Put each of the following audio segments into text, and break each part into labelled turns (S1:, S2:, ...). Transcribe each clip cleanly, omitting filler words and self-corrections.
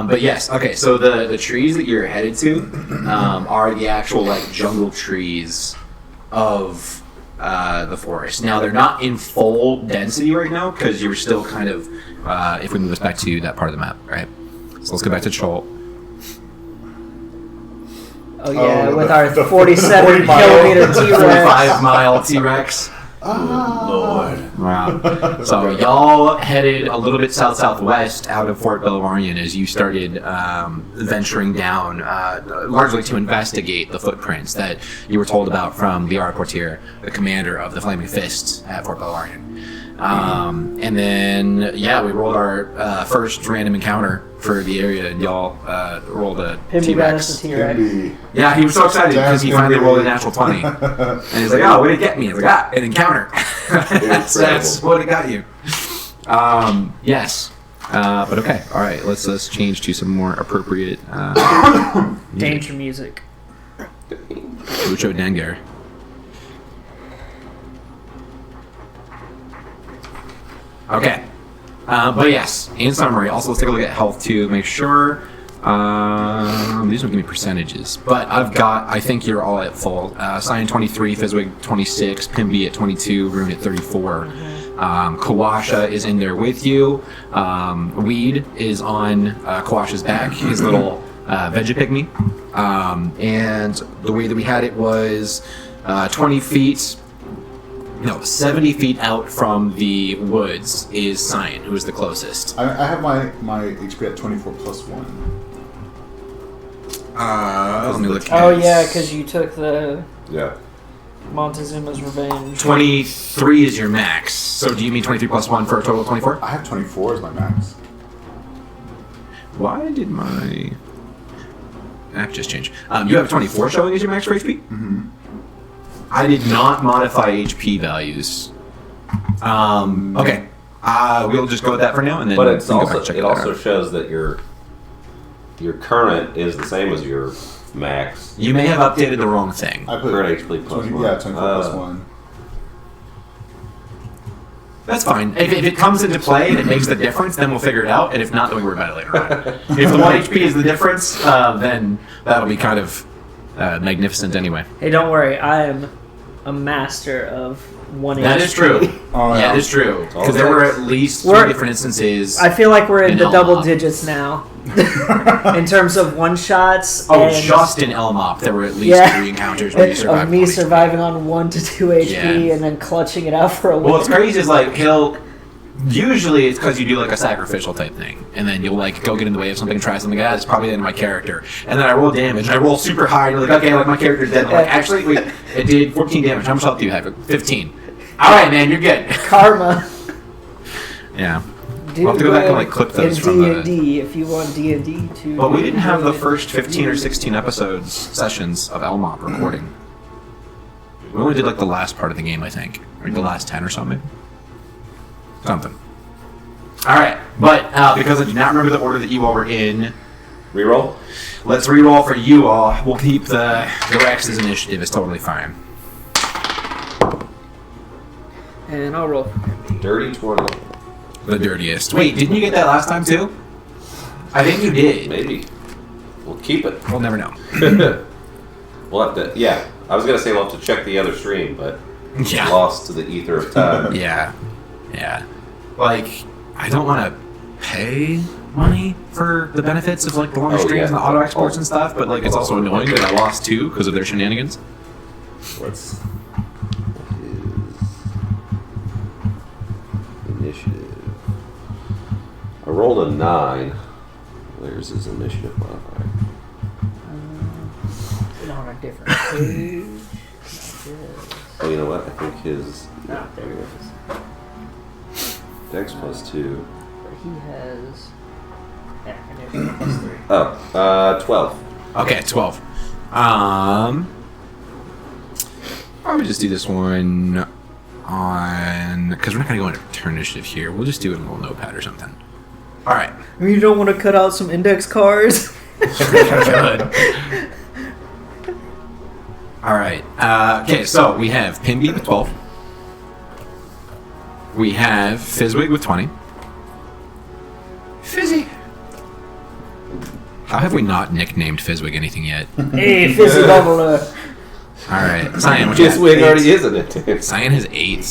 S1: But yes, okay. So the trees that you're headed to are the actual like jungle trees of the forest. Now they're not in full density right now because you're still kind of. If we move us back to that part of the map, right? So let's go back to Chol.
S2: Oh yeah, with our 47 kilometer T-Rex.
S1: 45-mile T-Rex.
S3: Oh, Lord.
S1: Wow. So y'all headed a little bit south-southwest out of Fort Bellarmine as you started venturing down, largely to investigate the footprints that you were told about from Liara Portier, the commander of the Flaming Fists at Fort Bellarmine. And then, yeah, we rolled our first random encounter for the area, and y'all rolled a T-Rex. Yeah, he was so excited because he finally rolled a natural 20. And he's like, oh, what did it get me? He's like, an encounter. that's what it got you. Yes. But okay, all right, let's change to some more appropriate
S2: danger music.
S1: Mucho Danger. Okay. But yes, in summary, also let's take a look at health too, make sure. These don't give me percentages, but I think you're all at full. Cyan 23, Fizzwig 26, Pimby at 22, Rune at 34. Kawasha is in there with you. Weed is on Kawasha's back, his little Vegapygmy. And the way that we had it was 20 feet... No, 70 feet out from the woods is Cyan, who is the closest.
S3: I have my HP at 24 plus 1.
S1: Let me look.
S2: Oh, yeah, because you took the
S3: Yeah.
S2: Montezuma's Revenge.
S1: 23 is your max. So do you mean 23 plus 1 for a total of 24?
S3: I have 24 as my max.
S1: Why did my app just change? You have 24 showing as your max for HP?
S3: Mm-hmm.
S1: I did not modify HP values. Okay. We'll just go with that for now, and then.
S4: But it's
S1: we can go
S4: also
S1: back and check
S4: it
S1: that
S4: also
S1: out.
S4: shows that your current is the same as your max.
S1: You may have updated the wrong thing.
S3: I put
S4: Current HP plus 1.
S3: Yeah, 24 plus 1.
S1: That's fine. If it comes into play and it makes the difference, then we'll figure it out. And if not, then we worry about it later on. If the 1 HP is the difference, then that'll be kind of magnificent anyway.
S2: Hey, don't worry, I am a master of 1
S1: That
S2: HP.
S1: is true.
S3: Oh,
S1: Yeah,
S3: yeah.
S1: it is true. Because there were at least 3 different instances.
S2: I feel like we're in the
S1: In
S2: double
S1: Elmop.
S2: digits now. In terms of one-shots.
S1: Oh,
S2: and
S1: just in Elmop, there were at least 3 encounters where you survived.
S2: of me
S1: 1 HP.
S2: surviving on 1 to 2 HP
S1: Yeah.
S2: and then clutching it out for a
S1: Well,
S2: win.
S1: what's crazy is like usually it's because you do like a sacrificial type thing, and then you'll like go get in the way of something and try something. That's probably the end of my character, and then I roll damage. And I roll super high, and you're like, okay, like my character's dead. And I'm like, actually, wait, it did 14 damage. How much health do you have? 15. All right, man, you're good.
S2: Karma.
S1: Yeah.
S2: Do
S1: We'll have to go back and like clip those
S2: in
S1: from
S2: D&D if you want D&D to.
S1: But we didn't have the first 15 or 16 episodes sessions of Elmop recording. We only did like the last part of the game, I think, or the last 10 or something. Something. All right, but because I do not remember the order that you all were in,
S4: Reroll?
S1: let's reroll for you all. We'll keep the Rex's initiative. It's totally fine.
S2: And I'll roll.
S4: Dirty 20.
S1: The dirtiest. Wait, didn't you get that last time too? I think you did.
S4: Maybe. We'll keep it.
S1: We'll never know.
S4: We'll have to, yeah. I was going to say we'll have to check the other stream, but
S1: Yeah.
S4: lost to the ether of time.
S1: Yeah. Like, I don't want to pay money for the benefits of like the longer
S4: Oh,
S1: streams
S4: yeah.
S1: and the auto exports and stuff, but like it's also annoying that I lost 2 because of their shenanigans.
S3: What's
S4: Initiative. I rolled a 9. Where's his initiative modifier?
S2: On a different page.
S4: Oh, you know what? I think his
S2: Ah, there it is.
S4: dex plus 2.
S2: But he has. Yeah, initiative plus 3.
S4: Oh, 12.
S1: Okay, 12. Probably just do this one on, because we're not going to go into turn initiative here. We'll just do it in a little notepad or something. All right.
S2: You don't want to cut out some index cards?
S1: Good. All right. Okay, so we have Pimby with 12. We have Fizzwig with 20. Fizzy. How have we not nicknamed Fizzwig anything yet?
S2: Hey, fizzy bubbler.
S1: Alright, Cyan, what you got?
S4: Fizzwig already is an it.
S1: Cyan has 8.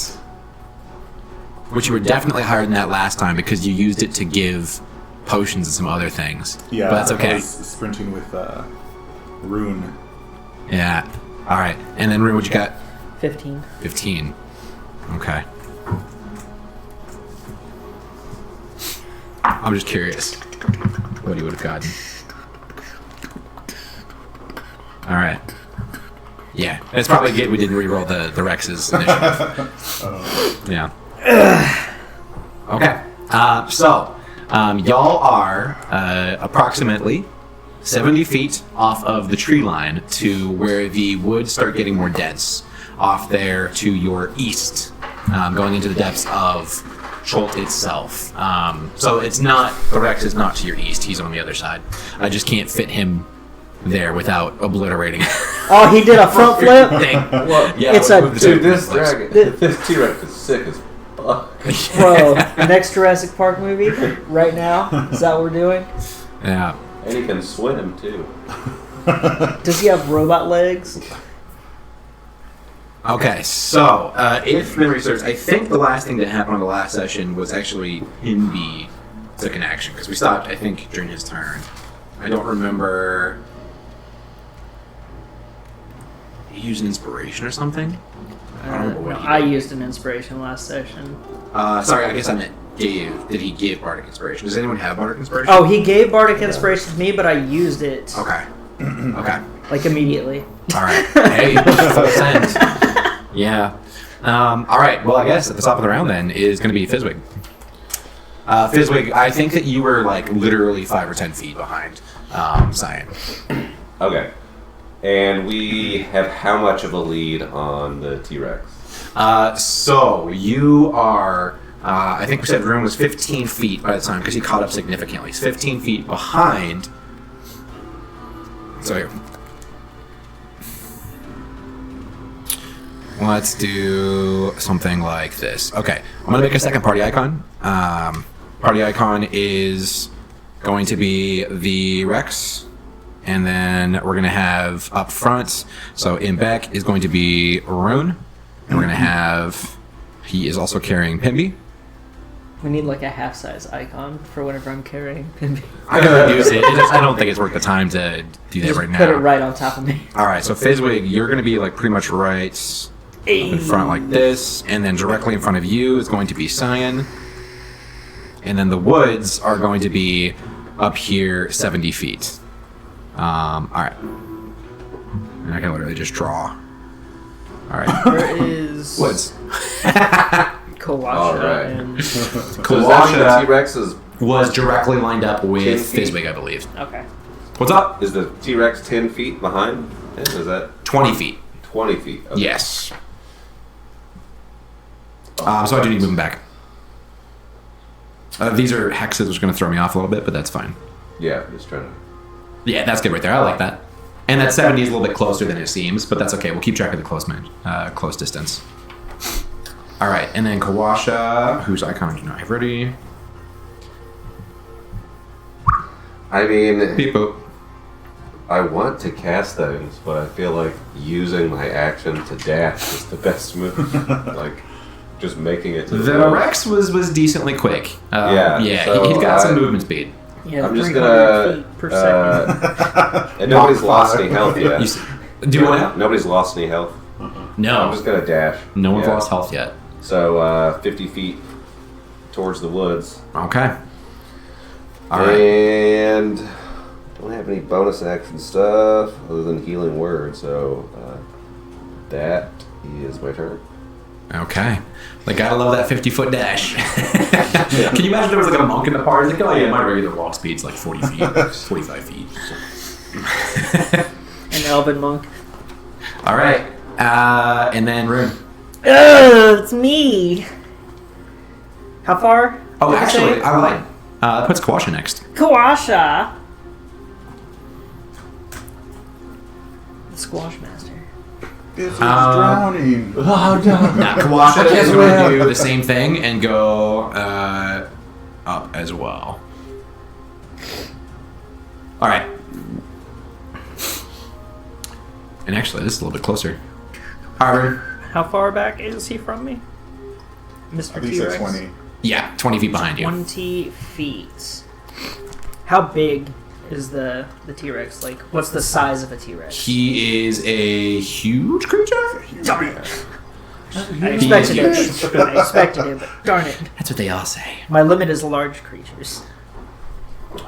S1: Which you were definitely higher than that last time because you used it to give potions and some other things.
S3: Yeah,
S1: But that's
S3: I
S1: okay.
S3: was sprinting with Rune.
S1: Yeah. Alright. And then Rune, what you got?
S2: 15.
S1: 15. Okay. I'm just curious what he would have gotten. Alright. Yeah. It's probably good we didn't re-roll the Rex's initiative. Yeah. Okay. So, y'all are approximately 70 feet off of the tree line to where the woods start getting more dense. Off there to your east, going into the depths of Cholt itself. So it's not, the Rex is not to your east, he's on the other side. I just can't fit him there without obliterating
S2: Oh, he did a front flip?
S1: thing.
S5: Well,
S1: Yeah,
S2: It's
S1: we'll
S2: a-
S1: move the
S5: dude,
S1: two
S5: this
S1: flips.
S5: dragon, this T-Rex is sick as fuck.
S2: Bro, next Jurassic Park movie, right now? Is that what we're doing?
S1: Yeah.
S4: And he can swim, too.
S2: Does he have robot legs?
S1: Okay, so if memory serves, I think the last thing that happened on the last session was actually Hinby took an action because we stopped, I think, during his turn. I don't remember. He used an inspiration or something. I don't remember what he
S2: I
S1: did.
S2: used an inspiration last session.
S1: Sorry, I guess I meant gave. Did he give Bardic Inspiration? Does anyone have Bardic Inspiration?
S2: Oh, he gave Bardic Inspiration to me, but I used it
S1: Okay. Okay.
S2: like immediately.
S1: All right. Hey, full send. Yeah. All right. Well, I guess at the top of the round then is going to be Fizzwig. Fizzwig, I think that you were like literally 5 or 10 feet behind Cyan.
S4: Okay. And we have how much of a lead on the T-Rex?
S1: So you are, I think we said Rune was 15 feet by the time because he caught up significantly. He's 15 feet behind. So here. Let's do something like this. Okay, I'm going to make a second party icon. Party icon is going to be the Rex. And then we're going to have up front, so in back is going to be Rune. And we're going to have, he is also carrying Pimby.
S2: We need like a half-size icon for whenever I'm carrying Pimby.
S1: I'm going to use it. I don't think it's worth the time to do that
S2: Just
S1: right now.
S2: put it right on top of me.
S1: All right, so Fizzwig, you're going to be like pretty much right up in front like this. And then directly in front of you is going to be Cyan. And then the woods are going to be up here 70 feet. All right. And I can literally just draw. All right.
S2: There is
S1: Woods.
S2: Kawasha
S4: All right.
S2: and...
S4: So does that mean the
S1: Kawasha
S4: T-Rex is
S1: was directly lined up
S4: 10
S1: with
S4: feet?
S1: Fizzwig, I believe.
S2: Okay.
S1: What's up?
S4: Is the T-Rex 10 feet behind? Is that
S1: 20 feet.
S4: 20 feet? Okay.
S1: Yes. So I do need to move him back. These are hexes, which are going to throw me off a little bit, but that's fine.
S4: Yeah, just trying to...
S1: Yeah, that's good right there. I like that. And that 70 is a little bit closer than it seems, but that's okay. We'll keep track of the close distance. All right, and then Kawasha, whose icon do you not have ready?
S4: I mean,
S1: Beep boop.
S4: I want to cast things, but I feel like using my action to dash is the best move. Like, just making it to the
S1: The
S4: road.
S1: Rex was decently quick.
S4: Yeah, so
S1: he's got some
S4: I-
S1: movement speed.
S2: Yeah,
S4: I'm just
S2: 300
S4: gonna...
S2: feet per second.
S4: and nobody's lost any health
S1: You
S4: yet.
S1: see, do what now?
S4: Nobody's lost any health.
S1: No.
S4: I'm just gonna dash.
S1: No one's
S4: Yeah.
S1: lost health yet.
S4: So, 50 feet towards the woods.
S1: Okay. All right.
S4: And don't have any bonus action stuff other than healing word, so that is my turn.
S1: Okay. Like, gotta love that 50-foot dash. Can you imagine there was like a monk in the party? Like, oh yeah, my regular walk speed's like 40 feet, 45 feet.
S2: An elven monk.
S1: All right. And then Rune.
S2: It's me. How far?
S1: Oh,
S2: did you
S1: actually,
S2: say?
S1: I lied. That puts Kawasha next.
S2: Kawasha. The Squash Master.
S3: This is drowning.
S5: Oh, no.
S1: Now, Kawasha is
S5: Yes,
S1: going to
S5: ma'am.
S1: do the same thing and go up as well. All right. And actually, this is a little bit closer. Harvard.
S2: How far back is he from me? Mr.
S3: I think you
S2: T-Rex?
S3: said 20.
S1: Yeah, 20 feet behind you.
S2: 20 feet. How big is the T-Rex? Like, what's the size of a T-Rex?
S1: He is a huge creature.
S2: I expected it. I expected it, but darn it.
S1: That's what they all say.
S2: My limit is large creatures.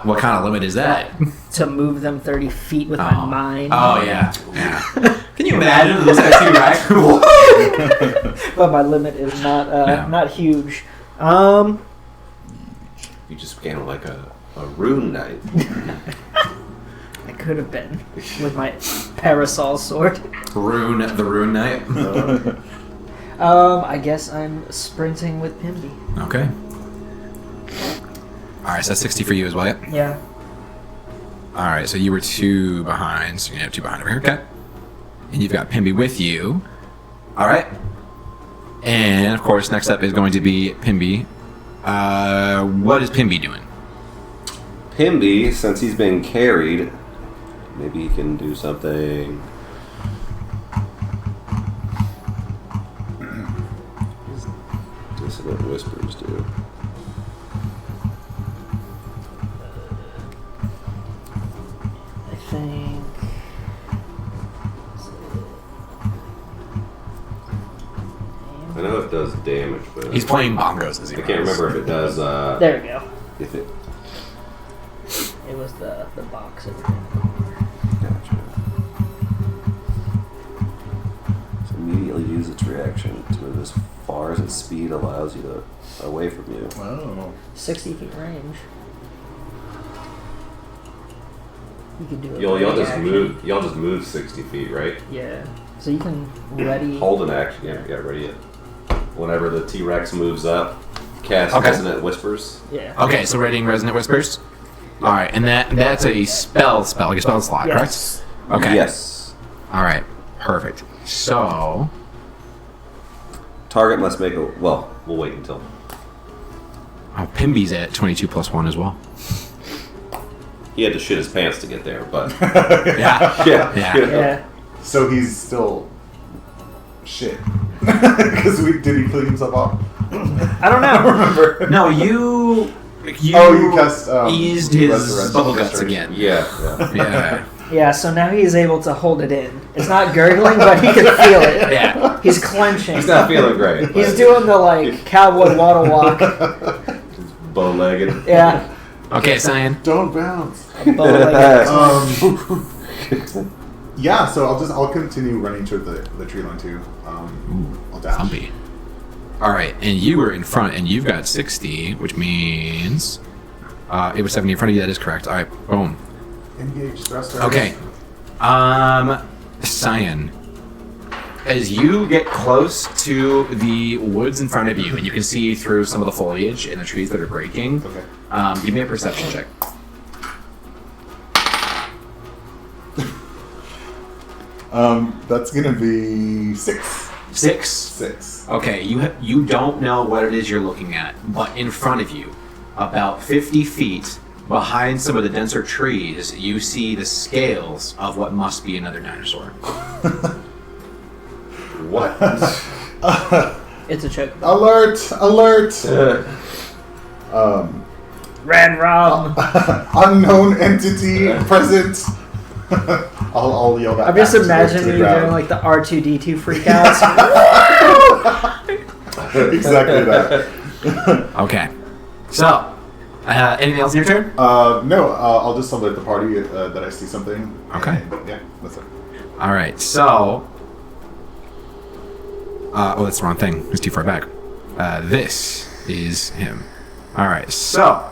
S1: What kind of limit is that?
S2: To move them 30 feet with my mind.
S1: Oh yeah. Can you imagine this guy T-Rex?
S2: But my limit is not not huge.
S4: You just became like a rune knight.
S2: I could have been with my parasol sword.
S1: The Rune Knight.
S2: I guess I'm sprinting with Pimby.
S1: Okay. Alright, so that's 60 for you as well, yeah?
S2: Yeah.
S1: Alright, so you were 2 behind, so you have 2 behind over here, okay? And you've got Pimby with you. Alright. And, of course, next up is going to be Pimby. What is Pimby doing?
S4: Pimby, since he's being carried, maybe he can do something. Dissonant whispers do.
S2: I think.
S4: I know it does damage, but
S1: He's playing bongos as he
S4: I can't remember if it does.
S2: There we go.
S4: If it.
S2: It was the box.
S4: Gotcha. So immediately use its reaction to move as far as its speed allows you to away from you.
S3: Oh.
S2: 60 feet range. You can do it.
S4: Y'all
S2: with
S4: just
S2: action.
S4: move. Y'all just move 60 feet, right?
S2: Yeah. So you can ready.
S4: Hold an action. Yeah, ready it. Whenever the T-Rex moves up, cast
S1: Okay.
S4: Dissonant Whispers.
S2: Yeah.
S1: Okay, so readying Resonant Whispers. Alright, and that's a spell, like a spell slot,
S2: Yes.
S1: correct? Okay.
S4: Yes.
S1: Alright, perfect. So,
S4: Target must make a. Well, we'll wait until.
S1: oh, Pimby's at 22 plus 1 as well.
S4: He had to shit his pants to get there, but
S1: Yeah.
S4: yeah,
S1: Yeah.
S2: Yeah.
S3: So he's still shit. Because did he clean himself off?
S2: I don't
S3: I don't
S2: know.
S3: remember.
S1: No, you
S3: You cast
S1: eased his
S3: restoration.
S1: bubble guts again.
S4: yeah.
S1: Yeah.
S2: Yeah, so now he's able to hold it in. It's not gurgling, but he can feel it.
S1: Yeah.
S2: He's clenching.
S4: He's not feeling great.
S2: He's
S4: but
S2: doing the like cowboy waddle walk.
S4: he's bow-legged.
S2: Yeah.
S1: Okay, Cyan.
S3: Don't bounce.
S2: Bow-legged.
S3: Yeah, so I'll continue running toward the tree line too. I'll dash.
S1: Thumpy. Alright, and you were in front, and you've got 60, which means it was 70 in front of you. That is correct. Alright, boom.
S3: Engage thruster.
S1: Okay. Cyan. As you get close to the woods in front of you, and you can see through some of the foliage and the trees that are breaking,
S3: Okay.
S1: give me a perception check.
S3: That's gonna be 6.
S1: 6.
S3: 6.
S1: Okay, you don't know what it is you're looking at, but in front of you, about 50 feet behind some of the denser trees, you see the scales of what must be another dinosaur.
S4: What?
S2: It's a choke.
S3: Alert! Alert!
S2: Ran Rom.
S3: Unknown entity present. I'll yell that.
S2: I'm just
S3: back to
S2: imagining
S3: the
S2: you
S3: crowd.
S2: doing like the R2D2 freakouts.
S3: Exactly that.
S1: Okay. So, anything else in your turn?
S3: No, I'll just alert the party that I see something.
S1: Okay.
S3: And, yeah, that's it.
S1: All right. So, oh, that's the wrong thing. It's too far back. This is him. All right. So,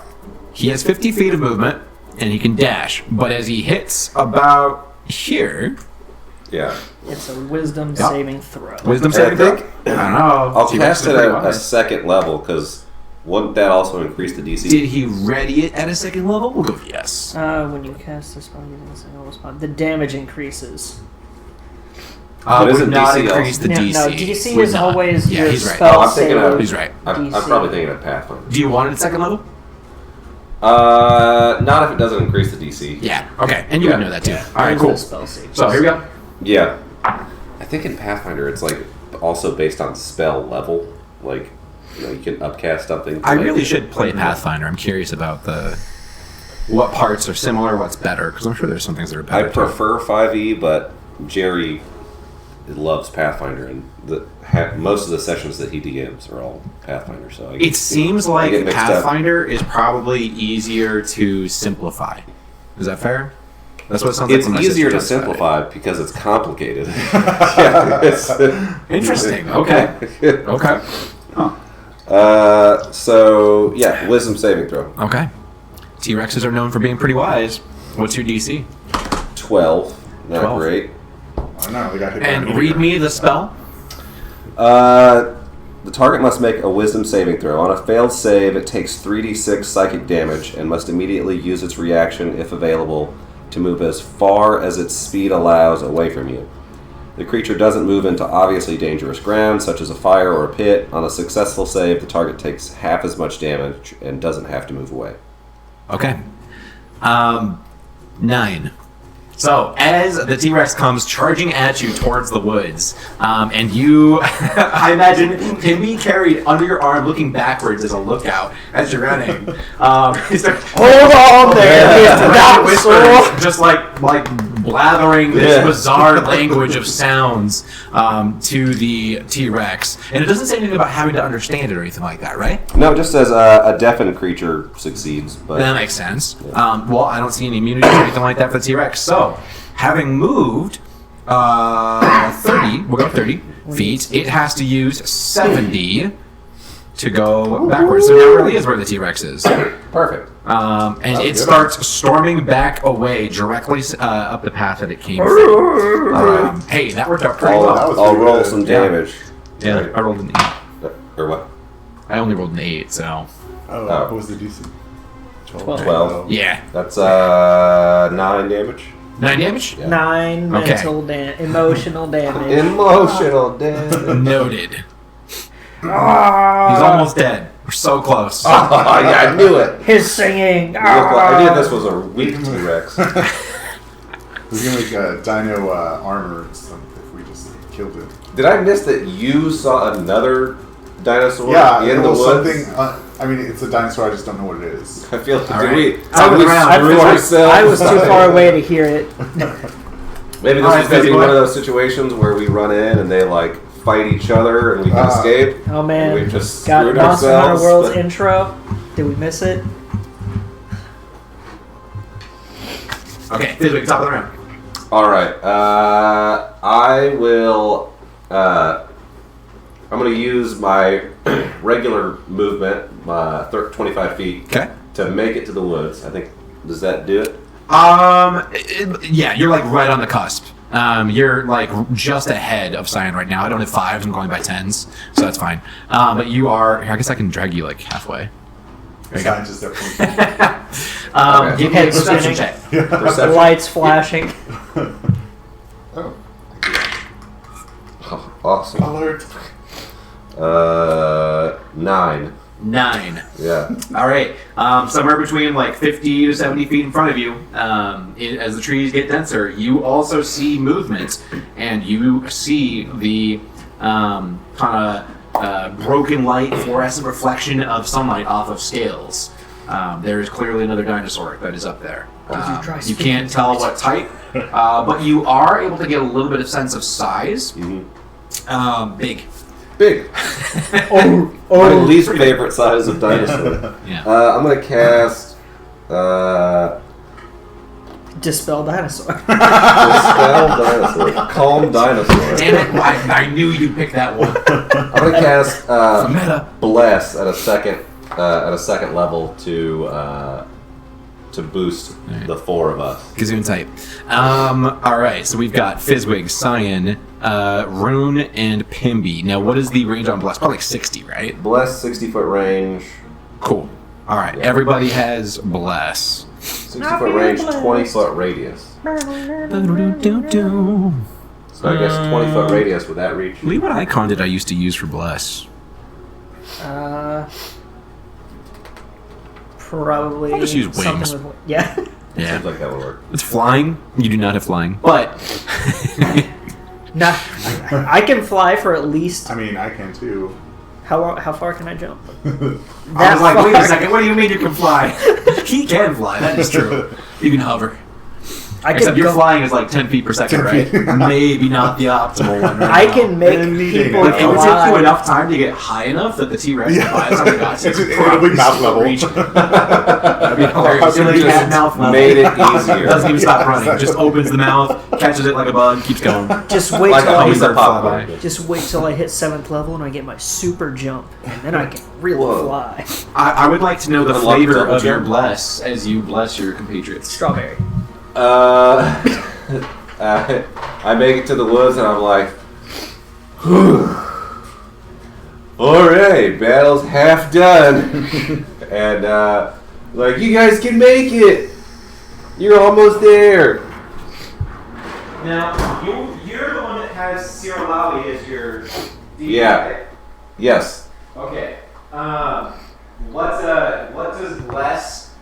S1: he has 50 feet of movement, and he can dash. But as he hits about here,
S4: Yeah.
S2: It's a wisdom
S1: Yep.
S2: saving throw.
S1: wisdom
S4: I
S1: saving throw?
S4: think-
S1: I don't know.
S4: I'll
S1: T-Rex
S4: cast
S1: is
S4: it
S1: pretty
S4: at a
S1: wise.
S4: second level, because wouldn't that also increase the DC?
S1: Did he ready it at a second level? We'll go with yes.
S2: When you cast a spell using a single response, the damage increases.
S4: But
S1: Would
S4: isn't
S1: not
S4: DC
S1: increase the
S2: No,
S1: DC.
S2: no, DC
S1: Would
S2: is
S1: not.
S2: always
S1: Yeah,
S2: your
S1: he's right.
S2: spell
S4: Oh, I'm thinking
S2: save
S4: of-
S1: He's right.
S4: I'm
S2: DC.
S4: probably thinking of Pathfinder.
S1: Do you want it at second level?
S4: Not if it doesn't increase the DC.
S1: Yeah. Okay. And you would know that too. All right.
S2: There's
S1: Cool.
S2: no spell save.
S1: So here we go.
S4: Yeah. I think in Pathfinder it's like also based on spell level. Like, you know, you can upcast something.
S1: I really should play Pathfinder. I'm curious about what parts are similar, what's better, because I'm sure there's some things that are
S4: I
S1: better.
S4: prefer 5e, but Jerry loves Pathfinder, and most of the sessions that he DMs are all Pathfinder. So
S1: It seems
S4: I
S1: like
S4: get mixed up.
S1: Pathfinder is probably easier to simplify. Is that fair? That's what it sounds
S4: It's
S1: like.
S4: easier to simplify because it's complicated.
S1: Interesting. Okay. Okay.
S4: So yeah, wisdom saving throw.
S1: Okay. T-Rexes are known for being pretty wise. What's your DC?
S4: 12. Not
S1: 12.
S4: great.
S3: I don't know. We got hit by
S1: And
S3: a
S1: read
S3: meteor.
S1: me the spell.
S4: The target must make a wisdom saving throw. On a failed save, it takes 3d6 psychic damage and must immediately use its reaction, if available, to move as far as its speed allows away from you. The creature doesn't move into obviously dangerous ground, such as a fire or a pit. On a successful save, the target takes half as much damage and doesn't have to move away.
S1: Okay. 9. So, as the T-Rex comes charging at you towards the woods, and you, I imagine, can be carried under your arm looking backwards as a lookout as you're running. He's like,
S2: Hold on there,
S1: Yeah,
S2: Mr.
S1: right,
S2: Dinosaur.
S1: whispers, just like blathering this bizarre language of sounds to the T-Rex. And it doesn't say anything about having to understand it or anything like that, right?
S4: No, it just says a deafened creature succeeds. But
S1: That makes sense. Well, I don't see any immunity or anything like that for the T-Rex. So, having moved 30, we'll go 30 feet, it has to use 70 to go backwards. So now it really is where the T-Rex is.
S4: perfect.
S1: And it starts storming back away directly up the path that it came from. Hey, that worked out pretty
S3: that
S1: well.
S3: was
S4: I'll
S3: pretty
S4: roll
S3: good.
S4: some
S1: Yeah.
S4: damage.
S1: Yeah, I rolled an 8.
S4: Or what?
S1: I only rolled an 8, so...
S3: Oh,
S4: Oh.
S3: what was the DC?
S4: 12.
S1: Yeah.
S4: That's 9 damage.
S1: 9 damage?
S4: Yeah.
S2: 9
S1: Okay.
S2: mental emotional damage.
S4: Emotional damage.
S1: Noted. He's almost dead. We're so close.
S4: Oh, yeah, I knew it.
S2: His singing.
S4: I knew this was a weak T-Rex.
S3: We're gonna make a dino armor if we just killed it.
S4: Did I miss that you saw another dinosaur
S3: Yeah,
S4: in
S3: it
S4: the
S3: was
S4: woods?
S3: something. I mean, it's a dinosaur. I just don't know what it is.
S4: I feel like
S1: All
S4: did
S1: right.
S4: we,
S1: Top of the round.
S4: screw ourselves?
S2: I was too far away to hear it.
S4: Maybe this
S1: All right,
S4: is going to be
S1: Fizzy
S4: one
S1: boy.
S4: of those situations where we run in and they like fight each other and we can escape.
S2: Oh man,
S4: We've just
S2: got
S4: screwed
S2: Monster Hunter
S4: ourselves,
S2: World's
S4: but-
S2: intro. Did we miss it?
S1: Okay, Fizwick, top of the round.
S4: All right. I will. I'm going to use my regular movement, 25 feet,
S1: Okay.
S4: to make it to the woods. I think. Does that do it?
S1: Yeah, you're like right on the cusp. You're like just ahead of Cyan right now. I don't have 5s, I'm going by 10s, so that's fine. But you are, I guess I can drag you like halfway. There you go.
S3: Science is definitely.
S4: Okay.
S1: Give me a
S2: Head
S1: perception
S2: spinning.
S1: check.
S4: Perception.
S2: Lights flashing.
S3: Oh,
S4: Awesome.
S3: alert!
S4: 9.
S1: 9.
S4: Yeah.
S1: All right. Somewhere between like 50 to 70 feet in front of you, as the trees get denser, you also see movement, and you see the kind of broken light, fluorescent reflection of sunlight off of scales. There is clearly another dinosaur that is up there. You can't tell what type, but you are able to get a little bit of sense of size. Big.
S4: Big. My least favorite size of dinosaur.
S1: Yeah.
S4: I'm going to cast.
S2: Dispel dinosaur.
S4: Dispel Dinosaur. Calm Dinosaur.
S1: Damn it! I knew you'd pick that one.
S4: I'm going to cast
S1: Meta.
S4: Bless at a second level to boost the 4 of us.
S1: Gazoon type. All right, so we've got Fizzwig, Cyan, Rune, and Pimby. Now, what is the range on Bless? Probably like 60, right?
S4: Bless 60-foot range.
S1: Cool. All right, everybody has Bless.
S4: 60-foot range, 20-foot radius. So I guess 20-foot radius, would that reach?
S1: Lee, what icon did I used to use for Bless?
S2: Probably
S1: I'll just use
S2: something
S1: wings.
S2: with yeah.
S1: Yeah.
S4: Seems like that would work.
S1: It's flying. You do not have flying. But
S2: Nah, I can fly for at least
S3: I mean, I can too.
S2: how far can I jump?
S1: I was like, wait a second, what do you mean you can fly? He can fly, that is true. You can hover.
S2: I
S1: Except
S2: can
S1: your
S2: go,
S1: flying is like 10 feet per second,
S3: 10
S1: right?
S3: feet.
S1: Maybe not the optimal one. Right
S2: I
S1: now.
S2: can make
S3: And
S2: people
S3: kneading
S1: But it would take
S2: fly.
S1: you enough time to get high enough that the T-Rex
S3: Yeah.
S1: by the time it got to you,
S3: It'll
S1: could
S3: be
S1: probably
S3: mouth
S1: still
S3: level.
S1: reach it. That'd be hilarious.
S3: How
S1: Like,
S3: can we
S1: cat mouth level.
S4: Made it easier.
S1: Doesn't even stop running. Just opens the mouth, catches it like a bug, keeps going.
S2: Just wait
S4: Like
S2: till
S4: a
S2: I
S4: piece of popcorn.
S2: just wait till I hit 7th level and I get my super jump, and then I can really
S4: Whoa.
S2: fly.
S1: I would like to know the
S4: Unlock
S1: flavor
S4: double
S1: of your
S4: jump.
S1: bless as you bless your compatriots.
S2: Strawberry.
S4: I make it to the woods and I'm like, alright, battle's half done. And, like, you guys can make it. You're almost there.
S1: Now, you're the one that has Siralawi as your
S4: Yeah. Yes.
S1: Okay. What does less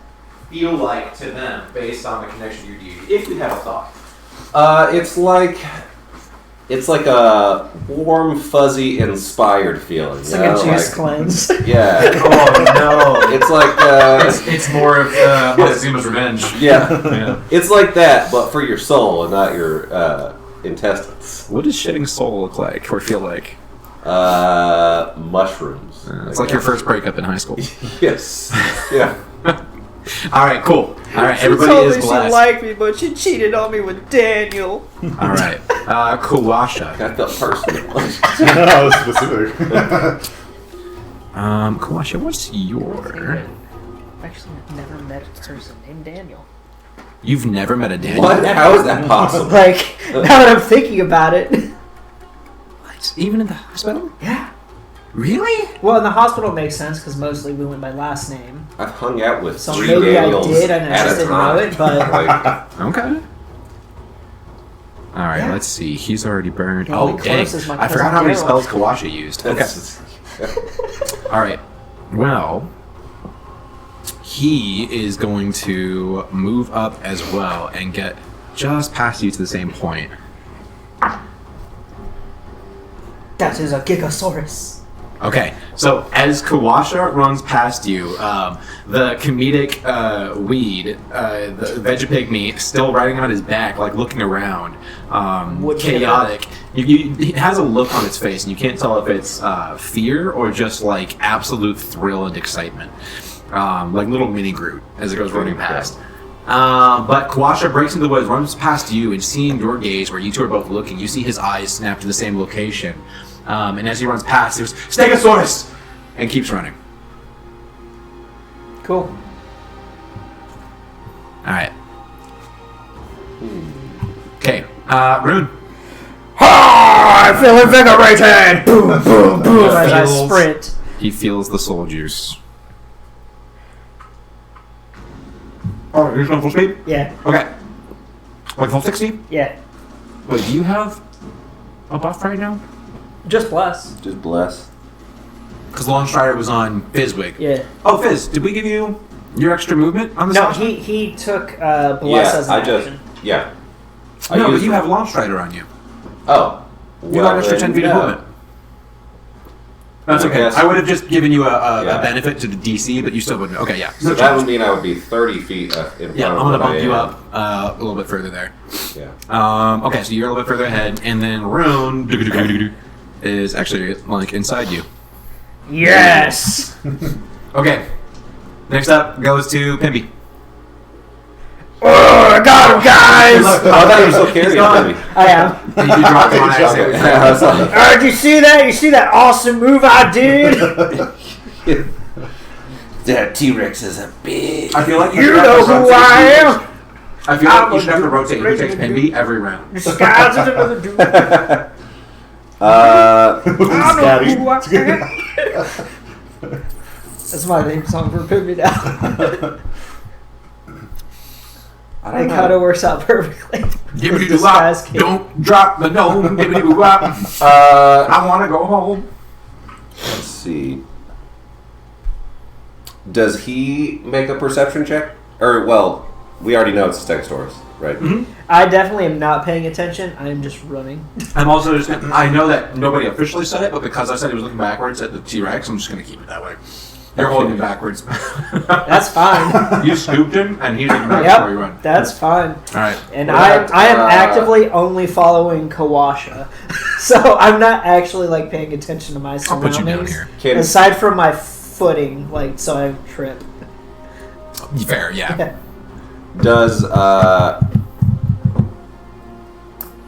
S1: feel like to them based on the connection to your deity? If we have a thought.
S4: It's like a warm, fuzzy, inspired feeling.
S2: It's like a juice cleanse.
S4: Yeah.
S1: Oh no!
S4: It's like,
S1: It's more of Montezuma's revenge.
S4: yeah.
S1: Yeah.
S4: It's like that, but for your soul and not your intestines.
S1: What does shitting soul look like or feel like?
S4: Mushrooms.
S1: It's like your first breakup in high school.
S4: Yes. Yeah.
S1: All right, cool. All right, everybody is blessed.
S2: liked me, but she cheated on me with Daniel.
S1: All right, Kawasha.
S4: Got the personal.
S3: No, specific.
S1: Kawasha, what's your?
S2: Actually, I've never met a person named Daniel.
S1: You've never met a Daniel?
S4: What? How is that possible?
S2: Like, now that I'm thinking about it.
S1: What? Even in the hospital?
S2: Yeah.
S1: Really?
S2: Well, in the hospital it makes sense because mostly we went by last name.
S4: I've hung out with
S2: So
S4: 3
S2: maybe
S4: Daniels
S2: I did and I
S4: at
S2: just
S4: a
S2: didn't know
S4: time.
S2: it, but
S4: Like,
S1: Okay. All right,
S2: Yeah.
S1: let's see. He's already burned.
S2: The
S1: Oh,
S2: only
S1: dang.
S2: close is my
S1: I forgot how many
S2: cousin
S1: spells Kawasha used. Okay.
S4: that's-
S1: All right. Well, he is going to move up as well and get just past you to the same point.
S2: that is a Gigasaurus.
S1: Okay, so as Kawasha runs past you, the comedic weed, the Vegapigme, still riding on his back, like looking around,
S2: Would
S1: chaotic. It has a look on its face, and you can't tell if it's fear or just like absolute thrill and excitement, like little mini Groot as it goes running past. But Kawasha breaks into the woods, runs past you, and seeing your gaze, where you two are both looking, you see his eyes snap to the same location. And as he runs past, he goes, Stegosaurus! And keeps running.
S2: Cool.
S1: Alright. Okay, Rune.
S2: I feel invigorated! Boom, boom, boom, as I
S1: Feels-
S2: sprint.
S1: He feels the soul juice. Oh, you're going full speed?
S2: Yeah,
S1: Okay. Like full 60?
S2: yeah.
S1: Wait, do you have a buff right now?
S2: Just plus.
S4: Just bless.
S1: Because Long Strider was on Fizzwig.
S2: Yeah.
S1: Oh, Fizz, did we give you your extra movement on the
S2: No,
S1: side?
S2: he took bless as an
S4: I just,
S2: action.
S4: yeah. I
S1: No, but
S4: used
S1: you
S4: it.
S1: have Long Strider on you.
S4: Oh.
S1: You got an extra 10 feet of movement. That's
S4: I
S1: okay.
S4: guess-
S1: I would have just given you a
S4: Yeah.
S1: benefit to the DC, but you still wouldn't. Okay, yeah.
S4: So that would mean I would be 30 feet in front
S1: Yeah, I'm
S4: of
S1: gonna
S4: what I
S1: bump you
S4: am.
S1: up a little bit further there.
S4: Yeah.
S1: Okay, so you're a little bit further ahead, and then Rune is actually like inside you.
S2: Yes!
S1: Okay. Next up goes to Pimpy.
S2: Oh, I got him, guys!
S4: Oh, I thought you were still carrying
S1: gone.
S4: me.
S2: I am.
S1: You dropped him on
S4: Okay.
S1: accident.
S4: I was like,
S2: Oh, did you see that? You see that awesome move I did?
S4: that T-Rex is a bitch.
S1: I feel like
S2: You know who I am!
S1: I feel like you should have to rotate who takes Pimpy every round.
S2: Disguised as another dude.
S3: Uh,
S2: I know who I am. That's my theme song for Pimmy now.
S4: I
S2: It
S4: don't
S2: kind
S4: know.
S2: of works out perfectly.
S1: Give me the
S2: Disguise
S1: wop.
S2: kid.
S1: Don't drop the gnome. Give me the wop. I want to go home.
S4: Let's see. Does he make a perception check? Or, well, we already know it's a Stegosaurus, right?
S1: Mm-hmm.
S2: I definitely am not paying attention. I am just running.
S1: I'm also just, I know that nobody officially said it, but because I said he was looking backwards at the T-Rex, I'm just going to keep it that way. You're holding him backwards.
S2: That's fine.
S1: You scooped him, and he's looking back
S2: Yep,
S1: before you run.
S2: that's fine.
S1: All right.
S2: And
S4: What
S2: I
S4: about,
S2: am actively only following Kawasha. So I'm not actually like paying attention to my
S1: I'll
S2: surroundings.
S1: put you down here.
S4: Can,
S2: Aside from my footing, like, so I trip.
S1: Fair, yeah.
S4: does,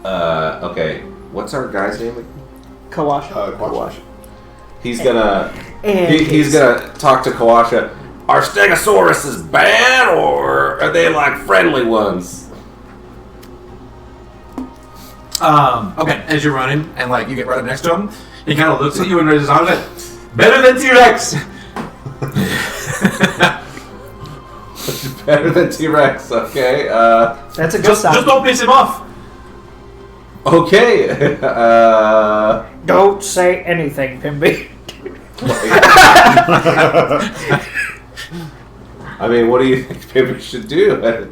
S4: okay, what's our guy's name again?
S2: Kawasha.
S3: Kawasha.
S4: He's gonna...
S2: And
S4: He's gonna talk to Kawasha. Are Stegosauruses bad, or are they like friendly ones?
S1: Okay, as you're running, and like you get right up next to him, he kind of looks at you and raises his arms like, better than T-Rex!
S4: Better than T-Rex, okay.
S2: that's a good
S1: Just
S2: sign.
S1: don't piss him off!
S4: Okay.
S2: Don't say anything, Pimby.
S4: I mean, what do you think maybe we should do?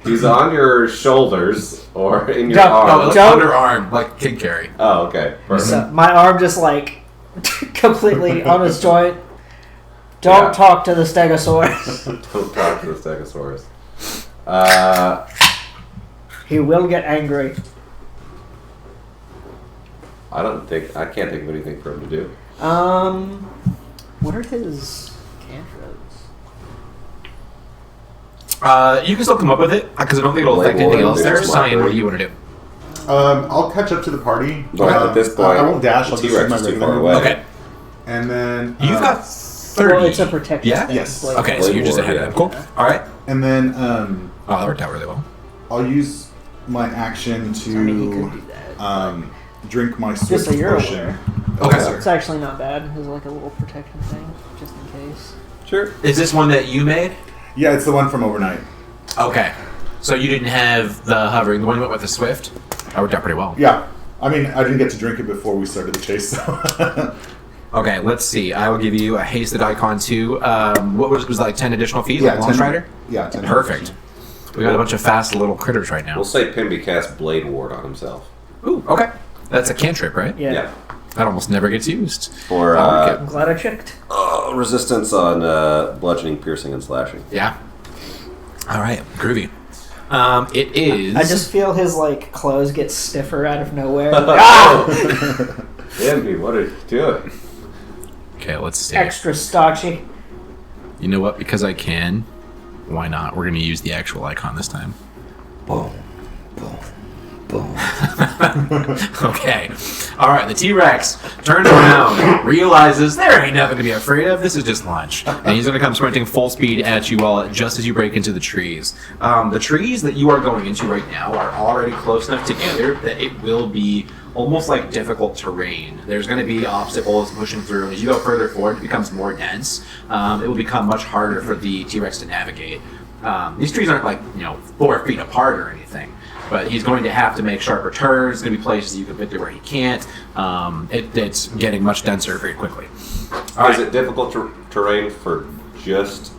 S4: He's on your shoulders or in your
S2: Don't-
S1: Oh,
S4: arm.
S1: like
S2: Don't-
S1: underarm, like kid carry.
S4: Oh, okay. Perfect.
S2: So my arm just like completely on his joint. Don't
S4: Yeah.
S2: talk to the Stegosaurus.
S4: Don't talk to the Stegosaurus.
S2: He will get angry.
S4: I can't think of anything for him to do.
S2: What are his cantrips?
S1: You can still come up with it, because I don't think it'll affect
S4: Blade
S1: anything
S4: Warrior,
S1: else there.
S4: Blade
S1: Cyan, what
S4: Warrior.
S1: do you want to do?
S3: I'll catch up to the party.
S4: Well, at this point,
S3: I won't dash.
S4: the
S3: I'll just
S4: T-Rex
S3: use my
S4: is too
S3: regular
S4: far
S3: move.
S4: away.
S1: Okay.
S3: And then
S1: You've got 30.
S2: Well, it's a protection
S1: Yeah?
S2: thing.
S3: Yes.
S2: Like,
S1: Okay, so
S4: Blade
S1: you're just
S4: Warrior,
S1: ahead of
S4: yeah.
S1: him. Cool. All right.
S3: and then
S1: Oh, that worked out really well.
S3: I'll use my action to
S2: I mean, he could do that.
S3: drink my
S2: Just
S3: swift
S2: so you're
S3: potion.
S2: aware.
S1: Okay.
S2: It's actually not bad. It's like a little protection thing, just in case.
S4: Sure.
S1: Is this one that you made?
S3: Yeah, it's the one from overnight.
S1: Okay. So you didn't have the hovering, the one you went with the Swift? That worked out pretty well.
S3: Yeah, I mean, I didn't get to drink it before we started the chase, so.
S1: Okay, let's see. I will give you a hasted icon too. What was it like 10 additional feet?
S3: Yeah,
S1: like Launch
S3: 10
S1: Rider?
S3: Yeah, 10
S1: Perfect. We got a bunch of fast little critters right now.
S4: We'll say Pimby casts Blade Ward on himself.
S1: Ooh, okay. That's a cantrip, right?
S2: Yeah.
S1: That almost never gets used.
S4: For
S2: I'm glad I checked.
S4: resistance on bludgeoning, piercing, and slashing.
S1: Yeah. All right, groovy. It is.
S2: I just feel his like clothes get stiffer out of nowhere. Ah!
S4: Pimby, what are you doing?
S1: Okay, let's see.
S2: Extra starchy.
S1: You know what? Because I can. Why not? We're gonna use the actual icon this time.
S4: Boom, boom, boom.
S1: Okay. All right. The T-Rex turns around, realizes there ain't nothing to be afraid of. This is just lunch, and he's going to come sprinting full speed at you all just as you break into the trees. The trees that you are going into right now are already close enough together that it will be almost like difficult terrain. There's going to be obstacles pushing through, and as you go further forward, it becomes more dense. It will become much harder for the T-Rex to navigate. These trees aren't like 4 feet apart or anything. But he's going to have to make sharper turns. There's going to be places you can fit through where he can't. It's getting much denser very quickly. All
S4: Is
S1: right.
S4: it difficult terrain for just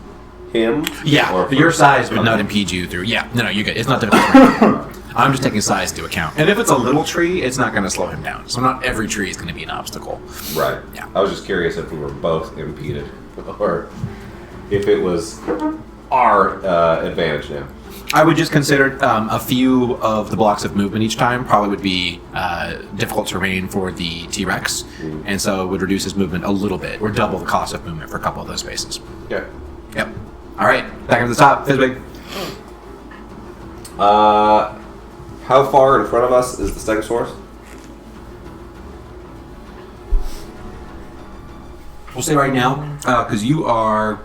S4: him?
S1: Yeah,
S4: Or
S1: but your
S4: for-
S1: size would not impede you through. Yeah, no, you good. It's not difficult. I'm just taking size into account. And if it's a little tree, it's not going to slow him down. So not every tree is going to be an obstacle.
S4: Right.
S1: Yeah.
S4: I was just curious if we were both impeded, or if it was our advantage now.
S1: I would just consider a few of the blocks of movement each time probably would be difficult terrain for the T-Rex, and so it would reduce his movement a little bit, or double the cost of movement for a couple of those spaces.
S4: Yeah.
S1: Yep. All right, back up to the top. Fizbig.
S4: How far in front of us is the Stegosaurus?
S1: We'll say right now, because you are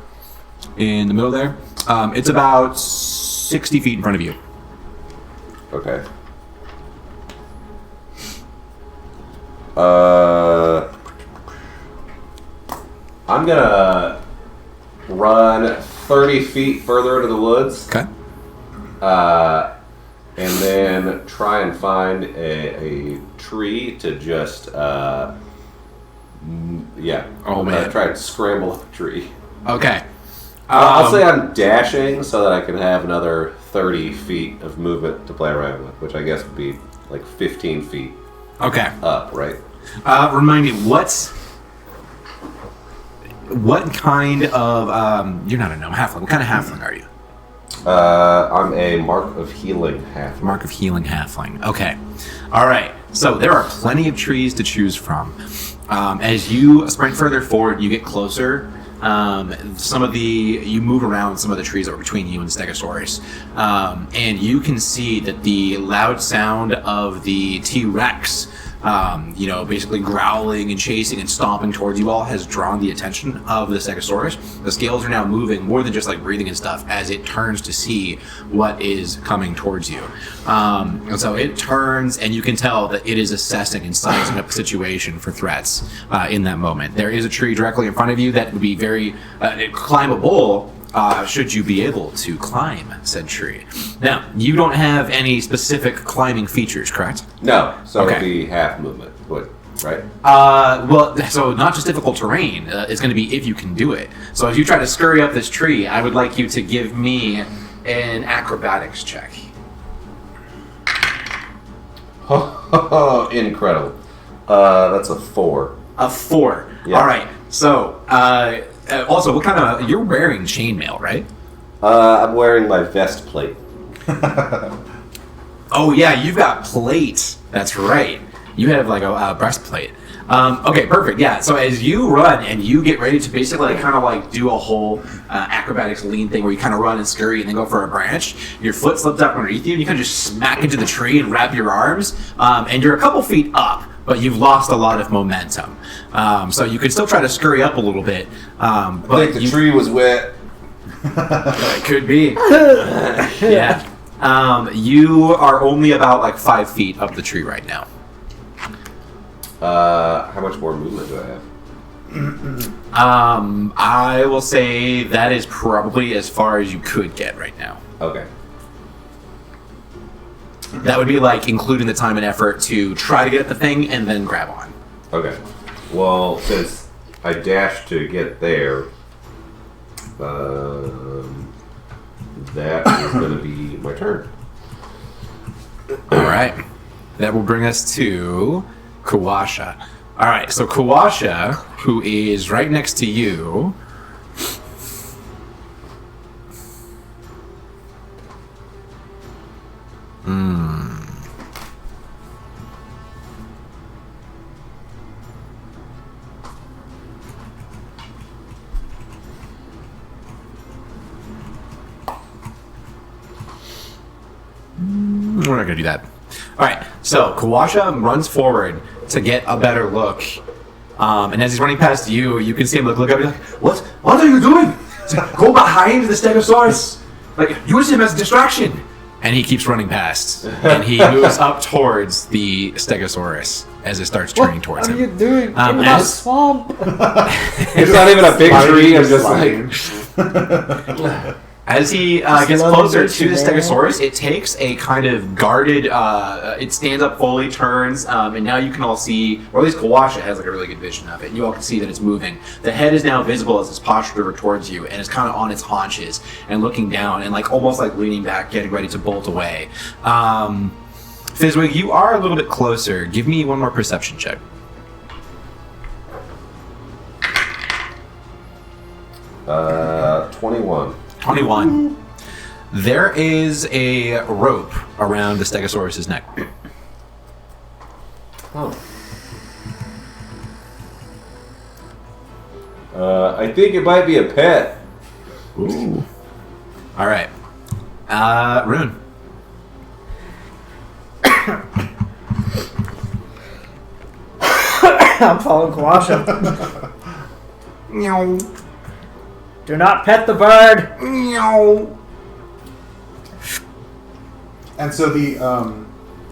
S1: in the middle there, it's about 60 feet in front of you.
S4: Okay. I'm gonna run 30 feet further into the woods,
S1: Okay.
S4: and then try and find a tree to just,
S1: Oh, man.
S4: try and scramble up a tree.
S1: Okay.
S4: I'll say I'm dashing so that I can have another 30 feet of movement to play around with, which I guess would be like 15 feet
S1: Okay.
S4: up, right?
S1: Remind me, what kind of you're not a gnome, halfling. What kind of halfling are you?
S4: I'm a Mark of Healing half.
S1: Mark of Healing halfling. Okay. All right. So there are plenty of trees to choose from. As you sprint further forward, you get closer. You move around some of the trees that are between you and the Stegosaurus, and you can see that the loud sound of the T-Rex, basically growling and chasing and stomping towards you all has drawn the attention of the Stegosaurus. The scales are now moving more than just like breathing and stuff as it turns to see what is coming towards you. And so it turns, and you can tell that it is assessing and sizing up the situation for threats in that moment. There is a tree directly in front of you that would be very climbable. Should you be able to climb said tree. Now, you don't have any specific climbing features, correct?
S4: No, so
S1: Okay.
S4: it'll be half movement, right?
S1: So not just difficult terrain, it's going to be if you can do it. So as you try to scurry up this tree, I would like you to give me an acrobatics check.
S4: Incredible. That's a 4.
S1: A 4.
S4: Yeah.
S1: All right. So, also, what kind of... You're wearing chainmail, right?
S4: I'm wearing my vest plate.
S1: Oh, yeah, you've got plate. That's right. You have, like, a breastplate. Okay, perfect. Yeah, so as you run and you get ready to basically kind of, like, do a whole acrobatics lean thing where you kind of run and scurry and then go for a branch, your foot slips up underneath you and you kind of just smack into the tree and wrap your arms, and you're a couple feet up, but you've lost a lot of momentum. So you can still try to scurry up a little bit,
S3: I
S1: but
S3: think the tree was wet.
S1: it could be. Yeah. You are only about like 5 feet up the tree right now.
S4: How much more movement do I have?
S1: I will say that is probably as far as you could get right now.
S4: Okay.
S1: That would be like including the time and effort to try to get at the thing and then grab on.
S4: Okay. Well, since I dashed to get there, that is going to be my turn.
S1: All right. That will bring us to Kawasha. All right. So Kawasha, who is right next to you. We're not going to do that. All right, so Kawasha runs forward to get a better look. And as he's running past you, you can see him look up and be like, What are you doing? He's like, go behind the Stegosaurus. Like, use him as a distraction. And he keeps running past. And he moves up towards the Stegosaurus as it starts turning towards him.
S2: What are you doing? In my
S1: as-
S2: swamp.
S4: It's not even a big tree. I'm just like...
S1: As he gets
S2: Slowly
S1: closer
S2: gets
S1: to the
S2: you there.
S1: Stegosaurus, it takes a kind of guarded, it stands up fully, turns, and now you can all see, or at least Kawasha has like a really good vision of it. You all can see that it's moving. The head is now visible as it's postured over towards you, and it's kind of on its haunches and looking down and like almost like leaning back, getting ready to bolt away. Fizzwig, you are a little bit closer. Give me one more perception check.
S4: 21.
S1: 21. There is a rope around the Stegosaurus's neck.
S4: Oh. I think it might be a pet.
S1: Ooh. All right. Rune.
S2: I'm following Kawasha.
S1: Meow.
S2: Do not pet the bird.
S1: Meow.
S3: And so the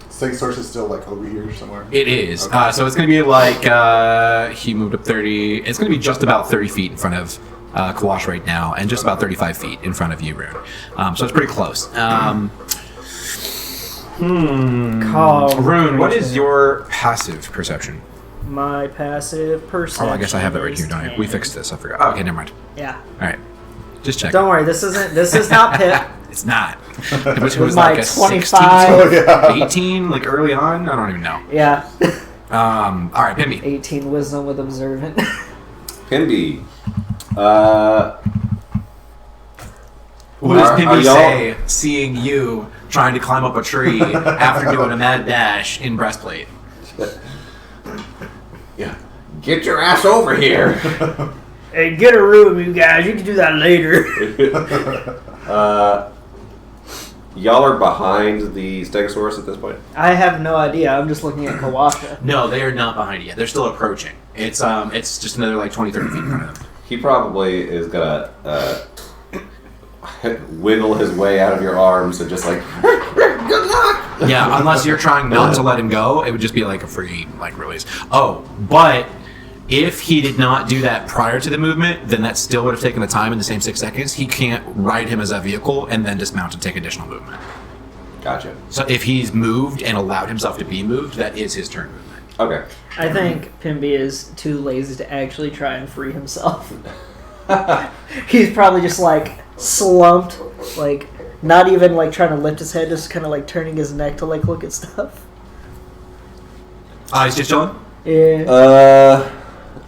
S3: Stegosaurus is still like over here somewhere.
S1: It is.
S3: Okay.
S1: So it's going to be like he moved up 30. It's going to be just about 30 feet in front of Kawash right now, and just about 35 feet in front of you, Rune. So it's pretty close.
S2: Call
S1: Rune, what is your passive perception?
S2: my passive perception.
S1: Oh, I guess I have it right
S2: is
S1: here, don't I? We
S2: 10.
S1: fixed this. I forgot. Oh, okay, never mind.
S2: Yeah.
S1: All right. Just check.
S2: Don't worry, this is not Pip.
S1: It's not. Which
S2: With
S1: was
S2: my
S1: like a
S2: 25.
S1: 16,
S3: Oh, yeah.
S1: 18, like early on? I don't even know.
S2: Yeah.
S1: All right, Pimby.
S2: 18 wisdom with observant.
S4: Pimby.
S1: What does
S4: Are
S1: Pimby
S4: y'all-
S1: say seeing you trying to climb up a tree after doing a mad dash in breastplate?
S5: Yeah. Get your ass over here.
S2: Hey, get a room, you guys. You can do that later.
S4: Y'all are behind the Stegosaurus at this point?
S2: I have no idea. I'm just looking at Kawasha.
S1: No, they are not behind you yet. They're still approaching. It's just another like 20, 30 feet in front of them.
S4: He probably is gonna wiggle his way out of your arms and just like, good luck!
S1: Yeah, unless you're trying not to let him go, it would just be like a free like release. Oh, but if he did not do that prior to the movement, then that still would have taken the time in the same 6 seconds. He can't ride him as a vehicle and then dismount and take additional movement.
S4: Gotcha.
S1: So if he's moved and allowed himself to be moved, that is his turn movement.
S4: Okay.
S2: I think Pimby is too lazy to actually try and free himself. He's probably just like slumped, like not even like trying to lift his head, just kind of like turning his neck to like look at stuff.
S1: He's just chilling?
S2: Yeah.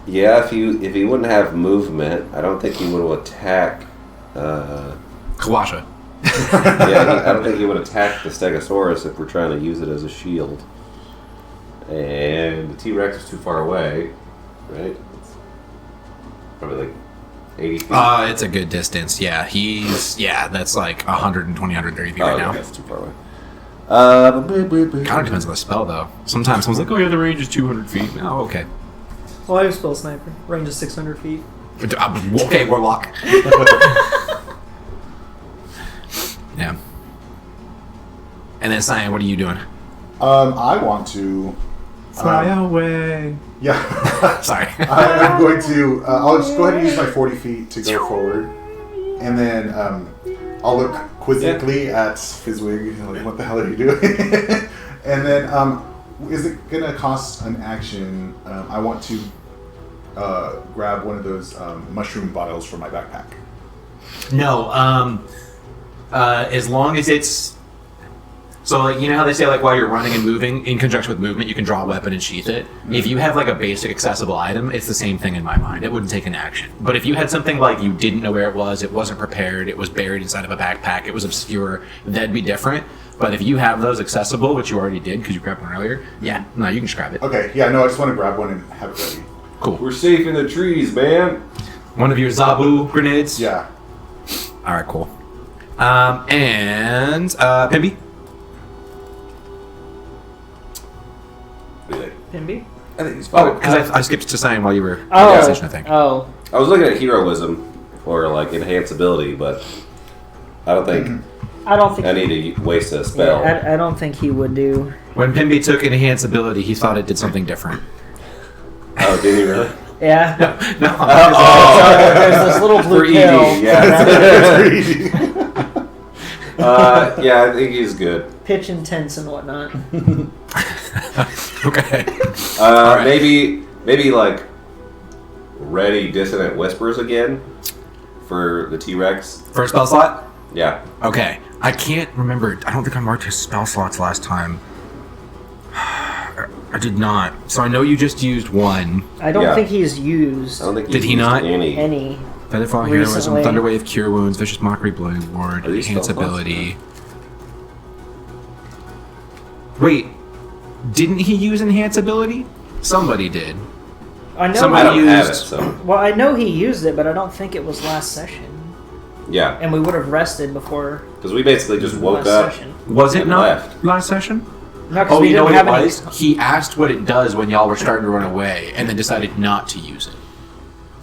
S4: Yeah, if he wouldn't have movement, I don't think he would attack.
S1: Kawasha.
S4: Yeah, I don't think he would attack the Stegosaurus if we're trying to use it as a shield. And the T-Rex is too far away, right? It's probably like 80 feet.
S1: It's a good distance. Yeah, that's like 120, 130 feet right now.
S4: That's too far away.
S1: Kind of depends on the spell, though. Sometimes someone's like, "Oh yeah, the range is 200 feet." Oh, okay.
S2: Well, I have spell sniper. Range is 600 feet.
S1: Okay, Warlock. Yeah. And then Cyan, what are you doing?
S3: I want to
S1: away.
S3: Yeah.
S1: Sorry.
S3: I'm going to. I'll just go ahead and use my 40 feet to go forward, and then I'll look quizzically at Fizzwig. Like, what the hell are you doing? And then, is it gonna cost an action? I want to grab one of those mushroom vials from my backpack.
S1: No. As long as it's. So, like, you know how they say, like, while you're running and moving, in conjunction with movement, you can draw a weapon and sheath it? Mm-hmm. If you have, like, a basic accessible item, it's the same thing in my mind. It wouldn't take an action. But if you had something like you didn't know where it wasn't prepared, it was buried inside of a backpack, it was obscure, that'd be different. But if you have those accessible, which you already did because you grabbed one earlier, yeah, no, you can just grab it.
S3: Okay, yeah, no, I just want to grab one and have it ready.
S1: Cool.
S4: We're safe in the trees, man.
S1: One of your Zabu grenades?
S3: Yeah.
S1: Alright, cool. And Pimby?
S2: Pimby?
S5: I think he's fine.
S1: Oh, because I skipped to Cyan while you were
S2: Oh.
S1: in the station, I think.
S2: Oh.
S4: I was looking at heroism for like enhanceability, but I don't think
S2: I don't think.
S4: I need to waste a spell.
S2: Yeah, I don't think he would do.
S1: When Pimby took enhance ability, he thought it did something different.
S4: Oh, did he really?
S2: Yeah.
S1: No.
S2: There's this little blue
S4: For
S2: pill.
S4: ED, yeah. Yeah, I think he's good.
S2: Pitch intense and whatnot.
S1: Okay.
S4: Right. Maybe like ready dissonant whispers again for the T-Rex.
S1: First spell slot?
S4: Yeah.
S1: Okay. I can't remember. I don't think I marked his spell slots last time. I did not. So I know you just used one.
S2: I don't
S4: Yeah.
S2: think he's used
S4: I don't think
S1: Did he
S4: used
S1: not?
S2: any.
S1: Featherfall Heroism,
S2: Recently.
S1: Thunderwave, Cure Wounds, Vicious Mockery, Bloody Ward,
S4: Are these
S1: Enhance
S4: spell slots?
S1: Ability. Wait, didn't he use Enhance Ability? Somebody did.
S2: I know.
S4: I
S1: Somebody
S4: don't have it,
S1: used-
S4: so
S2: Well, I know he used it, but I don't think it was last session.
S4: yeah.
S2: And we would have rested before
S4: Because we basically just woke
S2: last
S4: up.
S2: session.
S1: Was it
S4: And
S1: not
S4: left.
S1: last session?
S2: No, 'cause
S1: Oh,
S2: we
S1: you know
S2: didn't
S1: what it
S2: have any-
S1: was? He asked what it does when y'all were starting to run away, and then decided not to use it.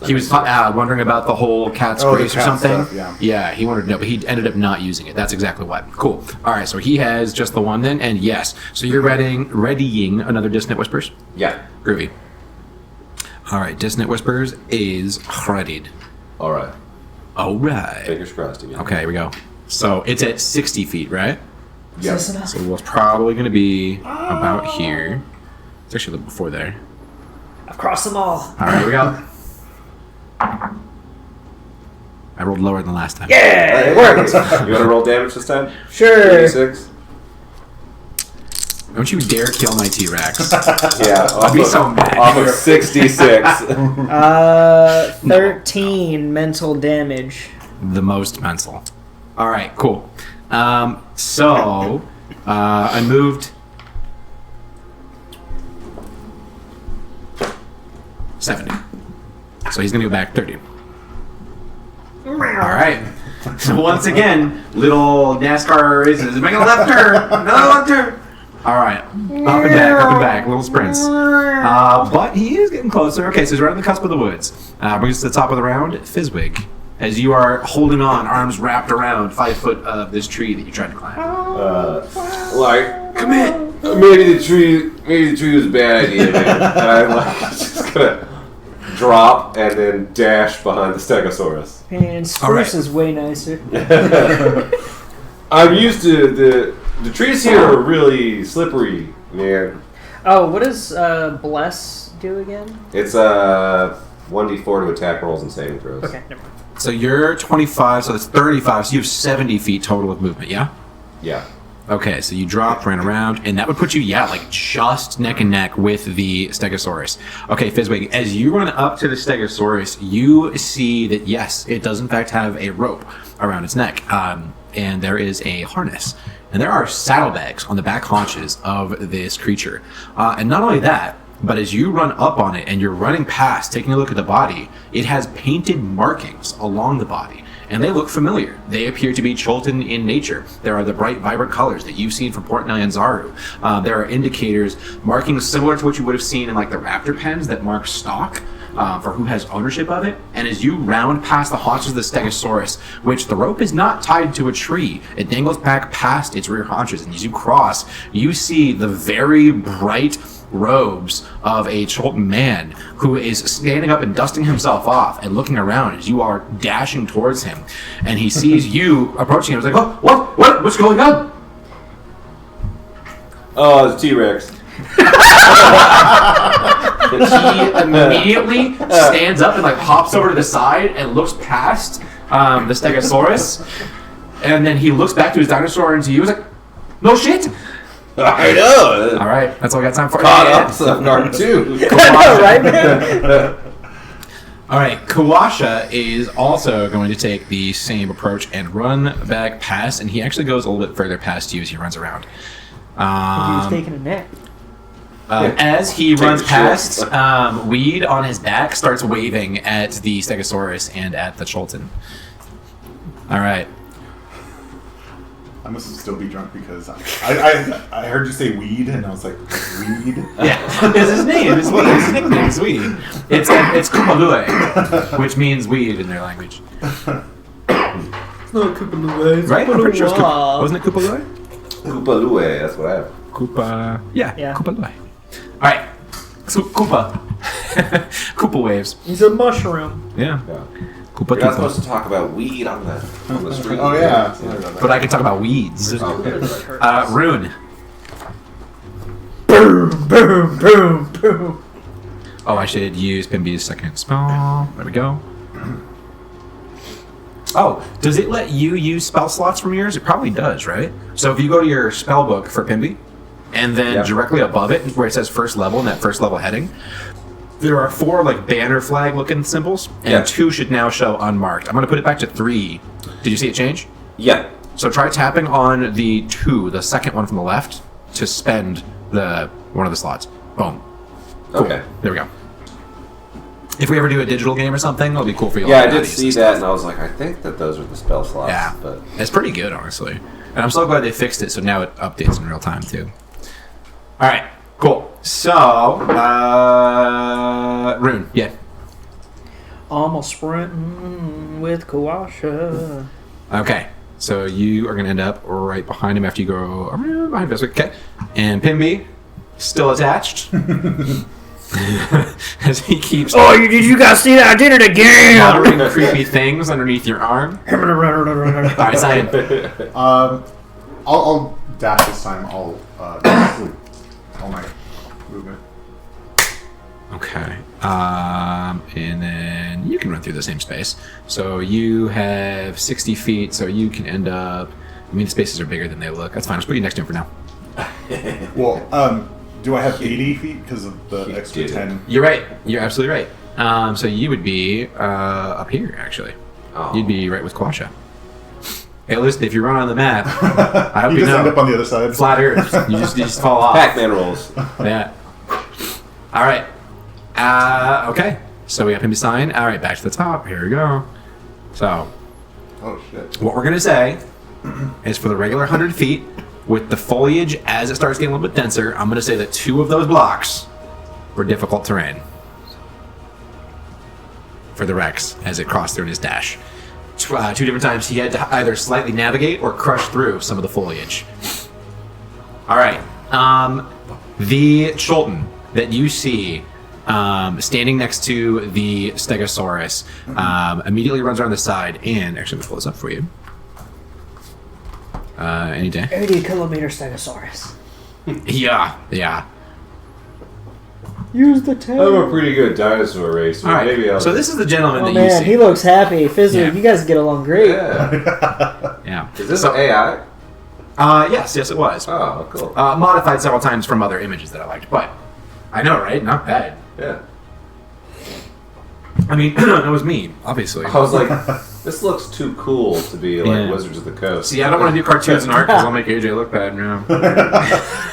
S1: He was wondering about the whole cat's
S3: Oh, the
S1: grace or
S3: cat
S1: something.
S3: stuff, yeah.
S1: he wanted to know, but he ended up not using it. That's exactly what. Cool. All right, so he has just the one then, and yes. So you're readying another Dissonant Whispers?
S4: Yeah.
S1: Groovy. All right, Dissonant Whispers is readied.
S4: All right.
S1: All right.
S4: Fingers crossed again.
S1: Okay, here we go. So it's at 60 feet, right?
S3: Yeah.
S1: So it's probably going to be about here. It's actually a little before there.
S2: I've crossed them all.
S1: All right, here we go. I rolled lower than last time.
S2: Yeah, it worked.
S4: You want to roll damage this time?
S2: Sure.
S4: 36?
S1: Don't you dare kill my T-Rex.
S4: Yeah.
S1: I'd be so mad.
S4: Off of 66.
S2: 13 mental damage.
S1: The most mental. All right, cool. So I moved 70. So he's gonna go back 30. All right. So once again, little NASCAR races making a left turn, another left turn. All right, up and back, little sprints. But he is getting closer. Okay, so he's right on the cusp of the woods. Brings us to the top of the round, Fizzwig. As you are holding on, arms wrapped around 5 foot of this tree that you tried to climb.
S5: Commit. Maybe the tree was a bad idea, man.
S4: And I'm just gonna drop and then dash behind the Stegosaurus.
S2: And Spruce
S1: Alright.
S2: is way nicer.
S5: I'm used to the trees here are really slippery, man.
S2: Oh, what does Bless do again?
S4: It's 1d4 to attack rolls and saving throws.
S2: Okay, never mind.
S1: So you're 25, so that's 35, so you have 70 feet total of movement, yeah?
S4: Yeah.
S1: Okay, so you dropped, ran around, and that would put you, like just neck and neck with the Stegosaurus. Okay, Fizzwig, as you run up to the Stegosaurus, you see that, yes, it does in fact have a rope around its neck, and there is a harness. And there are saddlebags on the back haunches of this creature. And not only that, but as you run up on it and you're running past, taking a look at the body, it has painted markings along the body. And they look familiar. They appear to be Cholton in nature. There are the bright, vibrant colors that you've seen from Port Nyanzaru. There are indicators, markings similar to what you would have seen in like the raptor pens that mark stock for who has ownership of it. And as you round past the haunches of the Stegosaurus, which the rope is not tied to a tree, it dangles back past its rear haunches. And as you cross, you see the very bright robes of a Cholton man who is standing up and dusting himself off and looking around as you are dashing towards him. And he sees you approaching him. He's like, oh, what's going on?
S4: Oh, it's T-Rex.
S1: He immediately stands up and like hops over to the side and looks past the Stegosaurus. And then he looks back to his dinosaur and to you. He's like, no shit.
S5: I know.
S1: All right, that's all I got time for.
S5: Caught up to guard too.
S2: I know, right, man?
S1: All right, Kawasha is also going to take the same approach and run back past, and he actually goes a little bit further past you as he runs around.
S2: He was taking a nap.
S1: As he
S4: Take
S1: runs
S4: the
S1: past,
S4: shorts.
S1: Weed on his back starts waving at the Stegosaurus and at the Cholton. All right.
S3: I must still be drunk because I heard you say weed and I was like, weed?
S1: Yeah, it's his name. It's weed. His nickname is weed. It's Kupalue, which means weed in their language.
S2: It's not Kupalue.
S1: Right? I'm pretty sure it's wasn't it Kupalue?
S4: Koopalue, that's what I have.
S1: Koopa. Yeah.
S2: Yeah.
S1: Kupalue. All right. Koopa. Koopa waves.
S2: He's a mushroom.
S1: Yeah.
S4: Yeah.
S1: Koopa
S4: You're not
S1: Koopa.
S4: supposed to talk about weed on the street.
S3: Oh, yeah.
S1: But I can talk about weeds.
S4: Okay.
S1: Rune.
S2: Boom, boom, boom, boom.
S1: Oh, I should use Pimby's second spell. There we go. Oh, does it let you use spell slots from yours? It probably does, right? So if you go to your spell book for Pimby, and then
S4: Yeah.
S1: directly above it, where it says first level, in that first level heading, there are 4 like banner flag looking symbols, and
S4: Yeah.
S1: 2 should now show unmarked. I'm going to put it back to 3. Did you see it change?
S4: Yeah.
S1: So try tapping on the 2, the second one from the left, to spend one of the slots. Boom. Cool.
S4: Okay.
S1: There we go. If we ever do a digital game or something, it'll be cool for you.
S4: Yeah,
S1: all
S4: I did
S1: baddies
S4: see
S1: and
S4: that,
S1: stuff.
S4: and I was like, I think that those are the spell slots.
S1: Yeah,
S4: But
S1: it's pretty good, honestly. And I'm so glad they fixed it, so now it updates in real time, too. All right, cool. So, Rune, yeah.
S2: I'm a sprinting with Kawasha.
S1: Okay, so you are going to end up right behind him after you go around behind Biscuit. Okay, and Pimby, still attached. As he keeps
S2: Oh, did you guys see that? I did it again!
S1: muttering creepy things underneath your arm. All right, Zion.
S3: I'll dash this time. All my movement.
S1: Okay. And then you can run through the same space. So you have 60 feet, so you can end up... I mean, the spaces are bigger than they look. That's fine. Just put you next to him for now.
S3: Well, do I have 80 feet because of the extra 10?
S1: You're right. You're absolutely right. So you would be up here, actually.
S5: Oh.
S1: You'd be right with Quasha. Hey, listen, if you run on the map, I hope
S3: You
S1: you
S3: just end
S1: know.
S3: up on the other side.
S1: Flat Earth. You just fall off.
S4: Pac-Man rules.
S1: Yeah. All right. Okay. So we have him to sign. All right, back to the top. Here we go. So
S3: Oh, shit.
S1: what we're going to say is for the regular 100 feet, with the foliage as it starts getting a little bit denser, I'm going to say that 2 of those blocks were difficult terrain for the Rex as it crossed through in his dash. 2 different times he had to either slightly navigate or crush through some of the foliage. All right. The Cholton that you see standing next to the Stegosaurus immediately runs around the side and actually, let me pull this up for you. Any day.
S2: 80-kilometer Stegosaurus.
S1: Yeah.
S2: Use the
S5: I'm
S2: tail.
S5: a pretty good dinosaur racer.
S1: All right.
S5: Maybe I'll.
S1: So this is the gentleman
S2: Oh
S1: that
S2: man,
S1: you
S2: he
S1: see.
S2: looks happy. Fizzle,
S1: Yeah.
S2: you guys get along great.
S5: Yeah.
S1: Yeah.
S5: Is this
S1: So-
S5: AI?
S1: Yes, it was.
S5: Oh, cool.
S1: Modified several times from other images that I liked, but I know, right? Not bad.
S5: Yeah.
S1: I mean, that was me, obviously.
S5: I was like, this looks too cool to be like
S1: Yeah.
S5: Wizards of the Coast.
S1: See, I don't want to do cartoons and art because I'll make AJ look bad. No.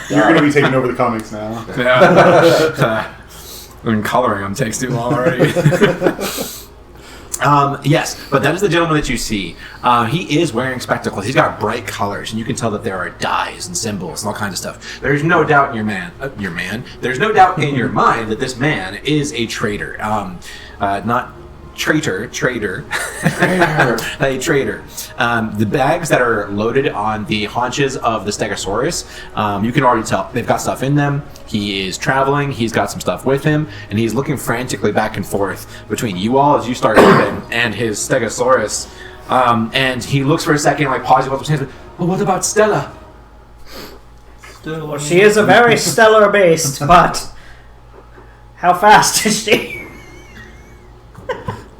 S3: You're going to be taking over the comics now.
S1: Yeah. I mean, coloring them takes too long already. Yes, but that is the gentleman that you see. He is wearing spectacles. He's got bright colors, and you can tell that there are dyes and symbols and all kinds of stuff. There's no doubt in your man. There's no doubt in your mind that this man is a traitor. Not trader, a traitor. The bags that are loaded on the haunches of the Stegosaurus, you can already tell they've got stuff in them. He is traveling, he's got some stuff with him, and he's looking frantically back and forth between you all as you start moving and his Stegosaurus. And he looks for a second, like pauses, holds his hands, well, what about Stella?
S2: Well, she is a very stellar beast, but how fast is she?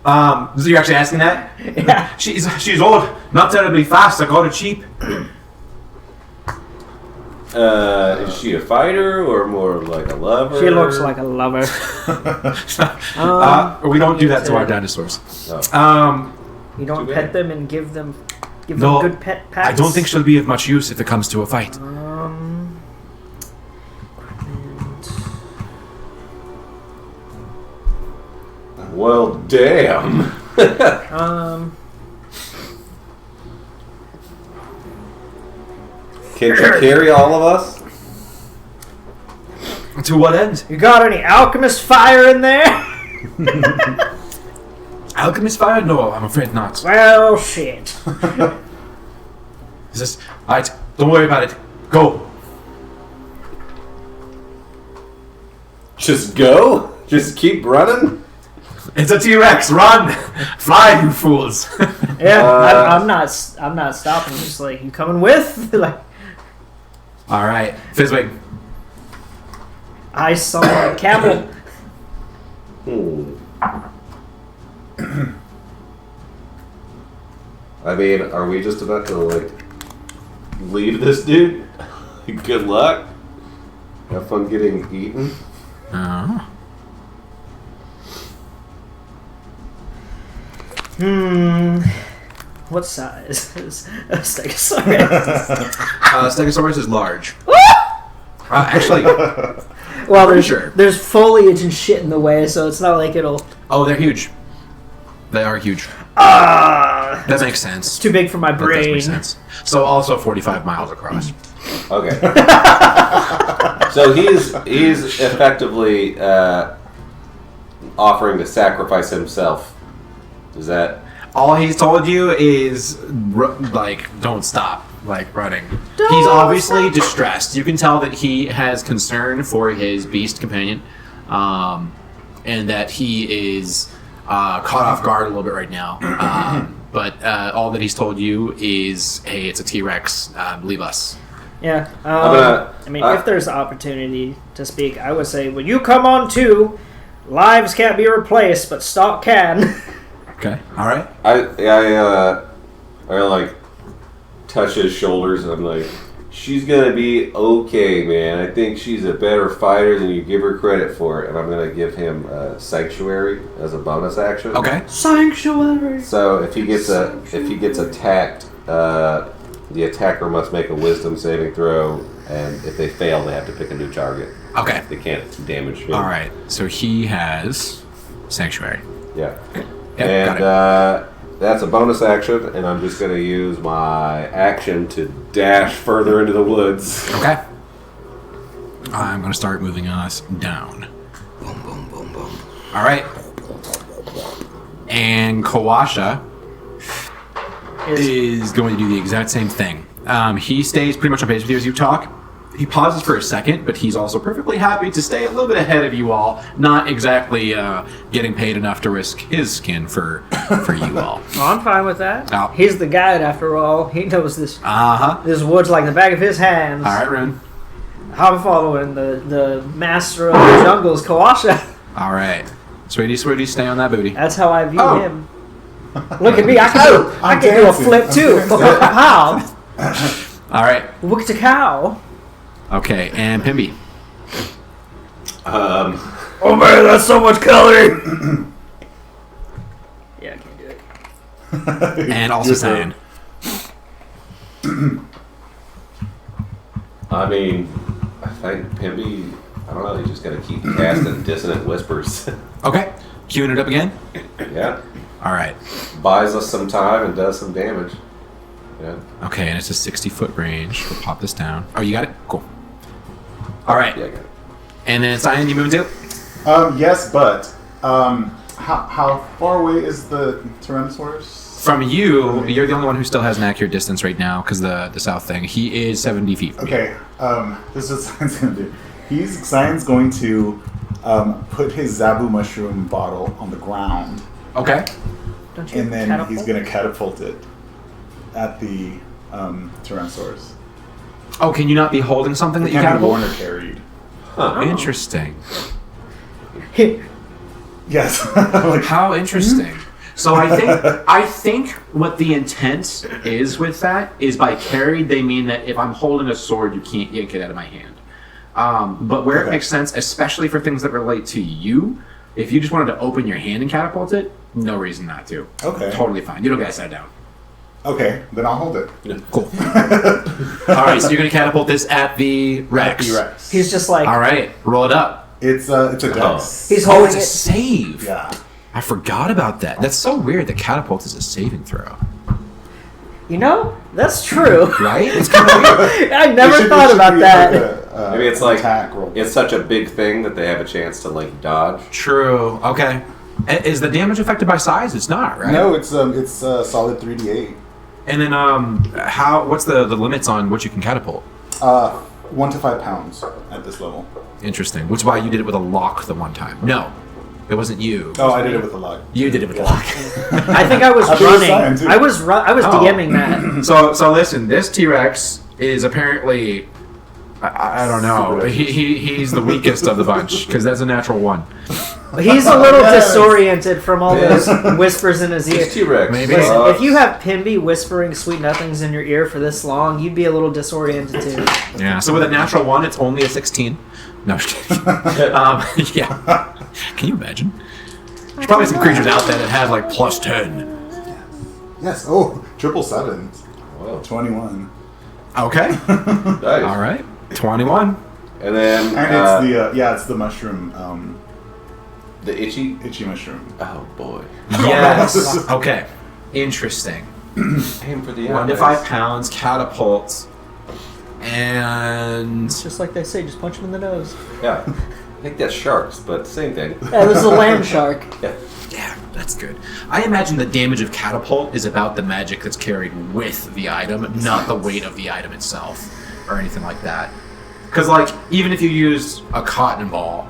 S1: So you're actually asking that?
S2: Yeah.
S1: She's old, not terribly fast, I got her cheap.
S5: Is she a fighter or more like a lover?
S2: She looks like a lover.
S1: We don't do that to our dinosaurs.
S5: Oh.
S2: You don't
S5: Too
S2: pet
S5: bad.
S2: them and give them
S1: No,
S2: good pet pats.
S1: I don't think she'll be of much use if it comes to a fight.
S5: Well, damn.
S4: Can she carry all of us?
S1: To what end?
S2: You got any alchemist fire in there?
S1: Alchemist fire? No, I'm afraid not.
S2: Well, shit.
S1: Is this... Alright, don't worry about it. Go.
S4: Just go? Just keep running?
S1: It's a T-Rex. Run. Fly, you fools.
S2: Yeah, I'm not stopping. Just like, you coming with? Like,
S1: Alright, Fizzwig.
S2: I saw a camel.
S4: I mean, are we just about to, like, leave this dude? Good luck. Have fun getting eaten.
S1: Oh.
S2: What size is a Stegosaurus?
S1: Stegosaurus is large. Actually,
S2: Well,
S1: Sure.
S2: there's foliage and shit in the way, so it's not like it'll.
S1: oh, they're huge. They are huge. That makes sense.
S2: It's too big for my
S1: That does
S2: brain.
S1: make sense. So also 45 miles across.
S4: Okay. So he's effectively offering to sacrifice himself. Is that...
S1: All he's told you is, don't stop, running. He's obviously distressed. You can tell that he has concern for his beast companion, and that he is caught off guard a little bit right now. But all that he's told you is, hey, it's a T-Rex, leave us.
S2: Yeah.
S4: gonna-
S2: I mean, if there's opportunity to speak, I would say, well, you come on too. Lives can't be replaced, but stock can.
S1: Okay. All right.
S5: I like touch his shoulders and I'm like, she's gonna be okay, man. I think she's a better fighter than you give her credit for, and I'm gonna give him Sanctuary as a bonus action.
S1: Okay.
S2: Sanctuary.
S5: So if he gets attacked, the attacker must make a Wisdom saving throw, and if they fail, they have to pick a new target.
S1: Okay.
S5: They can't damage him.
S1: All right. So he has Sanctuary.
S5: Yeah.
S1: Yep,
S5: And that's a bonus action, and I'm just going to use my action to dash further into the woods.
S1: Okay. I'm going to start moving us down. Boom, boom, boom, boom. All right. And Kawasha is going to do the exact same thing. He stays pretty much on pace with you as you talk. He pauses for a second, but he's also perfectly happy to stay a little bit ahead of you all, not exactly getting paid enough to risk his skin for you all.
S2: Well, I'm fine with that.
S1: Oh.
S2: He's the guide after all. He knows this
S1: Uh-huh.
S2: this wood's like the back of his hands.
S1: All right, Rune.
S2: I'm following the master of the jungles, Kawasha.
S1: All right. Sweetie, stay on that booty.
S2: That's how I view
S1: Oh.
S2: him. Look at me. I can do a
S3: dancing.
S2: flip too. How?
S1: All right.
S2: Look at the cow.
S1: Okay, and Pimby.
S2: Oh man, that's so much color. Yeah, I can't do it.
S1: And also Cyan.
S5: I mean, I think Pimby, I don't know, he's just going to keep casting dissonant whispers.
S1: Okay. Queuing it up again.
S5: Yeah.
S1: All right.
S5: Buys us some time and does some damage. Yeah.
S1: Okay, and it's a 60-foot range. We'll pop this down. Oh, you got it? Cool. All right.
S5: Yeah, I got it.
S1: And then Cyan, you moving too?
S3: Yes, but how far away is the Tyrannosaurus?
S1: From you, you're the only one who still has an accurate distance right now because the south thing. He is 70 feet from you.
S3: Okay, this is what Cyan's going to do. Cyan's going to put his Zabu mushroom bottle on the ground,
S1: Okay.
S2: Don't you
S3: and then
S2: catapult?
S3: he's going to catapult it at the Tyrannosaurus.
S1: Oh, can you not be holding something that
S3: It
S1: you
S3: can be
S1: catapult?
S3: worn or carried.
S5: Huh.
S1: Interesting.
S3: Yes. Like,
S1: How interesting. So I think what the intent is with that is by carried they mean that if I'm holding a sword you can't yank it out of my hand. But where it
S3: Okay.
S1: makes sense, especially for things that relate to you, if you just wanted to open your hand and catapult it, no reason not to.
S3: Okay.
S1: Totally fine. You don't gotta set it down.
S3: Okay, then I'll hold it.
S1: Cool. All right, so you're gonna catapult this at the Rex.
S3: At the Rex.
S2: He's just like
S1: All right, roll it up.
S3: It's a dex.
S2: he's
S1: Oh,
S2: holding
S1: it's a
S2: it.
S1: save.
S3: Yeah.
S1: I forgot about that. That's so weird that catapult is a saving throw,
S2: You know, that's true.
S1: right? It's kind of weird.
S2: I
S3: It
S2: never
S3: should- it
S2: thought
S3: should
S2: about
S3: be
S2: that.
S3: Like
S5: Maybe it's like
S3: attack roll.
S5: it's such a big thing that they have a chance to like dodge.
S1: True. Okay. Is the damage affected by size? It's not, right?
S3: No, it's solid 3d8.
S1: And then what's the limits on what you can catapult?
S3: 1 to 5 pounds at this level.
S1: Interesting. Which is why you did it with a lock the one time. No, it wasn't you.
S3: Oh, I did it with a log.
S1: You did it with a lock.
S2: I think I was
S3: I think it was Cyan,
S2: running.
S3: too.
S2: I was
S1: Oh.
S2: DMing that.
S1: So listen, this T-Rex is apparently, I don't know,
S3: Super
S2: Oh,
S1: he's the weakest of the bunch because that's a natural one.
S2: He's a little
S3: Yes.
S2: disoriented from all those whispers in his ear.
S5: It's T-Rex.
S1: Maybe.
S2: Listen, if you have Pimby whispering sweet nothings in your ear for this long, you'd be a little disoriented too.
S1: Yeah. So with a natural one, it's only a 16. No, I'm just kidding. Yeah. Can you imagine? There's probably some creatures out there that have like plus 10.
S3: Yes. Oh, triple sevens.
S5: Whoa.
S3: 21.
S1: Okay.
S5: Nice.
S1: All right. 21.
S5: And then
S3: And it's the mushroom,
S5: the itchy.
S3: itchy mushroom.
S5: Oh boy.
S1: Yes. Okay. Interesting.
S5: Aim for the
S1: 1 to
S5: eyes.
S1: 5 pounds, catapult, and
S2: Just like they say, just punch him in the nose.
S5: Yeah. I think that's sharks, but same thing.
S2: Yeah, this is a land shark.
S5: Yeah.
S1: yeah, that's good. I imagine the damage of catapult is about the magic that's carried with the item, not the weight of the item itself or anything like that. Because like even if you used a cotton ball,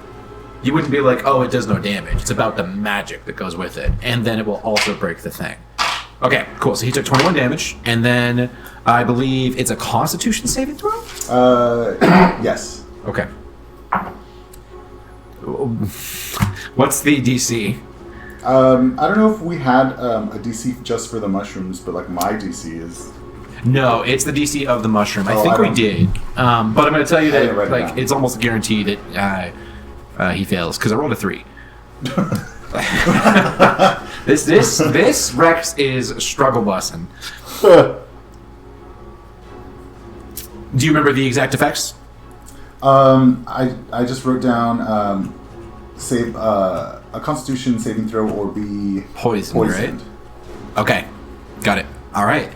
S1: you wouldn't be like, oh, it does no damage. It's about the magic that goes with it, and then it will also break the thing. Okay, cool. So he took 21 damage, and then I believe it's a Constitution saving throw.
S3: Yes.
S1: Okay. What's the DC?
S3: I don't know if we had a DC just for the mushrooms, but like my DC is.
S1: No, it's the DC of the mushroom. I
S3: Oh,
S1: think
S3: I
S1: we
S3: don't-
S1: did. But I'm going to tell you
S3: I didn't write
S1: that
S3: it
S1: like
S3: down.
S1: it's almost guaranteed that he fails because I rolled a 3. This Rex is struggle busing. Do you remember the exact effects?
S3: I just wrote down save a Constitution saving throw or be
S1: Poisoned, right? Okay, got it. All right.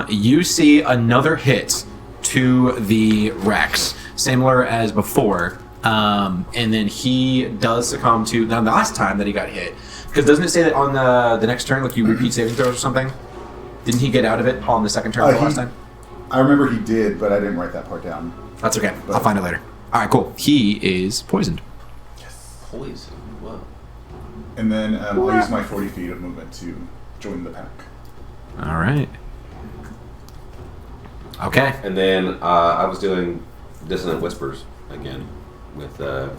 S1: You see another hit to the Rex, similar as before, and then he does succumb to now the last time that he got hit. Because doesn't it say that on the next turn, like you repeat saving throws or something? Didn't he get out of it on the second turn the last time?
S3: I remember he did, but I didn't write that part down.
S1: That's okay. I'll find it later. All right, cool. He is poisoned.
S5: Poison. Whoa.
S3: And then I'll use my 40 feet of movement to join the pack.
S1: All right. Okay.
S5: And then I was doing Dissonant Whispers again with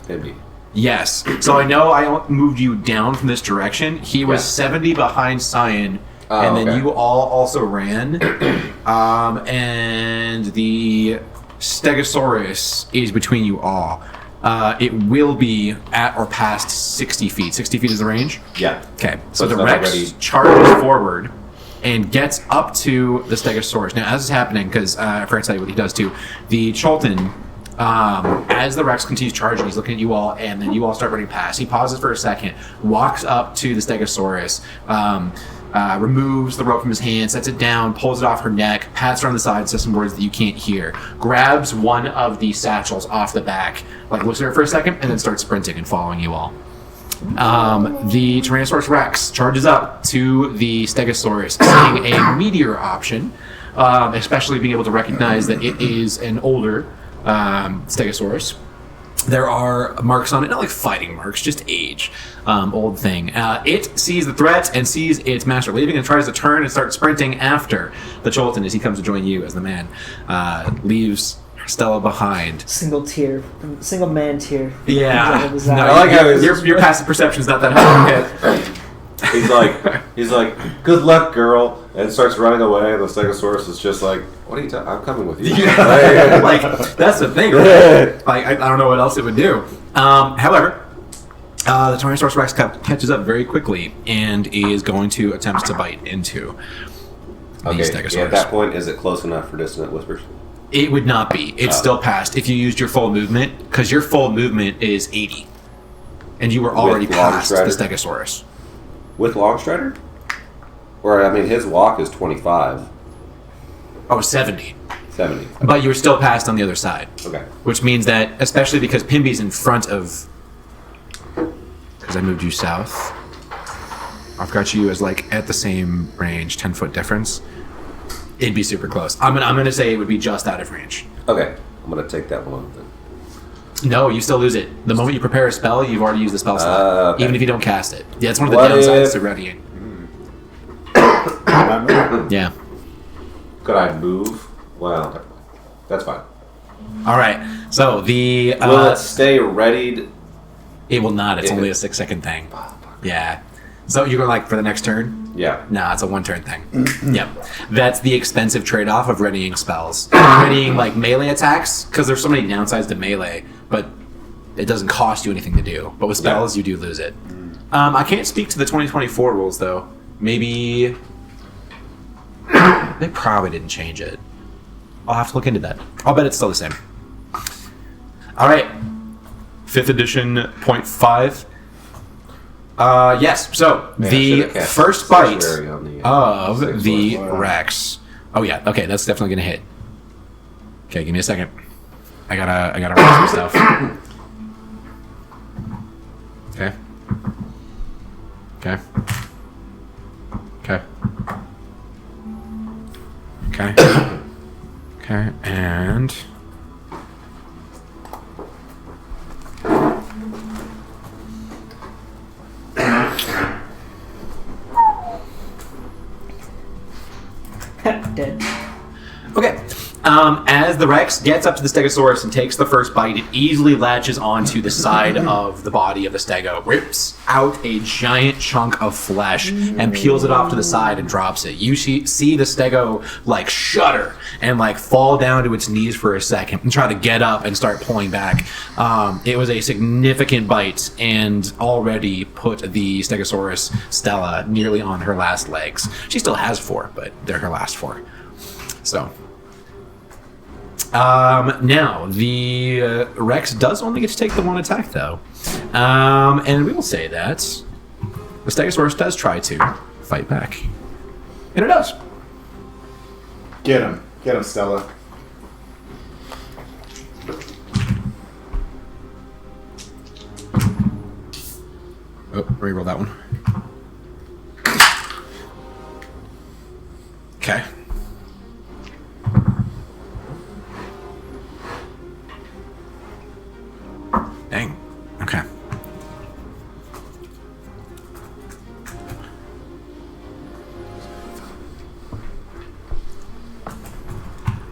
S5: Pimby.
S1: Yes. So I know I moved you down from this direction. He was
S5: Yeah.
S1: 70 behind Cyan,
S5: Oh,
S1: and then
S5: okay.
S1: you all also ran. And the Stegosaurus is between you all. It will be at or past 60 feet. 60 feet is the range?
S5: Yeah.
S1: Okay. So
S5: it's
S1: the
S5: not
S1: Rex
S5: already-
S1: charges forward and gets up to the Stegosaurus. Now, as it's happening, because I forgot to tell you what he does too, the Cholton, as the Rex continues charging, he's looking at you all, and then you all start running past. He pauses for a second, walks up to the Stegosaurus, removes the rope from his hand, sets it down, pulls it off her neck, pats her on the side, says some words that you can't hear, grabs one of the satchels off the back, like looks at her for a second, and then starts sprinting and following you all. The Tyrannosaurus Rex charges up to the Stegosaurus, seeing a meteor option, especially being able to recognize that it is an older Stegosaurus. There are marks on it, not like fighting marks, just age, old thing. It sees the threat and sees its master leaving and tries to turn and start sprinting after the Cholton as he comes to join you as the man. Leaves Stella behind.
S2: Single man tier.
S1: Yeah.
S2: Comes
S1: No,
S2: out of his eye.
S5: I like how it's-
S1: your passive perception is not that high.
S5: He's like, good luck, girl, and starts running away. And the Stegosaurus is just like, what are you talking? I'm coming with you.
S1: Like, that's the thing, right? Like, I don't know what else it would do. However, the Tyrannosaurus Rex catches up very quickly and is going to attempt to bite into the
S5: Okay.
S1: Stegosaurus.
S5: Yeah, at that point, is it close enough for Dissonant Whispers?
S1: It would not be. It's still passed if you used your full movement, because your full movement is 80. And you were already
S5: With Long
S1: past the
S5: Strider?
S1: Stegosaurus.
S5: With Longstrider? Or, I mean, his walk is 25.
S1: Oh, 70.
S5: 70.
S1: But you were still passed on the other side.
S5: Okay.
S1: Which means that, especially because Pimby's in front of... Because I moved you south. I've got you as, like, at the same range, 10-foot difference. It'd be super close. I'm gonna say it would be just out of range.
S5: Okay. I'm going to take that one then.
S1: No, you still lose it. The moment you prepare a spell, you've already used the spell slot.
S5: Okay.
S1: Even if you don't cast it. Yeah, it's one of the
S5: What
S1: downsides
S5: if-
S1: to readying. Yeah.
S5: Could I move? Well, that's fine.
S1: Alright. So, the...
S5: Will it stay readied?
S1: it will not. It's
S5: If
S1: only
S5: it-
S1: a 6-second thing. Yeah. So, you're going, like, for the next turn?
S5: Yeah.
S1: Nah, it's a 1-turn thing. Yep. That's the expensive trade-off of readying spells. Readying, like, melee attacks, because there's so many downsides to melee, but it doesn't cost you anything to do. But with spells, you do lose it. I can't speak to the 2024 rules, though. Maybe... They probably didn't change it. I'll have to look into that. I'll bet it's still the same. Alright. 5th edition, 0.5. Yes, so
S5: Man, I
S1: the
S5: should've cast
S1: first bite
S5: Sanctuary on the,
S1: of
S5: Stegosaurus.
S1: the Rex. Oh yeah, okay, that's definitely gonna hit. Okay, give me a second. I gotta write some stuff. Okay. Okay. Okay. Okay. Okay, and
S2: Dead.
S1: okay. As the Rex gets up to the Stegosaurus and takes the first bite, it easily latches onto the side of the body of the Stego, rips out a giant chunk of flesh, and peels it off to the side and drops it. You see the Stego like shudder and like fall down to its knees for a second and try to get up and start pulling back. It was a significant bite and already put the Stegosaurus Stella nearly on her last legs. She still has 4, but they're her last 4. So. Now, the Rex does only get to take the 1 attack, though. And we will say that the Stegosaurus does try to fight back. And it does.
S3: Get him. Get him, Stella.
S1: Oh, reroll that one. Okay. Dang. Okay.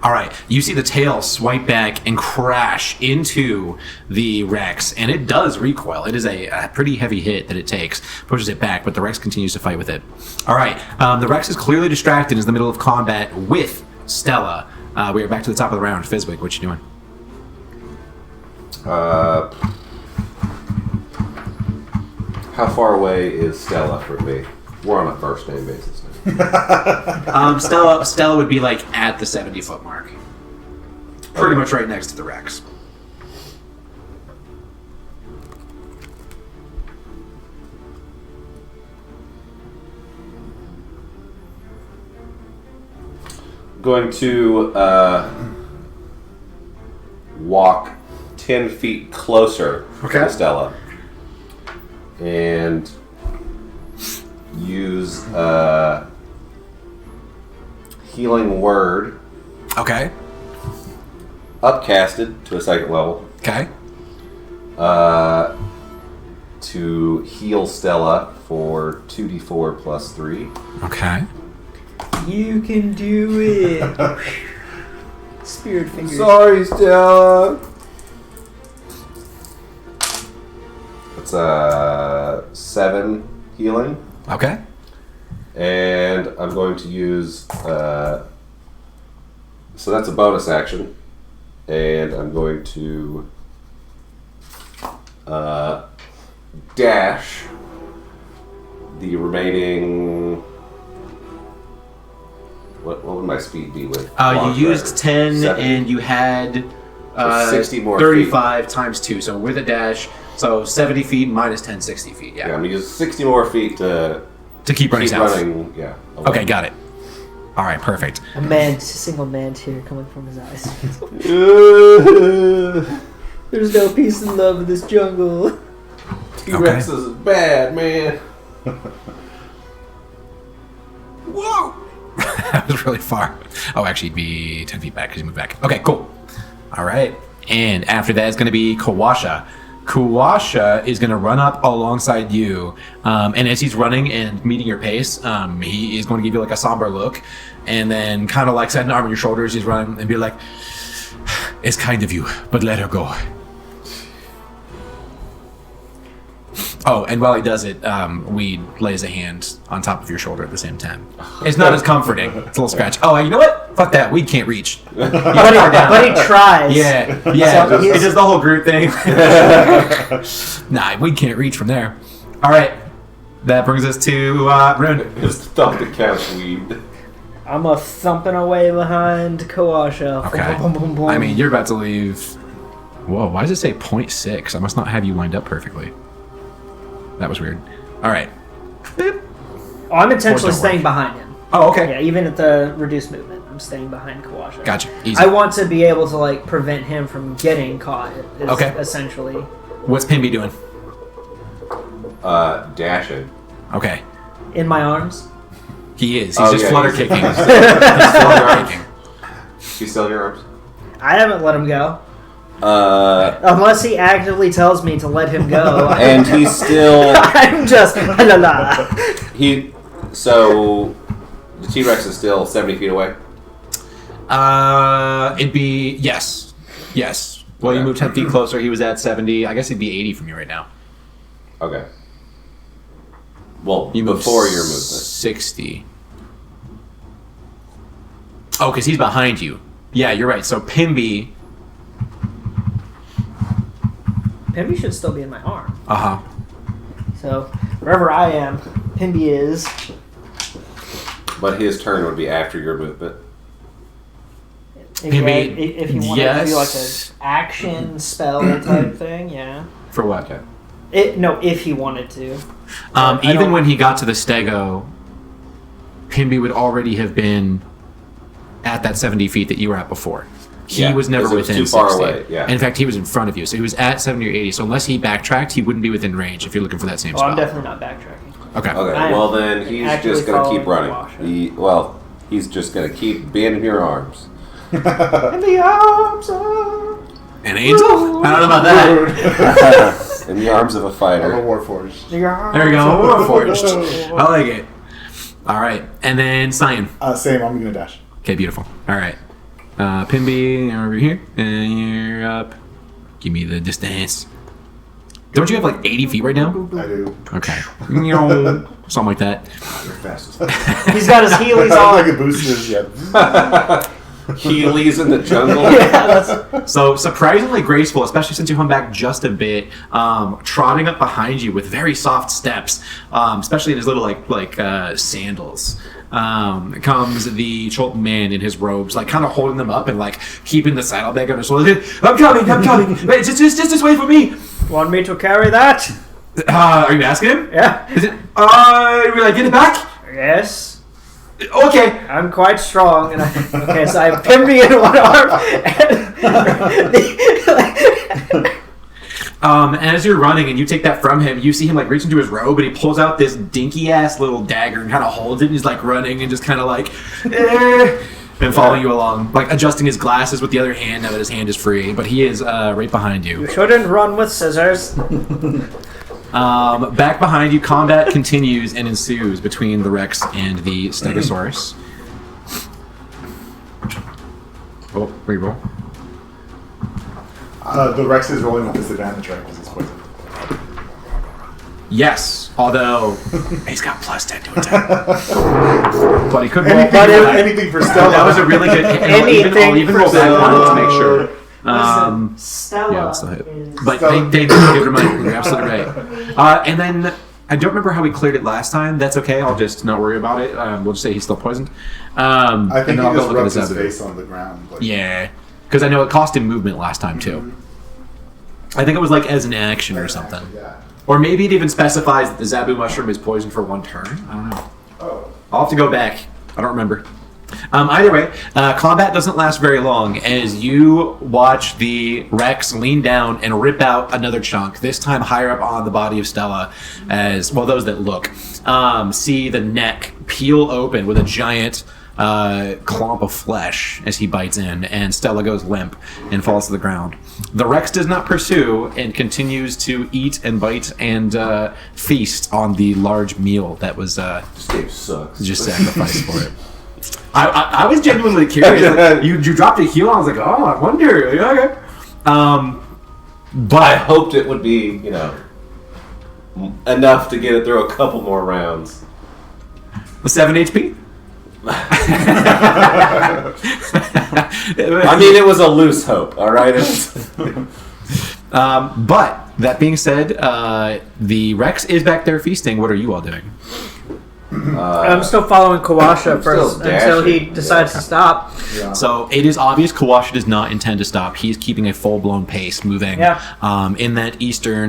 S1: All right. You see the tail swipe back and crash into the Rex, and it does recoil. It is a pretty heavy hit that it takes, pushes it back, but the Rex continues to fight with it. All right. The Rex is clearly distracted, is in the middle of combat with Stella. We are back to the top of the round. Fizwig, what you doing?
S5: How far away is Stella from me? We're on a first name basis now.
S1: Stella would be like at the 70-foot mark. Pretty much right next to the Rex.
S5: Going to walk 10 feet closer to Stella and use healing word.
S1: Okay.
S5: Upcasted to a second level.
S1: Okay.
S5: To heal Stella for 2d4 plus 3.
S1: Okay.
S2: You can do it. Spirit fingers.
S5: Sorry, Stella. It's 7 healing.
S1: Okay.
S5: And I'm going to use... so that's a bonus action. And I'm going to dash the remaining... What would my speed be with?
S1: You used 10 and you had
S5: 60 more
S1: 35 times 2. So with a dash, so 70 feet minus 10, 60 feet.
S5: Yeah, I'm going to use 60 more feet to
S1: keep running south.
S5: Yeah.
S1: Okay, got it. All right, perfect.
S2: A single man tear coming from his eyes. There's no peace and love in this jungle.
S5: T-Rex is bad, man.
S1: Whoa! That was really far. Oh, actually, it'd be 10 feet back because you moved back. Okay, cool. All right. And after that is going to be Kawasha. Kawasha is going to run up alongside you. And as he's running and meeting your pace, he is going to give you like a somber look. And then kind of like set an arm on your shoulders. He's running and be like, "It's kind of you, but let her go." Oh, and while he does it, Weed lays a hand on top of your shoulder at the same time. It's not as comforting. It's a little scratch. Oh, you know what? Fuck that. Weed can't reach.
S2: But he tries.
S1: Yeah.
S2: So
S1: It does the whole Groot thing. Nah, Weed can't reach from there. All right. That brings us to Rune.
S5: Just thump the couch weed.
S2: I'm a thumping away behind Kawasha.
S1: Okay.
S2: Boom, boom, boom, boom.
S1: I mean, you're about to leave. Whoa, why does it say 0.6? I must not have you lined up perfectly. That was weird. All right. Beep.
S2: Oh, I'm intentionally
S1: Don't
S2: staying
S1: work.
S2: behind him.
S1: Oh, okay.
S2: Yeah, even at the reduced movement, I'm staying behind Kawasha.
S1: Gotcha. Easy.
S2: I want to be able to like prevent him from getting caught.
S1: Okay.
S2: Essentially.
S1: What's Pimby doing?
S5: Dashing.
S1: Okay.
S2: In my arms.
S1: He is. He's just flutter kicking.
S5: He's
S1: He's flutter kicking.
S5: He's still in your arms?
S2: I haven't let him go. Unless he actively tells me to let him go.
S4: And he's still...
S2: I'm just la la.
S5: So the T-Rex is still 70 feet away?
S1: It'd be yes. Well, you
S5: Okay.
S1: moved 10 feet closer. He was at 70. I guess he'd be 80 from you right now.
S5: Okay. Well,
S1: You moved
S5: before your movement.
S1: 60. Oh, because he's behind you. Yeah, you're right. So Pimby.
S2: Pimby should still be in my arm.
S1: Uh huh.
S2: So wherever I am, Pimby is.
S5: But his turn would be after your movement.
S2: If
S1: Pimby,
S2: if you want to do like an action spell type thing, yeah.
S1: For what?
S5: Okay.
S2: If he wanted to. I
S1: Even
S2: don't-
S1: when he got to the stego, Pimby would already have been at that 70 feet that you were at before. He
S5: Yeah,
S1: was never
S5: 'cause it was
S1: within
S5: too far
S1: 60.
S5: away, yeah.
S1: In fact, he was in front of you, so he was at 70 or 80. So unless he backtracked, he wouldn't be within range if you're looking for that same
S2: Oh,
S1: spell.
S2: I'm definitely not backtracking.
S1: Okay.
S5: Okay,
S2: I am
S5: well then he's
S2: actually
S5: just gonna keep
S2: following
S5: running.
S2: Kawasha.
S5: He's just gonna keep being in your arms.
S2: In the arms of...
S1: An angel? I don't know about that.
S5: In the arms of a
S3: I'm a
S5: fighter.
S3: Warforged.
S2: The arms
S1: There we go.
S2: of-
S1: Warforged. I like it. All right. And then Cyan.
S3: Same, I'm gonna dash.
S1: Okay, beautiful. All right. Pimby, you're over here. And you're up. Give me the distance. Don't you have like 80 feet right now?
S3: I do.
S1: Okay. Something like that.
S3: You're fast as fuck.
S2: He's got his Heelys
S3: I
S2: on.
S3: like a boosters yet.
S5: Heelys in the jungle.
S2: Yeah, that's...
S1: So surprisingly graceful, especially since you hung back just a bit, trotting up behind you with very soft steps, especially in his little like sandals. Comes the Cholton man in his robes, like kind of holding them up and like keeping the saddlebag on his shoulder. I'm coming. Wait, just wait for me.
S2: Want me to carry that?
S1: Are you asking him?
S2: Yeah.
S1: Is it? Will I get it back?
S2: Yes.
S1: Okay.
S2: I'm quite strong, and okay, so I have Pimby in one arm.
S1: As you're running and you take that from him, you see him like reach into his robe and he pulls out this dinky ass little dagger and kind of holds it and he's like running and just kind of like, and following you along, like adjusting his glasses with the other hand now that his hand is free. But he is right behind you.
S2: You shouldn't run with scissors.
S1: Back behind you, combat continues and ensues between the Rex and the Stegosaurus. Oh, reroll.
S3: The Rex is rolling with disadvantage, right? Because it's poison.
S1: Yes, although he's got plus 10 to attack. But he could roll.
S3: Anything for Stella.
S1: That was a really good hit.
S2: Anything
S1: I'll even
S2: for
S1: roll back
S2: Stella.
S1: one to make sure.
S2: Listen, Stella
S1: Yeah, it's still hit.
S2: is...
S1: But
S3: Stella.
S1: they give reminder. You're absolutely right. And then I don't remember how we cleared it last time. That's okay. I'll just not worry about it. We'll just say he's still poisoned.
S3: I think
S1: and
S3: he
S1: then I'll go
S3: just
S1: look at
S3: rubs
S1: his
S3: his
S1: other.
S3: face on the ground. Like,
S1: Yeah, because I know it cost him movement last time too. I think it was like as an action or something.
S3: Yeah.
S1: Or maybe it even specifies that the Zabu mushroom is poisoned for one turn. I don't know.
S3: Oh.
S1: I'll have to go back. I don't remember. Either way, combat doesn't last very long as you watch the Rex lean down and rip out another chunk, this time higher up on the body of Stella, as, well, those that look, see the neck peel open with a giant clump of flesh as he bites in, and Stella goes limp and falls to the ground. The Rex does not pursue and continues to eat and bite and feast on the large meal that was
S5: This game sucks.
S1: just sacrificed for it. I was genuinely curious. Like, you dropped a heel. I was like, oh, I wonder. Yeah, okay.
S5: I
S1: But
S5: hoped it would be, enough to get it through a couple more rounds.
S1: the 7 HP.
S5: I mean, it was a loose hope, all right?
S1: But that being said, the Rex is back there feasting. What are you all doing?
S2: I'm still following Kawasha first
S5: still
S2: until he
S5: dashing.
S2: decides to stop.
S3: Yeah.
S1: So it is obvious Kawasha does not intend to stop. He's keeping a full-blown pace, moving in that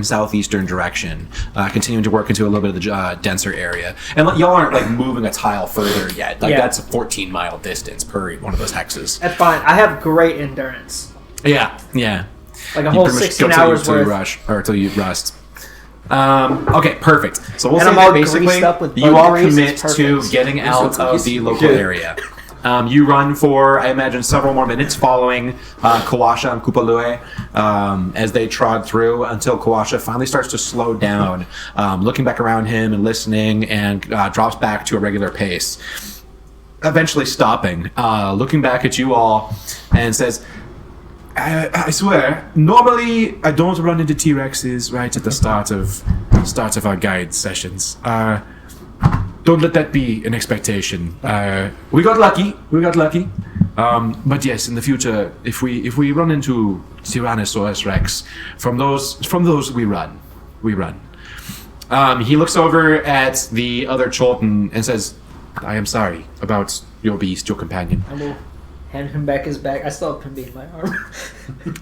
S1: southeastern direction, continuing to work into a little bit of the denser area. And y'all aren't like moving a tile further yet. Like that's a 14-mile distance per one of those hexes.
S2: That's fine. I have great endurance.
S1: Yeah.
S2: Like a
S1: You
S2: whole
S1: pretty much
S2: 16
S1: go till
S2: hours
S1: you
S2: worth.
S1: rush or till you rust. Okay, perfect. So we'll
S2: And
S1: say
S2: I'm
S1: that
S2: all
S1: basically
S2: greased up with
S1: you
S2: bug
S1: all
S2: grease,
S1: commit
S2: it's
S1: to
S2: perfect.
S1: getting out of the local
S5: Okay.
S1: area. You run for, I imagine, several more minutes following Kawasha and Kupalue as they trod through until Kawasha finally starts to slow down, looking back around him and listening, and drops back to a regular pace. eventually stopping, looking back at you all, and says, I swear, normally I don't run into T-Rexes right at the start of our guide sessions. Don't let that be an expectation. We got lucky. But yes, in the future, if we run into Tyrannosaurus Rex, from those we run. He looks over at the other Cholton and says, I am sorry about your beast, your companion.
S2: I will hand him back his bag. I still have Pimby in my arm.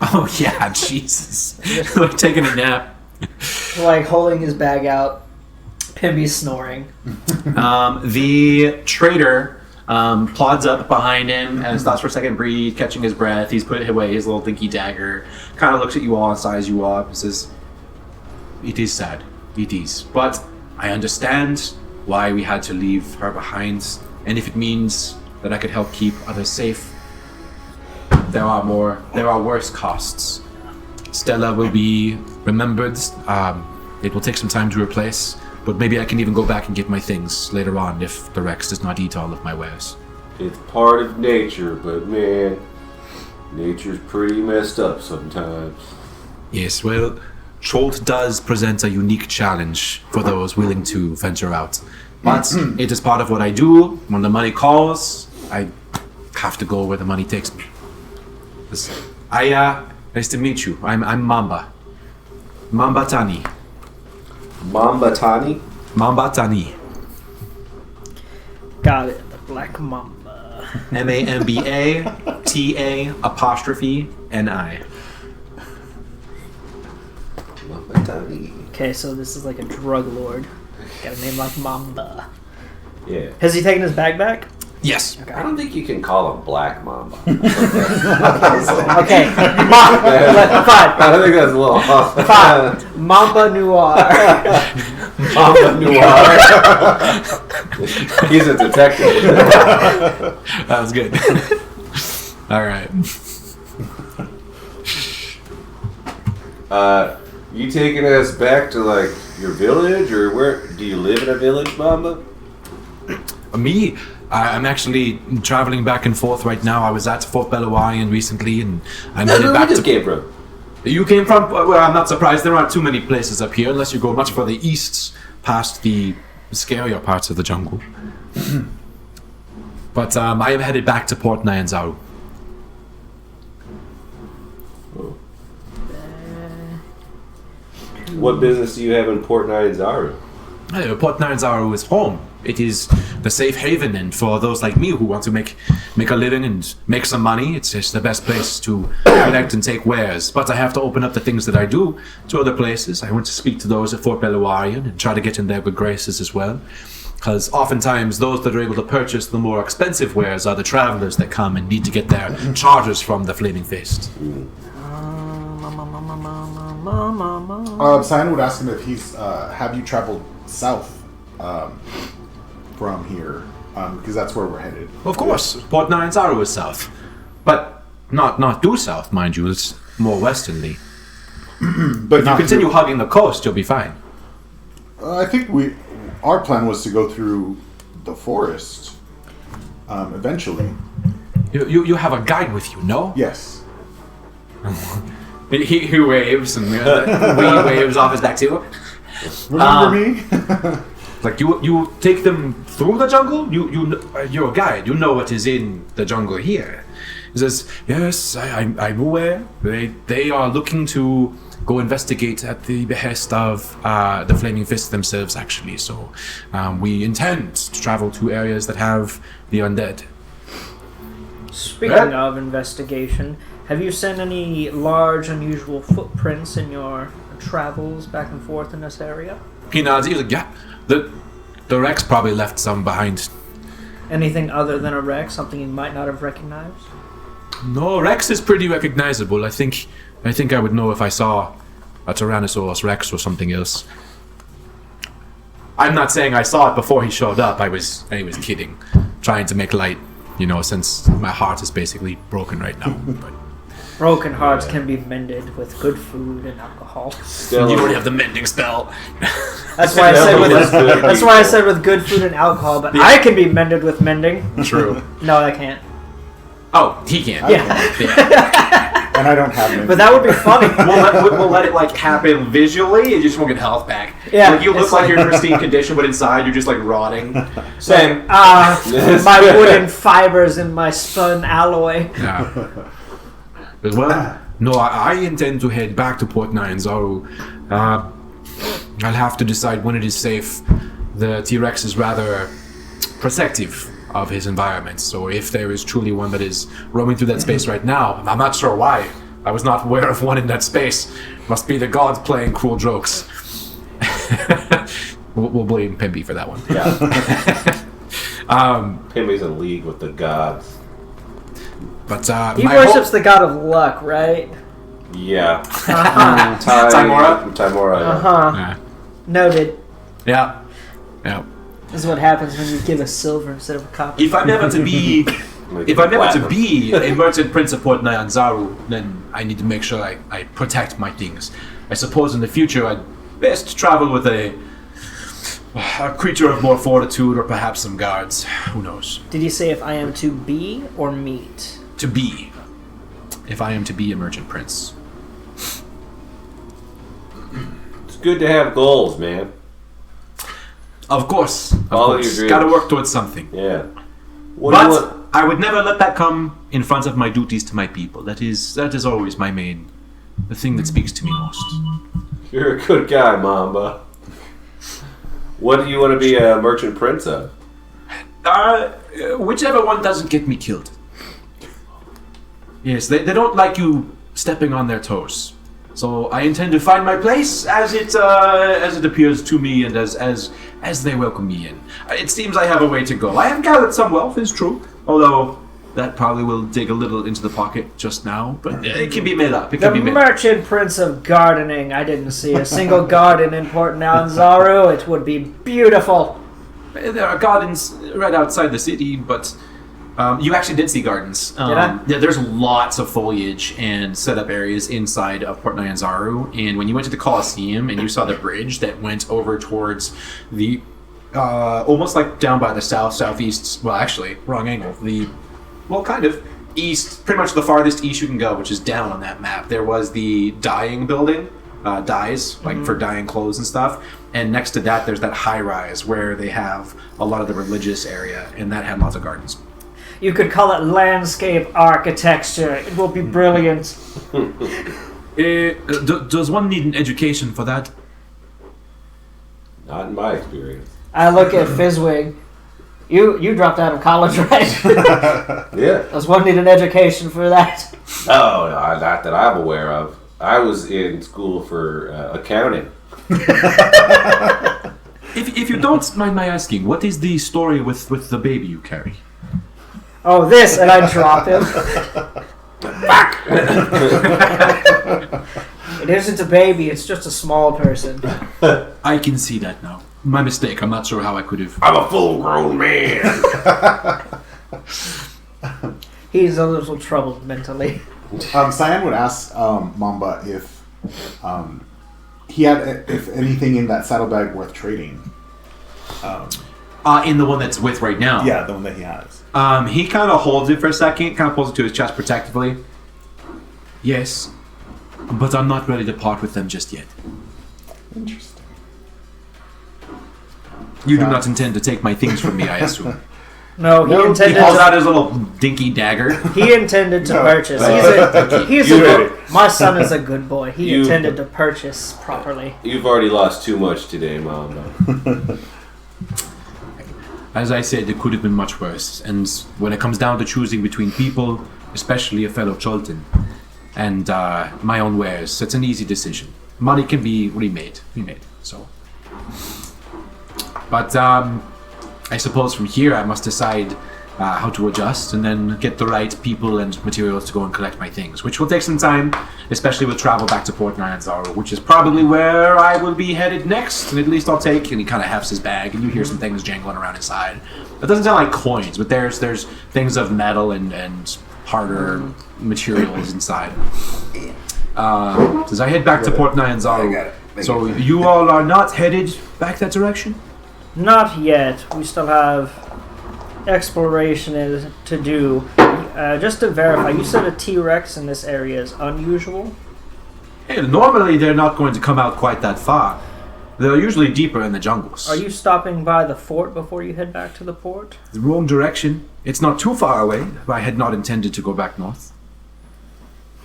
S1: Oh yeah, Jesus. Like taking a nap.
S2: Like holding his bag out. Pimby's snoring.
S1: The trader plods up behind him and stops for a second, breathe, catching his breath. He's put away his little dinky dagger, kind of looks at you all and sizes you up and says, it is sad. It is. But I understand why we had to leave her behind, and if it means that I could help keep others safe, there are worse costs. Stella will be remembered. It will take some time to replace, but maybe I can even go back and get my things later on if the Rex does not eat all of my wares.
S5: It's part of nature, but man, nature's pretty messed up sometimes.
S1: Yes, well, Cholt does present a unique challenge for those willing to venture out. But it is part of what I do. When the money calls, I have to go where the money takes me. Nice to meet you. I'm Mamba. Mamba Tani.
S4: Mambatani?
S1: Mamba Tani.
S2: Got it. The Black Mamba.
S1: MAMBATA*NI.
S4: Mambatani.
S2: Okay, so this is like a drug lord. Got a name like Mamba.
S5: Yeah.
S2: Has he taken his bag back?
S1: Yes.
S2: Okay.
S5: I don't think you can call him Black Mamba.
S2: Okay. Fine.
S5: I think that's a little off.
S2: Fine. Mamba Noir.
S5: Mamba Noir. He's a detective.
S1: That was good. All right.
S5: You taking us back to like your village, or where do you live in a village, Mamba?
S1: Me? I'm actually traveling back and forth right now. I was at Fort Belawarian recently, and I'm headed back to...
S5: came from.
S1: You came from? Well, I'm not surprised. There aren't too many places up here, unless you go much further east, past the scarier parts of the jungle. But I am headed back to Port Nyanzaru.
S5: What business do you have in Port Nyanzaru?
S1: Port Nyanzaru is home. It is the safe haven, and for those like me who want to make a living and make some money, it's just the best place to collect and take wares. But I have to open up the things that I do to other places. I want to speak to those at Fort Belawarian and try to get in their good graces as well. Because oftentimes those that are able to purchase the more expensive wares are the travelers that come and need to get their charters from the Flaming Fist.
S3: Simon would ask him if he's have you traveled south from here, because that's where we're headed.
S1: Of course, Port Nyanzaru is south, but not due south, mind you. It's more westernly.
S3: But
S1: If you continue hugging the coast, you'll be fine.
S3: I think our plan was to go through the forest eventually.
S1: You have a guide with you, no?
S3: Yes.
S1: He waves and Wee waves off his back too.
S3: Remember me?
S1: Like you take them through the jungle. You're a guide. You know what is in the jungle here. He says, "Yes, I'm aware. They are looking to go investigate at the behest of the Flaming Fist themselves, actually. So we intend to travel to areas that have the undead."
S2: Speaking of investigation, have you seen any large, unusual footprints in your travels back and forth in this area?
S1: He nods. He's like, "Yeah, the Rex probably left some behind."
S2: Anything other than a Rex? Something you might not have recognized?
S1: No, Rex is pretty recognizable. I think I would know if I saw a Tyrannosaurus Rex or something else. I'm not saying I saw it before he showed up. I was kidding, trying to make light, since my heart is basically broken right now. But
S2: Broken hearts can be mended with good food and alcohol.
S5: Still,
S1: You already have the mending spell.
S2: That's why I said with good food and alcohol. But I can be mended with mending.
S1: True.
S2: No, I can't.
S1: Oh, he can.
S2: Yeah.
S3: And I don't have any.
S2: But that would be funny.
S1: We'll let it like happen visually, and you just won't get health back.
S2: Yeah,
S1: like you look
S2: it's
S1: like you're in pristine condition, but inside you're just like rotting.
S5: Same.
S2: My wooden fibers and my spun alloy.
S1: Yeah. Well, no, I intend to head back to Port Nyanzaru. I'll have to decide when it is safe. The T-Rex is rather protective of his environment, so if there is truly one that is roaming through that space right now, I'm not sure why. I was not aware of one in that space. Must be the gods playing cruel jokes. we'll blame Pimpy for that one.
S5: Yeah. Pimpy's in league with the gods.
S1: But
S2: He worships the god of luck, right?
S5: Yeah.
S1: Timora?
S2: Yeah. Noted.
S1: Yeah.
S2: This is what happens when you give a silver instead of a copper.
S1: If I'm ever to be a merchant prince of Port Nyanzaru, then I need to make sure I protect my things. I suppose in the future I'd best travel with a creature of more fortitude, or perhaps some guards. Who knows?
S2: Did you say if I am to be or meet?
S1: To be. If I am to be a merchant prince.
S5: It's good to have goals, man.
S1: Of course.
S5: Follow your dreams.
S1: Gotta work towards something.
S5: Yeah.
S1: But I would never let that come in front of my duties to my people. That is always the thing that speaks to me most.
S5: You're a good guy, Mamba. What do you want to be a merchant prince of?
S1: Whichever one doesn't get me killed. Yes, they don't like you stepping on their toes. So I intend to find my place as it appears to me, and as they welcome me in. It seems I have a way to go. I have gathered some wealth, it's true, although that probably will dig a little into the pocket just now. But it can be made up. It
S2: The
S1: can be made.
S2: merchant prince of gardening. I didn't see a single garden in Port Nyanzaru. It would be beautiful.
S1: There are gardens right outside the city, but you actually did see gardens.
S2: Did I?
S1: Yeah, there's lots of foliage and set-up areas inside of Port Nyanzaru. And when you went to the Colosseum and you saw the bridge that went over towards the almost like down by the southeast. Well, actually, wrong angle. Kind of east, pretty much the farthest east you can go, which is down on that map. There was the dyeing building, dyes, like for dyeing clothes and stuff. And next to that, there's that high rise where they have a lot of the religious area, and that had lots of gardens.
S2: You could call it landscape architecture. It will be brilliant.
S1: Does one need an education for that?
S5: Not in my experience.
S2: I look at Fizzwig. You dropped out of college, right?
S5: Yeah.
S2: Does one need an education for that?
S5: Oh, no, not that I'm aware of. I was in school for accounting.
S1: If you don't mind my asking, what is the story with the baby you carry?
S2: Oh, this, and I drop him. It isn't a baby, it's just a small person.
S1: I can see that now. My mistake. I'm not sure how I could have.
S5: I'm a full-grown man.
S2: He's a little troubled mentally.
S3: Cyan would ask Mamba if he had if anything in that saddlebag worth trading.
S1: In the one that's with right now.
S3: Yeah, the one that he has.
S1: He kind of holds it for a second, kind of pulls it to his chest protectively. Yes, but I'm not ready to part with them just yet.
S3: Interesting.
S1: You do not intend to take my things from me, I assume.
S2: No, he
S1: He
S2: intended
S1: pulls
S2: to,
S1: out his little dinky dagger.
S2: he intended to purchase. My son is a good boy. He intended to purchase properly.
S5: You've already lost too much today, Mamba.
S1: As I said, it could have been much worse. And when it comes down to choosing between people, especially a fellow Cholton, and my own wares, it's an easy decision. Money can be remade. So. But I suppose from here I must decide how to adjust and then get the right people and materials to go and collect my things, which will take some time, especially with travel back to Port Nyanzaru, which is probably where I will be headed next. And at least I'll take, and he kind of hefts his bag, and you hear some things jangling around inside. It doesn't sound like coins, but there's things of metal and harder materials inside. As I head back to Port Nyanzaru, so you all are not headed back that direction?
S2: Not yet. We still have exploration to do. Just to verify, you said a T-Rex in this area is unusual?
S1: Hey, normally they're not going to come out quite that far. They're usually deeper in the jungles.
S2: Are you stopping by the fort before you head back to the port?
S1: The wrong direction. It's not too far away. I had not intended to go back north.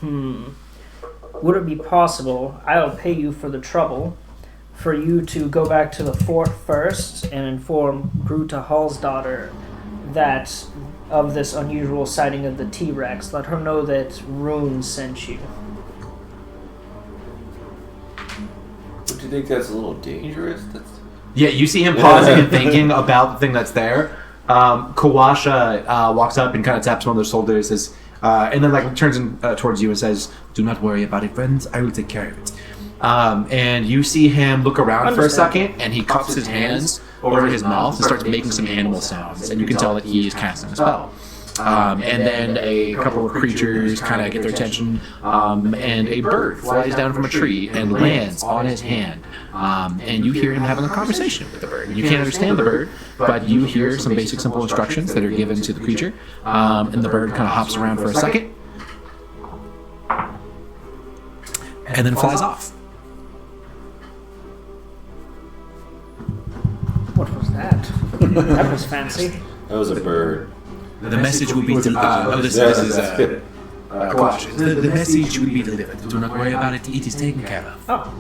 S2: Would it be possible, I'll pay you for the trouble, for you to go back to the fort first and inform Gruta Hall's daughter that of this unusual sighting of the T-Rex. Let her know that Rune sent you.
S5: Do you think that's a little dangerous?
S1: Yeah, you see him pausing and thinking about the thing that's there. Kawasha walks up and kind of taps one of their shoulders, says, and then like turns towards you and says, "Do not worry about it, friends. I will take care of it." And you see him look around for a second, and he cups his hands over his mouth and starts making some animal sounds, and you can tell that he is casting a spell. And then a couple of creatures kind of get their attention, and a bird flies down from a tree and lands on his hand. And you hear him having a conversation with the bird. You can't understand the bird, but you hear some basic simple instructions that are given to the creature. And the bird kind of hops around for a second, and then flies off.
S2: What was that? That was fancy.
S5: That was a bird.
S1: The message will be delivered. This is Kawasha. The message will be delivered. Do not worry about it. It is taken care of.
S2: Oh.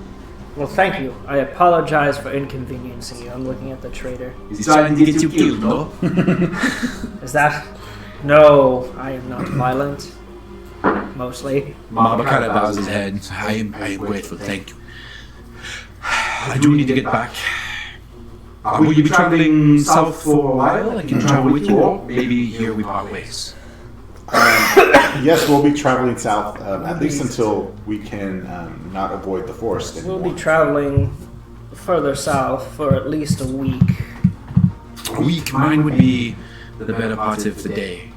S2: Well, thank you. I apologize for inconveniencing you. I'm looking at the trader.
S1: Is he trying to get you killed, no?
S2: Is that... No, I am not violent. Mostly.
S1: Mama kind of bows his head. I am grateful, thank you. I do need to get back. Will you be traveling south for a while? I can travel with you, or maybe here we part ways.
S3: Yes, we'll be traveling south, at least until we can not avoid the forest anymore.
S2: We'll be traveling further south for at least a week.
S1: A week, mine would be the better part of the day.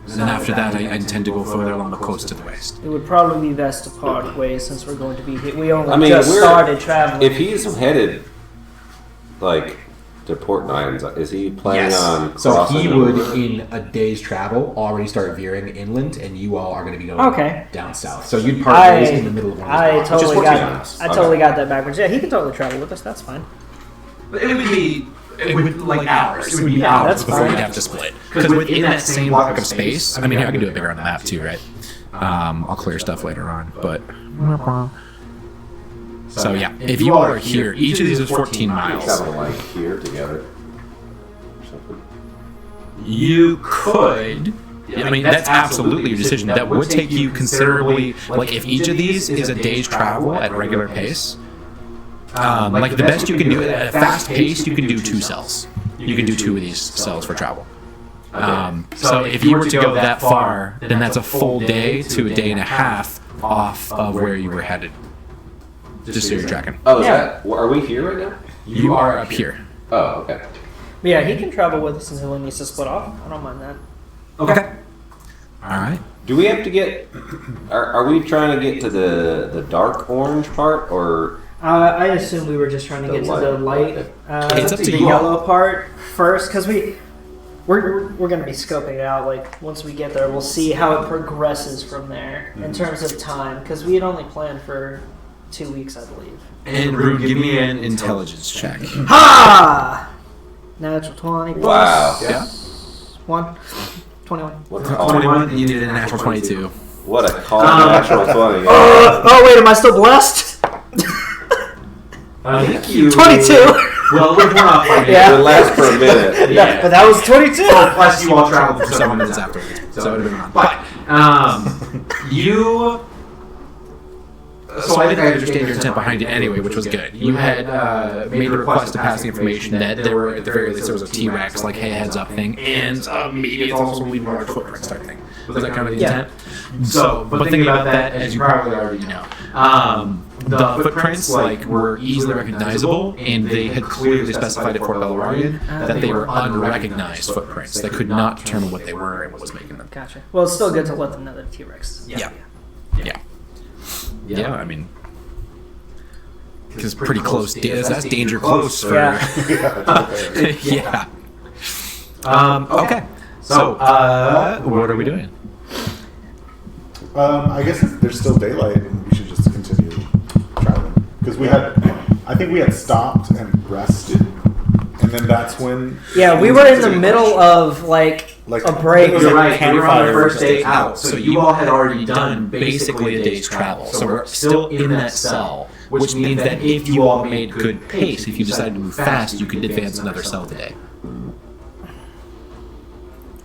S1: And then after that, I intend to go further along the coast to the west.
S2: It would probably be best to part ways since we're going to be here. We only just started traveling.
S5: If he's headed, like, to Port Nines, is he planning on
S6: So
S5: crossing
S6: he
S5: over?
S6: would, in a day's travel, already start veering inland, and you all are going to be going down south. So you'd part ways in the middle of one of
S2: I
S6: those
S2: totally
S5: 14
S2: got
S5: miles.
S2: I totally got that backwards. Yeah, he can totally travel with us. That's fine.
S1: It would like hours. It would be
S2: Yeah,
S1: hours
S2: that's
S1: before
S2: fine.
S1: you'd have to split. Because within that same block of space, I mean, here, I can do it bigger on the map too, right? I'll clear stuff later on, but... So yeah, if you all are here, each of these is 14 miles.
S5: Travel like here together. Or something.
S1: You could. I mean, that's absolutely your decision. That would take you considerably. Like, if each of these is a day's travel at a regular pace, like the best you can do at a fast pace, you can do 2 cells. You can do 2 of these cells for travel. So if you were to go that far, then that's a full day to a day and a half off of where you were headed. Just so you're tracking.
S5: Oh, is that? Are we here right now?
S1: You are up here.
S5: Oh, okay.
S2: But yeah, he can travel with us until he needs to split off. I don't mind that.
S1: Okay. All right.
S5: Do we have to get? Are we trying to get to the dark orange part, or
S2: I assume we were just trying to get to the light,
S1: It's up to
S2: the
S1: you.
S2: yellow part first, because we're going to be scoping it out. Like once we get there, we'll see how it progresses from there in terms of time, because we had only planned for 2 weeks, I believe.
S1: And Rune, give me an intelligence check.
S2: Ha! Natural 20 plus
S5: wow?
S1: Yeah.
S2: 1. 21.
S5: What
S1: 21. You needed a natural 22.
S5: What a call natural 20.
S2: Oh wait, am I still blessed?
S1: I think you.
S2: 22.
S1: Well, we're off.
S2: Yeah.
S5: It lasts for a minute.
S2: Yeah, but that was 22.
S1: Plus, you all traveled for 7 minutes afterwards, so it would have been on. But you. So I think I understand your intent behind it anyway, which was good. You had made a request to pass the information that there were, at the very least, there was a T-Rex, like, hey, heads up thing, and maybe it's also a large footprint type thing. Was that kind of the intent? So, but thinking about that, as you probably already know, the footprints were easily recognizable, and they had clearly specified at Fort Bellarine that they were unrecognized footprints. They could not determine what they were and what was making them.
S2: Gotcha. Well, it's still good to let them know that T-Rex.
S1: Yeah. I mean, because pretty close. That's danger close. For, yeah. Okay. So, what are we doing?
S3: I guess there's still daylight, and we should just continue traveling. Because I think we had stopped and rested, and then that's when.
S2: Yeah, we were in the middle of like a break.
S1: You're right. We were on the first day out, so you all had already done basically a day's travel. So we're still in that cell, which means that if you all made good pace, if you decided to move fast, you could advance another cell today.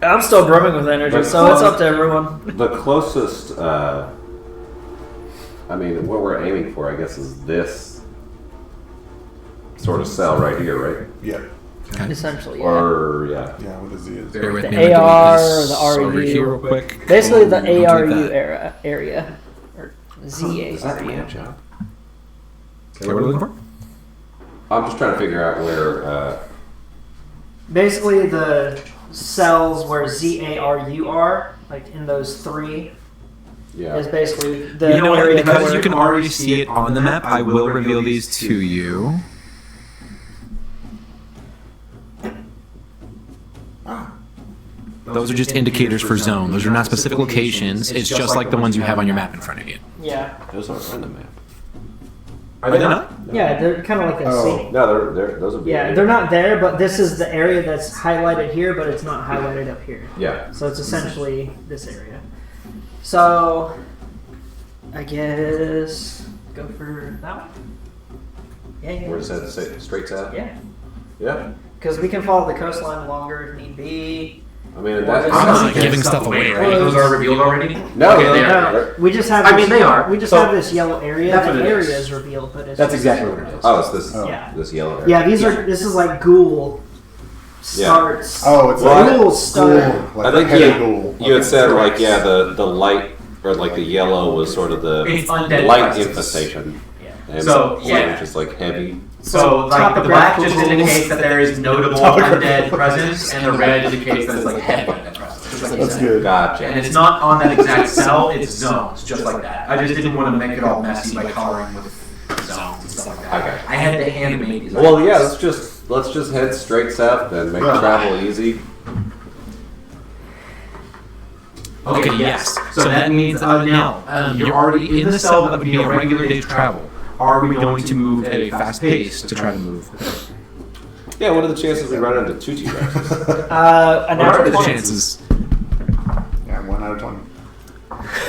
S2: I'm still brimming with energy, so it's up to everyone.
S5: The closest, what we're aiming for, I guess, is this sort of cell right here, right?
S3: Yeah.
S1: Okay.
S2: Essentially,
S5: Or, yeah.
S3: Yeah, what the Z is.
S1: Bear with
S2: The
S1: me.
S2: AR
S1: I'm
S2: or the
S1: doing this over
S2: RU.
S1: here real quick.
S2: basically the
S1: Don't do
S2: ARU
S1: that.
S2: area, or ZA.
S5: Is that my job?
S1: Okay, what are we looking for?
S5: I'm just trying to figure out where,
S2: Basically, the cells where ZARU are, like in those three, is basically the
S1: You know what?
S2: area
S1: Because
S2: where
S1: you can already see it on the map, I will reveal these to you. Those are just indicators for zone. Those are not specific locations. It's just like the ones you have on your map in front of you.
S2: Yeah,
S5: those aren't on the map.
S1: Are they not?
S2: yeah, they're kind of like a scene.
S5: No, those would be.
S2: Yeah, they're not there, but this is the area that's highlighted here, but it's not highlighted up here.
S5: Yeah.
S2: So it's essentially this area. So, I guess go for that one. Yeah.
S5: Where does that say? Straight south?
S2: Yeah,
S5: Yeah.
S2: because we can follow the coastline longer if need be.
S5: I mean,
S2: I'm
S5: that's.
S1: not giving stuff away, right? Those are revealed already?
S5: No,
S1: Okay,
S5: no,
S1: they
S5: no,
S1: are.
S5: no.
S2: We just have.
S1: I mean, they are.
S2: We just
S1: So,
S2: have this yellow area.
S1: that's
S2: The
S1: what it
S2: area
S1: is.
S2: is revealed, but it's.
S6: That's
S2: just-
S6: exactly what it is.
S5: Oh, it's this.
S2: Yeah.
S5: This yellow area.
S2: Yeah, these are. This is like ghoul starts.
S3: Oh, it's
S5: Well,
S3: like
S2: Ghoul start.
S3: like
S5: I think
S3: a heavy ghoul.
S5: you had
S3: Okay.
S5: said like the light or like the yellow was sort of the
S1: It's undead
S5: light
S1: presence.
S5: infestation.
S2: Yeah.
S5: And
S1: So, yeah.
S5: just like heavy.
S1: So, like, the black just
S2: Topographical
S1: indicates that there is notable undead presence, and the red indicates that it's like heavy undead presence. Just like you
S3: That's
S1: said.
S3: good.
S5: Gotcha.
S1: And it's not on that exact cell, it's zones, just like that. I just didn't want to make it all messy by coloring with zones and stuff like that.
S5: Okay.
S1: I had to animate these.
S5: Well, yeah.
S1: items.
S5: Let's just head straight south then. Make
S3: Yeah.
S5: travel easy.
S1: Okay, yes. So that means now you're already in the cell that would be a regular day's travel. Are we going to move at a fast pace to try to move?
S5: Yeah. What are the chances we run into two T-Rexes?
S2: An
S1: What are
S2: hour
S1: the
S2: 20.
S1: chances?
S3: Yeah, 1 out of 20.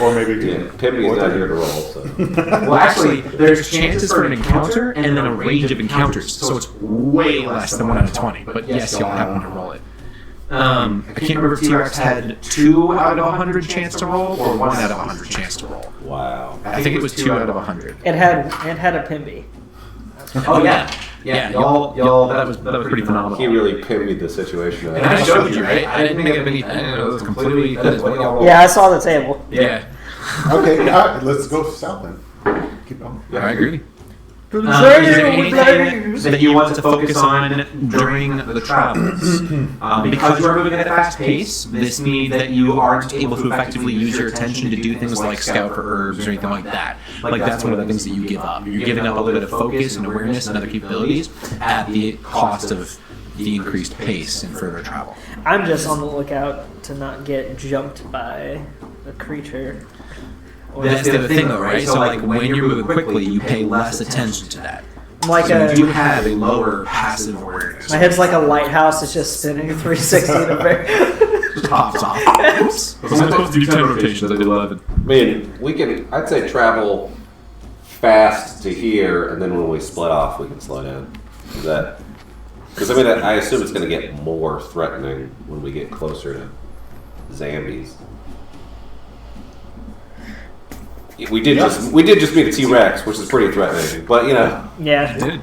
S3: Or maybe 2.
S5: Yeah, Pimpy's not here to roll. So.
S1: Well, actually, there's chances for an encounter and then a range of encounters, so it's way less than 1 out of 20. But yes, y'all have one to roll it. I can't remember if T-Rex had 2 out of 100 chance to roll or 1 out of 100 chance to roll.
S5: Wow.
S1: I think it was 2 out of 100.
S2: It had a Pimby.
S1: Oh yeah, y'all. That was pretty phenomenal.
S5: He really pimpied the situation.
S1: And I showed you, right? I didn't think of anything. It was completely. That is what y'all rolled.
S2: Yeah, I saw the table.
S1: Yeah.
S3: Okay, all right, let's go south then. Keep going.
S1: I agree. Is there anything that you want to focus on during the travels? Because you're moving at a fast pace, this means that you aren't able to effectively use your attention to do things like scout for herbs or anything like that. Like that's one of the things that you give up. You're giving up a little bit of focus and awareness and other capabilities at the cost of the increased pace and further travel.
S2: I'm just on the lookout to not get jumped by a creature. Or
S1: That's the other thing, though, right? So, like, when you're moving quickly, you pay less attention to that.
S2: like
S1: So
S2: a.
S1: you do have a lower passive awareness.
S2: My head's like a lighthouse. It's just spinning 360 in a bear.
S1: Just pops off. Oops. I was supposed to do 10 rotations. I did 11.
S5: I mean, we can. I'd say travel fast to here, and then when we split off, we can slow down. Is that? Because I mean, I assume it's going to get more threatening when we get closer to zombies. We did just meet a T-Rex, which is pretty threatening. But you know,
S2: Yeah.
S1: Dude.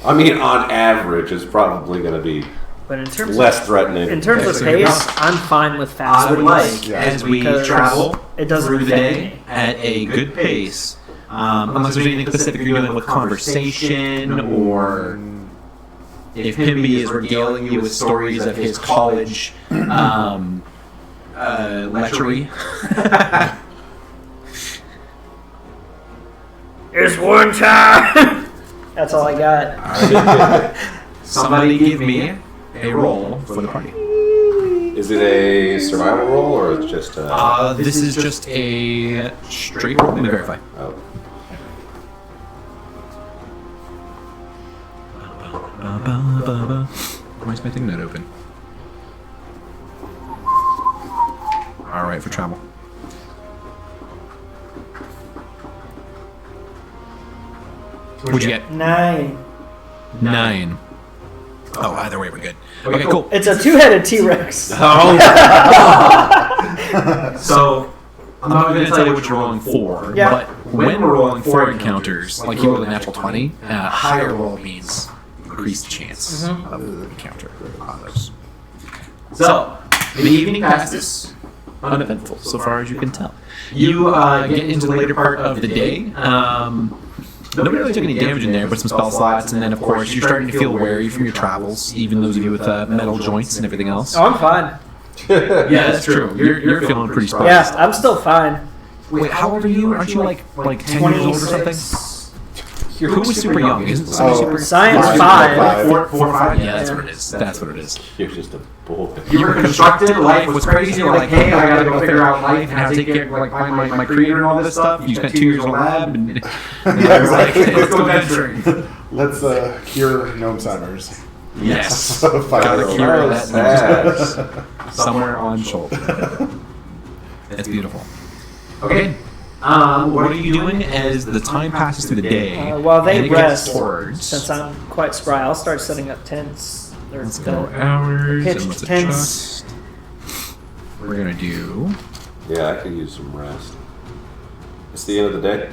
S5: I mean, on average, it's probably going to be
S2: But in terms
S4: Less
S2: of
S4: threatening.
S2: in terms of
S1: so
S2: pace, I'm fine with fast.
S1: I would like,
S3: Yeah.
S1: as we
S2: Because
S1: travel
S2: it doesn't
S1: through the
S2: affect
S1: day
S2: me.
S1: at a good pace, unless there's anything specific you're doing with conversation, or if Pimby is regaling you with stories of his college lechery.
S2: It's one time. That's all I got.
S1: Somebody give me a roll for the party.
S4: Is it a survival roll or it's just a...
S1: This is just a straight roll. Let me verify.
S4: Oh.
S1: Why is my thing not open? Alright, for travel. What'd you get?
S2: 9.
S1: 9. Oh, either way, we're good. Okay, cool.
S2: It's a 2-headed T-Rex.
S1: Oh. So, I'm not going to tell you what you're rolling for,
S2: Yeah.
S1: but when we're rolling for encounters, like you rolled a natural 20, higher roll means increased chance of the encounter on those. So, the evening passes uneventful, so far as you can tell. You get into the later part of the day. Nobody really took any damage in there, but some spell slots, and then of course you're starting to feel wary from your travels, even those of you with metal joints and everything else.
S2: Oh, I'm fine.
S1: Yeah, that's true. You're feeling pretty spiced.
S2: Yeah, I'm still fine.
S1: Wait, how old are you? Aren't you like 10 years old or something? Who was super young? Isn't somebody super
S2: Science 5.
S1: 4 or 5? Yeah, that's what it is. That's what it is.
S5: You're just a boy.
S1: You were constructed, life was crazy, you're like, hey, I gotta go figure out life and how to take care, like, find my creator and all this stuff. You spent 2 years in a lab, and I was like, hey, let's go adventuring.
S3: Let's cure gnome Simers.
S1: Yes.
S3: Gotta
S1: Gotta cure
S5: Oh,
S1: that
S5: sad.
S1: somewhere on shoulder. That's beautiful. Okay. What are you doing as the time passes through the day?
S2: While they
S1: and it gets
S2: rest,
S1: towards,
S2: since I'm quite spry, I'll start setting up tents.
S1: let's go hours
S2: pitched
S1: and let's
S2: tents.
S1: adjust. We're gonna do.
S5: Yeah, I could use some rest. It's the end of the day.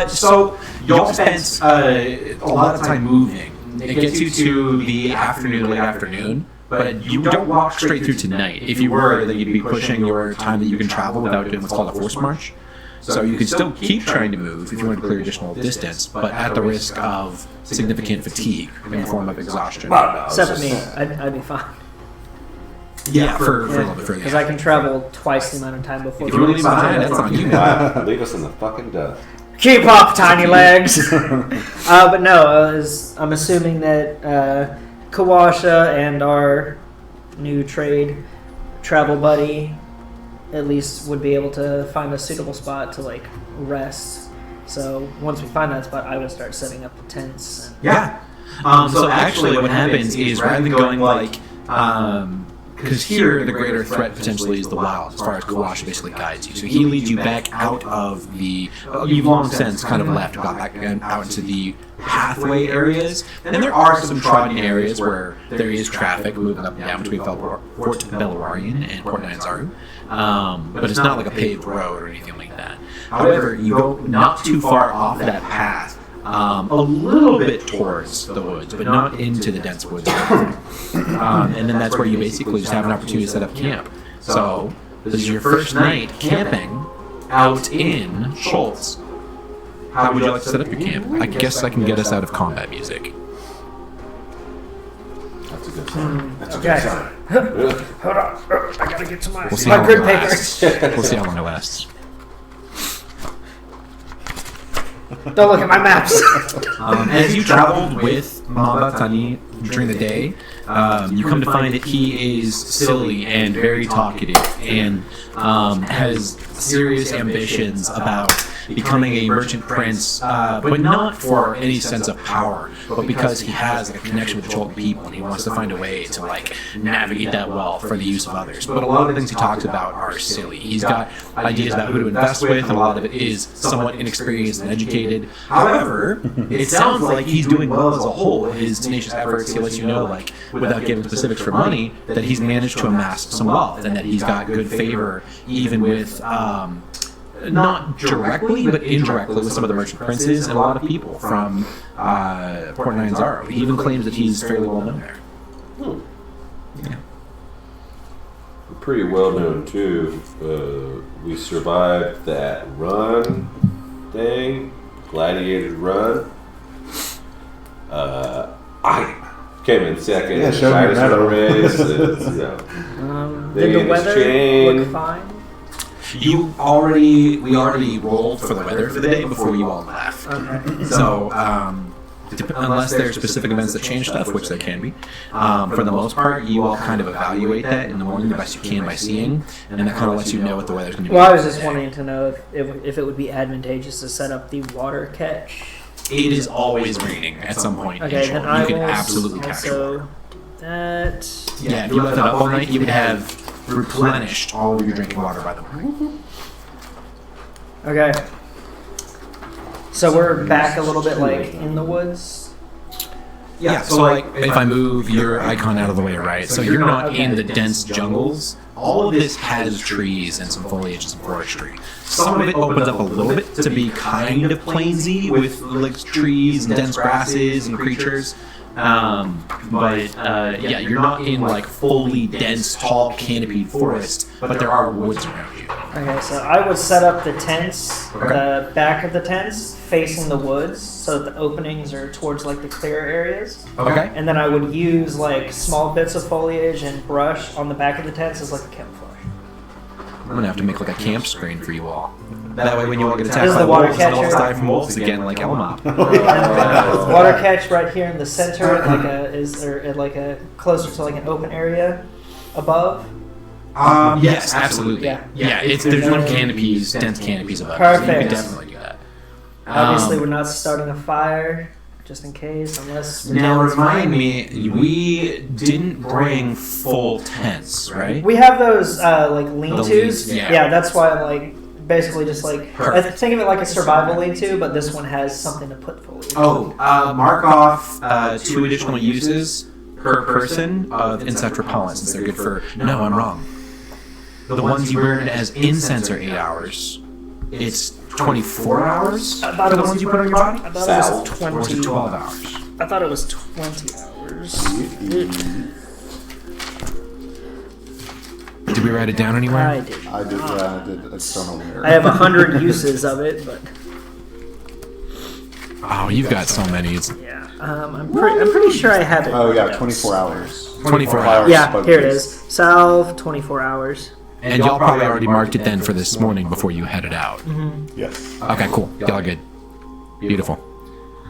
S1: So y'all spent a lot of time moving. It gets you to the afternoon, late afternoon, but you don't walk straight through to night. If you were, then you'd be pushing your time that you can travel without doing what's called a forced march. So you can still keep trying to move if you want to clear additional distance, but at the risk of significant fatigue in the form of exhaustion.
S2: Except me, I'd be fine.
S1: Yeah, for a little bit further.
S2: Because I can travel twice the amount of time before.
S1: If you want to leave behind, that's on you.
S5: Wow, leave us in the fucking dust.
S2: Keep up, tiny legs. But no, I'm assuming that Kawasha and our new travel buddy at least would be able to find a suitable spot to like rest. So once we find that spot, I would start setting up the tents.
S1: Yeah. So actually, what happens is rather than going like, because here the greater threat potentially is the wild, as far as Kawasha basically guides you. So he leads you back out of the. You've long since kind of left, got back out into the pathway areas. And there are some trodden areas where there is traffic moving up and down between Fort Belawarian and Port Nyanzaru. But it's not like a paved road or anything like that. However, you go not too far off that path. A little bit towards the woods, but not into the dense woods. And then that's where you basically just have an opportunity to set up camp. So this is your first night camping out in Schultz. How would you like to set up your camp? I guess I can get us out of combat music.
S5: That's a good sign. That's a good
S2: Okay.
S5: sign.
S2: Hold on, I gotta get to my
S1: We'll see
S2: my
S1: how long
S2: grid
S1: it
S2: paper.
S1: lasts. We'll see how long it lasts.
S2: Don't look at my maps.
S1: As you traveled with Mamba Tani during the day, you come to find that he is silly and very talkative and has serious ambitions about becoming a merchant prince, but not for any sense of power, but because he has like, a connection with the Cholton people and he wants to find a way to like navigate that wealth for the use of others. But a lot of the things he talks about are silly. He's got ideas about who to invest with, and a lot of it is somewhat inexperienced and educated. However, it sounds like he's doing well as a whole in his tenacious efforts. He lets you know, like, without giving specifics for money, that he's managed to amass some wealth and that he's got good favor even with not directly, but indirectly with some of the merchant princes and a lot of people from Port Nyanzaru. He even claims that he's fairly well known there. Yeah.
S5: Pretty well known too. We survived that run thing, gladiator run. I came in second.
S3: Yeah,
S5: in the
S3: show me your
S5: dinosaur
S3: medal.
S5: race. They
S2: Did the
S5: gave us
S2: weather
S5: chain.
S2: look fine?
S1: We already rolled for the weather for the day before you all left.
S2: Okay.
S1: So, unless there are specific events that change stuff, which there can be, for the most part, you all kind of evaluate that in the morning the best you can by seeing, and that kind of lets you know what the weather's going to be.
S2: Well, I was just wanting to know if it would be advantageous to set up the water catch.
S1: It is always raining at some point.
S2: Okay,
S1: in
S2: then
S1: shore.
S2: I
S1: You can
S2: will
S1: absolutely capture water.
S2: also that.
S1: Yeah, if you left it up all night, you would have replenished all of your drinking water by the morning.
S2: Okay. So we're back a little bit like in the woods.
S1: Yeah, so like if I move your icon out of the way, right? So you're not in the dense jungles. All of this has trees and some foliage and some forestry. Some of it opens up a little bit to be kind of plainsy with like trees and dense grasses and creatures. Yeah, you're not in like fully dense, tall, canopied forest, but there are woods around you.
S2: Okay, so I would set up the tents,
S1: Okay.
S2: the back of the tents facing the woods, so that the openings are towards like the clear areas.
S1: Okay.
S2: And then I would use like small bits of foliage and brush on the back of the tents as like a camouflage.
S1: I'm gonna have to make like a camp screen for you all. That way, when you all get attacked
S2: This is
S1: by
S2: the water
S1: wolves, and all
S2: catcher.
S1: die from wolves again, like Elmop.
S2: Water catch right here in the center, like a closer to like an open area above.
S1: Yes, absolutely.
S2: Yeah.
S1: There's no canopies, dense canopies above. So you
S2: Perfect.
S1: can definitely do that.
S2: Obviously, we're not starting a fire, just in case, unless.
S1: Now remind me, we didn't bring full tents, right?
S2: We have those like lean-tos.
S1: leans, yeah.
S2: Yeah, that's why I'm like basically just like
S1: Perfect.
S2: think of it like a survival lean-to, but this one has something to put foliage.
S1: Oh, mark off 2 additional uses per person of insect repellent, since they're good for. No, I'm wrong. The ones you burn as incense are 8 hours. It's 24 hours
S2: I thought
S1: for
S2: it
S1: the
S2: was
S1: ones you put on your body?
S2: I thought it was
S1: Or is it
S2: 20.
S1: 12 hours?
S2: I thought it was 20 hours.
S1: Did we write it down anywhere?
S2: I did.
S3: I did. I did. I just don't know where.
S2: I have 100 uses of it, but
S1: Oh, you've got so many. It's
S2: yeah, I'm pretty sure I have it.
S3: Oh yeah,
S2: written
S3: 24 hours.
S1: 24 hours.
S2: Yeah,
S3: Bug
S2: here it
S3: juice.
S2: is. Salve, 24 hours.
S1: And y'all probably already marked it then for this morning before you headed out.
S3: Yes.
S1: Okay, cool. Y'all are good. Beautiful.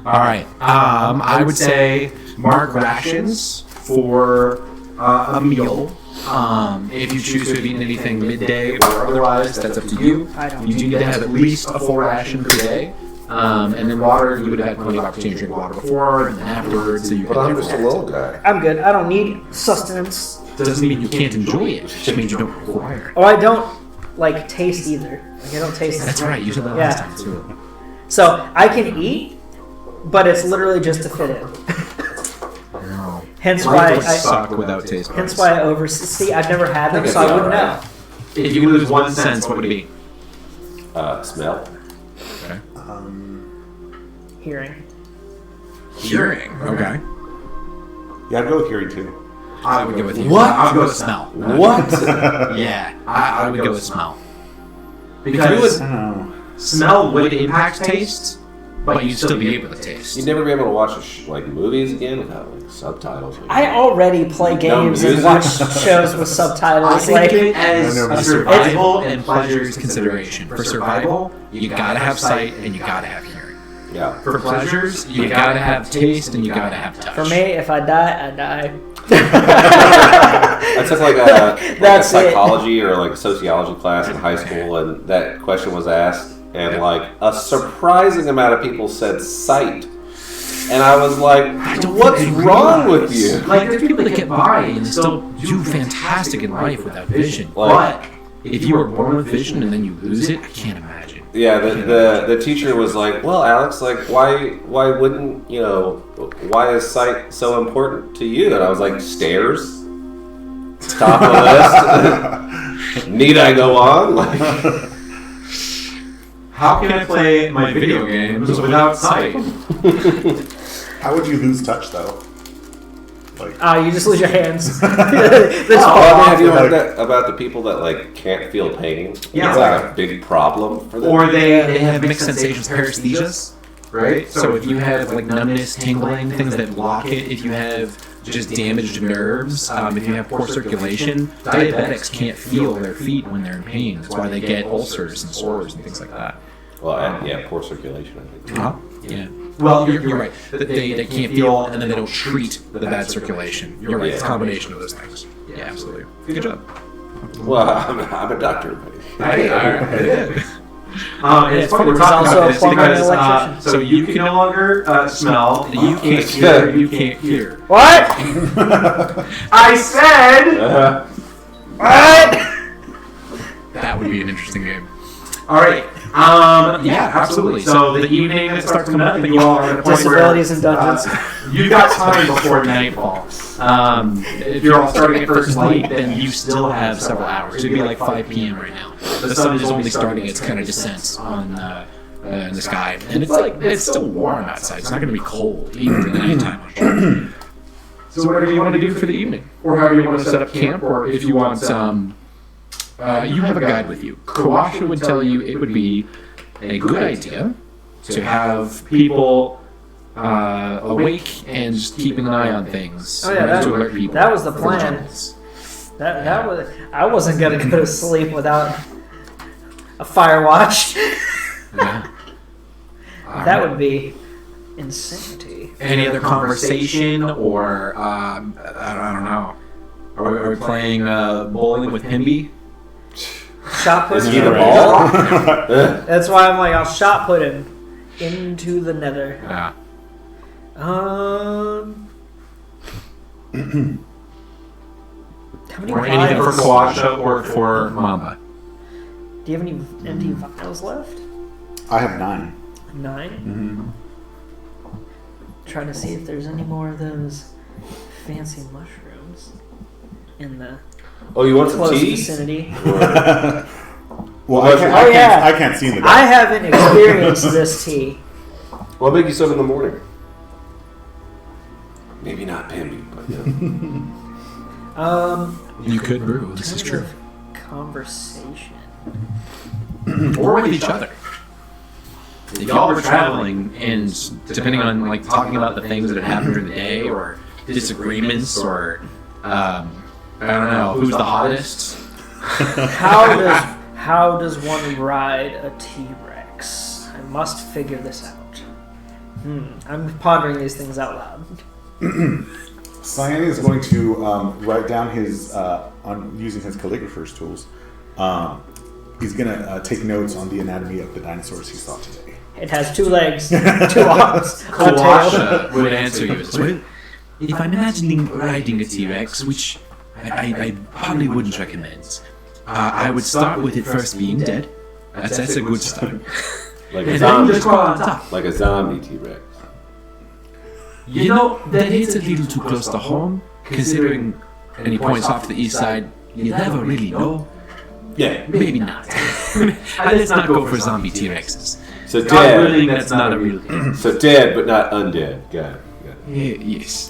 S1: All right. I would say mark rations for a meal. If you choose to have eaten anything midday or otherwise, that's up to you. You do need to have at least a full ration per day. And then water, you would have had plenty of opportunity to drink water before and then afterwards. So you
S5: But
S1: could
S5: I'm just a little guy.
S2: I'm good. I don't need sustenance.
S1: Doesn't mean you can't enjoy it. It just means you don't require it.
S2: Oh, I don't like taste either. Like I don't taste.
S1: That's right. You said that last time too.
S2: So I can eat, but it's literally just to fit in.
S1: No.
S2: Hence why
S1: would
S2: I.
S1: suck without taste
S2: Hence
S1: buds.
S2: why I see. I've never had them, so I wouldn't know.
S1: If you lose 1 sense, what would it be?
S5: Smell.
S1: Okay.
S2: Hearing.
S1: Hearing. Okay.
S3: Yeah, I'd go with hearing too.
S1: I would go with you.
S5: What?
S1: I would go with smell.
S5: What?
S1: Yeah, I would go with smell. Because
S3: Oh.
S1: smell would impact taste, but you'd still be able to taste.
S5: You'd never be able to watch like movies again without like subtitles.
S2: I already play games and
S5: music.
S2: watch shows with
S1: I
S2: subtitles.
S1: think
S2: Like,
S1: of it as
S3: I know,
S1: a survival and pleasures consideration. For survival, you gotta have sight and you gotta have hearing.
S5: Yeah.
S1: For pleasures, you gotta have taste and you gotta have touch.
S2: for me, if I die, I die.
S5: I took like a
S2: That's it.
S5: psychology or like sociology class in high school, and that question was asked, and like a surprising amount of people said sight, and I was like, "What's wrong with you?"
S1: Like, there's people that get by and still do fantastic in life without vision.
S5: Like-
S1: But if you were born with vision and then you lose it, I can't imagine.
S5: Yeah, the teacher was like, "Well, Alex, like, why wouldn't why is sight so important to you?" And I was like, "Stairs, top of the list. Need I go on?" Like,
S1: How can I play my video games without sight?
S3: How would you lose touch though? Like,
S2: You just lose your hands. That's
S5: Have you heard that about the people that like can't feel pain?
S1: Yeah.
S5: It's like a big problem for them.
S1: Or they have mixed sensations, paresthesias, right? So if you have like numbness, tingling, things that block it, if you have just damaged nerves, if you have poor circulation, diabetics can't feel their feet when they're in pain. That's why they get ulcers and sores and things like that.
S5: Well, and, poor circulation, I think.
S1: Yeah. Well, you're right. They can't feel, and then they don't treat the bad circulation. You're right. It's a combination of those things. Yeah, absolutely. Good job.
S5: Well, I'm a doctor.
S1: And it's funny we're talking about this because so you can no longer smell, you can't hear, you can't hear.
S2: What?
S1: I said.
S2: What?
S1: That would be an interesting game. All right. Yeah, absolutely. So the evening starts coming up, and you all are at a point
S2: Disabilities
S1: where,
S2: and dungeons.
S1: You got time before nightfall. If you're all starting at first light, then you still have several hours. It'd be like 5 p.m. right now. The sun is only starting its kind of descent on in the sky, and it's still warm outside. It's not going to be cold even in the nighttime. So whatever you want to do for the evening, or however you want to set up camp, or if you want you have a guide with you. Kawasha would tell you it would be a good idea to have people awake and just keeping an eye on things to alert people.
S2: That was the plan. That was. I wasn't gonna go to sleep without a fire watch.
S1: Yeah.
S2: That would be insanity.
S1: Any other conversation, or I don't know. Are we playing bowling with Himby?
S2: Shot put
S5: Is
S2: him
S5: he
S2: in
S5: the
S2: the
S5: ball?
S2: That's why I'm like, I'll shot put him into the nether.
S1: Yeah.
S2: How many
S1: Or anything for
S2: vials?
S1: Kawasha or for Mamba.
S2: Do you have any empty vials left?
S3: I have 9.
S2: 9? Trying to see if there's any more of those fancy mushrooms in the
S5: Oh, you want some
S2: close
S5: tea?
S2: vicinity.
S3: Well,
S5: I
S3: can't see in the dark.
S2: I haven't experienced this tea.
S5: Well, I'll make you some in the morning. Maybe not Pamby, but yeah.
S1: You could brew. This is true.
S2: Conversation.
S1: Or with each other. If y'all were traveling, and depending on like talking about the things that had happened during the day, or disagreements, or I don't know, who's the hottest?
S2: How does one ride a T-Rex? I must figure this out. I'm pondering these things out loud.
S3: Cyan is going to write down his on using his calligrapher's tools. He's gonna take notes on the anatomy of the dinosaurs he saw today.
S2: It has 2 legs, 2 arms, a tail.
S1: Kawasha would answer you as well. If I'm imagining riding a T-Rex, which I probably wouldn't recommend, I would start with it first being dead. That's a good start.
S5: Like
S1: And then you just crawl on top.
S5: Like a zombie T-Rex.
S1: You know, that hits a little too close to home, considering, and he points off to the east side, you never really know.
S5: Yeah.
S1: Maybe not. Let's not go for zombie T-Rexes.
S5: So
S1: God willing,
S5: dead.
S1: that's not a real thing.
S5: So dead, but not undead. Got it.
S1: Yes.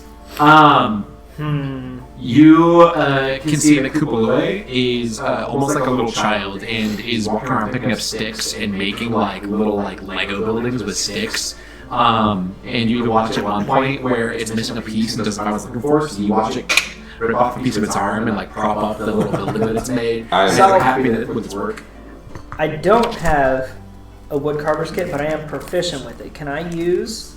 S1: You can see that Kupalue is almost like a little child and is walking around picking up sticks and making like little like Lego buildings with sticks. And you watch at one point where it's missing a piece and doesn't know what it's looking for, so you watch it rip off a piece of its arm and like prop up the little building that it's made.
S5: I'm
S1: So happy that with its work.
S2: I don't have a woodcarver's kit, but I am proficient with it. Can I use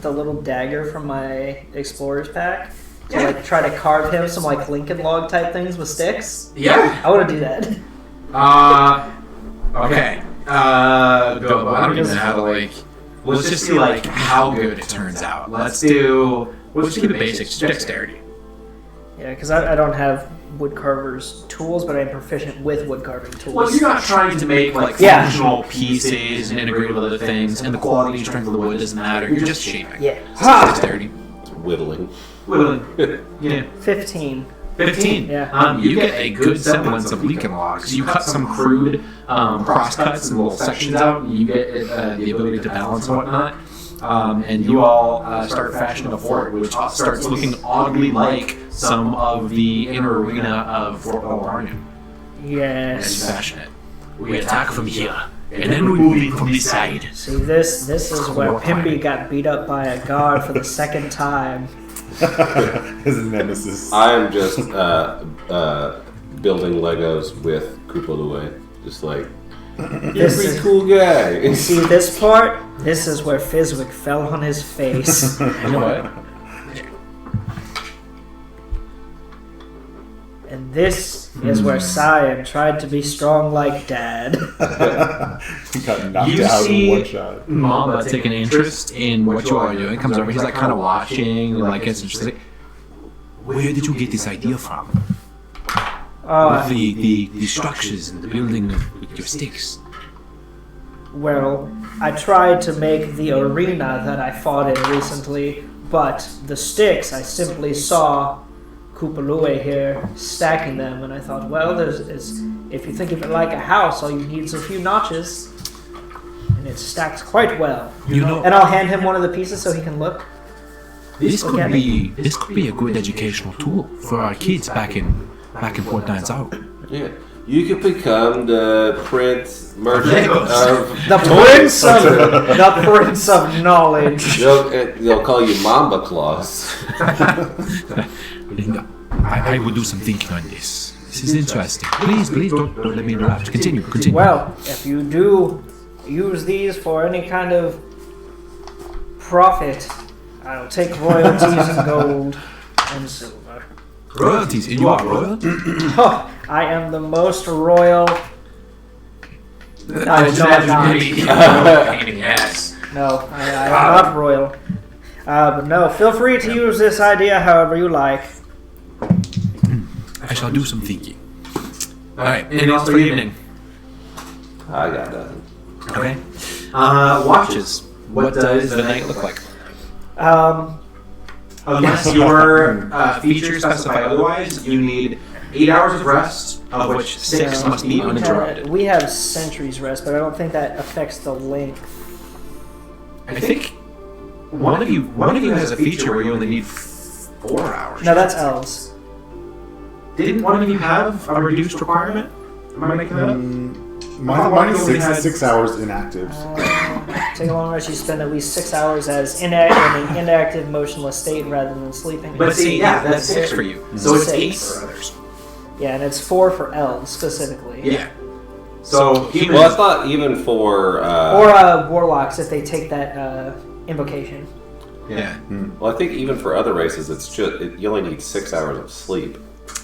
S2: the little dagger from my explorer's pack to like try to carve him some like Lincoln log type things with sticks?
S1: Yeah.
S2: I want to do that.
S1: Okay. I don't even know how to like. Let's just see like how good it turns out. Let's just keep it basic. Just dexterity.
S2: Yeah, because I don't have woodcarver's tools, but I'm proficient with woodcarving tools.
S1: Well, you're not trying to make like
S2: Yeah.
S1: functional pieces and integrate with other things, and the quality and strength of the wood doesn't matter. You're just shaping.
S2: Yeah.
S1: So dexterity.
S5: whittling.
S1: Yeah.
S2: 15.
S1: 15.
S2: Yeah.
S1: You get a good semblance of Lincoln logs. You cut some crude cross cuts and little sections out, and you get the ability to balance and whatnot. and you all start fashioning a fort, which starts looking oddly like some of the inner arena of Fort Valarian. As you
S2: Yes.
S1: fashion it. We attack from here, and then we move in from this side.
S2: See, this is where Pimby got beat up by a guard for the second time.
S3: His nemesis.
S5: I'm just building Legos with Kupalue. Just like, you're a
S2: This
S5: pretty
S2: is-
S5: cool guy.
S2: You see this part? This is where Fizwick fell on his face.
S1: You know what?
S2: And this is where Cyan tried to be strong like Dad.
S3: He got knocked
S1: You
S3: out
S1: see
S3: in one shot.
S1: Mamba take an interest in what you all are doing. Comes over, he's like kind of watching, like gets interested. Where did you get this idea from? The structures and the building with your sticks.
S2: Well, I tried to make the arena that I fought in recently, but the sticks, I simply saw Kupalue here stacking them, and I thought, well, if you think of it like a house, all you need is a few notches, and it stacks quite well.
S1: You know,
S2: And I'll hand him one of the pieces so he can look.
S1: this
S2: Okay.
S1: could be a good educational tool for our kids back in Port Nines Out.
S5: Yeah. You could become the Prince Merchant of
S2: The Prince of Knowledge.
S5: They'll call you Mamba Claus.
S1: I will do some thinking on this. This is interesting. Please don't let me interrupt. Continue.
S2: Well, if you do use these for any kind of profit, I'll take royalties in gold and silver.
S1: Royalties, and you are royal?
S2: Oh, I am the most royal. I'm not.
S1: Yes.
S2: No, I am not royal. But no, feel free to use this idea however you like.
S1: I shall do some thinking. Alright, anything else for the evening?
S5: I got nothing.
S1: Okay. Watches. What does the night look like? Unless your features specify otherwise, you need 8 hours of rest, of which 6 must be uninterrupted.
S2: We have centuries rest, but I don't think that affects the length.
S1: I think one of you has a feature where you only need 4 hours.
S2: No, that's elves.
S1: Didn't one of you have a reduced requirement? Am I making that up?
S3: Mine is 6 hours inactive.
S2: Take a long rest, you spend at least 6 hours as in an inactive, motionless state rather than sleeping.
S1: But see, yeah, that's 6 for you. So it's 8
S2: 6.
S1: for others.
S2: Yeah, and it's 4 for elves specifically.
S1: Yeah. So humans.
S5: Well, I thought even for
S2: Or warlocks if they take that invocation.
S1: Yeah.
S5: well, I think even for other races, it's just you only need 6 hours of sleep.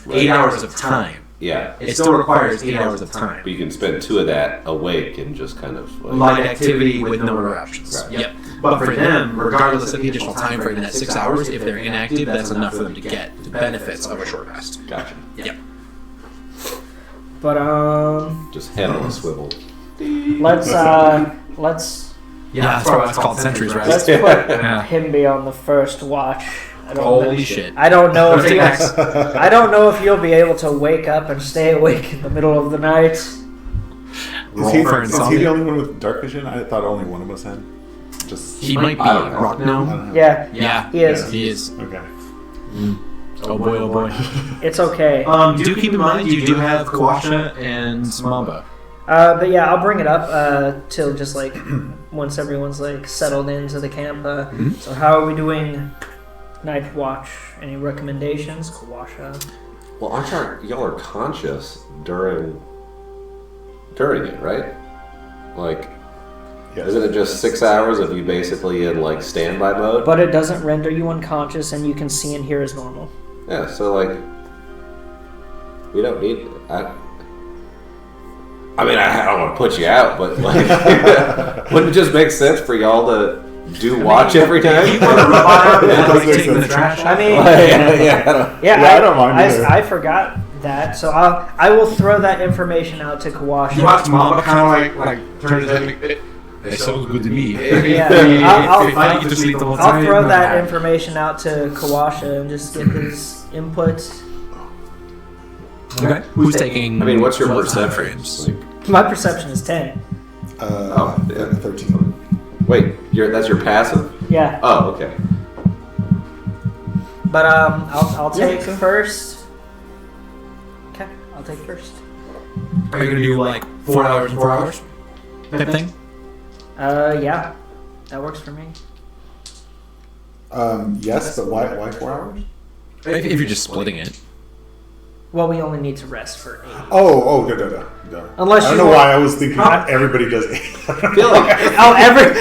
S1: 8 hours of time.
S5: Yeah,
S1: It still requires 8 hours of time.
S5: but you can spend 2 of that awake and just kind of like,
S1: Light activity with no interruptions.
S5: Right.
S1: Yep. But for them, regardless of the additional time frame in that 6 hours, if they're inactive, that's enough for them to get the benefits of a short rest.
S5: Gotcha.
S1: Yep.
S2: But
S5: Just head on a swivel.
S2: let's
S1: Yeah, that's probably why it's called Centuries
S2: let's
S1: Rest.
S2: put
S1: Yeah.
S2: Himby on the first watch. I don't
S1: Holy
S2: know.
S1: shit.
S2: I don't know if
S1: Take
S2: you,
S1: Max.
S2: I don't know if you'll be able to wake up and stay awake in the middle of the night.
S3: Is he
S1: for
S3: the
S1: insomnia.
S3: only one with dark vision? I thought only one of us had. Just
S1: He might be
S5: I don't know.
S1: Rock
S3: I
S1: Gnome.
S3: don't know.
S2: Yeah,
S1: Yeah,
S2: he is.
S1: He is.
S3: Okay.
S1: Oh boy, oh boy.
S2: It's okay.
S1: Do keep in mind you do have Kawasha and Mamba.
S2: But yeah, I'll bring it up till just like once everyone's like settled into the camp. So how are we doing night watch? Any recommendations? Kawasha.
S5: Well, y'all are conscious during it, right? Like,
S3: Yes.
S5: isn't it just 6 hours of you basically in like standby mode?
S2: But it doesn't render you unconscious, and you can see and hear as normal.
S5: Yeah, so like, we don't need. I mean, I don't want to put you out, but like, wouldn't it just make sense for y'all to do watch every time?
S1: Taking the trash.
S2: I mean,
S3: Yeah, I don't mind either.
S2: I forgot that, so I will throw that information out to Kawasha.
S1: You watch Mamba kind of like turn his head and it sounds good to me.
S2: Yeah,
S1: If I need to sleep the whole
S2: I'll
S1: time,
S2: throw that information out to Kawasha and just get his input.
S1: Okay. Who's taking?
S5: I mean, what's your
S1: what time
S5: perception?
S1: frames?
S5: Like,
S2: My perception is 10.
S5: yeah.
S3: 13.
S5: wait, That's your passive?
S2: Yeah.
S5: Oh, okay.
S2: But I'll take first. Okay, I'll take first.
S1: Are you gonna do like 4 hours and 4 hours type thing?
S2: Yeah, that works for me.
S3: Yes, but why 4 hours?
S1: If you're just splitting it.
S2: Well, we only need to rest for 8.
S3: Oh, no.
S2: Unless
S3: I
S2: you
S3: don't know
S2: want-
S3: why I was thinking everybody does 8.
S5: I feel like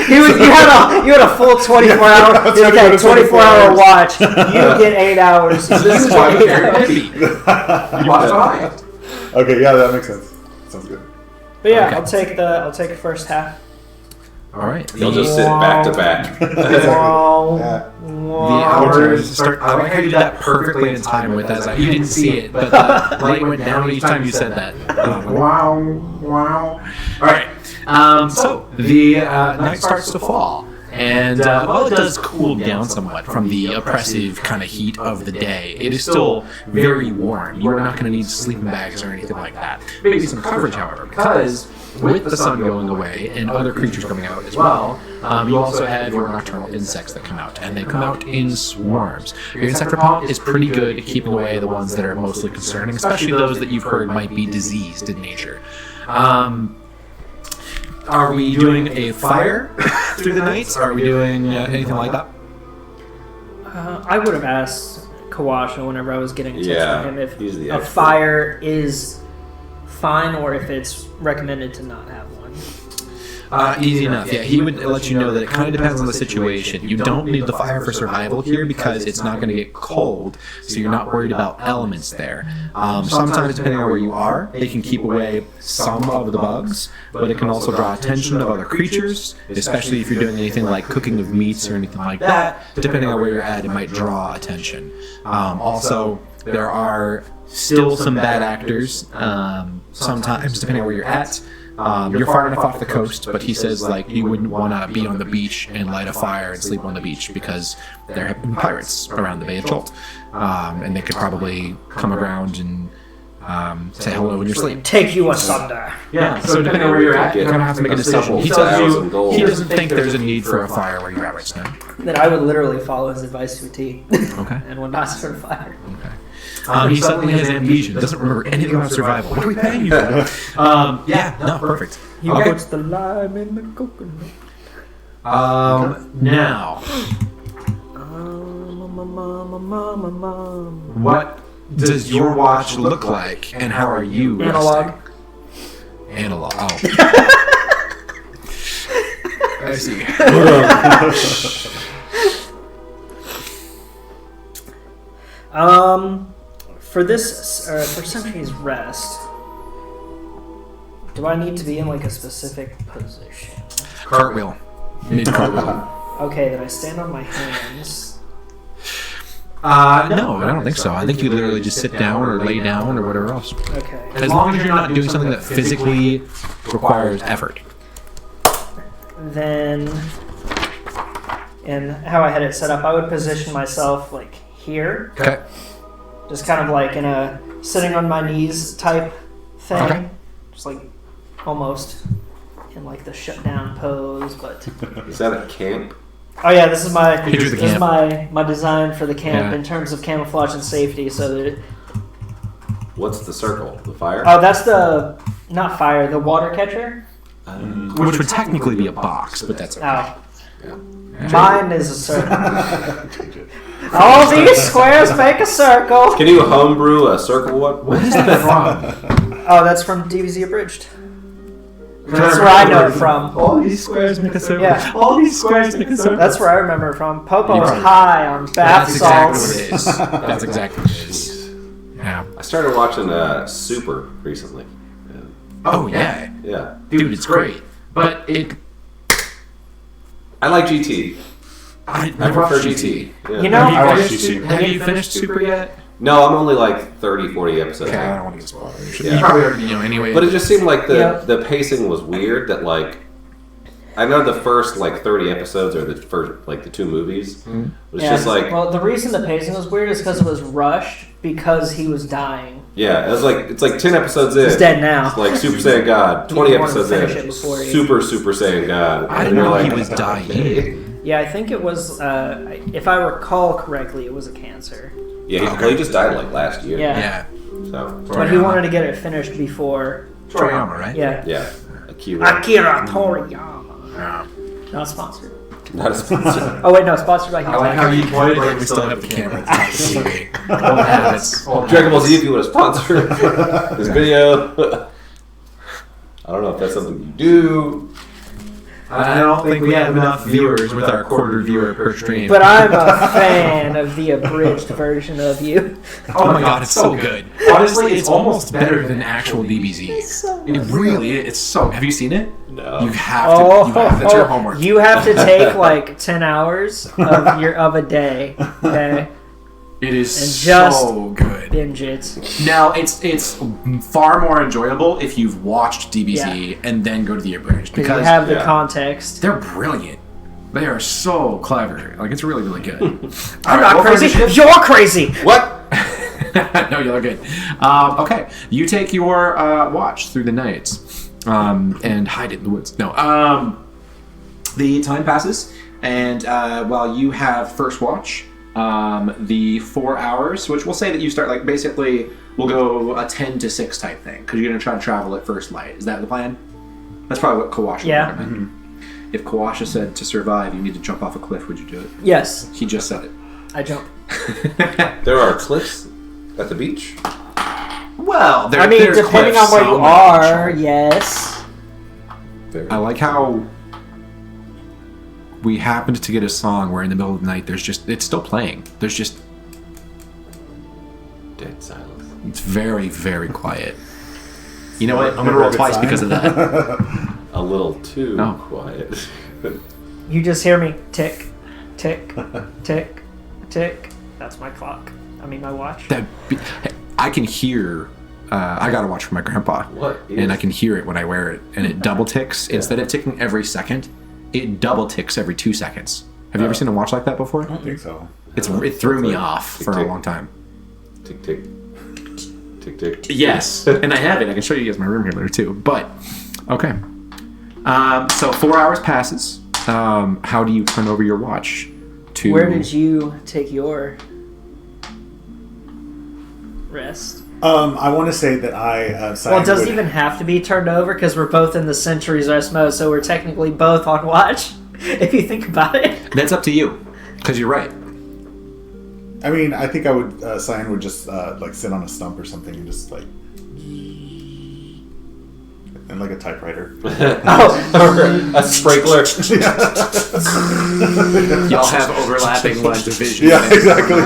S2: you had a full 24 hour.
S3: That's what I
S2: Okay,
S3: was
S2: 24 hour
S3: 24
S2: watch. You get 8 hours.
S1: This is why we're very heavy. You watch behind.
S3: Okay, yeah, that makes sense. Sounds good.
S2: But yeah,
S1: Okay.
S2: I'll take the first half.
S1: All right.
S5: they'll just sit back to back.
S3: Yeah.
S1: The hours start. I like how you did that perfectly in time with that. You didn't see it, but the light went down each time you said that. Wow. All right. So the night starts to fall. And while it does cool down somewhat from the oppressive kind of heat of the day, it is still very warm. You are not going to need sleeping bags or anything like that. Maybe some coverage, however, because with the sun going away and other creatures coming out as well, you also have your nocturnal insects that come out, and they come out in swarms. Your insect repellent is pretty good at keeping away the ones that are mostly concerning, especially those that you've heard might be diseased in nature. Are we doing a fire through the night? Are we doing anything like that?
S2: I would have asked Kawasha whenever I was getting in touch
S5: Yeah,
S2: with him if
S5: he's the
S2: a
S5: expert.
S2: fire is fine or if it's recommended to not have one.
S1: Easy enough. Yeah, he would let you know that it kind of depends on the situation. You don't need the fire for survival here because it's not going to get cold, so you're not worried about elements there. Sometimes, depending on where you are, they can keep away some of the bugs, but it can also draw attention of other creatures, especially if you're doing anything like cooking of meats or anything like that. Depending on where you're at, it might draw attention. Also, there are still some bad actors, sometimes, depending on where you're at. You're far enough off the coast, but he says like you wouldn't want to be on the beach and light a fire and sleep on the beach because there have been pirates around the Bay of Cholt, and they could probably come around and say hello in your sleep.
S2: Take you asunder.
S1: Yeah, so depending on where you're at, you kind of have to make a decision. He tells
S5: $1,000 gold.
S1: you he doesn't think there's a need for a fire where you're at right now.
S2: Then I would literally follow his advice to a T.
S1: Okay.
S2: And would not start a fire.
S1: Okay. He suddenly has amnesia, doesn't remember anything about survival. What are we paying you for? Yeah, no, perfect.
S2: He
S1: Okay.
S2: puts the lime in the coconut.
S1: Now, what does your watch look like, and how are you
S2: Analog.
S1: resting? Analog. Oh. I see.
S2: For this, for Sentry's Rest, do I need to be in like a specific position?
S1: Cartwheel. Mid cartwheel.
S2: Okay, then I stand on my hands.
S1: No, I don't think so. I think you literally just sit down or lay down or whatever else.
S2: Okay.
S1: As long as you're not doing something that physically requires effort.
S2: Then, and how I had it set up, I would position myself like here,
S1: Okay.
S2: just kind of like in a sitting on my knees type thing,
S1: Okay.
S2: just like almost in like the shutdown pose. But
S5: Is that a camp?
S2: oh yeah, this is my
S1: Picture the
S2: this is
S1: camp.
S2: my design for the camp
S1: Yeah.
S2: in terms of camouflage and safety. So that
S5: What's the circle? The fire?
S2: oh, that's the not fire, the water catcher.
S1: Which would technically be a box, but that's okay.
S2: Oh,
S5: Yeah.
S2: mine is a circle. All these squares make a circle.
S5: Can you homebrew a circle one?
S1: What is that from?
S2: Oh, that's from DBZ Abridged. That's where I know it from.
S1: All these squares make a circle.
S2: Yeah.
S1: All these squares make a circle.
S2: That's where I remember it from. Popo was
S1: Yeah.
S2: high on bath
S1: That's exactly
S2: salts.
S1: what it is. That's exactly what it is. Yeah.
S5: I started watching Super recently.
S1: Oh, yeah.
S5: Yeah.
S1: Dude, it's great. But it...
S5: I like GT.
S1: I
S5: I prefer
S1: watched
S5: GT. Yeah.
S2: You know-
S3: I watched
S1: finished,
S3: GT.
S1: have you finished Super yet?
S5: No, I'm only like 30, 40 episodes.
S1: Okay, I
S5: in.
S1: don't want to get spoiled.
S5: Yeah.
S1: You probably already know anyway.
S5: But it just seemed like
S2: Yeah.
S5: the pacing was weird. That like, I know the first like 30 episodes or the first like the two movies was
S2: Yeah,
S5: just like
S2: well, the reason the pacing was weird is because it was rushed because he was dying.
S5: Yeah, it's like 10 episodes in.
S2: He's dead now.
S5: It's like Super Saiyan God. 20
S2: You wanted to
S5: episodes
S2: finish it
S5: in.
S2: before he-
S5: Super Saiyan God.
S1: I
S5: And
S1: didn't
S5: you're
S1: know
S5: like,
S1: he was dying.
S2: Yeah, I think it was. If I recall correctly, it was a cancer.
S5: Yeah, he just died like last year.
S2: Yeah.
S1: Yeah.
S5: So,
S2: But he wanted to get it finished before.
S1: Toriyama, right?
S2: Yeah.
S5: yeah. Akira.
S2: Akira Toriyama. Not sponsored.
S5: Not a sponsor.
S2: Oh wait, no, sponsored by.
S1: I like how you pointed like we still have the camera. It's not the TV.
S5: Dragon Ball Z, if you want to sponsor this video. I don't know if that's something you do.
S1: I don't think we have enough viewers with our quarter viewer per stream.
S2: But I'm a fan of the abridged version of you.
S1: Oh my god, it's so good. Honestly, it's almost better than actual DBZ.
S2: So
S1: It really is. It's so. Have you seen it?
S5: No.
S1: You have to. You have, that's your homework.
S2: You have to take like 10 hours of a day. Okay,
S1: It is
S2: And just-
S1: so good.
S2: binge it.
S1: Now it's far more enjoyable if you've watched DBZ and then go to the abridged
S2: Because you
S1: because
S2: have the
S5: yeah.
S2: context.
S1: they're brilliant. They are so clever. Like it's really really good.
S2: I'm not crazy. You're crazy.
S5: What?
S1: No, you're good. Okay, you take your watch through the night and hide it in the woods. No. The time passes, and while you have first watch, the 4 hours, which we'll say that you start like basically, we'll go a 10 to 6 type thing because you're gonna try to travel at first light. Is that the plan? That's probably what Kawasha would
S2: Yeah.
S1: recommend. If Kawasha said to survive, you need to jump off a cliff, would you do it?
S2: Yes,
S1: He just said it.
S2: I jump.
S5: There are cliffs at the beach?
S1: Well,
S2: I mean, depending on where you are, yes.
S5: Very
S1: I like how we happened to get a song where in the middle of the night it's still playing. There's just
S5: dead silence.
S1: it's very, very quiet. You know what? I'm gonna roll twice because of that.
S5: A little too
S1: No.
S5: quiet.
S2: You just hear me tick, tick, tick, tick. That's my clock. I mean, my watch.
S1: I can hear. I got a watch from my grandpa,
S5: What is-
S1: and I can hear it when I wear it, and it double ticks instead of ticking every second. It double ticks every 2 seconds. Have you ever seen a watch like that before?
S3: I don't think so.
S1: It threw me off for a
S5: Tick-tick.
S1: long time.
S5: Tick tick. Tick tick.
S1: Yes, and I have it. I can show you guys my room here later too. But okay, so 4 hours passes. How do you turn over your watch? To
S2: Where did you take your rest?
S3: I want to say that I.
S2: Well, it doesn't even have to be turned over because we're both in the Century's rest mode, so we're technically both on watch. If you think about it.
S1: That's up to you, because you're right.
S3: I mean, I think I would. Cyan would just like sit on a stump or something and just like. And like a typewriter.
S2: Oh,
S5: A sprinkler.
S1: Y'all have overlapping lines of vision.
S3: Yeah, exactly.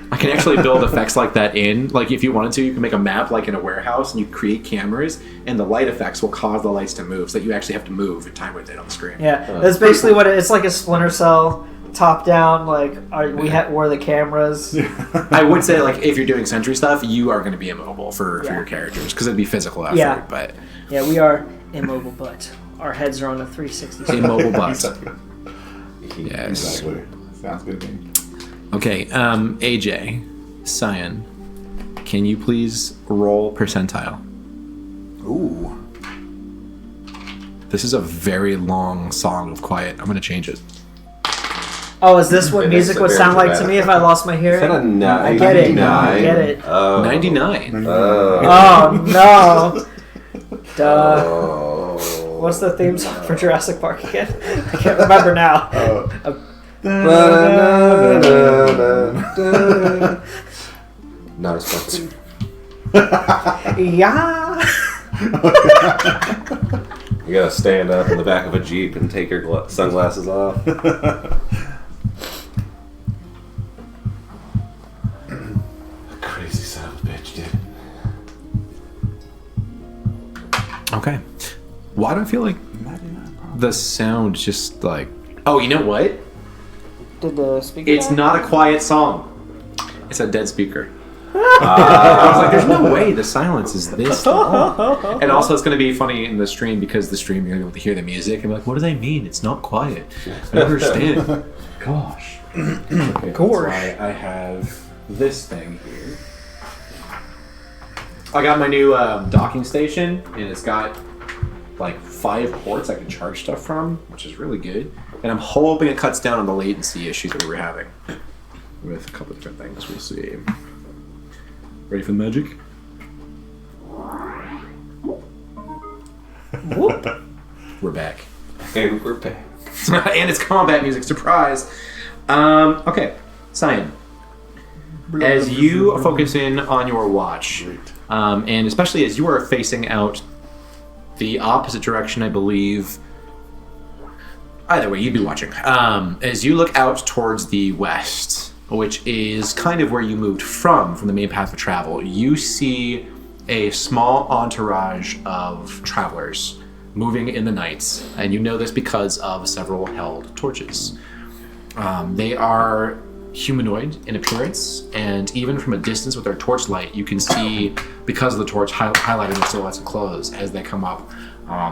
S1: I can actually build effects like that in. Like, if you wanted to, you can make a map like in a warehouse, and you create cameras, and the light effects will cause the lights to move, so that you actually have to move and time with it on the screen.
S2: yeah. That's basically what it's like. A Splinter Cell top down. Like where the cameras.
S1: I would say, like, if you're doing Sentry stuff, you are going to be immobile for
S2: Yeah.
S1: your characters, because it'd be physical effort.
S2: Yeah.
S1: But
S2: Yeah, we are immobile, but our heads are on a 360.
S1: immobile butts.
S3: Exactly.
S1: Yes.
S3: Exactly. Sounds good to me.
S1: Okay, AJ, Cyan, can you please roll percentile?
S3: Ooh.
S1: This is a very long song of quiet. I'm going to change it.
S2: Oh, is this what
S5: Yeah,
S2: music
S5: that's
S2: would
S5: very
S2: sound like to
S5: dramatic.
S2: me if I lost my hearing?
S5: Is that a
S2: I get it.
S5: 99?
S2: I get it.
S5: Oh.
S1: 99.
S2: Oh no! Duh.
S5: Oh.
S2: What's the theme song for Jurassic Park again? I can't remember now.
S5: Not a sponsor.
S2: Yeah.
S5: You gotta stand up in the back of a Jeep and take your sunglasses off. Crazy son of a bitch, dude.
S1: Okay. Why do I feel like the sound just like... Oh, you know what?
S2: Did the speaker?
S1: It's not a quiet song. It's a dead speaker. I was like, there's no way the silence is this long. And also, it's going to be funny in the stream because the stream, you're going to be able to hear the music and be like, what do they mean? It's not quiet. I don't understand. Gosh. Okay,
S2: Gosh.
S1: that's why I have this thing here. I got my new docking station, and it's got like 5 ports I can charge stuff from, which is really good. And I'm hoping it cuts down on the latency issues that we were having with a couple of different things. We'll see. Ready for the magic? Whoop. We're back.
S5: And we're back.
S1: And it's combat music. Surprise. Okay. Cyan. As you focus in on your watch, and especially as you are facing out the opposite direction, I believe. Either way, you'd be watching. As you look out towards the west, which is kind of where you moved from the main path of travel, you see a small entourage of travelers moving in the night, and you know this because of several held torches. They are humanoid in appearance, and even from a distance with their torchlight, you can see, because of the torch highlighting the silhouettes of clothes as they come up,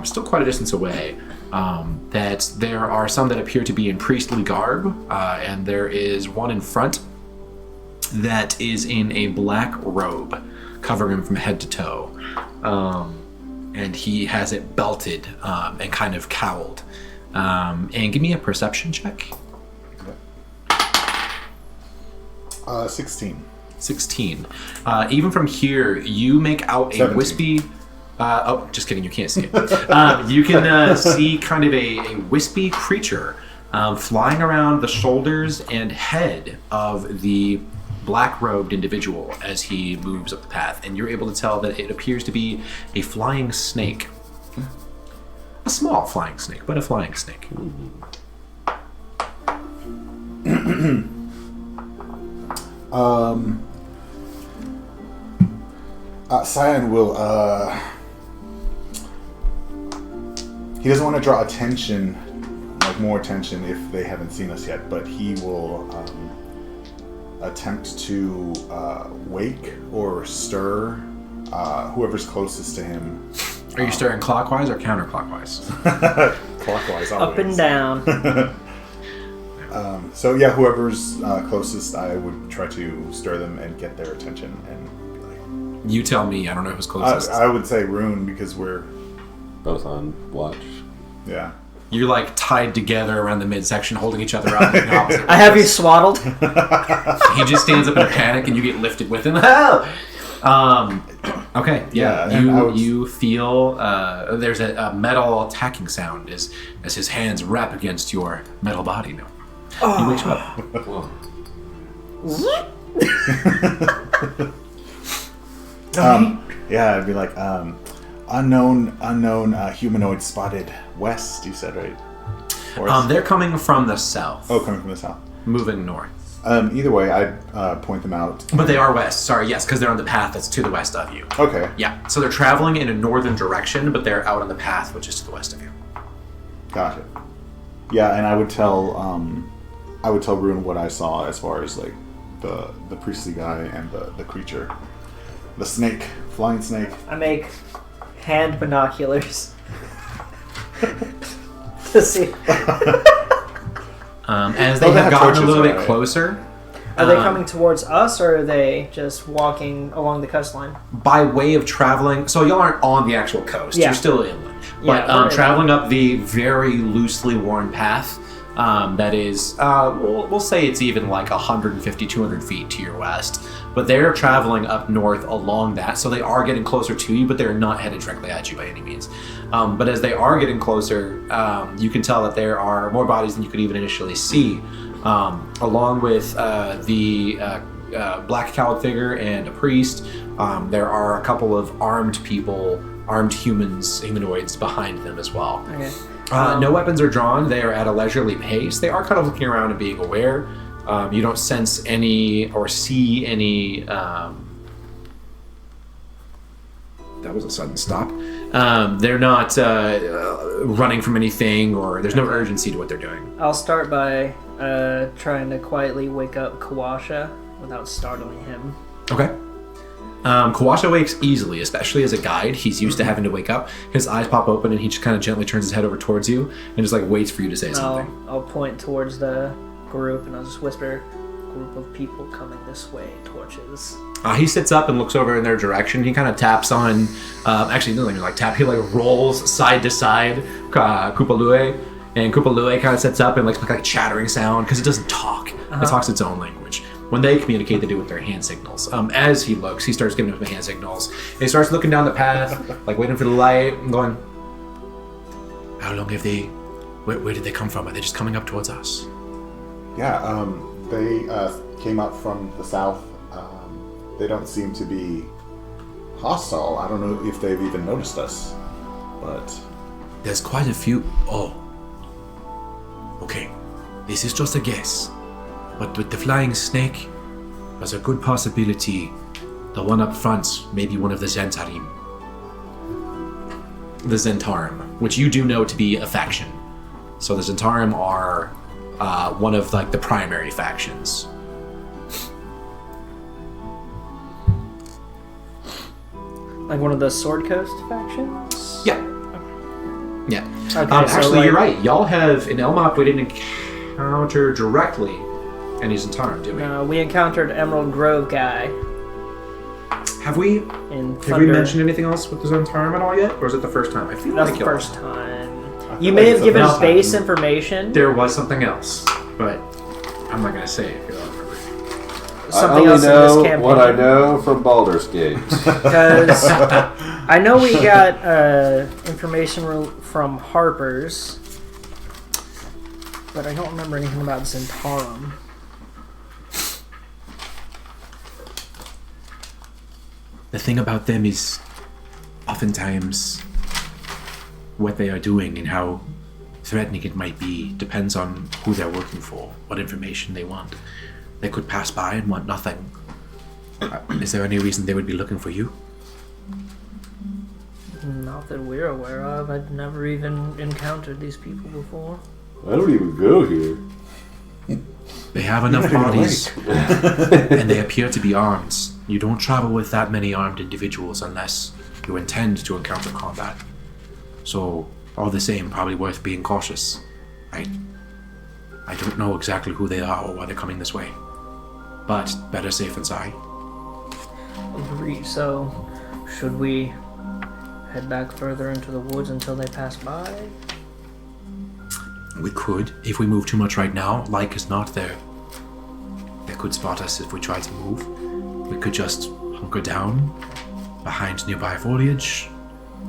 S1: still quite a distance away, that there are some that appear to be in priestly garb, and there is one in front that is in a black robe covering him from head to toe, and he has it belted and kind of cowled. And give me a perception check.
S3: 16.
S1: 16. Even from here, you make out a
S3: 17.
S1: wispy... oh, just kidding, you can't see it. You can see kind of a wispy creature flying around the shoulders and head of the black-robed individual as he moves up the path. And you're able to tell that it appears to be a flying snake. A small flying snake, but a flying snake.
S3: Cyan will, he doesn't want to draw attention, like more attention if they haven't seen us yet, but he will attempt to wake or stir whoever's closest to him.
S1: Are you stirring clockwise or counterclockwise?
S3: Clockwise,
S2: Up and down.
S3: So yeah, whoever's closest, I would try to stir them and get their attention and be like...
S1: You tell me, I don't know who's closest.
S3: I would say Rune, because we're...
S5: Both on watch.
S3: Yeah.
S1: You're like tied together around the midsection, holding each other up. In the opposite
S2: I have you
S1: ways.
S2: swaddled.
S1: He just stands up in a panic, and you get lifted with him. Okay, yeah. You feel there's a metal attacking sound as his hands wrap against your metal body. No, he wakes you up.
S5: Whoa.
S3: Yeah, it'd be like unknown humanoid spotted west. You said, right? Or
S1: They're coming from the south.
S3: Oh, coming from the south.
S1: Moving north.
S3: Either way, I'd point them out.
S1: But they are west. Sorry, yes, because they're on the path that's to the west of you.
S3: Okay.
S1: Yeah, so they're traveling in a northern direction, but they're out on the path which is to the west of you.
S3: Gotcha. Yeah, and I would tell Rune what I saw as far as like the priestly guy and the creature, the snake, flying snake.
S2: I make hand binoculars to see.
S1: As they have
S3: have
S1: gotten a
S3: torches,
S1: little bit
S3: right?
S1: closer.
S2: Are they coming towards us, or are they just walking along the coastline?
S1: By way of traveling, so y'all aren't on the actual coast.
S2: Yeah.
S1: You're still inland.
S2: Yeah,
S1: But
S2: we're
S1: traveling up the very loosely worn path, that is, we'll say it's even like 150, 200 feet to your west. But they're traveling up north along that, so they are getting closer to you, but they're not headed directly at you by any means. But as they are getting closer, you can tell that there are more bodies than you could even initially see. Along with the black cowled figure and a priest, there are a couple of armed people, armed humanoids behind them as well.
S2: Okay.
S1: No weapons are drawn. They are at a leisurely pace. They are kind of looking around and being aware. You don't sense any or see any... that was a sudden stop. They're not running from anything, or there's no urgency to what they're doing.
S2: I'll start by trying to quietly wake up Kawasha without startling him.
S1: Okay. Kawasha wakes easily, especially as a guide. He's used to having to wake up. His eyes pop open, and he just kind of gently turns his head over towards you and just like waits for you to say something.
S2: I'll point towards the group and I'll just whisper, group of people coming this way, torches.
S1: He sits up and looks over in their direction. He kind of taps on, actually, he doesn't even like tap. He like rolls side to side, Kupalue, and Kupalue kind of sits up and like a chattering sound because it doesn't talk. It talks its own language. When they communicate, they do it with their hand signals. As he looks, he starts giving them hand signals. And he starts looking down the path, like waiting for the light, and going, "How long have they? Where did they come from? Are they just coming up towards us?"
S3: Yeah, they came up from the south. They don't seem to be hostile. I don't know if they've even noticed us, but
S1: There's quite a few. Oh. Okay. This is just a guess. But with the flying snake, there's a good possibility the one up front may be one of the Zentarim. The Zentarim, which you do know to be a faction. So the Zentarim are one of like the primary factions.
S2: Like one of the Sword Coast factions?
S1: Yeah. Yeah.
S2: Okay,
S1: Actually,
S2: so like,
S1: you're right. Y'all have in Elmop, we didn't encounter directly any Zentarim, did we?
S2: no, we encountered Emerald Grove guy
S1: Have we?
S2: in
S1: Have
S2: Thunder.
S1: we mentioned anything else with the Zentarim at all yet, or is it the first time? I feel
S2: That's
S1: like
S2: the
S1: y'all-
S2: first time.
S3: I
S2: You
S3: feel
S2: may
S3: like
S2: have
S3: it's
S2: given
S3: the
S2: us
S3: first
S2: base
S3: time.
S2: information.
S1: There was something else, but I'm not gonna say it if you don't remember.
S2: Something
S5: I
S2: else
S5: only
S2: in this
S5: know
S2: campaign.
S5: what I know from Baldur's Gate.
S2: Because I know we got information from Harper's, but I don't remember anything about Zentarum.
S1: The thing about them is, oftentimes, what they are doing and how threatening it might be depends on who they're working for, what information they want. They could pass by and want nothing. Is there any reason they would be looking for you?
S2: Not that we're aware of. I've never even encountered these people before.
S5: I don't even go here.
S1: They have enough
S3: You're not even
S1: bodies, and they appear to be armed. You don't travel with that many armed individuals unless you intend to encounter combat. So, all the same, probably worth being cautious. I don't know exactly who they are or why they're coming this way. But better safe than sorry.
S2: Agreed. So, should we head back further into the woods until they pass by?
S1: We could, if we move too much right now, like is not there. They could spot us if we try to move. We could just hunker down behind nearby foliage,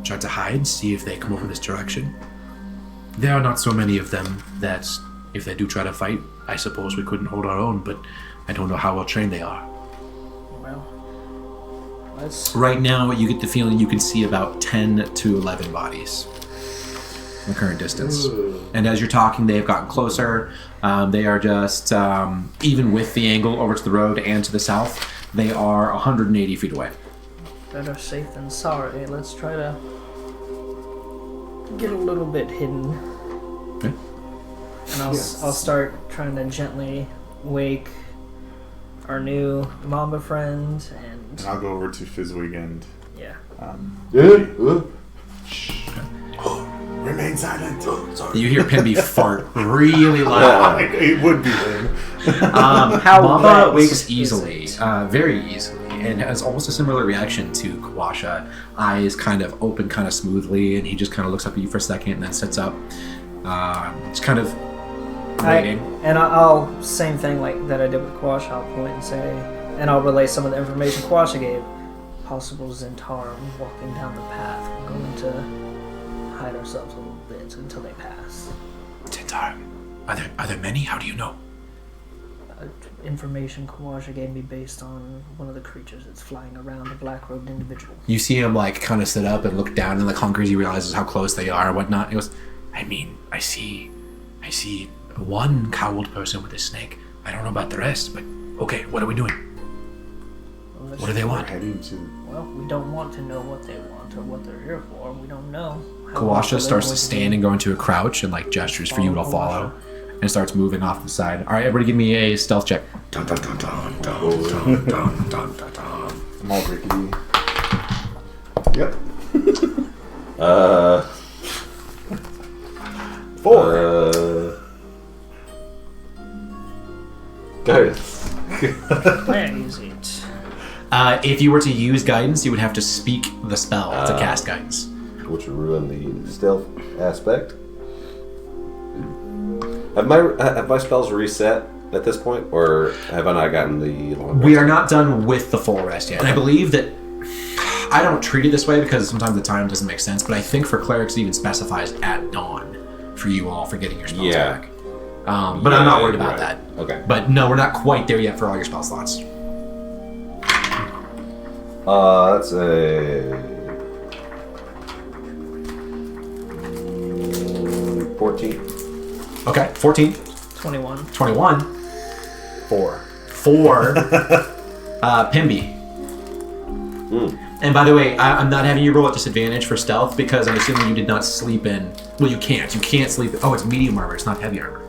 S1: try to hide, see if they come over this direction. There are not so many of them that if they do try to fight, I suppose we couldn't hold our own, but I don't know how well trained they are.
S2: Well, let's.
S1: Right now, you get the feeling you can see about 10 to 11 bodies in the current distance. And as you're talking, they've gotten closer. They are just, even with the angle over to the road and to the south, they are 180 feet away.
S2: Better safe than sorry. Let's try to get a little bit hidden.
S1: Okay.
S2: And I'll start trying to gently wake our new Mamba friend and
S3: And I'll go over to Fizzwig and
S2: yeah.
S3: remain silent.
S1: You hear Pimby fart really loud.
S3: It would be him.
S2: How
S1: Mamba
S2: wet
S1: wakes
S2: is
S1: easily,
S2: it?
S1: very easily, and has almost a similar reaction to Kawasha. Eyes kind of open kind of smoothly, and he just kind of looks up at you for a second and then sits up. Just kind of waiting.
S2: I'll same thing like that I did with Quash. I'll point and say, and I'll relay some of the information Quasha gave. Possible Zentarum walking down the path. We're going to hide ourselves a little bit until they pass.
S1: Zentarim. Are there many? How do you know?
S2: Information Kawasha gave me based on one of the creatures that's flying around, a black-robed individual.
S1: You see him like kind of sit up and look down and like hunkers. He realizes how close they are and whatnot. He goes, I mean, I see one cowled person with a snake. I don't know about the rest, but okay, what are we doing? What do they
S3: We're
S1: want?
S3: heading to.
S2: Well, we don't want to know what they want or what they're here for. We don't know. how
S1: Kawasha
S2: awful
S1: starts
S2: they're
S1: to
S2: going
S1: stand and go into a crouch and like gestures for you to follow, and starts moving off the side. All right, everybody, give me a stealth check. Dun, dun, dun, dun, dun, dun, dun, dun, dun, dun.
S3: I'm all rickety. Yep. 4.
S5: Guidance.
S2: Where is it?
S1: If you were to use guidance, you would have to speak the spell to cast guidance.
S5: Which would ruin the stealth aspect. Have my spells reset at this point, or have I not gotten the long rest?
S1: We are not done with the full rest yet. And I believe that I don't treat it this way because sometimes the time doesn't make sense, but I think for clerics it even specifies at dawn for you all for getting your spells back. But I'm not worried about that.
S5: Okay.
S1: But no, we're not quite there yet for all your spell slots.
S5: That's a 14.
S1: Okay, 14.
S2: 21.
S1: 21.
S6: 4.
S1: Pimby. And by the way, I'm not having you roll at disadvantage for stealth because I'm assuming you did not sleep in. Well, you can't. You can't sleep. Oh, it's medium armor. It's not heavy armor.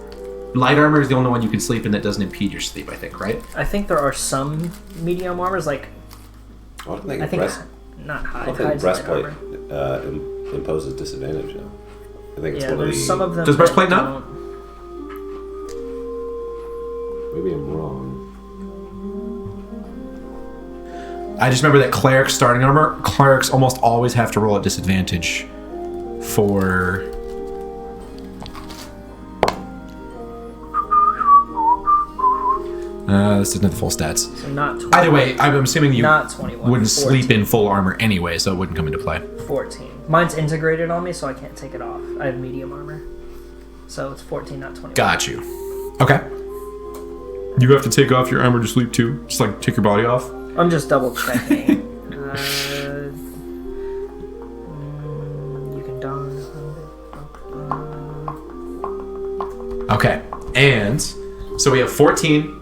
S1: Light armor is the only one you can sleep in that doesn't impede your sleep, I think, right?
S2: I think there are some medium armors, like...
S5: I think
S2: not high.
S5: I don't think breastplate imposes disadvantage, though. I think it's one of the...
S2: there's some of them.
S1: Does breastplate not?
S5: Maybe I'm wrong.
S1: I just remember that clerics starting armor, clerics almost always have to roll at disadvantage for... this isn't the full stats.
S2: So not 20,
S1: Either way, I'm assuming you
S2: not 21,
S1: wouldn't
S2: 14.
S1: sleep in full armor anyway, so it wouldn't come into play.
S2: 14. Mine's integrated on me, so I can't take it off. I have medium armor. So it's 14, not 21.
S1: Got you. Okay. You have to take off your armor to sleep too? Just like take your body off?
S2: I'm just double checking. You can don.
S1: Okay. And so we have 14,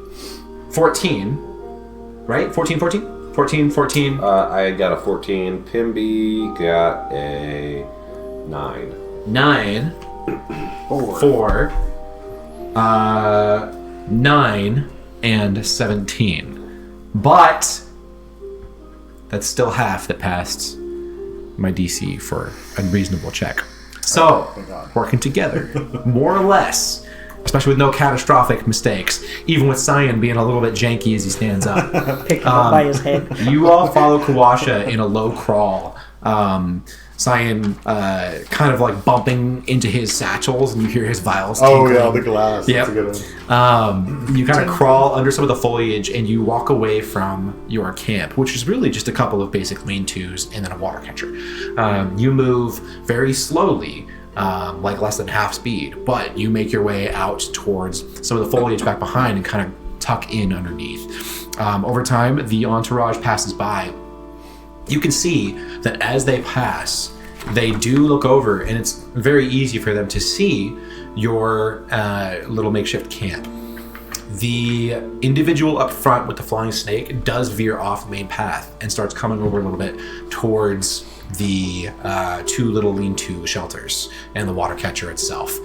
S1: right? 14. 14.
S5: I got a 14. Pimby got a 9.
S1: 9. 4. 9 and 17. But that's still half that passed my DC for a reasonable check. So, working together, more or less, especially with no catastrophic mistakes, even with Cyan being a little bit janky as he stands up.
S2: Pick him up by his head.
S1: You all follow Kawasha in a low crawl. Cyan kind of like bumping into his satchels, and you hear his vials tinkling.
S3: Oh yeah, the glass.
S1: Yep.
S3: That's a good one.
S1: You kind of crawl under some of the foliage, and you walk away from your camp, which is really just a couple of basic lean-tos and then a water catcher. You move very slowly, like less than half speed, but you make your way out towards some of the foliage back behind and kind of tuck in underneath. Over time, the entourage passes by. You can see that as they pass, they do look over, and it's very easy for them to see your little makeshift camp. The individual up front with the flying snake does veer off the main path and starts coming over a little bit towards the two little lean-to shelters and the water catcher itself.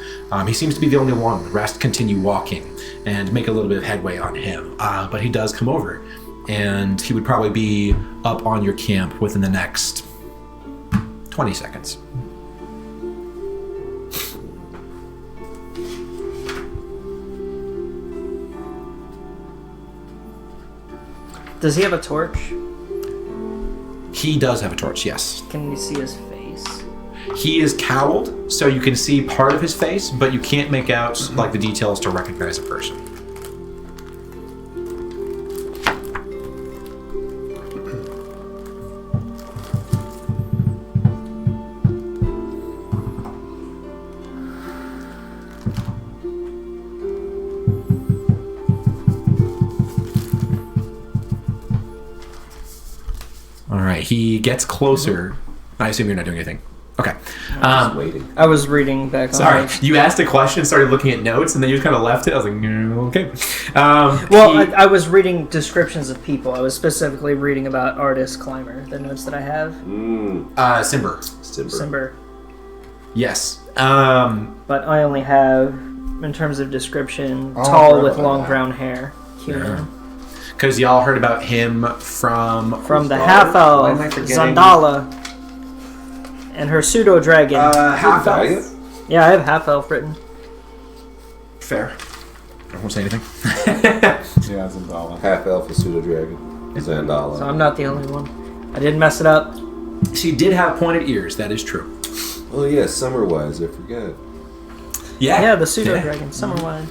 S1: He seems to be the only one. The rest continue walking and make a little bit of headway on him, but he does come over. And he would probably be up on your camp within the next 20 seconds.
S2: Does he have a torch?
S1: He does have a torch, yes.
S2: Can you see his face?
S1: He is cowled, so you can see part of his face, but you can't make out like the details to recognize a person. He gets closer. I assume you're not doing anything. Okay.
S5: Just waiting.
S2: I was reading back on.
S1: Sorry, you asked a question, started looking at notes, and then you just kind of left it. I was like, okay.
S2: I was reading descriptions of people. I was specifically reading about artist climber, the notes that I have.
S1: Simber. Yes.
S2: But I only have, in terms of description, tall with long brown hair. Human.
S1: Because y'all heard about him from
S2: the half-elf, Zandala, and her pseudo-dragon.
S1: half-elf?
S2: Yeah, I have half-elf written.
S1: Fair. I won't say anything.
S3: Yeah, Zendala.
S5: Half elf is pseudo dragon. Zandala.
S2: So I'm not the only one. I didn't mess it up.
S1: She did have pointed ears. That is true.
S5: Oh yeah, summer wise. I forgot.
S2: Yeah, the pseudo dragon, summer wine.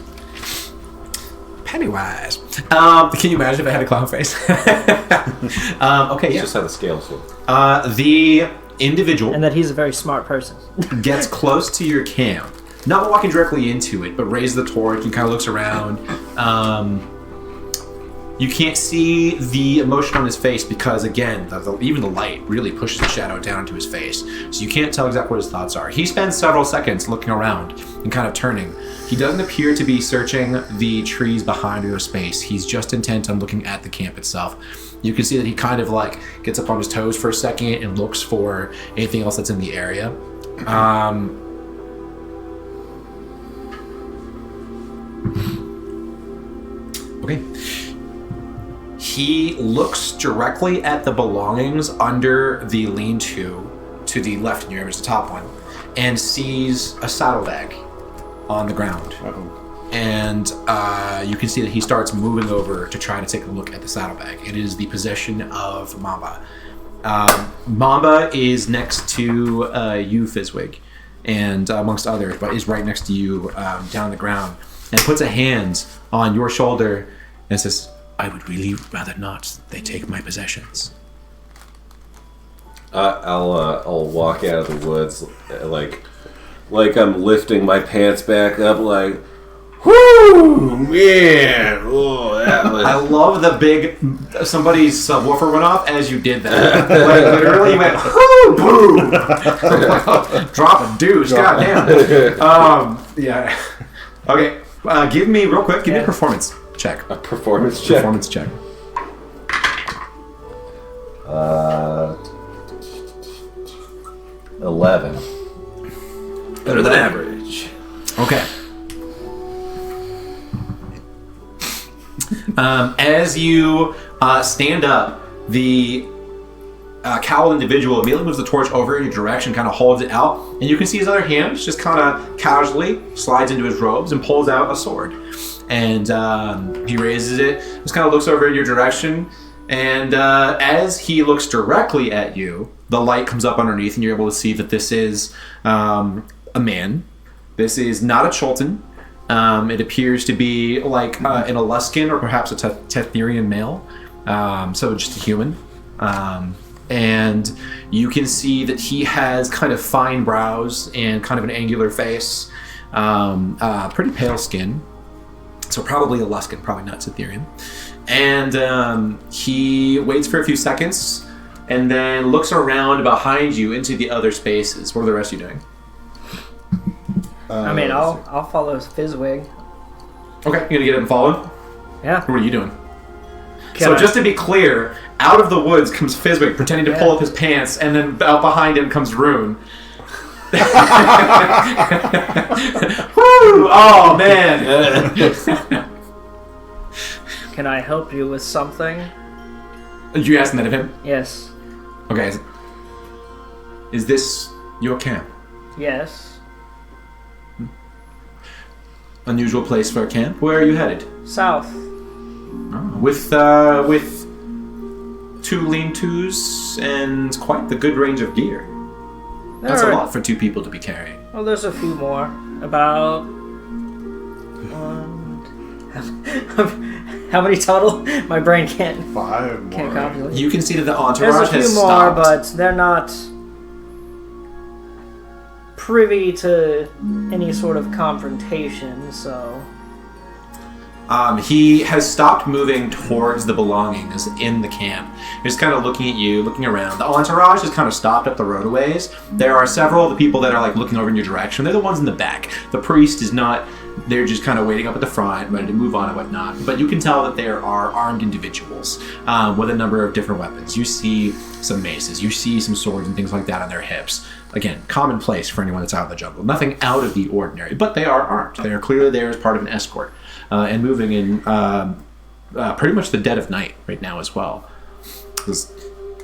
S1: Pennywise. Can you imagine if I had a clown face? Okay, yeah.
S5: Just how the scale so.
S1: The individual
S2: And that he's a very smart person.
S1: gets close to your camp. Not walking directly into it, but raises the torch and kind of looks around. You can't see the emotion on his face because, again, even the light really pushes the shadow down into his face. So you can't tell exactly what his thoughts are. He spends several seconds looking around and kind of turning. He doesn't appear to be searching the trees behind your space. He's just intent on looking at the camp itself. You can see that he kind of like gets up on his toes for a second and looks for anything else that's in the area. Okay. He looks directly at the belongings under the lean-to to the left in your image, the top one, and sees a saddlebag on the ground.
S3: Uh-oh.
S1: And you can see that he starts moving over to try to take a look at the saddlebag. It is the possession of Mamba. Mamba is next to you, Fizzwig, and amongst others, but is right next to you down on the ground, and puts a hand on your shoulder and says, I would really rather not. They take my possessions.
S5: I'll walk out of the woods like I'm lifting my pants back up, like, whoo, man! Oh, that was.
S1: I love the big somebody's subwoofer went off as you did that. Like literally, you went whoo, boom, drop a deuce. Goddamn. Yeah. Okay. Give me real quick. Give me a performance check.
S5: A performance check.
S1: Performance check.
S5: 11.
S1: Better than average. Okay. As you stand up, the cowled individual immediately moves the torch over in your direction, kind of holds it out, and you can see his other hand just kind of casually slides into his robes and pulls out a sword. And he raises it, just kind of looks over in your direction, and as he looks directly at you, the light comes up underneath, and you're able to see that this is a man. This is not a Cholton. It appears to be like an Aluskan or perhaps a Tetherian male, so just a human. And you can see that he has kind of fine brows and kind of an angular face, pretty pale skin, so probably Aluskan, probably not Tetherian. And he waits for a few seconds and then looks around behind you into the other spaces. What are the rest of you doing?
S2: I mean, I'll follow Fizzwig.
S1: Okay, you gonna get up and follow?
S2: Yeah.
S1: What are you doing?
S2: Can I-
S1: Just to be clear, out of the woods comes Fizzwig pretending to pull up his pants, and then out behind him comes Rune. Woo! Oh man!
S2: Can I help you with something?
S1: You asking that of him?
S2: Yes.
S1: Okay. Is this your camp?
S2: Yes.
S1: Unusual place for a camp. Where are you headed?
S2: South.
S1: With two lean-tos and quite the good range of gear. That's a lot for two people to be carrying.
S2: Well, there's a few more. About how many total? My brain can't
S3: 5 more.
S2: calculate.
S1: You can see that the entourage
S2: There's a few
S1: has
S2: more,
S1: stopped.
S2: but they're not privy to any sort of confrontation, so...
S1: He has stopped moving towards the belongings in the camp. He's kind of looking at you, looking around. The entourage has kind of stopped at the roadways. There are several of the people that are like looking over in your direction. They're the ones in the back. The priest is not. They're just kind of waiting up at the front, ready to move on and whatnot. But you can tell that there are armed individuals with a number of different weapons. You see some maces. You see some swords and things like that on their hips. Again, commonplace for anyone that's out in the jungle. Nothing out of the ordinary, but they are armed. They are clearly there as part of an escort. And moving in pretty much the dead of night right now as well.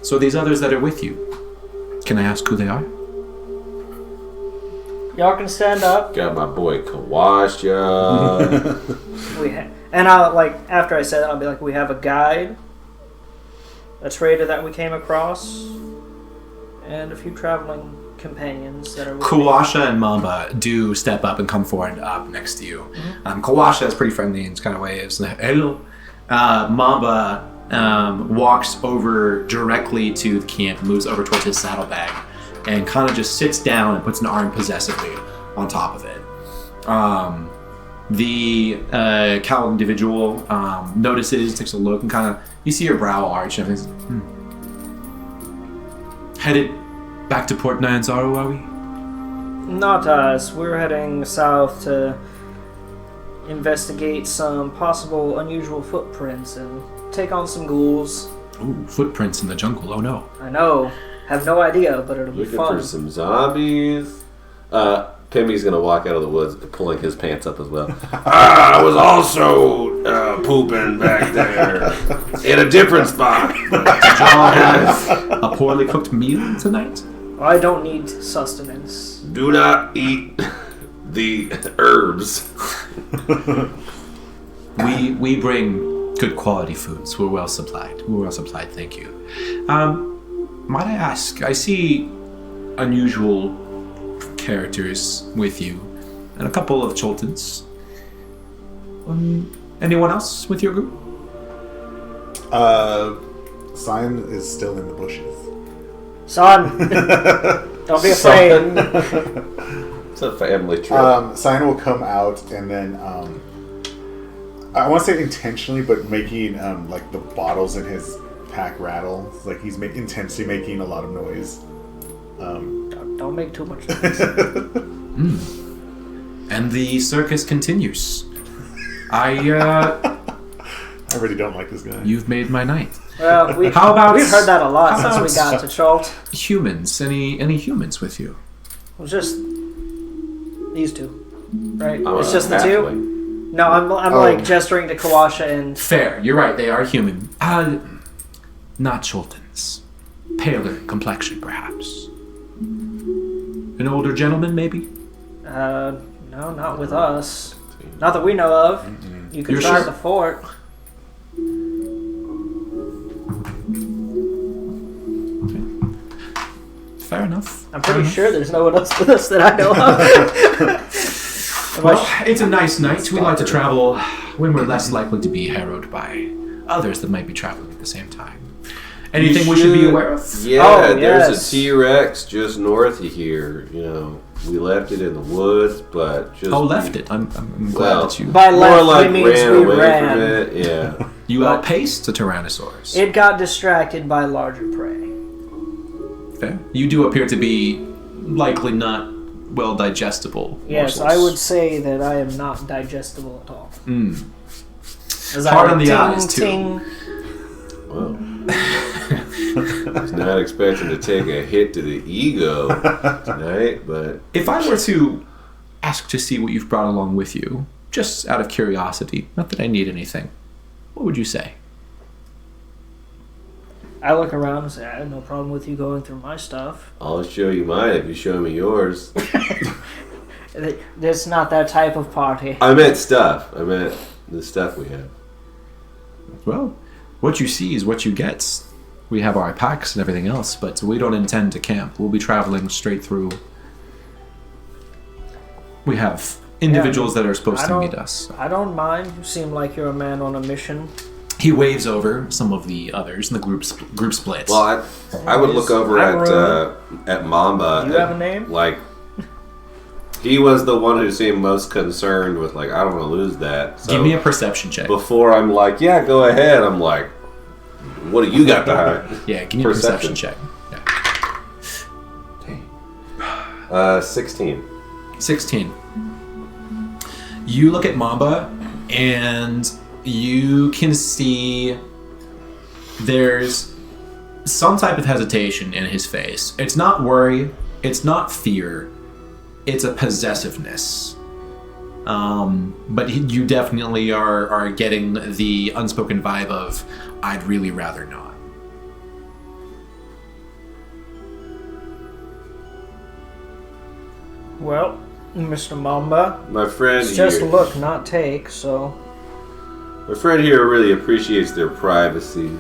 S1: So these others that are with you, can I ask who they are?
S2: Y'all can stand up.
S5: Got my boy Kawasha.
S2: And I'll, like, after I say that, I'll be like, we have a guide, a trader that we came across, and a few traveling companions that are with me.
S1: Kawasha and Mamba do step up and come forward up next to you. Kawasha is pretty friendly and kind of waves. Hello. Mamba walks over directly to the camp, moves over towards his saddlebag, and kind of just sits down and puts an arm possessively on top of it. The cow individual notices, takes a look, and kind of, you see her brow arch and everything's headed back to Port Nyanzaru, are we?
S2: Not us. We're heading south to investigate some possible unusual footprints and take on some ghouls.
S1: Ooh, footprints in the jungle, oh no.
S2: I know. Have no idea, but it'll be
S5: Looking
S2: fun.
S5: for some zombies. Pimmy's gonna walk out of the woods pulling his pants up as well. I was also pooping back there in a different spot.
S1: Did y'all have a poorly cooked meal tonight?
S2: I don't need sustenance.
S5: Do not eat the herbs.
S1: We bring good quality foods. We're well supplied. Thank you. Might I ask, I see unusual characters with you, and a couple of Choltons. Anyone else with your group?
S3: Sign is still in the bushes.
S2: Son, don't be afraid.
S5: It's a family trip.
S3: Sign will come out and then I want to say intentionally, but making like the bottles in his pack rattle. Like he's intensely making a lot of noise.
S2: Don't make too much noise.
S1: And the circus continues. I
S3: really don't like this guy.
S1: You've made my night.
S2: Well, we've heard that a lot since we got to Chult.
S1: Humans? Any humans with you?
S2: It was just these two, right?
S5: I'm
S2: It's
S5: a
S2: just the
S5: halfling.
S2: two. No, I'm like gesturing to Kawasha and.
S1: Fair. You're right. They are human. Not Choltons. Paler complexion, perhaps. An older gentleman, maybe?
S2: No, not with us. Not that we know of. You could
S1: You're
S2: try
S1: sure?
S2: the fort.
S1: Fair enough.
S2: I'm pretty sure there's no one else with us that I know of.
S1: Well, it's a nice night. We like to travel when we're less likely to be harrowed by others that might be traveling at the same time. Anything we should be aware of?
S5: Yeah,
S2: Oh,
S5: there's
S2: yes.
S5: a T-Rex just north of here. You know, we left it in the woods, but just
S1: Left it. I'm glad that you
S2: By
S5: more
S2: left,
S5: like
S2: we means
S5: ran
S2: we
S5: away
S2: ran.
S5: from it. Yeah.
S1: you outpaced a Tyrannosaurus.
S2: It got distracted by larger prey.
S1: Fair. You do appear to be likely not well digestible.
S2: Yes,
S1: morsels.
S2: I would say that I am not digestible at all. As
S1: Hard
S2: I
S1: on the
S2: ting,
S1: eyes, too.
S2: ting.
S5: Well, he's not expecting to take a hit to the ego tonight, but
S1: If I were to ask to see what you've brought along with you, just out of curiosity, not that I need anything, what would you say?
S2: I look around and say, I have no problem with you going through my stuff.
S5: I'll show you mine if you show me yours.
S2: It's not that type of party.
S5: I meant stuff. I meant the stuff we have.
S1: Well, what you see is what you get. We have our packs and everything else, but we don't intend to camp. We'll be traveling straight through. We have individuals that are supposed to meet us.
S2: I don't mind. You seem like you're a man on a mission.
S1: He waves over some of the others, and the group splits.
S5: Well, I would look over at Mamba.
S2: Do you have a name?
S5: Like, he was the one who seemed most concerned with, like, I don't want to lose that. So
S1: give me a perception check.
S5: before I'm like, yeah, go ahead. I'm like, what do you got behind?
S1: Yeah, give me a perception check. Yeah.
S5: 16.
S1: 16. You look at Mamba, and you can see there's some type of hesitation in his face. It's not worry, it's not fear, it's a possessiveness. But you definitely are getting the unspoken vibe of, I'd really rather not.
S2: Well, Mr. Mamba.
S5: My friend
S2: It's just
S5: here,
S2: look, not take, so...
S5: my friend here really appreciates their privacy.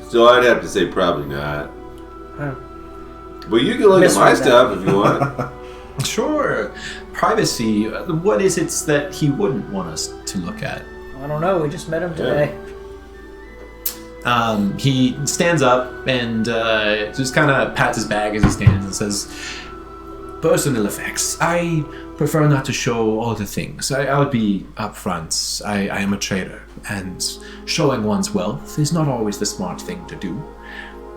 S5: So I'd have to say probably not.
S2: Huh.
S5: But you can look at my
S2: Misread that.
S5: stuff if you want.
S1: Sure. Privacy. What is it that he wouldn't want us to look at?
S2: I don't know, we just met him today.
S1: He stands up and just kind of pats his bag as he stands and says, "Personal effects. I prefer not to show all the things. I would be upfront. I am a trader, and showing one's wealth is not always the smart thing to do.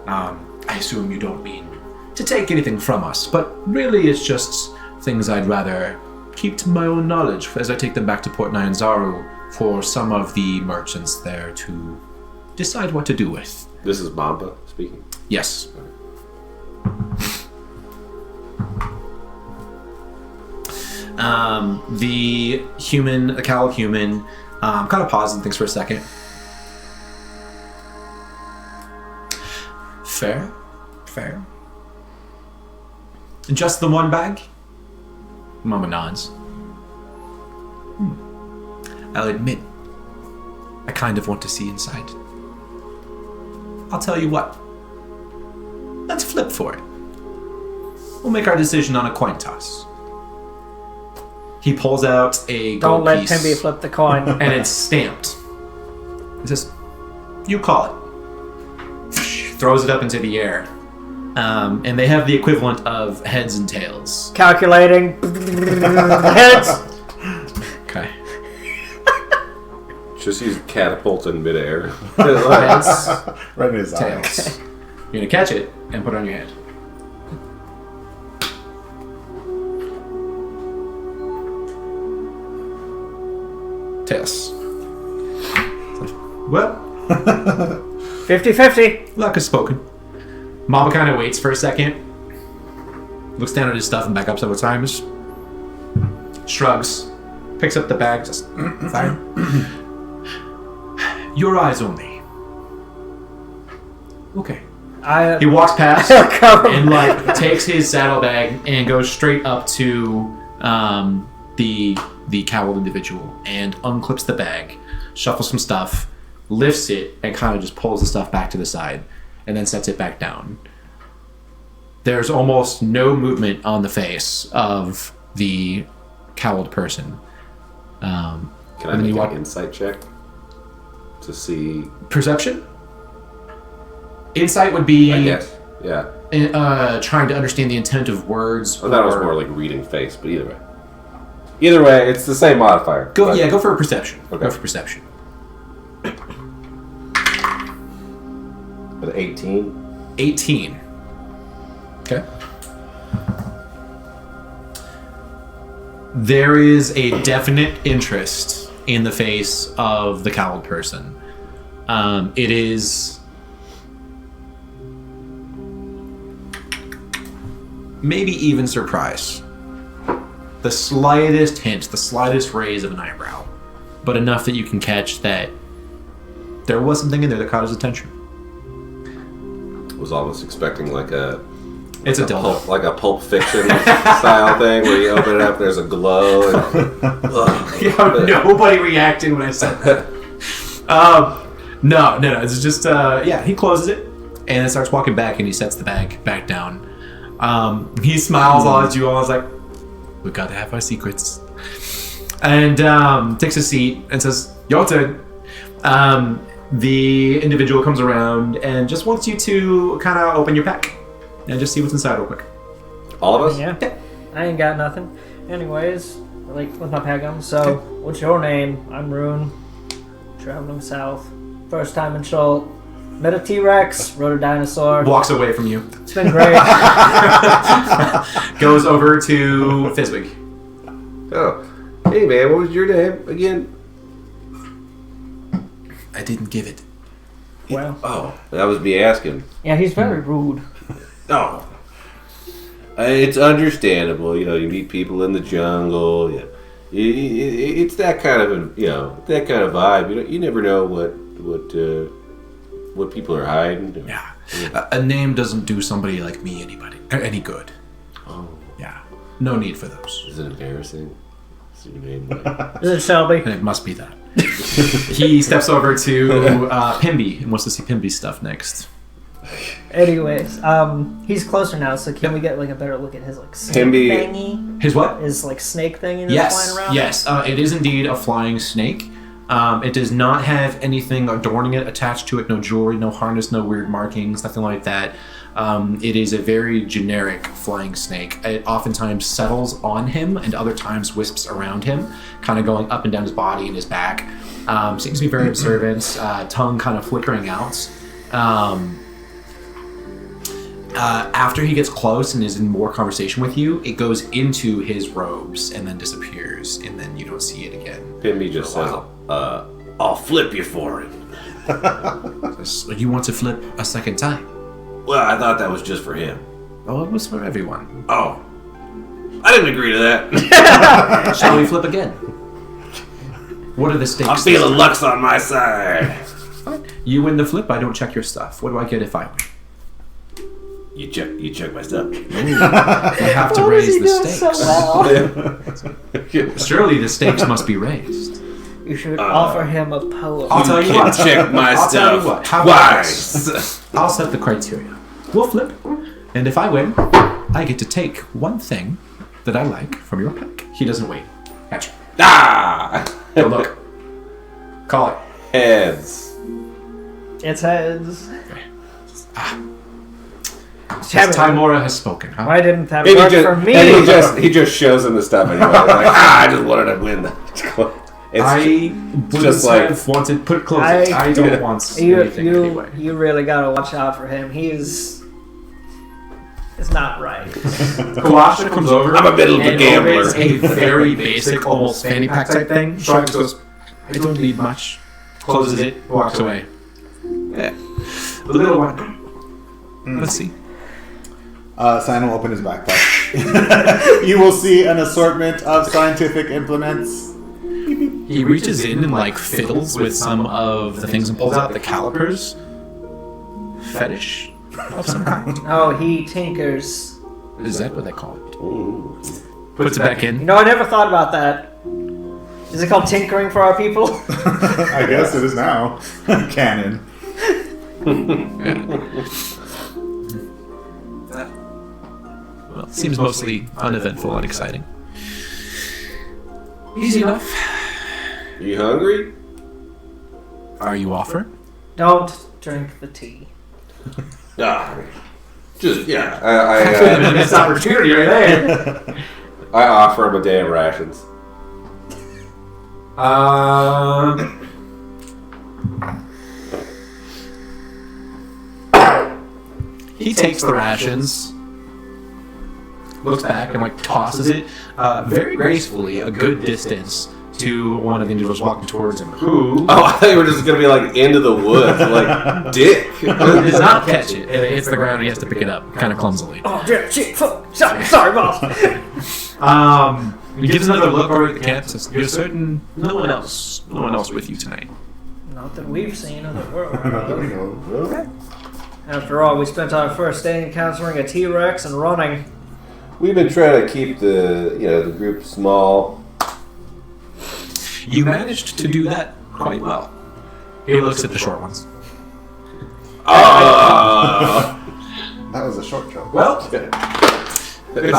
S1: I assume you don't mean to take anything from us, but really it's just things I'd rather keep to my own knowledge as I take them back to Port Nyanzaru for some of the merchants there to decide what to do with."
S5: This is Mamba speaking.
S1: Yes. The cowled human, kind of pauses and thinks for a second. Fair. Just the one bag? Mama nods. I'll admit, I kind of want to see inside. I'll tell you what. Let's flip for it. We'll make our decision on a coin toss. He pulls out a
S2: Don't
S1: gold
S2: let
S1: piece,
S2: Timby flip the coin.
S1: and it's stamped. He says, "You call it." Throws it up into the air. And they have the equivalent of heads and tails.
S2: Calculating. Heads.
S1: Okay.
S5: Just use catapult in midair.
S1: Heads,
S3: Right in his eye.
S1: tails. You're gonna catch it and put it on your hand. Tails. Well,
S2: 50-50.
S1: luck is spoken. Mama kind of waits for a second, looks down at his stuff and back up several times, shrugs, picks up the bag, just fine. Your eyes only. Okay. He walks past and takes his saddlebag and goes straight up to the cowled individual and unclips the bag, shuffles some stuff, lifts it, and kind of just pulls the stuff back to the side, and then sets it back down. There's almost no movement on the face of the cowled person.
S5: Can I make an insight check to see?
S1: Perception? Insight would be,
S5: I guess. Yeah.
S1: trying to understand the intent of words.
S5: I thought it was more like reading face, but either way. Either way, it's the same modifier.
S1: Go for a perception.
S5: Okay.
S1: Go for perception.
S5: With 18.
S1: 18. Okay. There is a definite interest in the face of the cowled person. It is maybe even surprise. The slightest hint, the slightest raise of an eyebrow, but enough that you can catch that there was something in there that caught his attention.
S5: Was almost expecting like a Pulp Fiction style thing where you open it up, there's a glow. And,
S1: nobody reacted when I said that. No. It's just he closes it and then starts walking back and he sets the bag back down. He smiles all at you all. Is like, we gotta have our secrets. And takes a seat and says, "Your turn." The individual comes around and just wants you to kind of open your pack and just see what's inside real quick.
S5: all of us?
S2: Yeah. I ain't got nothing. Anyways, with my pack on. So, what's your name? I'm Rune. Traveling south. First time in Schultz. Met a T-Rex. Rode a dinosaur.
S1: Walks away from you.
S2: It's been great.
S1: Goes over to Fizwig.
S5: Oh. Hey man, what was your name again?
S1: I didn't give it.
S2: Well.
S5: Oh, that was me asking.
S2: Yeah, he's very rude.
S5: Oh. It's understandable, you meet people in the jungle. Yeah. It's that kind of that kind of vibe. You never know what people are hiding.
S1: Yeah. A name doesn't do somebody like me any good.
S5: Oh.
S1: Yeah. No need for those.
S5: Is it embarrassing? Is your name like...
S2: Is it Shelby?
S1: And it must be that. He steps over to Pimby and wants to see Pimby's stuff next.
S2: Anyways, he's closer now, so can we get like a better look at his like snake
S5: Pimby-
S2: thingy?
S1: His what?
S2: His like snake thingy that's
S1: Yes,
S2: flying around?
S1: yes. It is indeed a flying snake. It does not have anything adorning it, attached to it, no jewelry, no harness, no weird markings, nothing like that. It is a very generic flying snake. It oftentimes settles on him and other times wisps around him, kind of going up and down his body and his back. Seems to be very observant, tongue kind of flickering out. After he gets close and is in more conversation with you, it goes into his robes and then disappears, and then you don't see it again.
S5: Pimby just says, I'll flip you for it.
S1: So you want to flip a second time?
S5: Well, I thought that was just for him.
S1: Oh, it was for everyone.
S5: Oh. I didn't agree to that.
S1: Shall we flip again? What are the stakes?
S5: I'm feeling luck's on my side.
S1: Fine. You win the flip, I don't check your stuff. What do I get if I win?
S5: You check my stuff.
S1: You have to
S2: What is
S1: raise
S2: he
S1: the
S2: doing
S1: stakes.
S2: so well?
S1: Surely the stakes must be raised.
S2: You should offer him a poem.
S1: I'll tell you
S5: can
S1: what.
S5: check my
S1: I'll tell you
S5: stuff
S1: what. How about this?
S5: twice.
S1: I'll set the criteria. We'll flip, and if I win, I get to take one thing that I like from your pack. He doesn't wait. Catch.
S5: Ah!
S1: Go look. Call it.
S5: Heads.
S2: It's heads.
S1: Yes, Timora has spoken, huh?
S2: Why didn't that
S5: And
S2: work for me?
S5: he just shows him the stuff anyway. Like, I just wanted to win.
S1: I would
S5: just like-
S1: have wanted put close. I don't want anything anyway.
S2: You really gotta watch out for him. It's not right.
S1: Kalasha comes over.
S5: I'm a bit of a
S1: and
S5: gambler.
S1: opens a very basic, almost fanny pack type thing. Shrugs, goes, I don't need much. Closes it, walks away. Yeah. The little one. Let's see.
S3: Sign will open his backpack. You will see an assortment of scientific implements.
S1: He reaches in and like fiddles with some of the things and pulls out the calipers. Fetish of some kind.
S2: Oh, he tinkers.
S1: Is that what they call it? Puts it back
S2: You
S1: in.
S2: know, I never thought about that. Is it called tinkering for our people?
S3: I guess it is now. Canon.
S1: Well, seems mostly uneventful and exciting. Easy enough.
S5: You hungry?
S1: Are you offer?
S2: Don't drink the tea.
S5: Just yeah. I
S1: Missed opportunity right there.
S5: I offer him a day of rations.
S1: He takes the rations, looks back and like tosses it very gracefully a good distance to one of the individuals walking towards him, who
S5: Oh, I thought you were just gonna be like into the woods, like dick.
S1: does not catch it, and it hits the ground and he has to pick it up kind of clumsily.
S2: Oh, dear, shit, fuck. Sorry, boss.
S1: He gives another look over at the camp, says, you're certain no one else with you tonight.
S2: Not that we've seen in the world.
S3: Not that we know of. Really?
S2: After all, we spent our first day encountering a T-Rex and running.
S5: We've been trying to keep the group small.
S1: You managed to do that quite well. He looks at the short ones.
S3: That was a short joke.
S1: Well,
S5: It's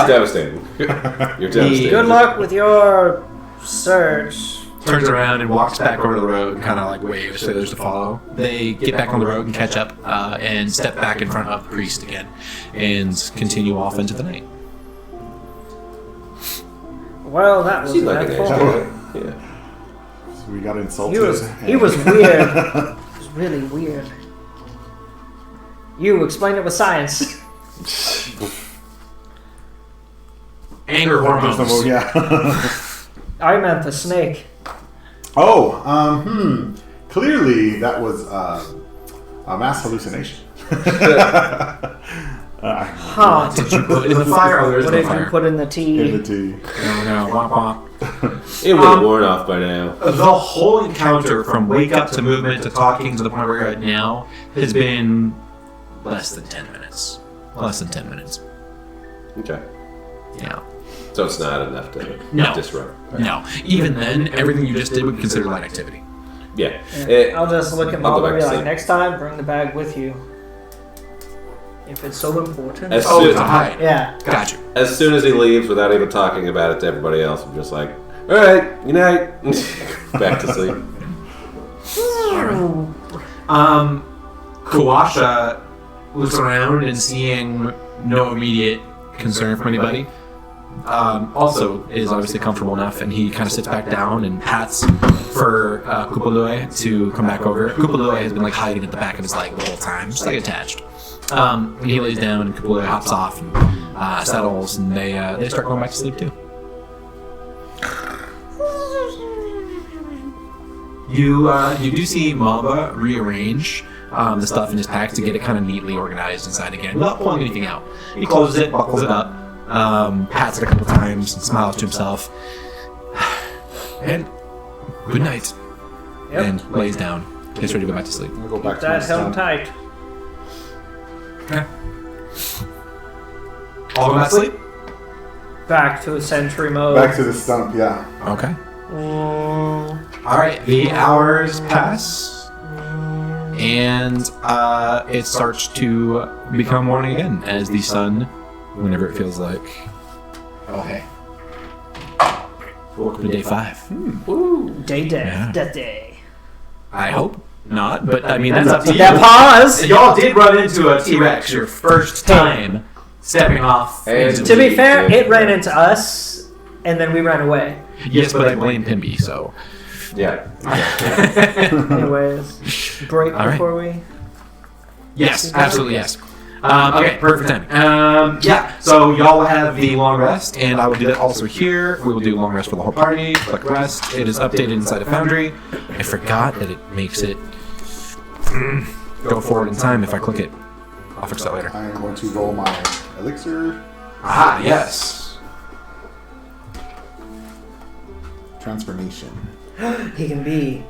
S5: devastating. You're devastated.
S2: Good luck with your search.
S1: turns around and walks back over the road and kind of like waves to others to follow. They get back on the road and catch up and step back in front of the priest again and continue off into the night.
S2: Well, that was
S5: Seems like an
S2: eventful.
S5: angel. Yeah.
S3: So we got insulted.
S2: He was weird. It was really weird. You explain it with science.
S1: Anger hormones.
S3: Yeah.
S2: I meant the snake.
S3: Oh, clearly that was a mass hallucination.
S2: Huh.
S1: Did you put in the fire? Oh, there's
S2: What
S1: no
S2: did you
S1: fire.
S2: put in the tea?
S3: In the tea.
S1: No, womp womp.
S5: It would have worn off by now.
S1: The whole encounter from wake up to movement to talking to the point where you're at now has been less than 10 minutes. Less than 10 minutes.
S5: Okay.
S1: Yeah.
S5: So it's not enough to
S1: No.
S5: disrupt.
S1: No. Even then, everything you just did would be considered light activity.
S5: Yeah.
S2: I'll just look at
S5: I'll go
S2: Mom and
S5: back
S2: be
S5: to
S2: like,
S5: sleep.
S2: next time, bring the bag with you. If it's so important.
S5: As
S1: Oh,
S5: soon-
S1: it's a hide.
S2: Yeah.
S1: Got you.
S5: As soon as he leaves, without even talking about it to everybody else, I'm just like, all right, good night. Back to sleep.
S1: Kawasha looks around and seeing no immediate concern from anybody. Also is obviously comfortable enough, and he kind of sits back down and pats for Kupalue to come back over. Kupalue has been like hiding at the back of his leg the whole time, just like attached. And he lays down, and Kupalue hops off and settles, and they start going back to sleep too. You do see Mamba rearrange the stuff in his pack to get it kind of neatly organized inside again, without pulling anything out. He closes it, buckles it up, pats it a couple times, and smiles to himself. And good night.
S2: Yep.
S1: And lays down. Gets ready to go back to sleep.
S3: I'm gonna go back to
S2: That
S3: my
S2: held
S3: stump.
S2: tight.
S1: Okay. All go back to sleep?
S2: Back to a sentry mode.
S3: Back to the stump, yeah.
S1: Okay. Alright, the hours pass. And it starts to become morning again as the sun, whenever it feels like. Oh, hey. Welcome to day 5.
S2: Ooh, day.
S1: Yeah.
S2: Death day.
S1: I hope not, but I mean, that's up to you.
S2: That pause!
S1: Y'all did run into a T-Rex your first time stepping off.
S5: And-
S1: into
S2: To be fair,
S5: Yeah.
S2: it ran into us, and then we ran away.
S1: Yes, but I blame Pimby, so.
S5: Yeah.
S2: Anyways, break
S1: All right.
S2: before we...
S1: Yes, absolutely yes. Okay, perfect timing. Yeah, so y'all will have the long rest, and I will do that also here. We will do long rest for the whole party, click rest. It is updated inside of Foundry. I forgot that it makes it go forward in time if I click it. I'll fix that later.
S3: I am going to roll my elixir
S1: Aha, yes.
S3: transformation.
S2: He can be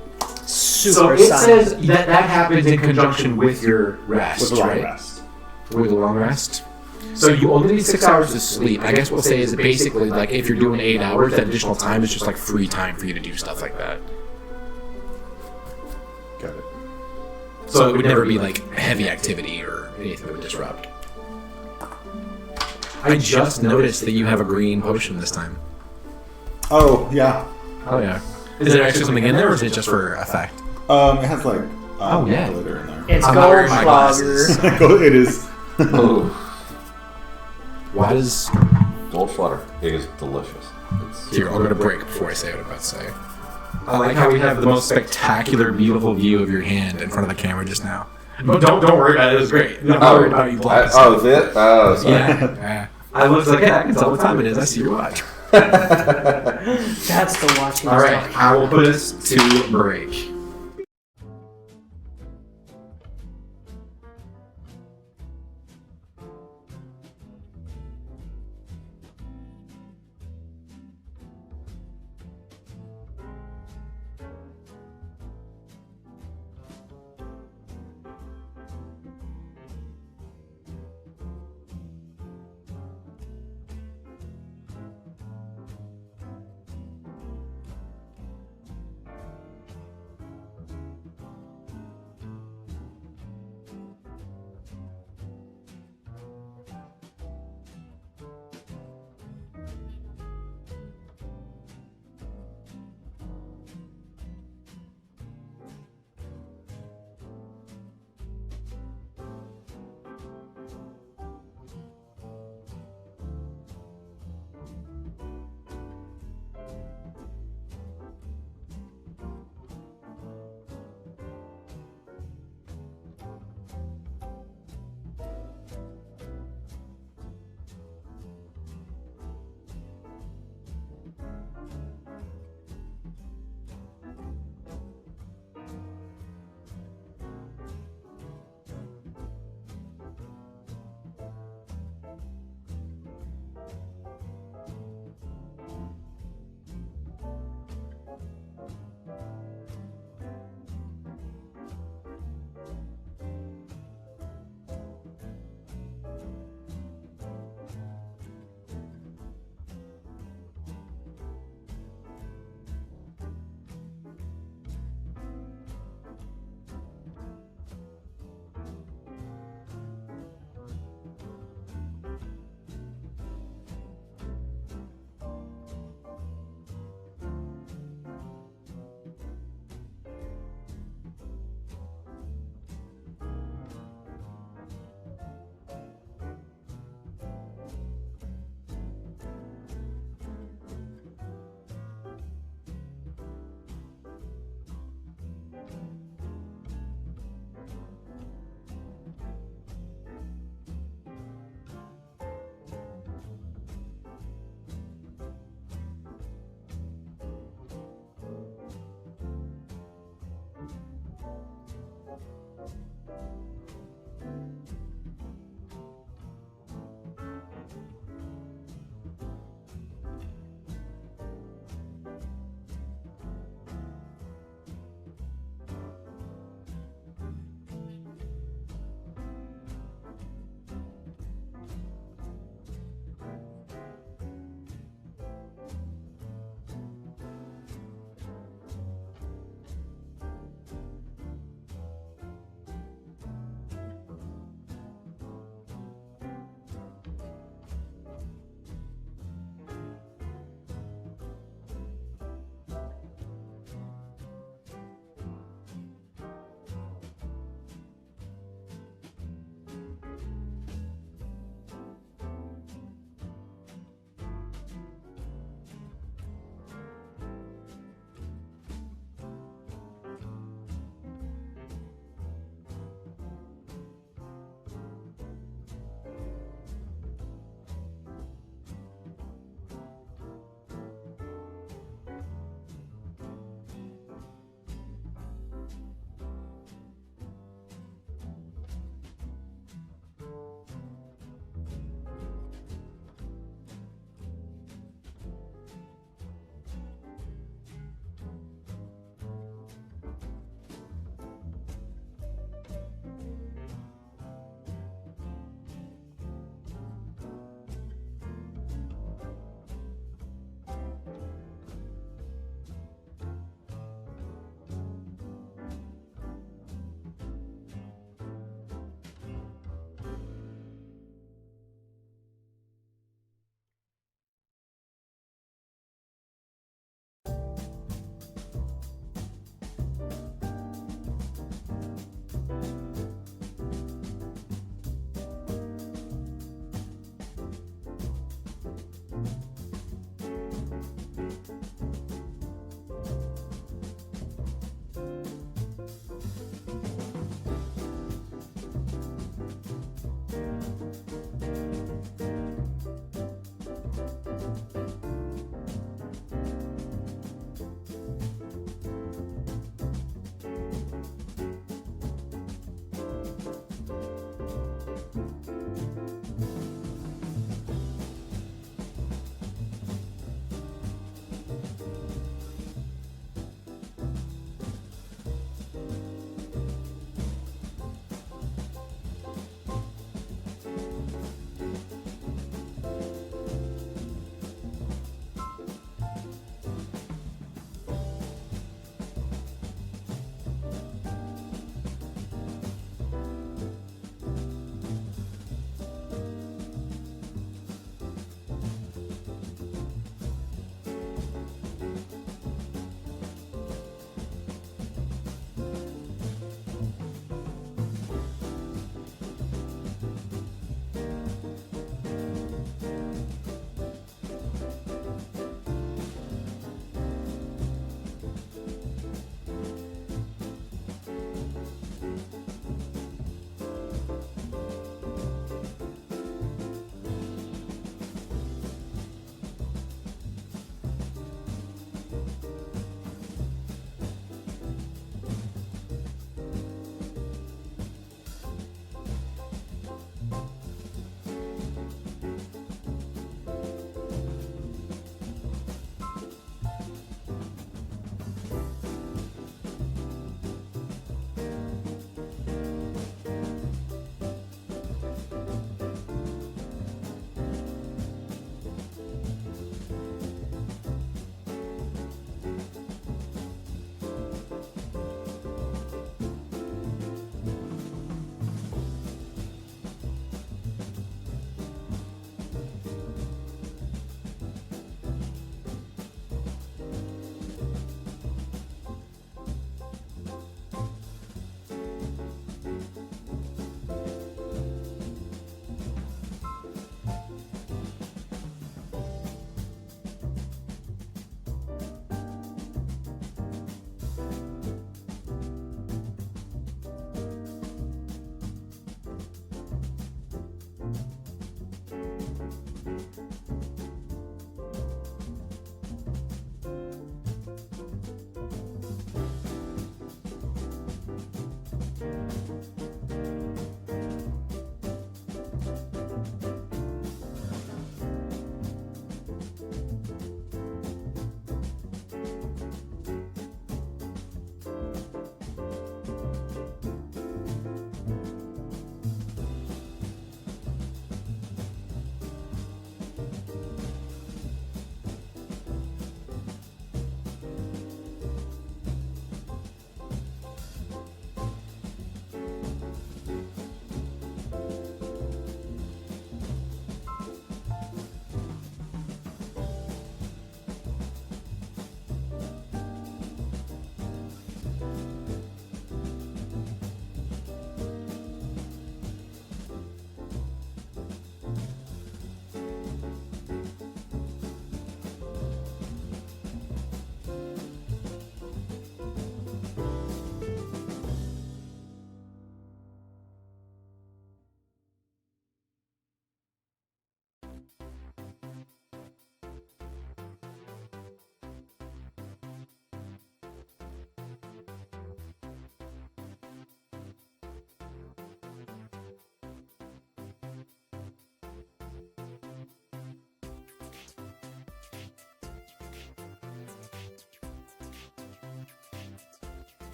S1: So
S2: super
S1: it says that happens in conjunction with your rest,
S3: With a long
S1: right?
S3: rest.
S1: With a long rest. So you only need 6 hours to sleep. I guess what we'll say is basically like if you're doing 8 hours, that additional time is just like free time for you to do stuff like that.
S3: Got it.
S1: So it would never be like heavy activity or anything that would disrupt. I just noticed that you have a green potion this time.
S3: Oh, yeah.
S1: Oh yeah. Is there actually something in there, or is it just for effect?
S3: It has like
S1: Oh, yeah.
S3: glitter in there.
S2: It's
S1: I'm not wearing my
S2: Goldschlager.
S1: glasses.
S3: It is.
S5: Ooh.
S1: Why does...
S5: Gold flutter. It is delicious. It's
S1: Here, I'll go to break before I say what I'm about to say. I like how we have the most spectacular, beautiful view of your hand in front of the camera just now. But don't worry about it. It was great. Don't worry about you blocking.
S5: this? Oh, sorry.
S1: Yeah. I looked like, yeah, I can tell what time it is. I see your watch.
S2: That's the watch he was
S1: All right,
S2: talking
S1: I will put us to break.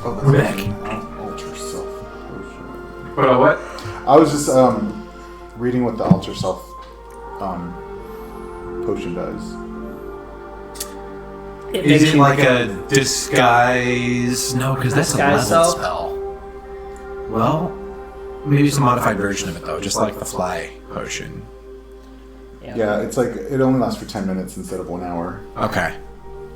S3: Oh, that's
S1: We're back.
S3: Ultra Self Potion.
S1: What?
S3: I was just reading what the Ultra Self potion does.
S1: Is it like a disguise? No, because that's a level
S2: Disguise self?
S1: spell. Well, maybe it's a modified version of it though, just like the fly potion.
S3: Yeah, it's like it only lasts for 10 minutes instead of 1 hour.
S1: Okay.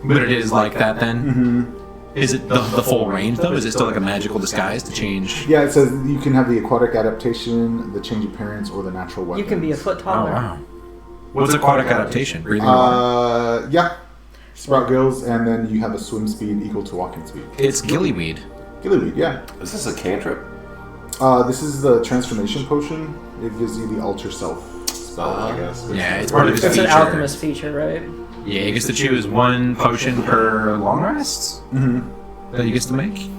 S1: But it is like that then?
S3: Mm-hmm.
S1: Is it the full range though? Is it still like a magical disguise to change?
S3: Yeah, it says you can have the aquatic adaptation, the change appearance, or the natural weapon.
S2: You can be a foot
S1: Oh
S2: taller.
S1: wow. What's aquatic adaptation? Breathing water?
S3: Yeah. Sprout gills, and then you have a swim speed equal to walking speed.
S1: It's gillyweed.
S3: Gillyweed, yeah.
S4: Is this a cantrip?
S3: This is the transformation potion. It gives you the Ultra Self spell, I guess.
S1: Yeah, it's part of his
S2: It's
S1: feature.
S2: an alchemist feature, right?
S1: Yeah, he gets to choose one potion per long rest that he gets to make.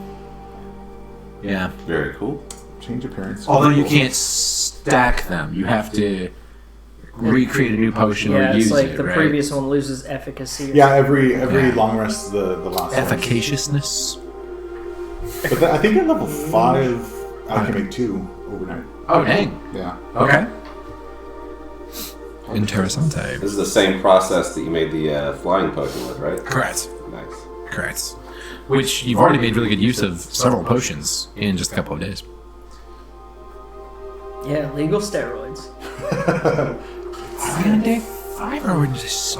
S1: Yeah.
S4: Very cool.
S3: Change appearance.
S1: Although you can't stack them, you have to recreate a new potion or
S2: Yeah,
S1: use
S2: it's like
S1: it,
S2: the
S1: right?
S2: previous one loses efficacy. Or
S3: Yeah, every
S1: Yeah.
S3: long rest, the last one.
S1: Efficaciousness.
S3: But I think at level 5, I can make 2 overnight.
S1: Oh, dang.
S3: Yeah.
S1: Okay. Interessante.
S4: This is the same process that you made the flying potion with, right?
S1: Correct.
S4: Nice.
S1: Correct. Which you've already made really good use of several potions in just a couple of days.
S2: Yeah, legal steroids.
S1: Are we on day 5 or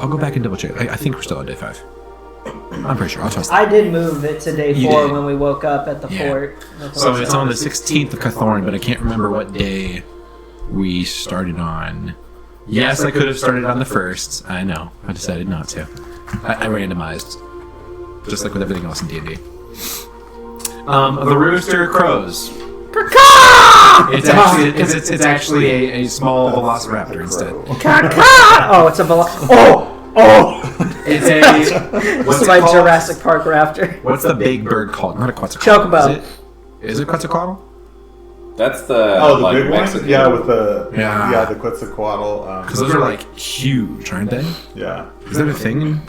S1: I'll go back and double check. I think we're still on day 5. I'm pretty sure. I'll trust that.
S2: I did move it to day
S1: You
S2: 4
S1: did.
S2: when we woke up at the
S1: Yeah.
S2: fort.
S1: So it's on the 16th of Cathorn, but I can't remember what day we started on. Yes, I could have started on the 1st. I know. I decided not to. I randomized. Just like with everything else in D&D. The rooster crows. It's actually it's actually a small velociraptor instead.
S2: Oh, it's a
S1: It's a
S2: This
S1: what's
S2: is
S1: it
S2: my
S1: called?
S2: Jurassic Park raptor.
S1: What's the big bird called? Not a quetzalcoatl.
S2: Chocobo.
S1: Is it quetzalcoatl?
S4: That's the
S3: Oh, the
S4: like
S3: big
S4: Mexican.
S3: one? Yeah, with the
S1: Yeah.
S3: the Quetzalcoatl.
S1: Because those are like huge, aren't they?
S3: Yeah.
S1: Is that a thing?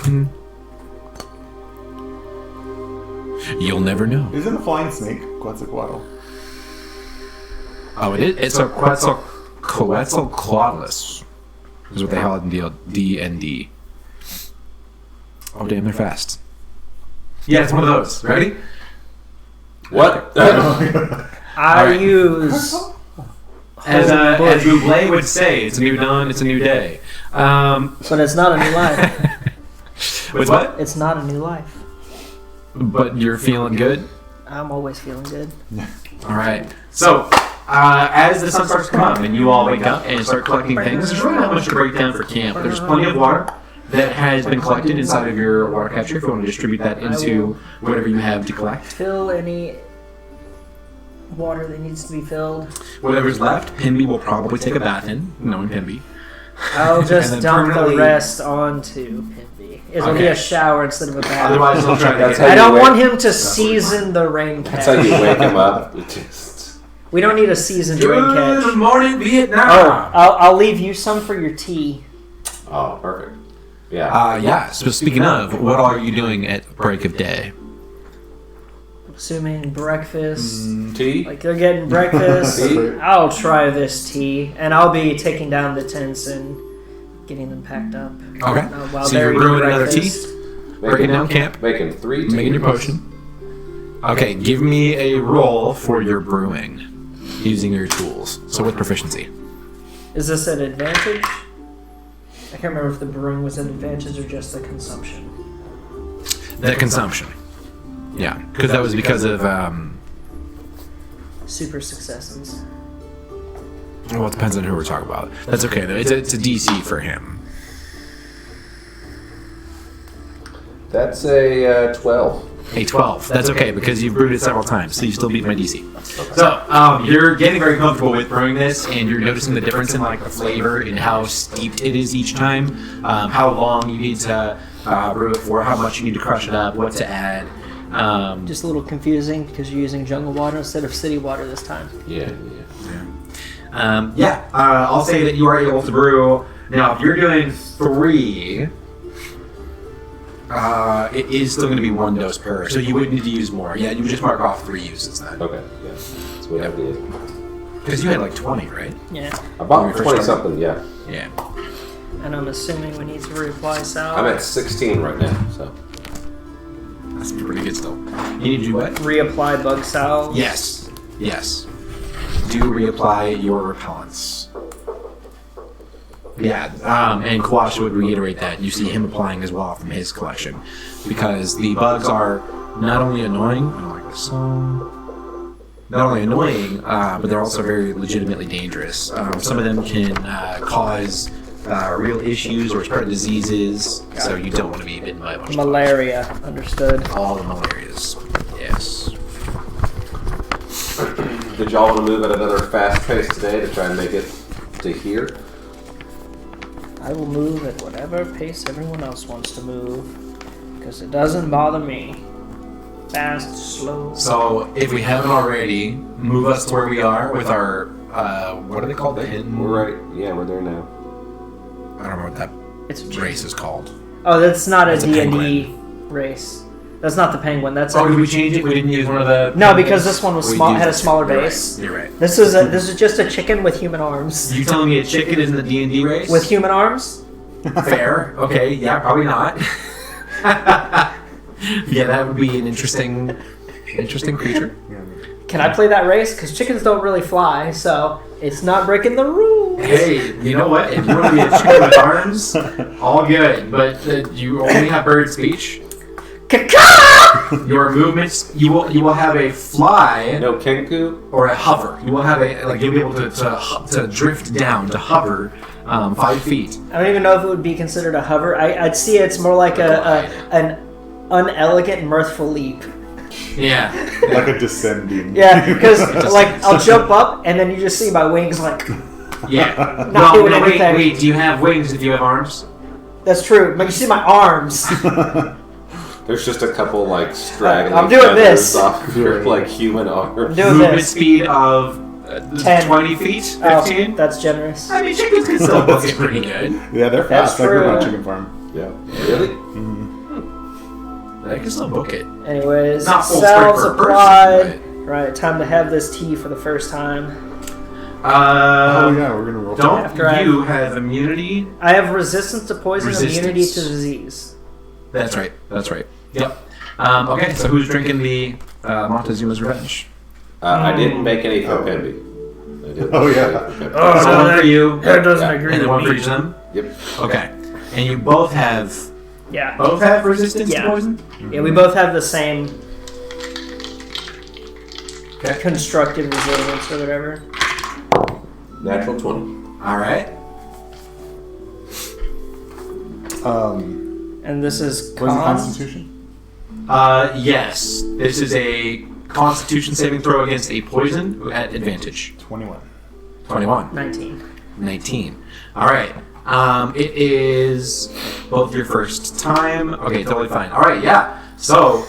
S1: You'll never know.
S3: Isn't a flying snake Quetzalcoatl?
S1: Oh, it is. It's a Quetzalcoatlus. Is what they call it in D&D. Oh damn, they're fast. Yeah, it's one of those. Ready?
S4: What?
S2: I
S1: Alright.
S2: use.
S1: As Buble would say, it's a new dawn, it's a new day.
S2: But it's not a new life.
S1: With what?
S2: It's not a new life.
S1: But you're feeling good?
S2: I'm always feeling good.
S1: Alright. So, as the sun starts to come up and you all wake up and start collecting things, there's really not much to break down for camp. There's plenty of water that has been collected inside of your water catcher if you want to distribute that into whatever you have to collect.
S2: Fill any water that needs to be filled.
S1: Whatever's left, Pimby will probably take a bath in, knowing Pimby.
S2: I'll just
S1: And then
S2: dump the
S1: permanently-
S2: rest onto Pimby. It'll be
S1: Okay.
S2: a shower instead of a bath.
S1: Otherwise, he'll try to
S4: That's
S1: get
S4: how
S2: I don't
S4: you
S2: want
S4: wake-
S2: him to season the rain
S4: That's how
S2: cat.
S4: you wake him up. It just
S2: We don't need a seasoned rain
S1: Good
S2: catch.
S1: morning, Vietnam!
S2: Oh, I'll leave you some for your tea.
S4: oh, perfect. Yeah.
S1: Yeah, so speaking of, what are you doing at break of day?
S2: Assuming breakfast.
S4: Tea.
S2: Like they're getting breakfast.
S3: Tea?
S2: I'll try this tea, and I'll be taking down the tents and getting them packed up.
S1: Okay.
S2: While
S1: So
S2: they're
S1: you're
S2: eating
S1: brewing another tea?
S2: breakfast.
S1: Breaking down camp?
S4: Making 3
S1: Making your
S4: teas.
S1: potion. Okay, give me a roll for your brewing using your tools. So with proficiency.
S2: Is this an advantage? I can't remember if the brewing was an advantage or just the consumption.
S1: The consumption. Yeah, because that was because of,
S2: Super successes.
S1: well, it depends on who we're talking about. That's okay, though. It's a DC for him.
S5: That's a 12.
S1: A 12. That's okay, because you've brewed it several times, so you still beat my DC. So, you're getting very comfortable with brewing this, and you're noticing the difference in, like, the flavor and how steeped it is each time, how long you need to brew it for, how much you need to crush it up, what to add.
S2: Just a little confusing because you're using jungle water instead of city water this time.
S5: Yeah.
S1: I'll say that you are able to brew. Now, if you're doing 3, It is still going to be 1 dose per, so you would need to use more. Yeah, you would just mark off 3 uses then.
S5: Okay, yeah. That's what I did.
S1: Because you had like 20, right?
S2: Yeah.
S5: I bought
S1: When we
S5: 20
S1: first
S5: something, yeah.
S1: Yeah.
S2: And I'm assuming we need to reapply salve.
S5: I'm at 16 right now, so.
S1: That's pretty good still. You need to do what?
S2: Reapply bug salve.
S1: Yes. Yes. Do reapply your repellents. Yeah, and Kawash would reiterate that. You see him applying as well from his collection. Because the bugs are not only annoying, I don't like this song, not only annoying, but they're also very legitimately dangerous. Some of them can cause real issues or spread diseases, so you don't want to be bitten by a bunch of
S2: Malaria, understood.
S1: all the malarias. Yes.
S5: Did y'all want to move at another fast pace today to try and make it to here?
S2: I will move at whatever pace everyone else wants to move, because it doesn't bother me. Fast, slow.
S1: So, if we haven't already, move us to where we are with our, what are they called? The hidden...
S5: We're right. Yeah, we're there now.
S1: I don't know what that
S2: It's a
S1: race is called.
S2: Oh, that's not a
S1: That's a
S2: D&D race. That's not the penguin. That's
S1: Oh,
S2: a...
S1: did we change it? We didn't use one of the...
S2: No, because this one was
S1: We
S2: small.
S1: used
S2: Had a
S1: it.
S2: smaller
S1: You're
S2: base.
S1: Right. You're right.
S2: This is just a chicken with human arms.
S1: You telling me a chicken is in the D&D race?
S2: With human arms?
S1: Fair. Okay. Yeah. Probably not. Yeah, that would be an interesting creature.
S2: Can I play that race? Because chickens don't really fly, so it's not breaking the rules.
S1: Hey, you know what? If you want to be a chicken with arms, all good. But you only have bird speech.
S2: Caca!
S1: Your movements, you will have a fly
S5: No Kenku?
S1: or a hover. You will have you'll be able to drift down, to hover 5 feet.
S2: I don't even know if it would be considered a hover. I'd see it's more like an unelegant, mirthful leap.
S1: Yeah.
S3: Like a descending.
S2: Yeah, because like I'll jump up and then you just see my wings like.
S1: Yeah.
S2: Not doing
S1: wait,
S2: anything.
S1: wait. Do you have wings if you have arms?
S2: That's true, but you see my arms.
S5: There's just a couple like straggling
S2: I'm doing
S5: feathers
S2: this.
S5: off of your like human arm.
S2: I'm doing
S1: Movement
S2: this.
S1: speed of
S2: 10.
S1: 20 feet, 15.
S2: Oh, that's generous.
S1: I mean, chickens can still book it pretty good.
S3: Yeah, they're
S2: That's
S3: fast. I grew up on a
S2: true.
S3: chicken farm.
S5: Yeah. Really?
S1: They can still book it.
S2: Anyways,
S1: Not full
S2: salve
S1: sprint per
S2: supplied.
S1: person,
S2: Right, time to have this tea for the first time.
S3: Oh yeah, we're gonna roll.
S1: Don't
S2: After I-
S1: you have immunity?
S2: I have resistance to poison, immunity to
S1: Resistance.
S2: disease.
S1: That's right. That's right. Yep. Okay, so who's drinking the Montezuma's Revenge?
S5: I didn't make any for Pemby. I didn't
S3: Oh,
S5: make
S3: yeah.
S5: any for Pemby.
S2: Oh,
S1: So
S2: no,
S1: one
S2: that-
S1: for you,
S2: That doesn't
S5: Yeah.
S2: agree
S1: and then
S2: with
S1: one for
S2: me.
S1: each of them.
S5: Yep.
S1: Okay, and you both have
S2: Yeah.
S1: resistance
S2: Yeah.
S1: to poison.
S2: Yeah, we both have the same
S1: Okay.
S2: constructed resilience or whatever.
S5: Natural 20.
S1: All right.
S2: And this is
S3: What is the
S2: con.
S3: Constitution?
S1: Yes. This is a Constitution saving throw against a poison at advantage.
S3: 21.
S1: 21.
S2: 19.
S1: 19. All right. It is both your first time. Okay, totally fine. All right, yeah. So,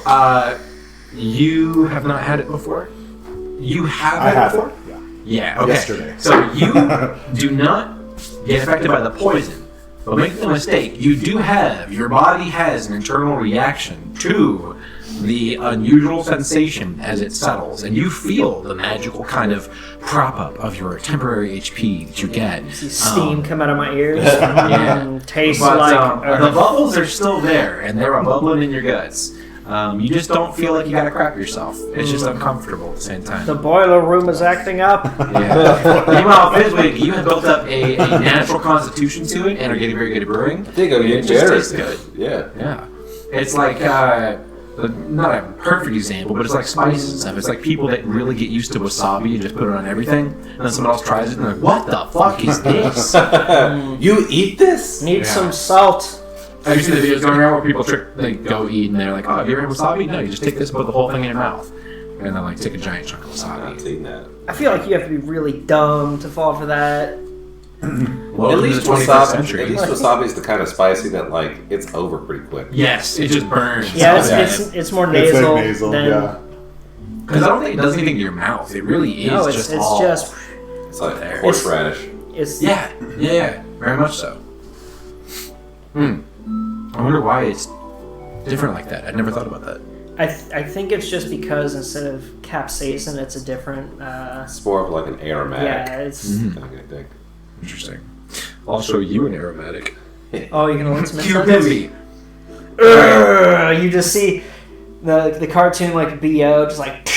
S1: you have not had it before? You have
S3: I
S1: had
S3: have
S1: it before?
S3: it. Yeah.
S1: Yeah, okay.
S3: Yesterday.
S1: So you do not get affected by the poison. But make no mistake, your body has an internal reaction to the unusual sensation as it settles, and you feel the magical kind of prop up of your temporary HP that you get.
S2: See steam come out of my ears.
S1: Yeah.
S2: And taste
S1: But
S2: like
S1: the bubbles are still there, and they're bubbling in your guts. You just don't feel like you gotta crap yourself. It's just uncomfortable at the same time.
S2: the boiler room is acting up.
S1: Yeah. Meanwhile, Fizwig, you have built up a natural constitution to it and are getting very good at brewing.
S5: I think I'm
S1: It
S5: getting
S1: just
S5: better.
S1: tastes good.
S5: Yeah.
S1: Yeah. It's like, not a perfect example, but it's like spices and stuff. It's like people that really get used to wasabi and just put it on everything, and then someone else tries it and they're like, what the fuck is this?
S5: You eat this?
S2: Need
S1: Yeah.
S2: some salt.
S1: Have you seen the videos going around where people they go eat and they're like, oh, have you ever had wasabi? No, you just take this and put the whole thing in your mouth. And then like take a giant chunk of
S5: I'm not
S1: wasabi.
S5: eating that.
S2: I feel like you have to be really dumb to fall for that.
S1: Well,
S5: At
S1: in
S5: least
S1: the 21st
S5: wasabi.
S1: century.
S5: At least wasabi is the kind of spicy that like it's over pretty quick.
S1: Yes, it just burns.
S2: Yeah,
S1: Okay.
S2: it's more
S3: It's
S2: nasal,
S3: like nasal,
S2: than
S3: yeah.
S1: Because I don't think it does anything to your mouth. It really is
S2: no. It's
S1: just
S2: it's
S1: all.
S2: just
S5: It's like
S1: There.
S5: horseradish.
S2: it's
S1: Yeah, very much so. I wonder why it's different like that. I'd never thought about that.
S2: I think it's just because instead of capsaicin, it's a different.
S5: It's more of like an aromatic.
S2: Yeah, it's.
S5: I think.
S1: Interesting. I'll show you an aromatic.
S2: Oh, you're gonna listen to
S1: Cupid.
S2: You just see the cartoon like BO just like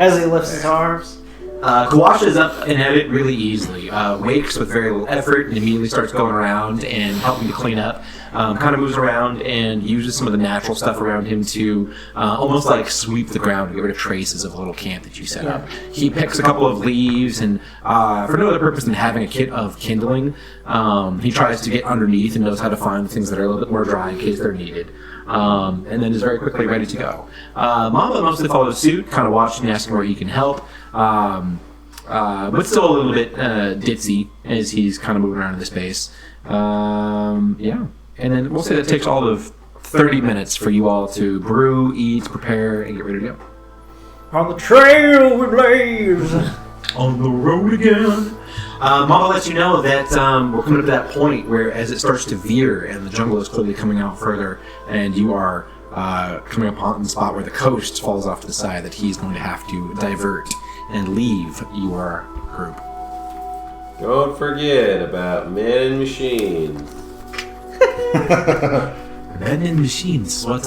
S2: as he lifts his arms.
S1: Kawasha's up and at it really easily. Wakes with very little effort and immediately starts going around and helping to clean up. Kind of moves around and uses some of the natural stuff around him to almost like sweep the ground to get rid of traces of a little camp that you set up. He picks a couple of leaves and for no other purpose than having a kit of kindling, he tries to get underneath and knows how to find things that are a little bit more dry in case they're needed. And then is very quickly ready to go. Mamba mostly follows suit, kind of watching and asking where he can help. But still a little bit ditzy as he's kind of moving around in the space. Yeah. And then we'll say that takes all of 30 minutes for you all to brew, eat, prepare, and get ready to go.
S2: On the trail we blaze.
S1: On the road again. Mama lets you know that we're coming up to that point where as it starts to veer and the jungle is clearly coming out further and you are coming upon the spot where the coast falls off to the side, that he's going to have to divert and leave your group.
S5: Don't forget about men and machines.
S1: Men and Machines, what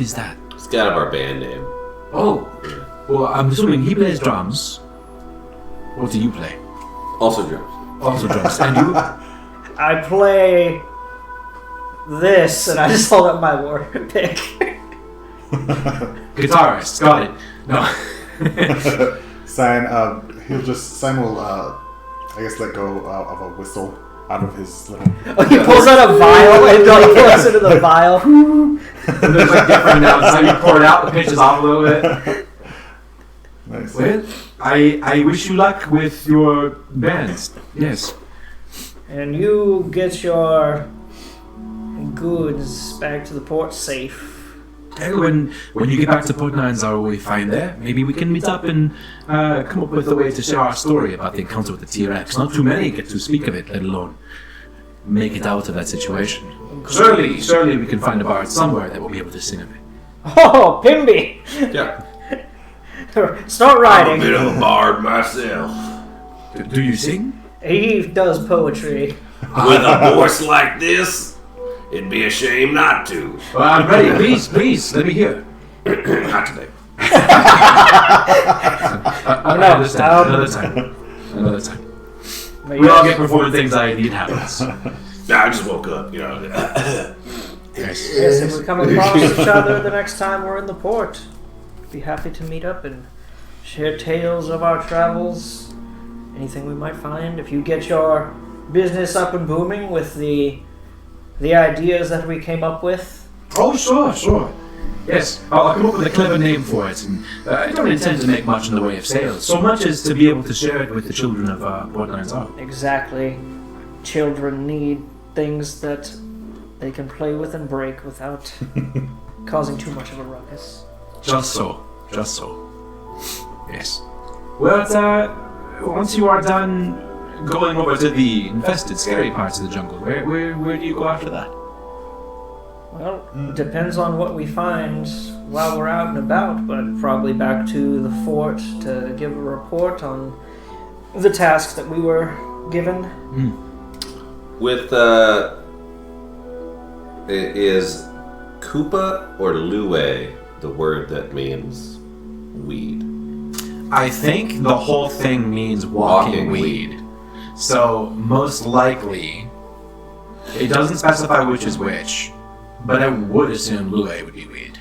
S1: is that?
S5: It's kind of our band name.
S1: Oh, well, I'm assuming he plays drums. What do you play?
S5: Also drums.
S1: Also drums. And you?
S2: I play this, and I just hold up my war pick.
S1: Guitarist, got it. No.
S3: Simon will, I guess, let go of a whistle out of his little...
S2: Oh, he pulls out a vial and like pours into the vial.
S1: There's like different notes. So you pour it out, the pitch is off a little bit.
S3: Nice.
S1: Well, I wish you luck with your bands. Yes.
S2: And you get your goods back to the port safe.
S1: When you get back to Port Nines, are we find there? Maybe we can meet up and come up with a way to share our story about the encounter with the T-Rex. Not too many get to speak of it, let alone make it out of that situation. Surely we can find a bard somewhere that will be able to sing of it.
S2: Oh, Pimby!
S5: Yeah.
S2: Start writing.
S5: I'm a bit of a bard myself.
S1: Do you sing?
S2: He does poetry.
S5: With a voice like this, it'd be a shame not to.
S1: Well, I'm ready. Please, let me hear.
S5: Not today.
S1: I understand. Another time. We all get performing things I need happens.
S5: Nah, I just woke up, you know.
S1: Yes.
S2: Yes, if we come across each other the next time we're in the port, be happy to meet up and share tales of our travels. Anything we might find. If you get your business up and booming with the ideas that we came up with.
S1: Oh, sure. Yes, I'll come up with a clever name for it, and I don't intend to make much in the way of sales, so much as to be able to share it with the children of Port Nines Art.
S2: Exactly. Children need things that they can play with and break without causing too much of a ruckus.
S1: Just so. Yes. Well, once you are done going over to the infested, scary parts of the jungle, where do you go after that?
S2: Well, it depends on what we find while we're out and about, but probably back to the fort to give a report on the tasks that we were given.
S5: With, is Koopa or Lue the word that means weed?
S1: I think the whole thing means walking weed. So, most likely, it doesn't specify which is which, but I would assume Lue would be weed.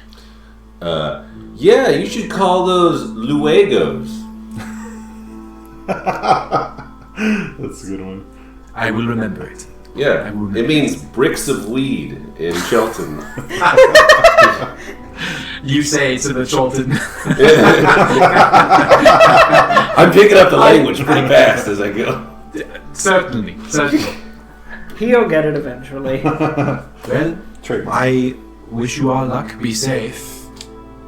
S5: Yeah, you should call those Luegos.
S3: That's a good one.
S1: I will remember it.
S5: Yeah, it means bricks of weed in Shelton.
S1: You say to the Cholton.
S5: I'm picking up the language pretty fast as I go.
S1: Certainly.
S2: He'll get it eventually.
S1: Well, I wish you all luck. Be safe.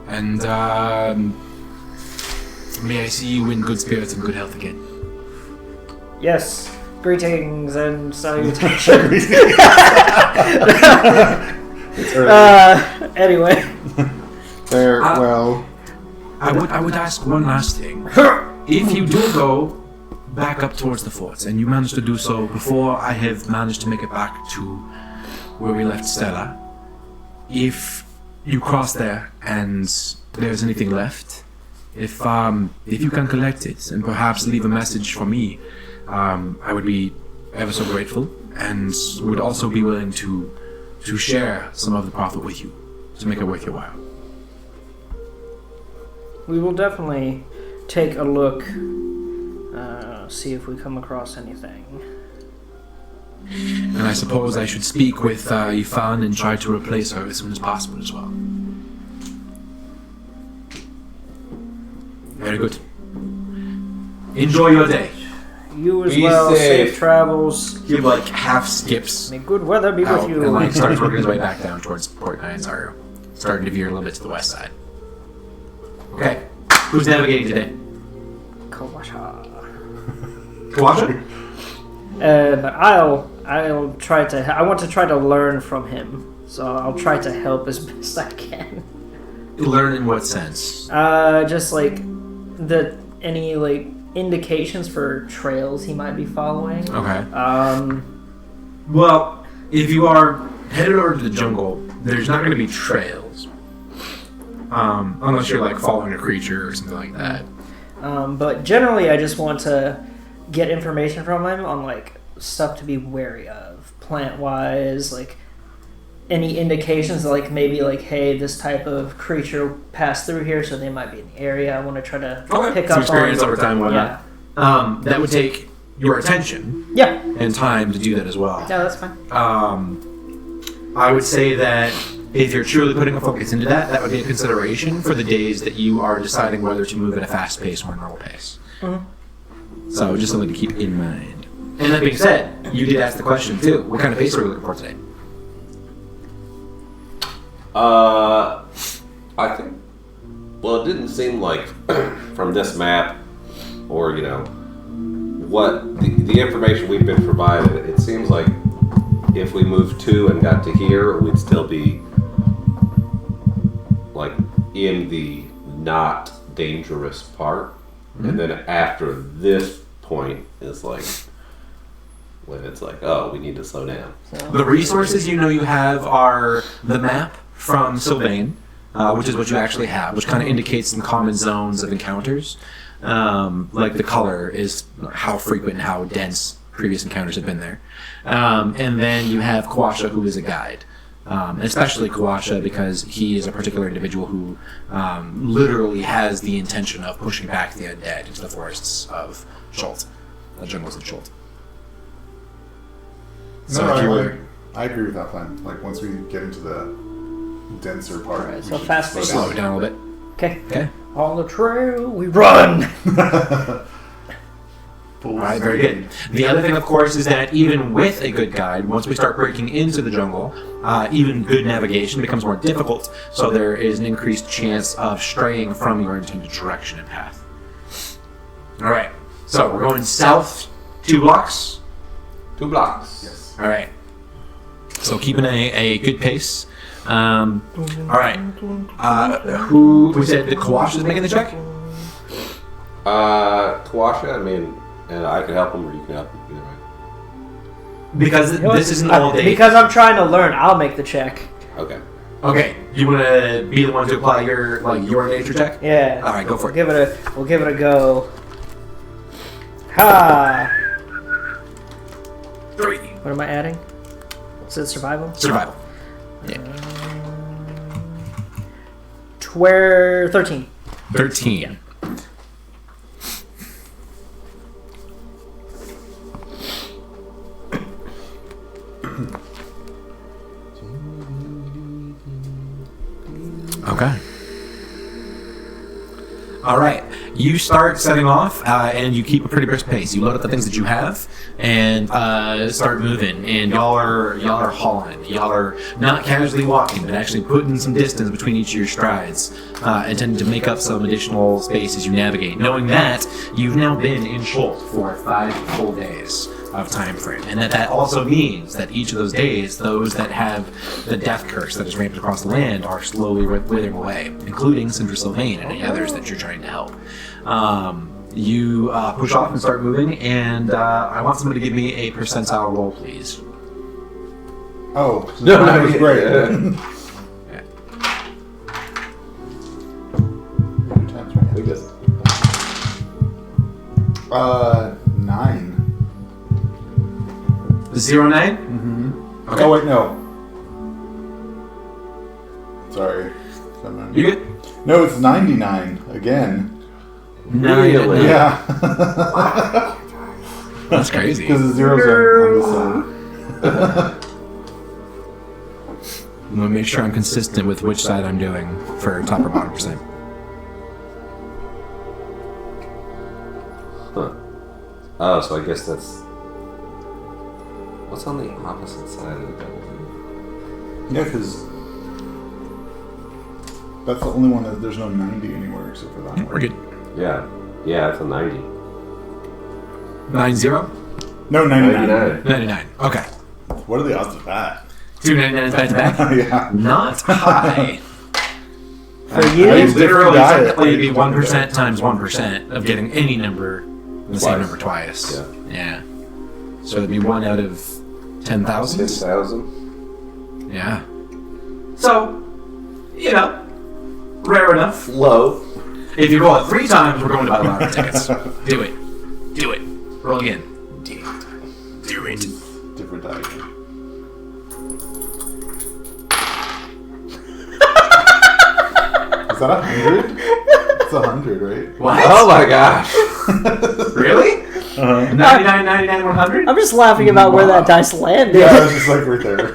S1: And may I see you in good spirits and good health again.
S2: Yes. Greetings and salutations.
S3: It's early.
S2: Anyway.
S3: Farewell.
S1: I would ask one last thing. If you do go back up towards the forts, and you manage to do so before I have managed to make it back to where we left Stella, if you cross there and there's anything left, if you can collect it and perhaps leave a message for me, I would be ever so grateful, and would also be willing to share some of the profit with you to make it worth your while.
S2: We will definitely take a look, see if we come across anything.
S1: And I suppose I should speak with Ifan and try to replace her as soon as possible as well. Very good. Enjoy your day.
S2: You as
S5: Be
S2: well.
S5: safe.
S2: Safe travels.
S1: He half skips
S2: May good weather be
S1: out
S2: with you.
S1: and starts working his way back down towards Port Nyanzaru, starting to veer a little bit to the west side. Okay, who's navigating today?
S2: Kawasha.
S1: Kawasha?
S2: But I'll try to. I want to try to learn from him, so I'll try to help as best I can.
S1: Learn in what sense?
S2: Just any indications for trails he might be following.
S1: Okay. Well, if you are headed over to the jungle, there's not going to be trails, unless you're following a creature or something like that.
S2: But generally, I just want to get information from him on stuff to be wary of, plant-wise, any indications maybe hey, this type of creature passed through here, so they might be in the area. I want to try to pick
S1: Some
S2: up
S1: experience
S2: on
S1: over time, whatnot.
S2: Yeah.
S1: That would take your attention
S2: Yeah.
S1: and time to do that as well.
S2: No, that's fine.
S1: I would say that if you're truly putting a focus into that, that would be a consideration for the days that you are deciding whether to move at a fast pace or a normal pace.
S2: Mm-hmm.
S1: So just something to keep in mind. And that being said, you did ask the question too. What kind of pace are we looking for today?
S5: I think. Well, it didn't seem like from this map, or what the information we've been provided. It seems like if we moved 2 and got to here, we'd still be in the not dangerous part, and then after this point is when it's oh, we need to slow down.
S1: The resources you have are the map from Sylvain, which is what you actually have, which kind of indicates some common zones of encounters. The color is how frequent and how dense previous encounters have been there. And then you have Kawasha, who is a guide. Especially Kawasha, because he is a particular individual who literally has the intention of pushing back the undead into the forests of Schult, the jungles of Schult. So if you were...
S3: I agree with that plan. Once we get into the denser part,
S2: Alright,
S3: we
S2: so
S3: should
S2: fast
S3: slow
S2: pace.
S1: slow it down a little bit.
S2: Okay.
S1: Okay.
S2: On the trail, we run!
S1: All right, very good. The other thing, of course, is that even with a good guide, once we start breaking into the jungle, even good navigation becomes more difficult, so there is an increased chance of straying from your intended direction and path. All right, so we're going south 2 blocks.
S5: 2 blocks.
S3: Yes.
S1: All right, so keeping a good pace. All right, who said that Kawasha is making the check?
S5: Kawasha, and I can help him, or you can help him, either way.
S1: Because this isn't all day.
S2: Because I'm trying to learn, I'll make the check.
S5: Okay.
S1: Okay, you want to be the one to apply your nature check?
S2: Yeah.
S1: All right, go for it.
S2: We'll give it a go. Ha!
S1: 3.
S2: What am I adding? Is it survival?
S1: Survival. Yeah.
S2: 13.
S1: 13.
S2: Yeah.
S1: Okay. All right. You start setting off, and you keep a pretty brisk pace. You load up the things that you have, and start moving. And y'all are hauling. Y'all are not casually walking, but actually putting some distance between each of your strides, intending to make up some additional space as you navigate. Knowing that you've now been in Schult for 5 full days. of time frame, and that also means that each of those days, those that have the death curse that is rampant across the land are slowly withering away, including Cinder Sylvain and any others that you're trying to help. You push off and start moving, and I want somebody to give me a percentile roll, please.
S3: Oh, no, that was great.
S5: I guess.
S3: 9.
S1: 09?
S3: Mm-hmm.
S1: Okay.
S3: Oh wait, no. Sorry.
S1: You good?
S3: No, it's 99 again.
S1: Really?
S3: Yeah.
S1: That's crazy.
S3: Because the zeros are on the side.
S1: I'm gonna make sure I'm consistent with which side I'm doing for top or bottom percent.
S5: Huh. Oh, so I guess that's... What's on the opposite side of the double?
S3: Yeah, because that's the only one that there's no 90 anywhere except for that
S1: We're
S3: one.
S1: good.
S5: Yeah. Yeah, it's a 90.
S1: 90?
S3: No, 99.
S1: 99. Okay.
S3: What are the odds of that?
S1: 2 99s back to back?
S3: Yeah.
S1: Not high.
S2: For you?
S1: It's literally
S3: Diet.
S1: technically be 1% times 1% of getting any number, the same
S5: Twice.
S1: number twice.
S5: Yeah.
S1: So it'd be 1 out of 10,000?
S5: 10,000?
S1: Yeah. So, you know, rare enough.
S5: Low.
S1: If you roll it 3 times, we're going to buy lottery tickets. Do it. Do it. Roll again. Do it.
S3: Different die. Is that 100? It's 100, right?
S1: What?
S5: Oh my gosh.
S1: Really? 99, 99, 100?
S2: I'm just laughing about where that dice landed.
S3: Yeah, it's just like right there.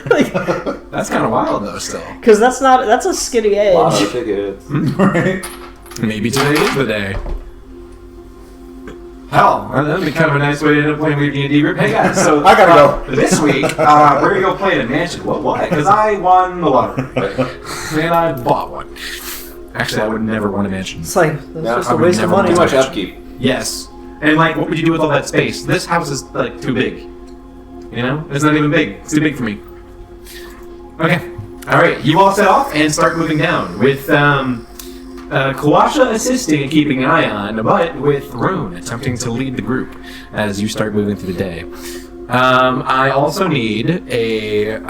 S1: That's kind of wild, though, still.
S2: Because that's a skinny edge.
S5: Lotto tickets.
S3: Right?
S1: Maybe today is the day. Hell, that'd be kind of a nice way to end up playing with D&D group. Hey guys, so
S3: I gotta go.
S1: This week, we're gonna go play in a mansion. Why? Because I won the lottery. And I bought one. Actually, I would never want a mansion.
S2: It's like, that's
S5: Yeah,
S2: just
S1: I
S2: a
S1: would
S2: waste of
S1: never
S2: money.
S5: Too much upkeep.
S1: Yes. And like, what would you do with all that space? This house is like too big. You know? It's not even big. It's too big for me. Okay. Alright, you all set off and start moving down with Kawasha assisting and keeping an eye on, but with Rune attempting to lead the group as you start moving through the day. I also need a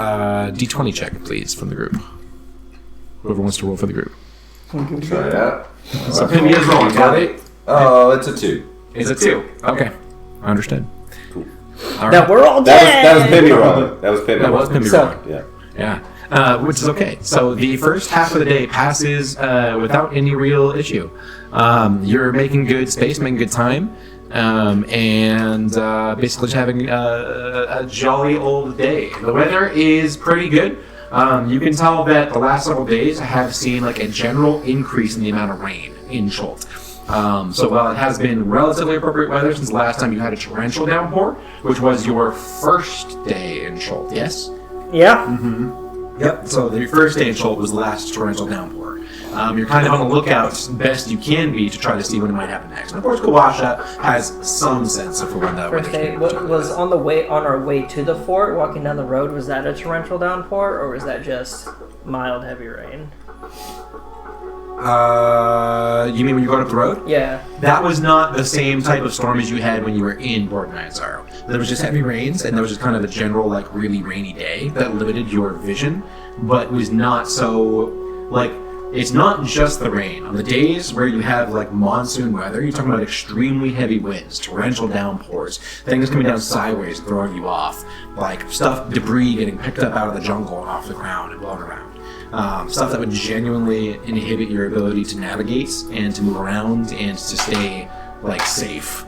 S1: d20 check, please, from the group. Whoever wants to roll for the group.
S5: Try it out.
S1: So Pimmy is rolling, got it?
S5: Oh, it's a 2.
S1: Is it 2? Okay. Understood.
S5: Cool.
S1: All right.
S2: Now we're all dead.
S5: That was Pimmy rolling. That was Pimmy.
S1: That was Pimmy
S2: So-
S1: rolling.
S5: Yeah.
S1: Yeah. Which is okay. So the first half of the day passes without any real issue. You're making good space, making good time, and basically just having a jolly old day. The weather is pretty good. You can tell that the last several days have seen like a general increase in the amount of rain in Schult. So while it has been relatively appropriate weather since the last time you had a torrential downpour, which was your first day in Schult, yes?
S2: Yeah.
S1: Yep. So the first day in Schult was the last torrential downpour. You're kind of on the lookout best you can be to try to see when it might happen next. And of course, Kawasha has some sense of when that
S2: First day, what was on our way to the fort, walking down the road, was that a torrential downpour, or was that just mild heavy rain?
S1: You mean when you're going up the road?
S2: Yeah.
S1: That was not the same type of storm as you had when you were in Port Nyanzaro. There was just heavy rains, and there was just kind of a general, like, really rainy day that limited your vision, but was not so, like, it's not just the rain. On the days where you have, like, monsoon weather, you're talking about extremely heavy winds, torrential downpours, things coming down sideways and throwing you off, like, debris getting picked up out of the jungle and off the ground and blown around. Stuff that would genuinely inhibit your ability to navigate and to move around and to stay, like, safe.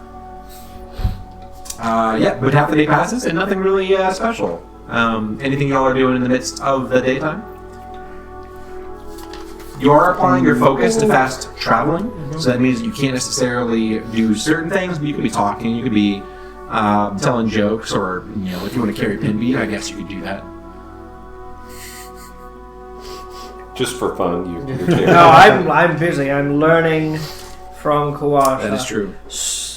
S1: Yeah, but half the day passes and nothing really special. Anything y'all are doing in the midst of the daytime? You are applying your focus to fast traveling, so that means you can't necessarily do certain things, but you could be talking, you could be telling jokes, or, you know, if you want to carry pin beat, I guess you could do that.
S5: Just for fun.
S2: No, I'm busy. I'm learning from Kawasha.
S1: That is true.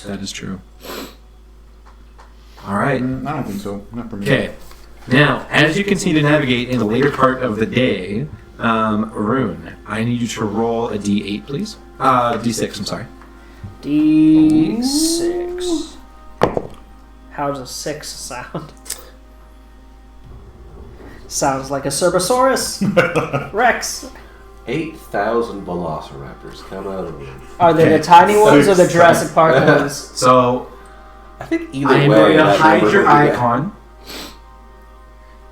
S1: That is true. All right.
S3: I don't think so. Not for me.
S1: Okay. Now, as you continue to navigate in the later part of the day, Rune, I need you to roll a D8, please. D6, I'm sorry.
S2: D6. How does a 6 sound? Sounds like a Cerbersaurus. Rex.
S5: 8,000 velociraptors come out of the room.
S2: Are they the tiny ones or the Jurassic Park ones?
S1: So,
S5: I think either
S1: I am
S5: way.
S1: going to
S5: that
S1: hide
S5: number
S1: your
S5: would be good.
S1: icon.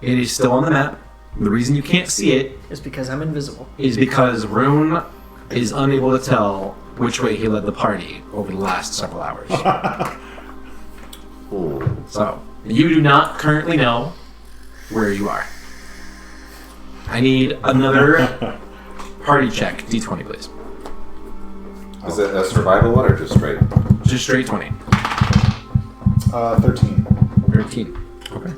S1: It is still on the map. The reason you can't see it
S2: It's because I'm invisible.
S1: is because Rune is unable to tell which way he led the party over the last several hours. So, you do not currently know where you are. I need another party check. D20, please.
S5: Is it a survival one or just straight?
S1: Just straight 20.
S3: 13.
S1: 13. Okay.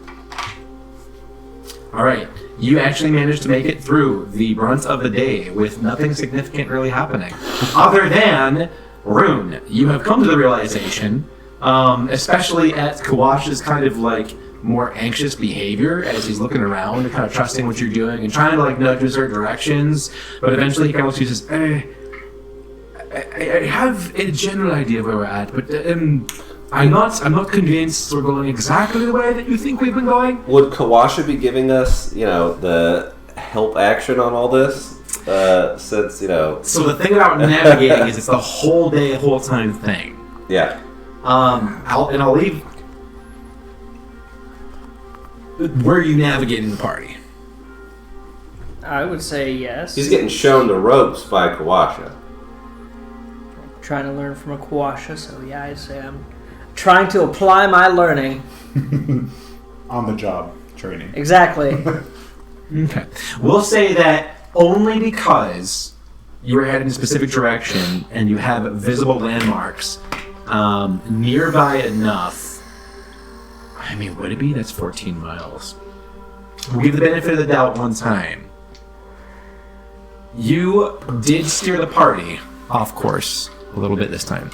S1: All right. You actually managed to make it through the brunt of the day with nothing significant really happening. Other than, Rune, you have come to the realization, especially at Kawash's kind of like more anxious behavior as he's looking around and kind of trusting what you're doing and trying to like nudge in certain directions, but eventually he kind of looks at you and says, I have a general idea of where we're at, but I'm not convinced we're going exactly the way that you think we've been going.
S5: Would Kawasha be giving us, the help action on all this? Since,
S1: So the thing about navigating is it's the whole day, whole time thing.
S5: Yeah.
S1: I'll leave. Where are you navigating the party?
S2: I would say yes.
S5: He's getting shown the ropes by Kawasha.
S2: Trying to learn from a Kawasha, so yeah, I'd say I'm trying to apply my learning.
S3: On the job training.
S2: Exactly.
S1: Okay. We'll say that only because you are heading in a specific direction and you have visible landmarks nearby enough. I mean, would it be? That's 14 miles. We'll give the benefit of the doubt one time. You did steer the party off course a little bit this time.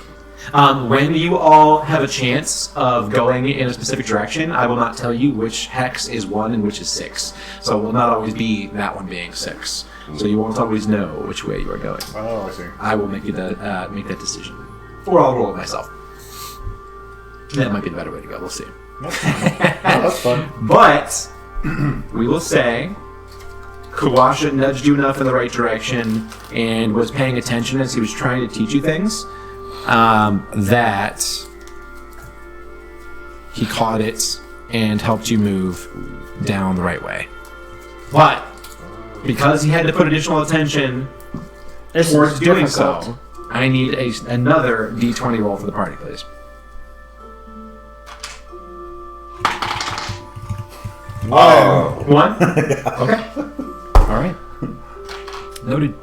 S1: When you all have a chance of going in a specific direction, I will not tell you which hex is 1 and which is 6. So it will not always be that one being 6. So you won't always know which way you are going.
S3: Oh, I see.
S1: I will make that decision. Or I'll roll it myself. That might be the better way to go. We'll see.
S3: That's fun. That's fun.
S1: But we will say Kawasha nudged you enough in the right direction and was paying attention as he was trying to teach you things that he caught it and helped you move down the right way. But because he had to put additional attention towards doing so, I need another D20 roll for the party, please.
S5: Oh.
S1: 1? Okay. All right. Noted.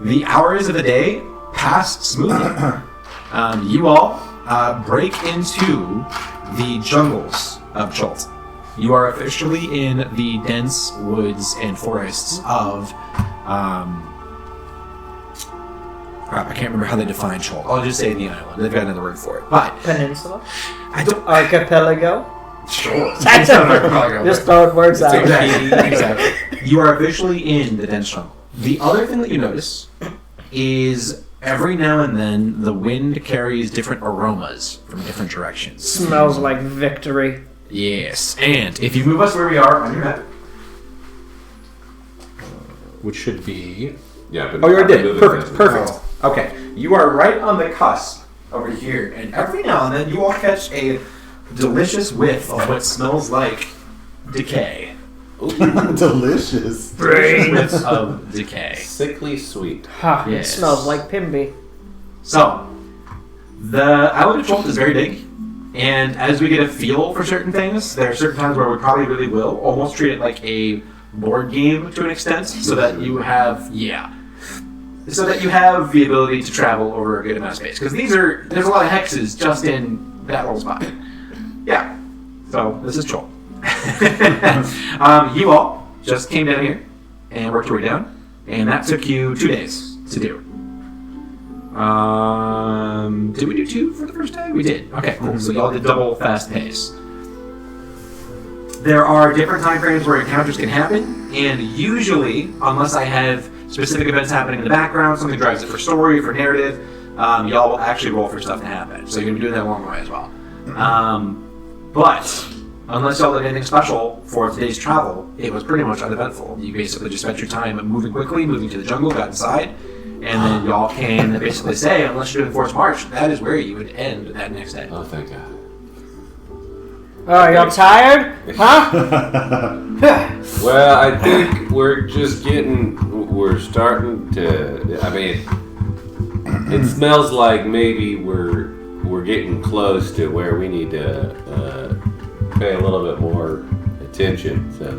S1: The hours of the day pass smoothly. You all break into the jungles of Chult. You are officially in the dense woods and forests of... crap, I can't remember how they define Chult. I'll just say the island. They've got another word for it. But
S2: Peninsula?
S1: I don't...
S2: Archipelago?
S1: Sure.
S2: Just throwing words out.
S1: Exactly. You are officially in the dense jungle. The other thing that you notice is every now and then the wind carries different aromas from different directions.
S2: Smells like victory.
S1: Yes. And if you move us where we are on your map,
S6: Which should be...
S5: Yeah, but
S1: oh, you're dead.
S5: moving
S1: Perfect.
S5: fast.
S1: Perfect. Okay. You are right on the cusp over here, and every now and then you all catch a delicious whiff of what smells like decay.
S3: Delicious.
S1: Delicious whiffs of decay.
S5: Sickly sweet.
S2: Ha,
S1: Yes.
S2: It smells like Pimby.
S1: So, the island of Chult is very big, and as we get a feel for certain things, there are certain times where we probably really will almost treat it like a board game to an extent, so that you have, so that you have the ability to travel over a good amount of space. Because there's a lot of hexes just in that little spot. Yeah. So, this is Chult. You all just came down here and worked your way down, and that took you 2 days to do. Did we do 2 for the first day? We did. Okay, cool. So y'all did double fast pace. There are different time frames where encounters can happen, and usually, unless I have specific events happening in the background, something drives it for story, for narrative, y'all will actually roll for stuff to happen. So you're going to be doing that along the way as well. But unless y'all did anything special for today's travel, it was pretty much uneventful. You basically just spent your time moving quickly, moving to the jungle, got inside, and then y'all can basically say, unless you're doing forced march, that is where you would end that next day.
S5: Oh, thank God.
S2: Oh, y'all tired? Huh?
S5: Well, I think we're starting to. I mean, it smells like maybe we're getting close to where we need to pay a little bit more attention. So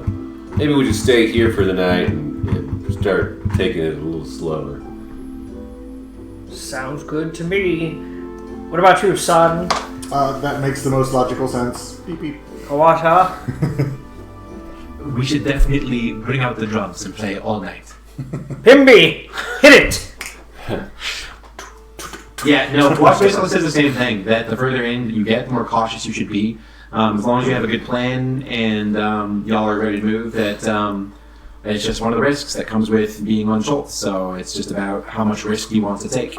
S5: maybe we just stay here for the night and start taking it a little slower.
S2: Sounds good to me. What about you, son?
S3: That makes the most logical sense. Beep beep.
S2: Kawata?
S1: We should definitely bring out the drums and play all night.
S2: Pimby! Hit it!
S1: Yeah, no, Watch basically says the same thing, that the further in you get, the more cautious you should be. As long as you have a good plan and y'all are ready to move, that it's just one of the risks that comes with being on Schultz. So it's just about how much risk you want to take.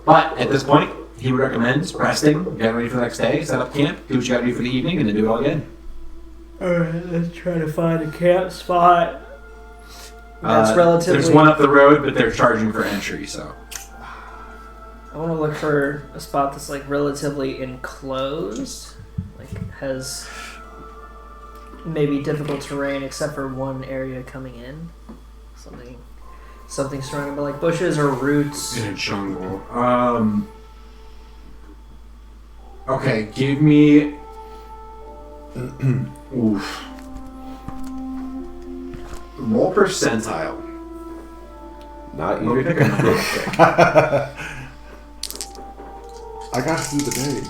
S1: But at this point, he would recommend resting, getting ready for the next day, set up camp, do what you gotta do for the evening, and then do it all again.
S2: Alright, let's try to find a camp spot. That's relatively...
S1: There's one up the road, but they're charging for entry, so...
S2: I want to look for a spot that's like relatively enclosed, like has maybe difficult terrain except for one area coming in. Something surrounded by like bushes or roots.
S1: In a jungle. Okay, give me... Oof. Roll percentile.
S5: Not
S1: Let me
S5: you.
S1: pick a number real quick.
S3: I got through the day.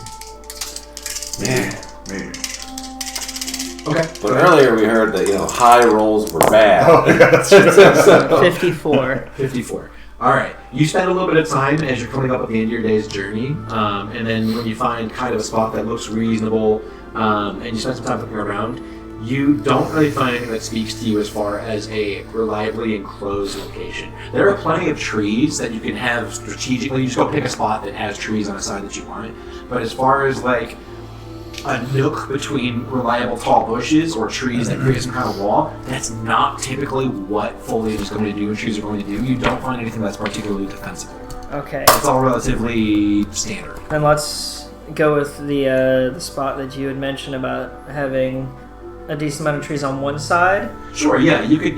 S3: Maybe.
S1: Okay.
S5: But earlier we heard that high rolls were bad.
S3: Oh, yeah, that's true.
S2: 54.
S1: 54. All right. You spend a little bit of time as you're coming up at the end of your day's journey, and then when you find kind of a spot that looks reasonable, and you spend some time looking around, you don't really find anything that speaks to you as far as a reliably enclosed location. There are plenty of trees that you can have strategically. You just go pick a spot that has trees on the side that you want. But as far as like a nook between reliable tall bushes or trees that create some kind of wall, that's not typically what foliage is going to do and trees are going to do. You don't find anything that's particularly defensible.
S2: Okay.
S1: It's all relatively standard.
S2: Then let's go with the spot that you had mentioned about having a decent amount of trees on one side.
S1: Sure, yeah. You could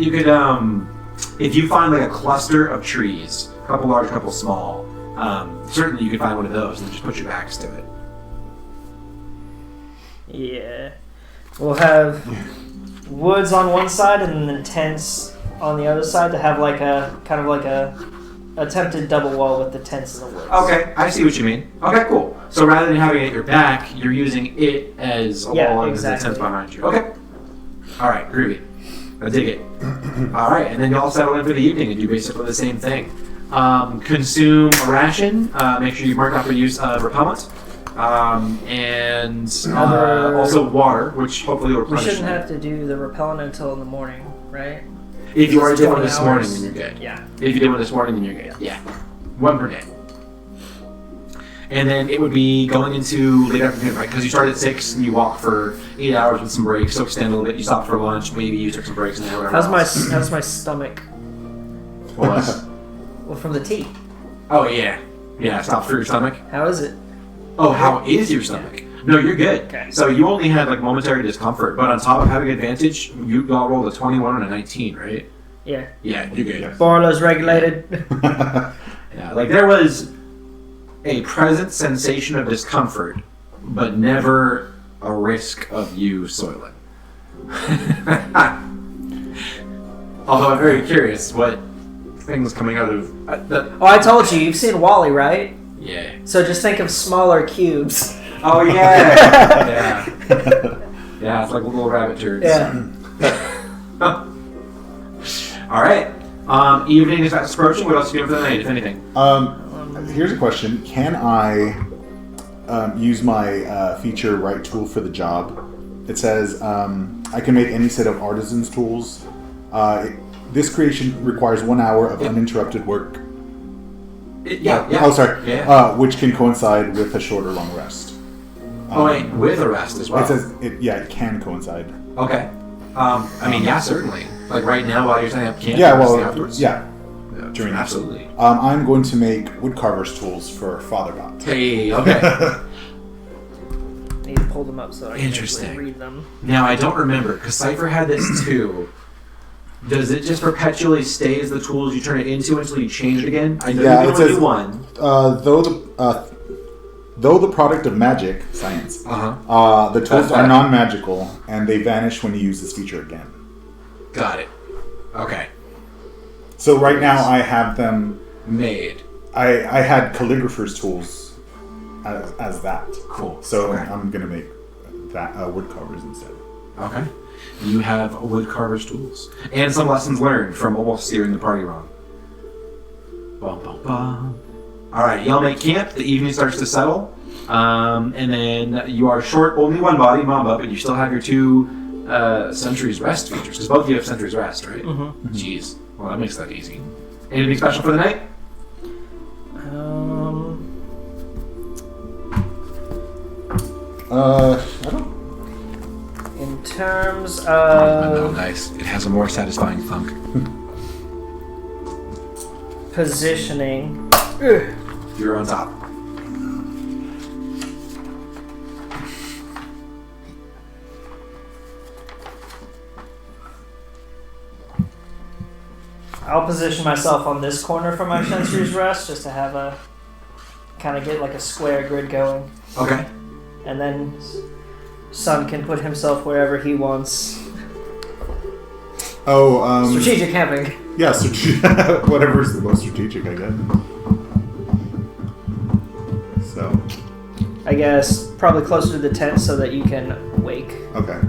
S1: if you find like a cluster of trees, a couple large, a couple small, certainly you could find one of those and just put your backs to it.
S2: Yeah. We'll have woods on one side and then tents on the other side to have like a kind of like a attempted double wall with the tents in the woods.
S1: Okay, I see what you mean. Okay, cool. So rather than having it at your back, you're using it as a wall and the tents behind you. Okay. All right, groovy. I dig it. All right, and then y'all settle in for the evening and do basically the same thing. Consume a ration. Make sure you mark out for use of repellent. And also water, which hopefully will
S2: We
S1: replenish.
S2: shouldn't have to do the repellent until in the morning, right?
S1: If you already did one
S2: 20
S1: this morning,
S2: hours.
S1: then you're good.
S2: Yeah.
S1: If you did one this morning, then you're good. Yeah. One per day. And then it would be going into late afternoon, right? Because you start at 6 and you walk for 8 hours with some breaks, so extend a little bit. You stop for lunch, maybe you took some breaks in there, whatever.
S2: How's my stomach?
S1: What?
S2: Well, from the tea.
S1: Oh, yeah. Yeah, stop for your stomach.
S2: How is it?
S1: Oh, how is your stomach? No, you're good.
S2: Okay.
S1: So you only had like momentary discomfort, but on top of having advantage, you all rolled a 21 and a 19, right?
S2: Yeah.
S1: Yeah, you're good.
S2: Barlow's regulated.
S1: Yeah, like there was a present sensation of discomfort, but never a risk of you soiling. Although I'm very curious what things coming out of
S2: Oh, I told you, you've seen Wall-E, right?
S1: yeah.
S2: So just think of smaller cubes.
S1: Oh yeah. Yeah. Yeah, it's like little rabbit turds.
S2: Yeah.
S1: All right. Evening is fast approaching. What else are you doing for the night, if anything?
S3: Here's a question. Can I use my feature right tool for the job? It says I can make any set of artisan's tools. This creation requires 1 hour of uninterrupted work. Oh, sorry.
S1: Yeah.
S3: Which can coincide with a short or long rest.
S1: Wait, with a rest as well.
S3: It says it can coincide.
S1: Okay. I mean, yeah, certainly. Like right now, while you're setting up camp.
S3: Yeah, well,
S1: afterwards.
S3: yeah.
S1: During absolutely.
S3: I'm going to make woodcarver's tools for Father God.
S1: Hey, okay.
S2: I need to pull them up so I can
S1: Interesting.
S2: actually read them.
S1: Now I don't remember because Cypher had this too. Does it just perpetually stay as the tools you turn it into until you change it again? I know you can only do one.
S3: Though the product of magic, science, the tools are non-magical and they vanish when you use this feature again.
S1: Got it. Okay.
S3: So right now I have them
S1: made.
S3: I had calligrapher's tools as that.
S1: Cool.
S3: So
S1: okay.
S3: I'm gonna make that woodcarvers instead.
S1: Okay. You have woodcarver's tools and some lessons learned from almost steering the party wrong. Bum, bum, bum. All right, y'all make camp. The evening starts to settle, and then you are short only one body, Mamba, but you still have your 2 Century's Rest features because both of you have Century's Rest, right?
S2: Mm-hmm.
S1: Jeez. Well, that makes that easy. Anything special for the night?
S3: I don't.
S2: In terms
S1: Oh,
S2: of
S1: nice. It has a more satisfying thunk.
S2: positioning,
S1: You're on top.
S2: I'll position myself on this corner for my Sensory's Rest just to have a kind of get like a square grid going.
S1: Okay.
S2: And then Sun can put himself wherever he wants.
S3: Oh,
S2: Strategic camping.
S3: yeah, whatever is the most strategic, I guess. So.
S2: I guess probably closer to the tent so that you can wake
S3: Okay.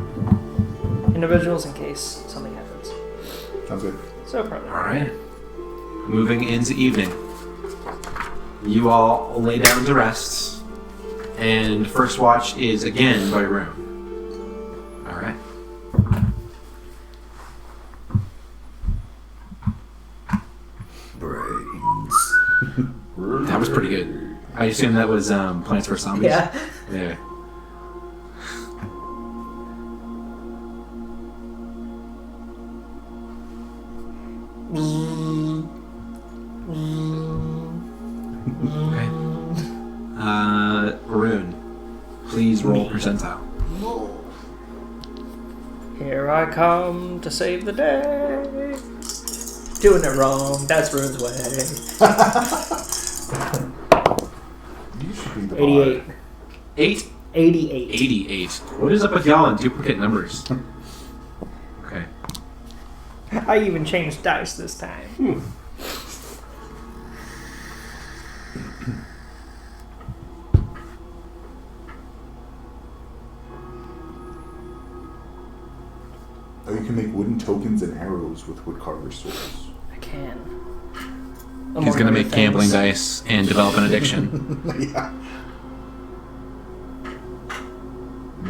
S2: individuals in case something happens.
S3: Sounds good.
S2: So probably.
S1: All right. Moving into evening. You all lay down to rest, and first watch is again by room. All right.
S3: Brains.
S1: That was pretty good. I assume that was Plants vs. Zombies.
S2: Yeah.
S1: Yeah. Okay. Rune, please roll percentile.
S2: Here I come to save the day. Doing it wrong. That's Rune's way.
S3: You should be the
S2: 88.
S3: bard.
S1: 8?
S2: 88.
S1: 88. What is up with y'all and duplicate numbers? Okay.
S2: I even changed dice this time.
S3: Oh, you can make wooden tokens and arrows with woodcarver's tools.
S2: I can.
S1: He's gonna make gambling dice and develop an addiction.
S3: Yeah.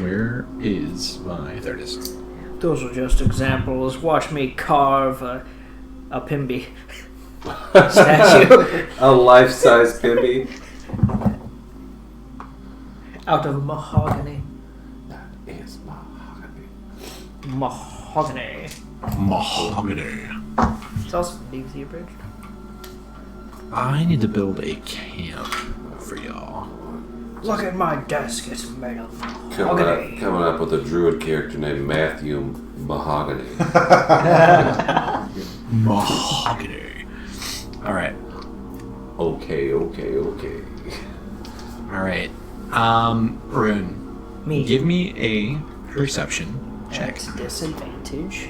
S1: Where is my... There it is.
S2: Those are just examples. Watch me carve a Pimby statue
S5: A life-size Pimby.
S2: out of mahogany.
S5: That is mahogany.
S2: Mahogany.
S1: Mahogany.
S2: It's also deep-sea abridged.
S1: I need to build a camp for y'all.
S2: Look at my desk. It's made of
S5: Coming
S2: mahogany.
S5: up with a druid character named Matthew Mahogany.
S1: Mahogany. All right.
S5: Okay.
S1: All right. Rune,
S2: Me.
S1: give me a perception check.
S2: At disadvantage.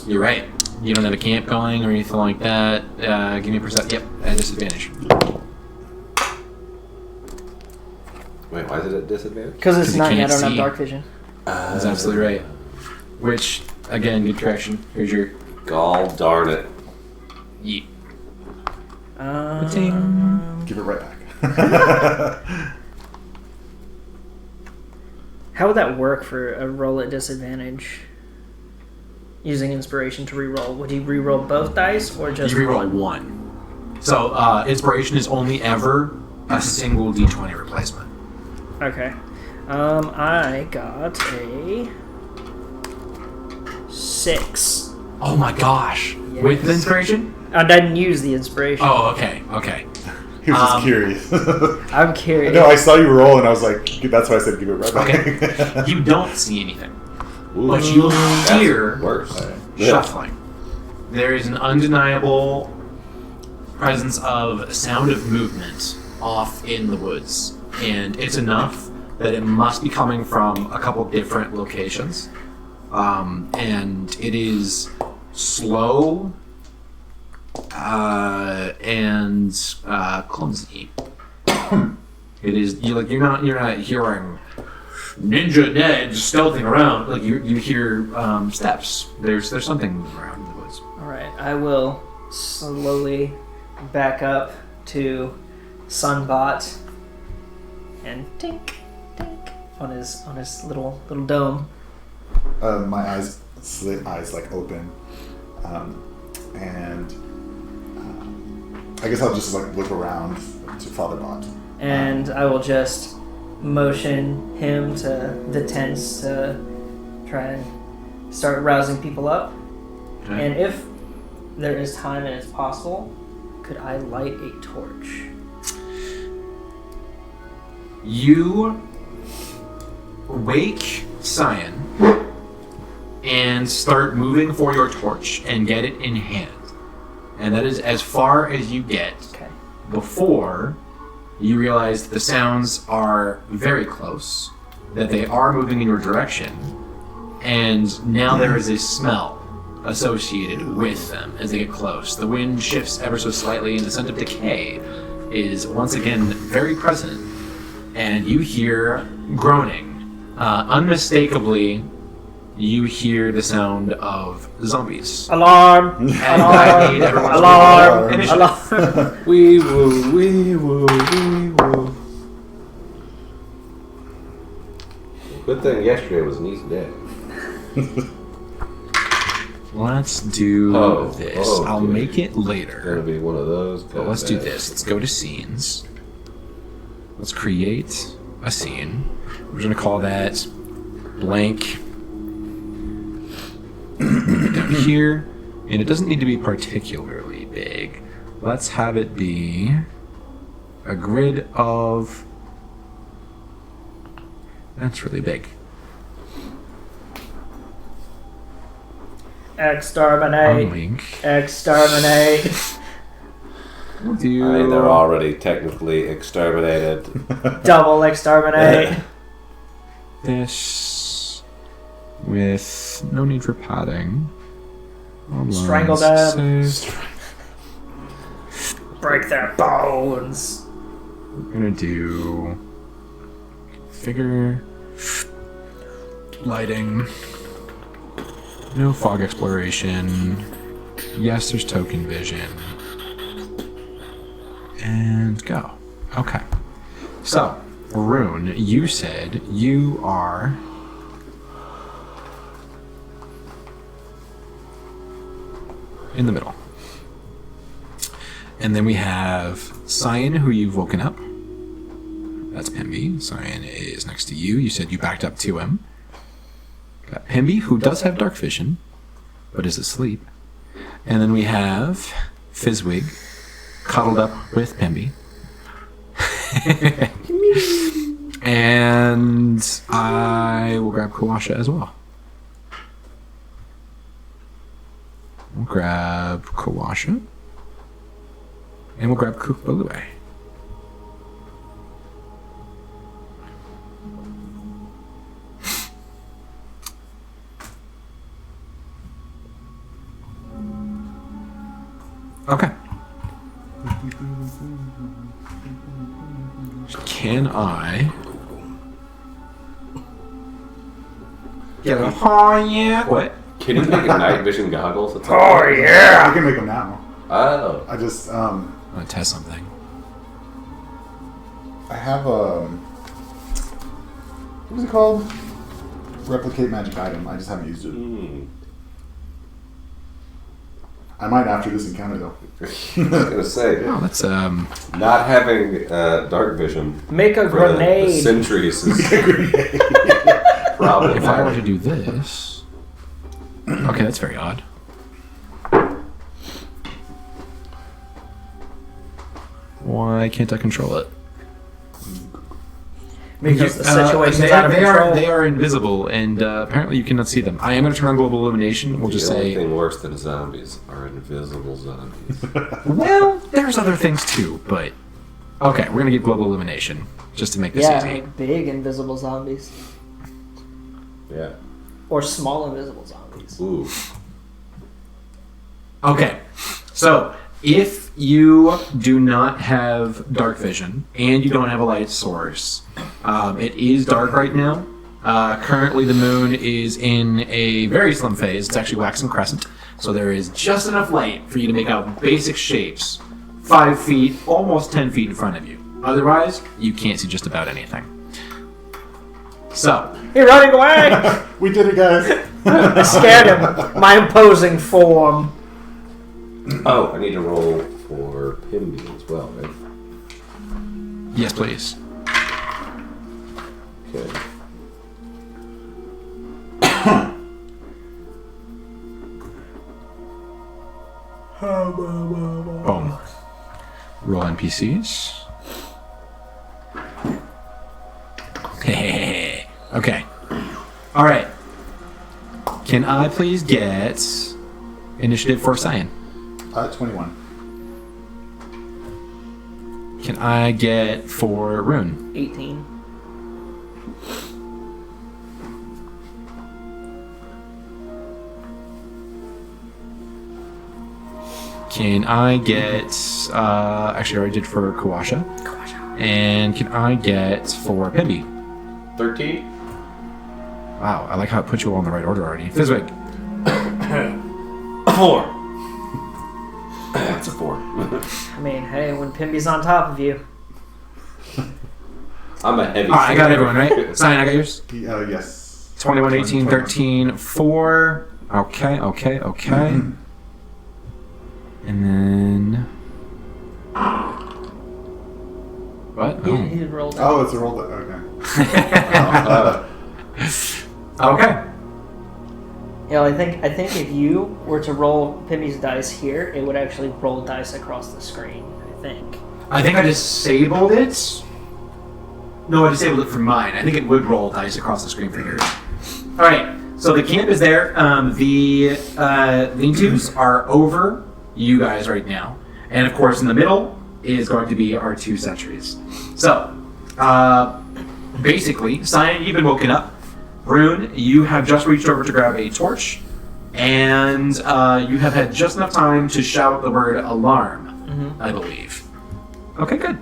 S1: You're right. You don't have a camp going or anything like that. Give me a perception. Yep, at disadvantage.
S5: Wait, why is it at disadvantage?
S2: Because it's
S1: 'Cause you
S2: night, I
S1: can't
S2: don't have
S1: see.
S2: dark vision.
S1: That's absolutely right. Which, again, good correction. Here's your
S5: Gall darn it.
S1: Yeet.
S3: Give it right back.
S2: How would that work for a roll at disadvantage? Using inspiration to reroll. Would you reroll both dice or just
S1: You reroll one. So inspiration is only ever a single d20 replacement.
S2: Okay. I got a 6.
S1: Oh my gosh!
S2: Yes.
S1: With the inspiration?
S2: I didn't use the inspiration.
S1: Oh, okay, okay.
S3: He was just curious.
S2: I'm curious.
S3: No, I saw you roll, and I was like, that's why I said give it right back.
S1: Okay. You don't see anything,
S5: Ooh,
S1: but you hear
S5: worse.
S1: shuffling. There is an undeniable presence of sound of movement off in the woods, and it's enough that it must be coming from a couple different locations, and it is slow and clumsy. It is you're not hearing Ninja Ned stealthing around. Like you hear steps. There's something moving around in the woods.
S2: All right, I will slowly back up to Sunbot and tink tink on his little dome.
S3: My eyes like open, and I guess I'll just like look around to Father Bot.
S2: And I will just motion him to the tents to try and start rousing people up.
S1: Okay.
S2: And if there is time and it's possible, could I light a torch?
S1: You wake Cyan and start moving for your torch and get it in hand. And that is as far as you get
S2: Okay.
S1: before you realize the sounds are very close, that they are moving in your direction, and now there is a smell associated with them as they get close. The wind shifts ever so slightly, and the scent of decay is once again very present, and you hear groaning. Unmistakably, you hear the sound of zombies.
S2: Alarm!
S1: And I need everyone's
S2: Alarm!
S1: initiative.
S2: Alarm!
S5: Wee woo, wee woo, wee woo. Good thing yesterday was an easy day.
S1: Let's do this.
S5: Oh,
S1: I'll
S5: okay.
S1: make it
S5: Gonna
S1: later.
S5: be one of those.
S1: But let's do this. Let's go to scenes. Let's create a scene. We're going to call that blank down here. And it doesn't need to be particularly big. Let's have it be a grid of... That's really big.
S2: Exterminate!
S1: Link.
S2: Exterminate!
S1: We'll do...
S5: I mean, they're already technically exterminated.
S2: Double exterminate!
S1: this with no need for padding.
S2: Strangle them. Break their bones!
S1: We're gonna do figure lighting. No fog exploration. Yes, there's token vision. And go. Okay. So, Rune, you said you are in the middle. And then we have Cyan, who you've woken up. That's Pimby. Cyan is next to you. You said you backed up to him. Got Pimby, who does have dark vision, but is asleep. And then we have Fizzwig, cuddled up with Pimby. And I will grab Kawasha as well. We'll grab Kawasha. And we'll grab Kukbalue. Okay. Can I get a yeah? What?
S5: Can you make a night vision goggles? That's
S3: I can make them now.
S5: Oh.
S3: I just
S1: I'm gonna test something.
S3: I have what is it called? Replicate magic item. I just haven't used it. I might after this encounter though.
S5: I was gonna say.
S1: Oh, that's
S5: Not having dark vision.
S2: Make a
S5: for
S2: grenade.
S5: The centuries is problematic.
S1: if I were to do this. Okay, that's very odd. Why can't I control it?
S2: Because the situation's out of control.
S1: They are invisible, and apparently you cannot see them. I am going to turn on global illumination. We'll just
S5: The only
S1: say.
S5: thing worse than zombies are invisible zombies.
S1: Well, there's other things too, but okay, we're going to get global illumination just to make this easy.
S2: Like big invisible zombies.
S5: Yeah.
S2: Or small invisible zombies.
S5: Ooh.
S1: Okay, so if you do not have dark vision and you don't have a light source, it is dark right now. Currently, the moon is in a very slim phase. It's actually waxing crescent, so there is just enough light for you to make out basic shapes 5 feet, almost 10 feet in front of you. Otherwise, you can't see just about anything. So,
S2: You're running away!
S3: We did it, guys.
S2: I scared him. My imposing form.
S5: Oh, I need to roll for Pimby as well, right?
S1: yes, please.
S5: Okay.
S1: Boom. Roll NPCs. Okay. All right. Can I please get initiative for Cyan?
S3: 21.
S1: Can I get for Rune?
S2: 18.
S1: Can I get... actually, I already did for Kawasha. And can I get for Pimby?
S5: 13?
S1: Wow, I like how it put you all in the right order already. Fizwick.
S5: 4. That's a 4.
S2: I mean, hey, when Pimby's on top of you.
S5: I'm a heavy.
S1: All right, I got everyone, right? Cyan, I got yours?
S3: Yes.
S1: 21, 18, 13, 4. Okay. And then... What?
S2: He rolled out.
S3: Oh, it's a roll. Okay.
S1: Okay.
S2: Yeah, I think if you were to roll Pimby's dice here, it would actually roll dice across the screen, I think.
S1: I disabled it. No, I disabled it for mine. I think it would roll dice across the screen for yours. All right. So the camp is there. The lean-tos are over you guys right now, and of course in the middle is going to be our 2 sentries. So basically, Cyan, you've been woken up. Rune, you have just reached over to grab a torch, and you have had just enough time to shout the word alarm, I believe. Okay, good.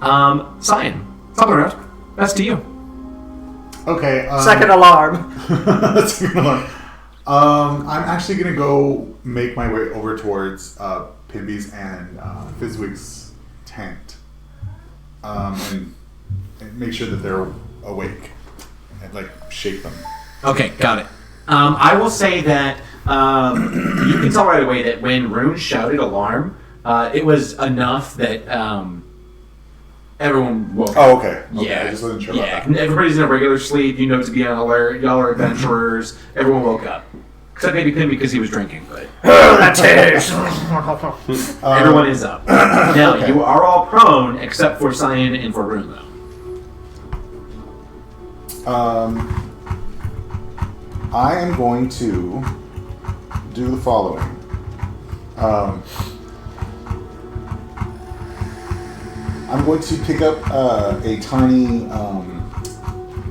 S1: Cyan, top of the round. That's to you.
S3: Okay.
S2: Second alarm.
S3: Second alarm. I'm actually gonna go make my way over towards Pimby's and Fizwig's tent, and make sure that they're awake and like shake them.
S1: Okay, got it. I will say that you can tell right away that when Rune shouted alarm, it was enough that everyone woke up.
S3: Oh, okay.
S1: Yeah,
S3: I just wasn't sure
S1: yeah.
S3: about that.
S1: Everybody's in a regular sleep. You know to be on alert. Y'all are adventurers. Everyone woke up, except maybe Pim because he was drinking. But everyone is up. Now
S3: okay.
S1: you are all prone except for Cyan and for Rune, though.
S3: I am going to do the following. I'm going to pick up a tiny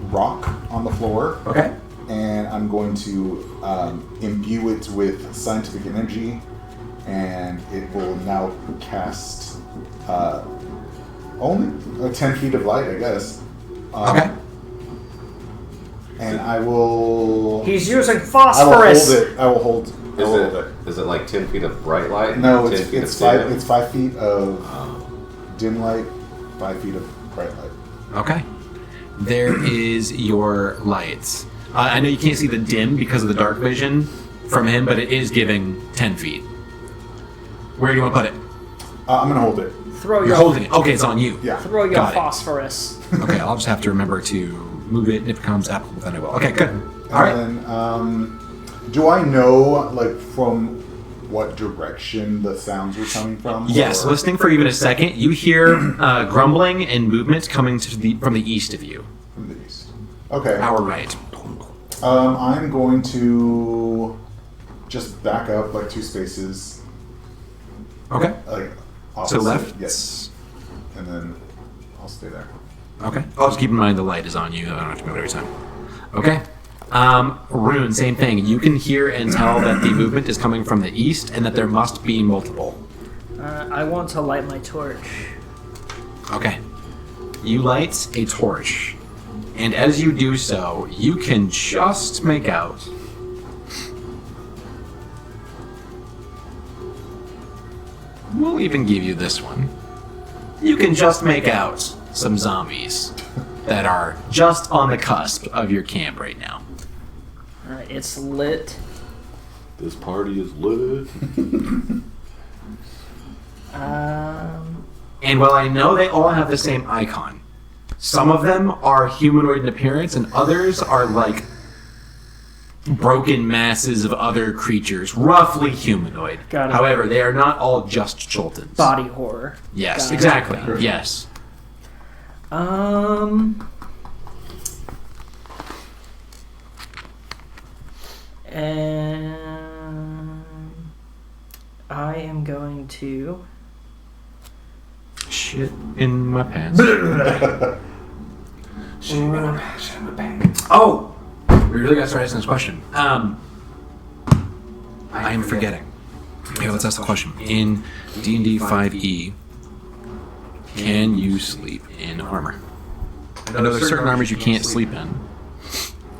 S3: rock on the floor.
S1: Okay.
S3: And I'm going to imbue it with scientific energy, and it will now cast only 10 feet of light, I guess.
S1: Okay.
S3: And I will.
S2: He's using
S3: I will
S2: phosphorus.
S3: hold it. I will hold it.
S5: Is it like 10 feet of bright light?
S3: No,
S5: 10
S3: it's,
S5: feet
S3: it's
S5: of
S3: five.
S5: dim?
S3: It's 5 feet of dim light, 5 feet of bright light.
S1: Okay. There is your lights. I know you can't see the dim because of the dark vision from him, but it is giving 10 feet. Where do you want to put it?
S3: I'm gonna hold it.
S2: Throw
S1: You're
S2: your
S1: holding it. Okay, it's on you.
S3: Yeah.
S2: throw your
S1: Got it.
S2: phosphorus.
S1: Okay, I'll just have to remember to move it if it becomes applicable. Then I will. Okay, good. All right.
S3: And then, do I know like from what direction the sounds were coming from?
S1: Yes,
S3: or-
S1: listening for even a second, you hear grumbling and movement coming from the east of you.
S3: From the east. Okay.
S1: Our right.
S3: I'm going to just back up like 2 spaces,
S1: Okay.
S3: like
S1: To
S3: opposite.
S1: the left?
S3: Yes. And then I'll stay there.
S1: Okay. I'll just keep in mind the light is on you. I don't have to move it every time. Okay. Rune, same thing. You can hear and tell that the movement is coming from the east and that there must be multiple.
S2: I want to light my torch.
S1: Okay. You light a torch. And as you do so, you can just make out. We'll even give you this one. You can just make out some zombies that are just on the cusp of your camp right now.
S2: Alright, it's lit.
S5: This party is lit.
S1: And while I know they all have the same icon, some of them are humanoid in appearance and others are like broken masses of other creatures, roughly humanoid.
S2: Got it.
S1: However, they are not all just Chultans.
S2: Body horror.
S1: Yes,
S2: Got it.
S1: exactly. Yes.
S2: And I am going to.
S1: Shit in my pants. Oh! We really got to start asking this question. I am forgetting. Okay, let's ask the question. In D&D 5e, can you sleep in armor? I know there's certain armors you can't sleep in.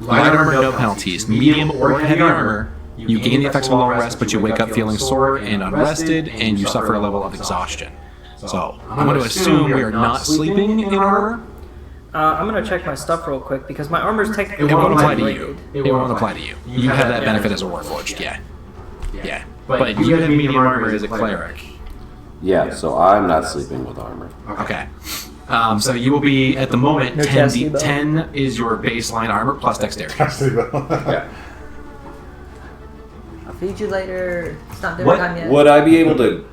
S1: Light armor, no penalties. Medium or heavy armor, you gain the effects of a long rest, but you wake up feeling sore and unrested, and you suffer a level of exhaustion. So, I'm going to assume we are not sleeping in armor.
S2: I'm going to check my stuff real quick because my armor's technically
S1: It won't apply to
S2: rated.
S1: you. It won't apply to you. You have that benefit as a Warforged, yeah. Yeah. But you have medium armor as a cleric.
S4: Yeah, so I'm not sleeping with armor.
S1: Okay. So you will be, at the moment,
S2: No
S1: 10,
S2: chastity belt.
S1: 10 is your baseline armor plus dexterity.
S5: Yeah.
S2: I'll feed you later. It's not dinner
S1: What?
S2: time yet.
S5: Would I be able to?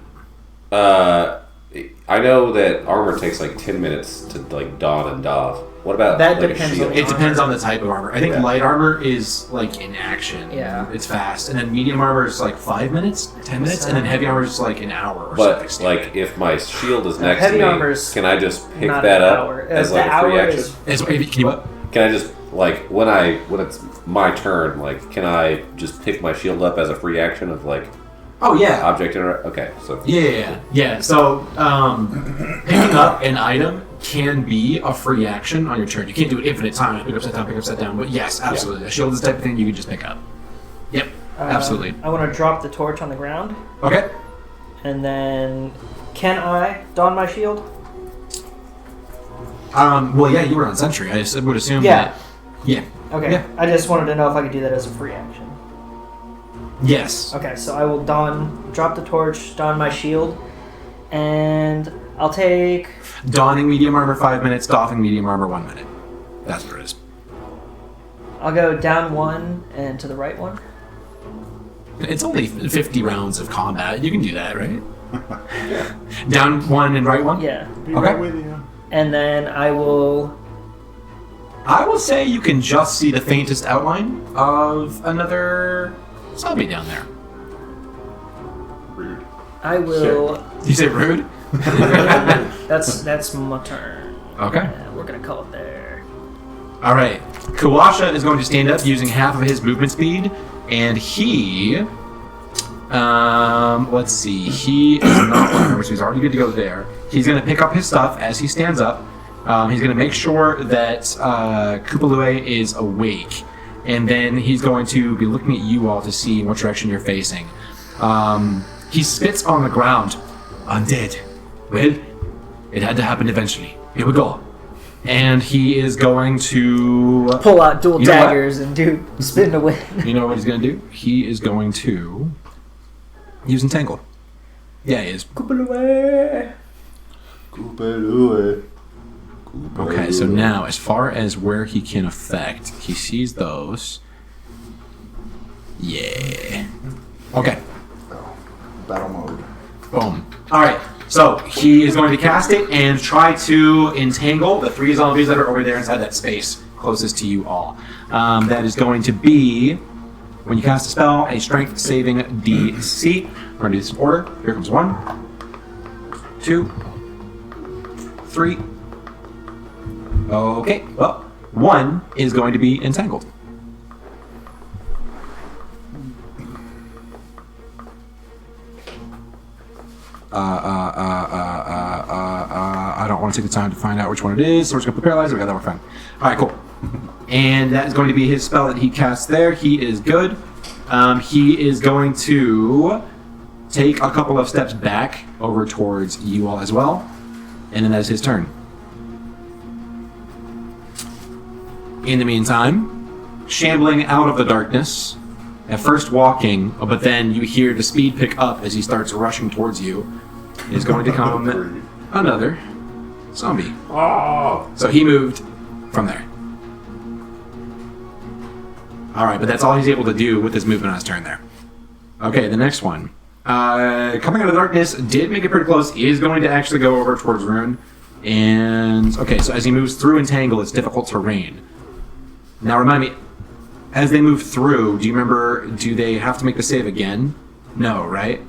S5: I know that armor takes like 10 minutes to like don and doff. What about
S2: That
S5: like
S2: depends
S5: a shield?
S2: on
S1: It depends on the type of armor. I think
S5: Yeah.
S1: light armor is like in action.
S2: Yeah.
S1: It's fast. And then medium armor is like 5 minutes, 10 minutes, and then heavy armor is like an hour or
S5: But
S1: something.
S5: like if my shield is next
S2: heavy
S5: to me,
S2: armor's
S5: can I just pick
S2: not
S5: that
S2: an
S5: up
S2: hour.
S5: as
S2: The
S5: like a free
S2: hour
S5: action?
S2: is-
S1: Can you what?
S5: Can I just like when it's my turn, like can I just pick my shield up as a free action of like
S1: Oh, yeah.
S5: object okay, so
S1: Yeah. So, picking up an item can be a free action on your turn. You can't do it infinite time. Pick up, set down, pick up, set down. But yes, absolutely. A shield is the type of thing you can just pick up. Yep, absolutely.
S2: I want to drop the torch on the ground,
S1: Okay.
S2: and then can I don my shield?
S1: Well, yeah, you were on Sentry. I would assume
S2: Yeah.
S1: that. Yeah.
S2: Okay.
S1: Yeah.
S2: I just wanted to know if I could do that as a free action.
S1: Yes.
S2: Okay, so I will drop the torch, don my shield, and I'll take.
S1: Donning medium armor 5 minutes, doffing medium armor 1 minute. That's what it is.
S2: I'll go down 1 and to the right 1.
S1: It's only 50 rounds of combat. You can do that, right? Down 1 and right 1?
S2: Yeah.
S3: Be
S1: Okay.
S3: right with you.
S2: And then I will.
S1: I will say you can just see the faintest outline of another zombie down there.
S3: Rude.
S2: I will.
S1: Did you say rude?
S2: That's my turn.
S1: Okay.
S2: Yeah, we're gonna call it there.
S1: All right. Kawasha is going to stand up using half of his movement speed, and he. Let's see. He is not so he's already good to go there. He's going to pick up his stuff as he stands up, He's going to make sure that Kupalue is awake. And then he's going to be looking at you all to see what direction you're facing. He spits on the ground. Undead. Well, it had to happen eventually. Here we go. And he is going to
S2: pull out dual daggers and do spin to win.
S1: You know what he's going to do? He is going to use Entangle. Yeah, he is.
S2: Kupalue.
S1: Okay, so now as far as where he can affect, he sees those. Yeah. Okay.
S3: Battle mode.
S1: Boom. Alright, so he is going to cast it and try to entangle the 3 zombies that are over there inside that space closest to you all. That is going to be, when you cast a spell, a strength saving DC. We're going to do this in order. Here comes 1, 2, 3. Okay, well, 1 is going to be entangled. I don't want to take the time to find out which one it is, so we're just going to put paralyzed. We got that one fine. Alright, cool. And that is going to be his spell that he casts there. He is good. He is going to take a couple of steps back over towards you all as well. And then that is his turn. In the meantime, shambling out of the darkness, at first walking, but then you hear the speed pick up as he starts rushing towards you, is going to come another zombie. Oh. So he moved from there. Alright, but that's all he's able to do with his movement on his turn there. Okay, the next one. Coming out of the darkness, did make it pretty close, is going to actually go over towards Rune. And, okay, so as he moves through Entangle, it's difficult terrain. Now remind me, as they move through, do you remember, do they have to make the save again? No, right?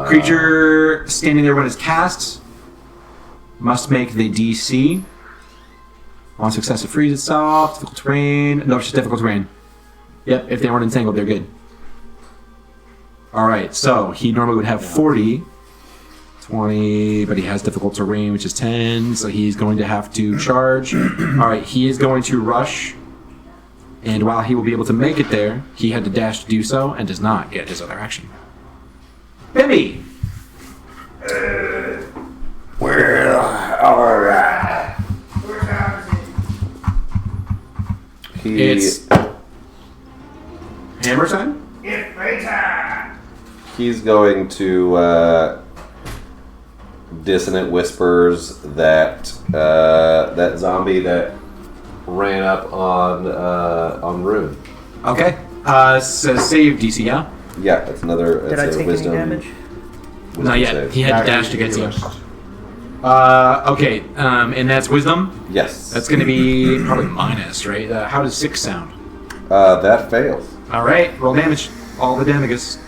S1: Creature standing there when it's cast must make the DC. On success, it frees itself. Difficult terrain. No, it's just difficult terrain. Yep, if they weren't entangled, they're good. Alright, so he normally would have 40. 20, but he has difficult terrain, which is 10, so he's going to have to charge. Alright, he is going to rush, and while he will be able to make it there, he had to dash to do so, and does not get his other action. Bimmy! It's hammer time?
S7: It's playtime!
S4: He's going to dissonant whispers that that zombie that ran up on Rune.
S1: Okay. So save DC, yeah?
S4: Yeah, that's another.
S2: Did I
S4: a
S2: take
S4: wisdom,
S2: any damage?
S4: wisdom
S1: Not yet.
S4: save.
S1: He had to dash to get to you. Okay, and that's wisdom?
S4: Yes.
S1: That's going to be probably minus, right? How does 6 sound?
S4: That fails.
S1: Alright, roll damage. All the damages.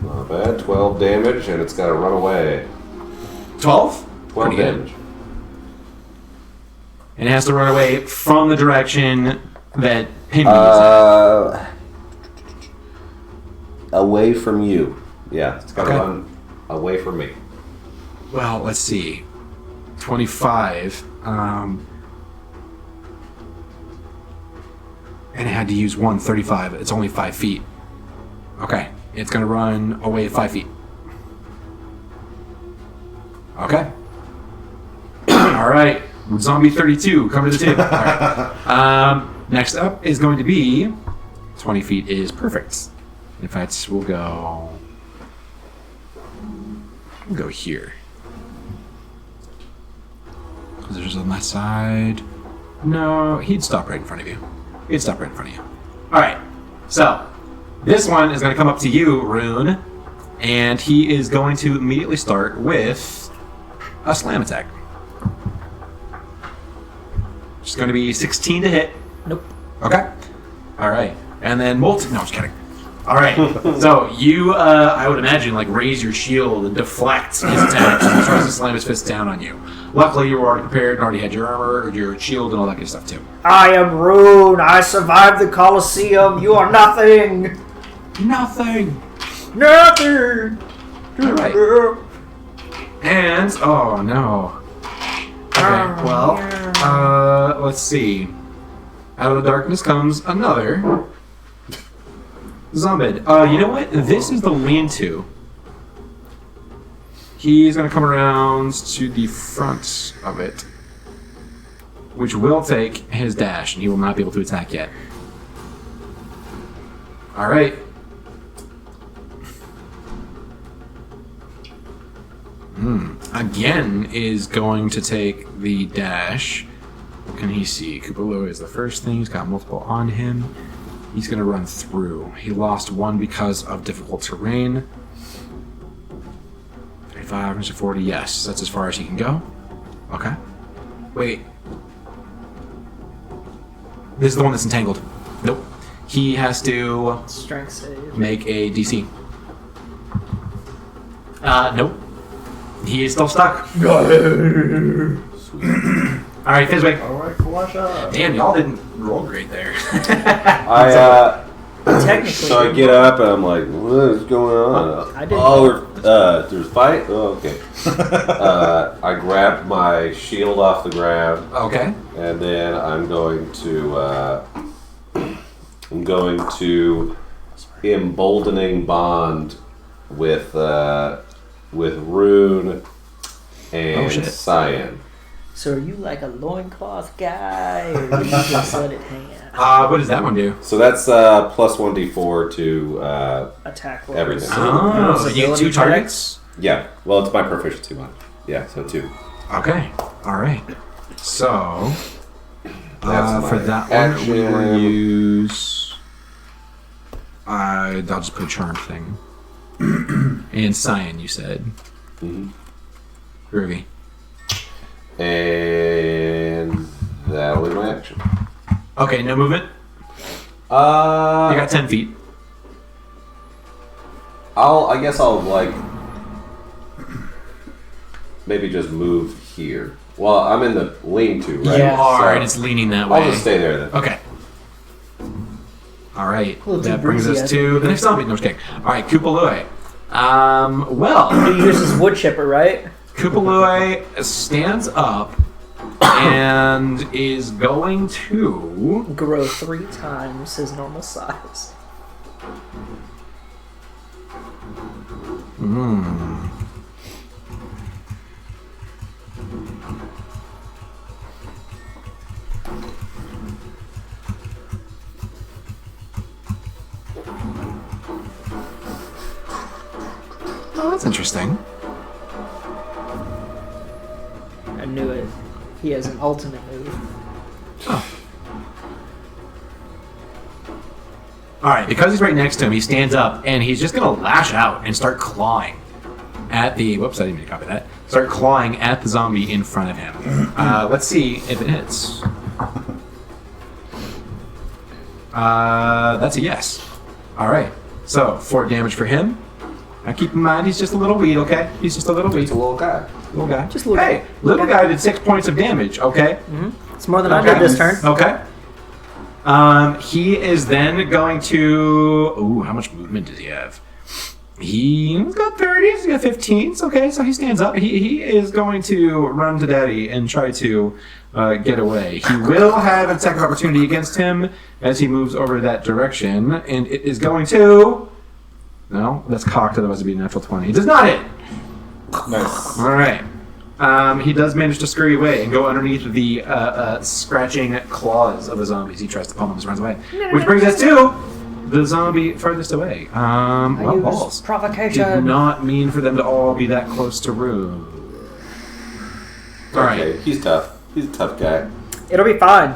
S4: Not bad. 12 damage, and it's got to run away.
S1: 12?
S4: 12
S1: Pretty good.
S4: damage.
S1: And it has to run away from the direction that Pimby is
S4: Away from you. Yeah, it's got to
S1: Okay.
S4: run away from me.
S1: at. Well, let's see. 25. And it had to use 135. It's only 5 feet. Okay. It's going to run away at 5 feet. Okay. Alright. Zombie 32, come to the table. Alright. Next up is going to be 20 feet is perfect. In fact, we'll go here. Because there's on that side. No, he'd stop right in front of you. He'd stop right in front of you. Alright. So, this one is going to come up to you, Rune. And he is going to immediately start with a slam attack. It's going to be 16 to hit.
S2: Nope.
S1: Okay. All right. And then multi... No, I'm just kidding. All right. So you, I would imagine, like, raise your shield and deflect his attack. And he tries to slam his fist down on you. Luckily, you were already prepared and already had your armor, your shield, and all that good stuff, too.
S2: I am Rune. I survived the Colosseum. You are nothing.
S1: Nothing.
S2: Nothing.
S1: All right. And oh no. Okay. Well, let's see. Out of the darkness comes another zombie. You know what? This is the lean-to. He's gonna come around to the front of it, which will take his dash, and he will not be able to attack yet. All right. Again is going to take the dash. What can he see? Kupalo is the first thing. He's got multiple on him. He's going to run through. He lost one because of difficult terrain. 35, 40. Yes, that's as far as he can go. Okay. Wait. This is the one that's entangled. Nope. He has to
S2: Strength save.
S1: make a DC. Nope. He is still stuck. Alright, Fizwick.
S3: Alright, Kalasha.
S1: Damn, y'all didn't roll great there.
S2: Technically.
S5: So I get up and I'm like, what is going on?
S2: I didn't.
S5: Oh, there's a fight? Oh, okay. I grab my shield off the ground.
S1: Okay.
S5: And then I'm going to emboldening bond with Rune and Cyan.
S2: So are you like a loincloth guy, or you just let it hang out?
S1: What does that one do?
S5: So that's plus 1d4 to
S2: Attack rolls.
S5: everything.
S1: Oh, so you get 2 targets?
S5: Yeah. Well, it's my proficiency one. Yeah, so 2.
S1: Okay. Alright. So,
S5: That's
S1: for
S5: my
S1: that one, we will
S5: action.
S1: use... I'll just put a charm thing. And Cyan, you said.
S5: Mhm.
S1: Groovy.
S5: And that'll be my action.
S1: Okay, no movement? You
S5: I
S1: got 10 feet.
S5: guess I'll like maybe just move here. Well, I'm in the lean-to, right?
S1: You are,
S5: So
S1: and it's leaning that way.
S5: I'll just stay there then.
S1: Okay. Alright,
S2: A little too
S1: that brings
S2: breezy,
S1: us
S2: I
S1: to
S2: think.
S1: the next zombie. No, just kidding. Alright, Kupalui. Well,
S2: He uses wood chipper, right?
S1: Kupalui stands up and is going to...
S2: Grow 3 times his normal size.
S1: Oh, that's interesting.
S2: I knew it. He has an ultimate move.
S1: Alright, because he's right next to him, he stands up and he's just going to lash out and start clawing at the... Whoops, I didn't mean to copy that. Start clawing at the zombie in front of him. Let's see if it hits. That's a yes. Alright, so 4 damage for him. Now keep in mind, he's just a little weed, okay? He's just a little weed.
S5: It's a little guy.
S1: Little guy.
S2: Just a little
S1: Hey,
S2: guy.
S1: little guy did 6 points of damage, okay?
S2: It's more than I did this turn.
S1: Okay. He is then going to... Ooh, how much movement does he have? He's got 30, he's got 15. Okay, so he stands up. He is going to run to Daddy and try to get away. He will have an attack of opportunity against him as he moves over that direction. And it is going to... No, that's cocked, otherwise it'd be a natural 20. It does not hit!
S3: Nice.
S1: All right. He does manage to scurry away and go underneath the scratching claws of the zombies. He tries to pummel them as he runs away. Which brings us to the zombie farthest away. Well,
S2: use
S1: balls.
S2: provocation.
S1: Did not mean for them to all be that close to Rue. All right.
S5: Okay, he's tough. He's a tough guy.
S2: It'll be fine.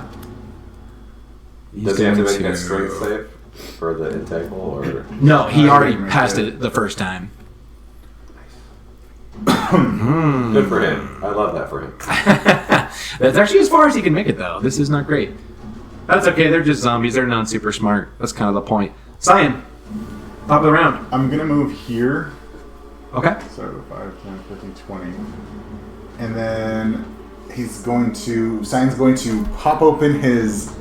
S5: Does he have to
S1: going
S5: make that strength save for the integral, or?
S1: No, he already
S3: Right
S1: passed
S3: there.
S1: it the first time.
S5: Good for him. I love that for him.
S1: That's actually as far as he can make it, though. This is not great. That's okay. They're just zombies. They're not super smart. That's kind of the point. Cyan, top of the round.
S3: I'm gonna move here.
S1: Okay.
S3: So 5, 10, 15, 20. And then Cyan's going to pop open his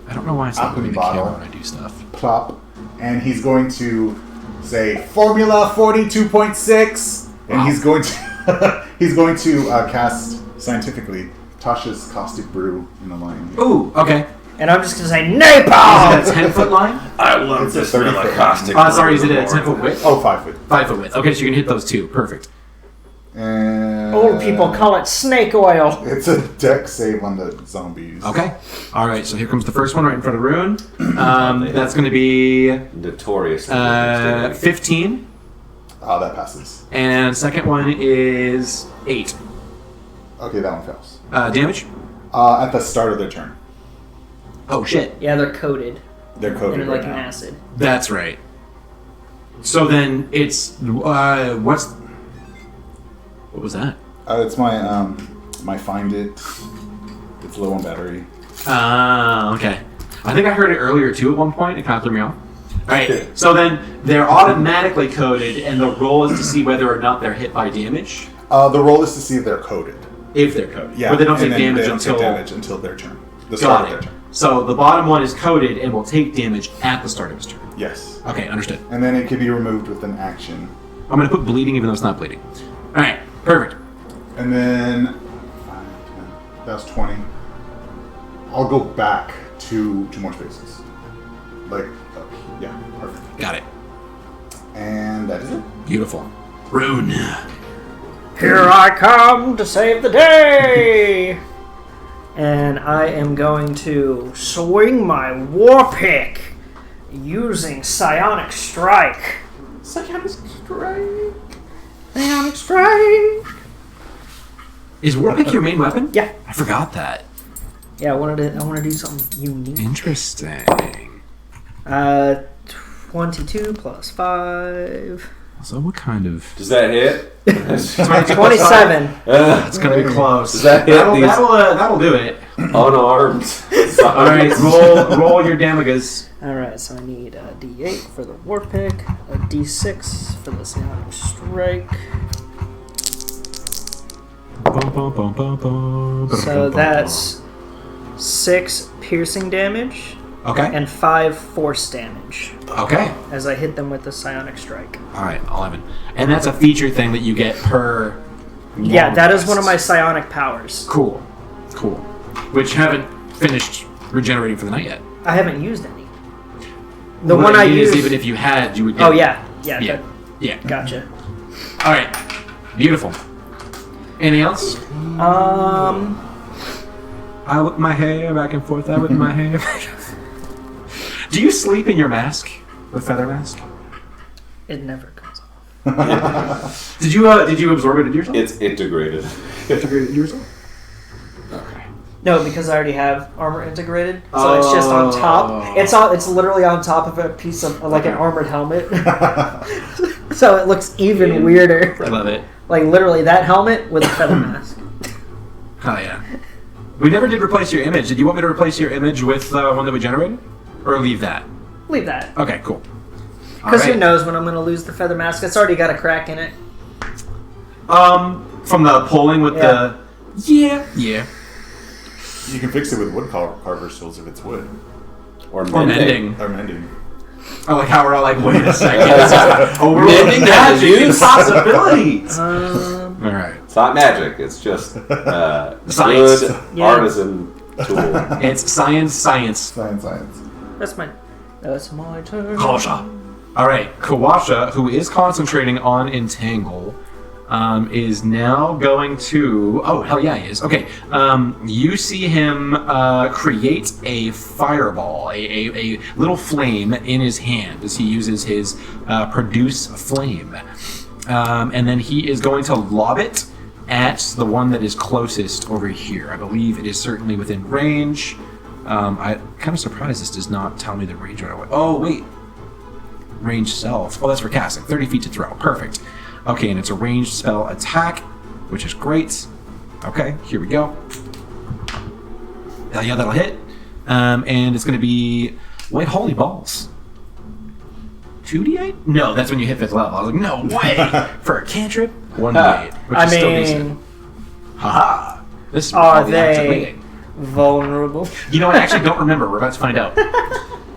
S1: I don't know why it's not
S3: Alchemy
S1: moving the camera
S3: bottle.
S1: when I do stuff.
S3: plop, and he's going to say Formula 42.6, and
S1: Wow.
S3: he's going to he's going to cast scientifically Tasha's Caustic Brew in the line.
S1: Ooh, okay.
S2: And I'm just gonna say
S1: Is
S2: napalm.
S1: it a 10-foot line?
S5: I love
S3: It's a
S5: the smell
S3: 30
S5: of
S3: foot.
S5: caustic.
S1: Sorry, is it a 10-foot width?
S3: Oh, 5 foot.
S1: 5 foot width. Okay, so you can hit those two. Perfect.
S3: And
S2: Old people call it snake oil.
S3: It's a deck save on the zombies.
S1: Okay. All right, so here comes the first one right in front of Rune. That's going to be
S5: Notorious.
S1: 15.
S3: Oh, that passes.
S1: And second one is 8.
S3: Okay, that one fails.
S1: Damage?
S3: At the start of their turn.
S1: Oh, shit.
S2: Yeah, they're coated
S3: They're coded
S2: in
S3: right
S2: like an
S3: now.
S2: acid.
S1: That's right. So then it's... what's... What was that?
S3: It's my Find It. It's low on battery.
S1: Okay. I think I heard it earlier too at one point. It kind of threw me off. Alright, so then they're automatically coded, and the roll is to see whether or not they're hit by damage.
S3: The roll is to see if they're coded.
S1: If they're coded.
S3: Yeah,
S1: But they don't
S3: and
S1: take
S3: then
S1: damage
S3: they don't
S1: until...
S3: take damage until their turn. The start
S1: Got
S3: of their
S1: it.
S3: turn.
S1: So the bottom one is coded and will take damage at the start of his turn.
S3: Yes.
S1: Okay, understood.
S3: And then it can be removed with an action.
S1: I'm going to put bleeding even though it's not bleeding. Alright, perfect.
S3: And then 5, 10, that was 20. I'll go back two more spaces. Like, yeah, perfect.
S1: Got it.
S3: And that is it.
S1: Beautiful. Rune.
S2: Here I come to save the day! And I am going to swing my war pick using Psionic Strike.
S1: Psionic Strike.
S2: Psionic Strike!
S1: Is Warpick your main weapon?
S2: Yeah.
S1: I forgot that.
S2: Yeah, I want to do something unique.
S1: Interesting.
S2: 22 plus 5.
S1: So what kind of...
S5: Does that hit?
S2: 27.
S1: It's going to be close.
S5: Does that hit
S1: That'll,
S5: these-
S1: that'll do it.
S5: Unarmed.
S1: All right, roll your damages.
S2: Alright, so I need a D8 for the war pick, a D6 for the Psionic Strike. So that's 6 piercing damage
S1: Okay.
S2: and 5 force damage
S1: Okay.
S2: as I hit them with the Psionic Strike.
S1: All right, 11. And that's a feature thing that you get per...
S2: Yeah,
S1: long
S2: that is one of my
S1: rest.
S2: psionic powers.
S1: Cool. Cool. Which haven't finished regenerating for the night yet.
S2: I haven't used any. The
S1: What
S2: one I
S1: mean is
S2: used.
S1: even if you had, you would get...
S2: Oh yeah, yeah,
S1: Yeah.
S2: that-
S1: Yeah.
S2: gotcha.
S1: All right. Beautiful. Anything else? I whip my hair back and forth. I whip my hair. Do you sleep in your mask, the feather mask?
S2: It never comes off.
S1: Did you absorb it into yourself?
S5: It's integrated.
S1: Integrated into yourself? Okay.
S2: No, because I already have armor integrated, so it's just on top. It's literally on top of a piece of like an armored helmet. So it looks even weirder.
S1: I love it.
S2: Like literally that helmet with a feather mask.
S1: Oh yeah. We never did replace your image. Did you want me to replace your image with one that we generated, or leave that?
S2: Leave that.
S1: Okay, cool.
S2: Because who
S1: Alright.
S2: knows when I'm going to lose the feather mask? It's already got a crack in it.
S1: From the pulling with
S2: Yeah.
S1: yeah.
S3: You can fix it with wood carver tools if it's wood.
S5: Or
S1: Or mending.
S3: Or mending.
S1: I like how we're all like, wait a second. This is overall
S5: Mending has
S1: magic and
S5: use.
S1: possibilities. All right.
S5: It's not magic. It's just
S1: Science.
S5: good
S2: Yeah.
S5: artisan tool.
S1: It's science.
S3: Science.
S2: That's my turn.
S1: Kawasha. All right, Kawasha, who is concentrating on Entangle, is now going to... Oh, hell yeah, he is. Okay, you see him create a fireball, a little flame in his hand as he uses his Produce Flame. And then he is going to lob it at the one that is closest over here. I believe it is certainly within range. I'm kind of surprised this does not tell me the range right away. Oh, wait. Range self. Oh, that's for casting. 30 feet to throw. Perfect. Okay, and it's a ranged spell attack, which is great. Okay, here we go. Yeah, that'll hit. And it's going to be... Wait, holy balls. 2d8? No, that's when you hit 5th level. I was like, no way! For a cantrip, 1d8, which
S2: I
S1: is still
S2: mean,
S1: decent. Haha! This is
S2: are
S1: all the acts of
S2: they
S1: waiting.
S2: vulnerable?
S1: You know what? I actually don't remember. We're about to find out.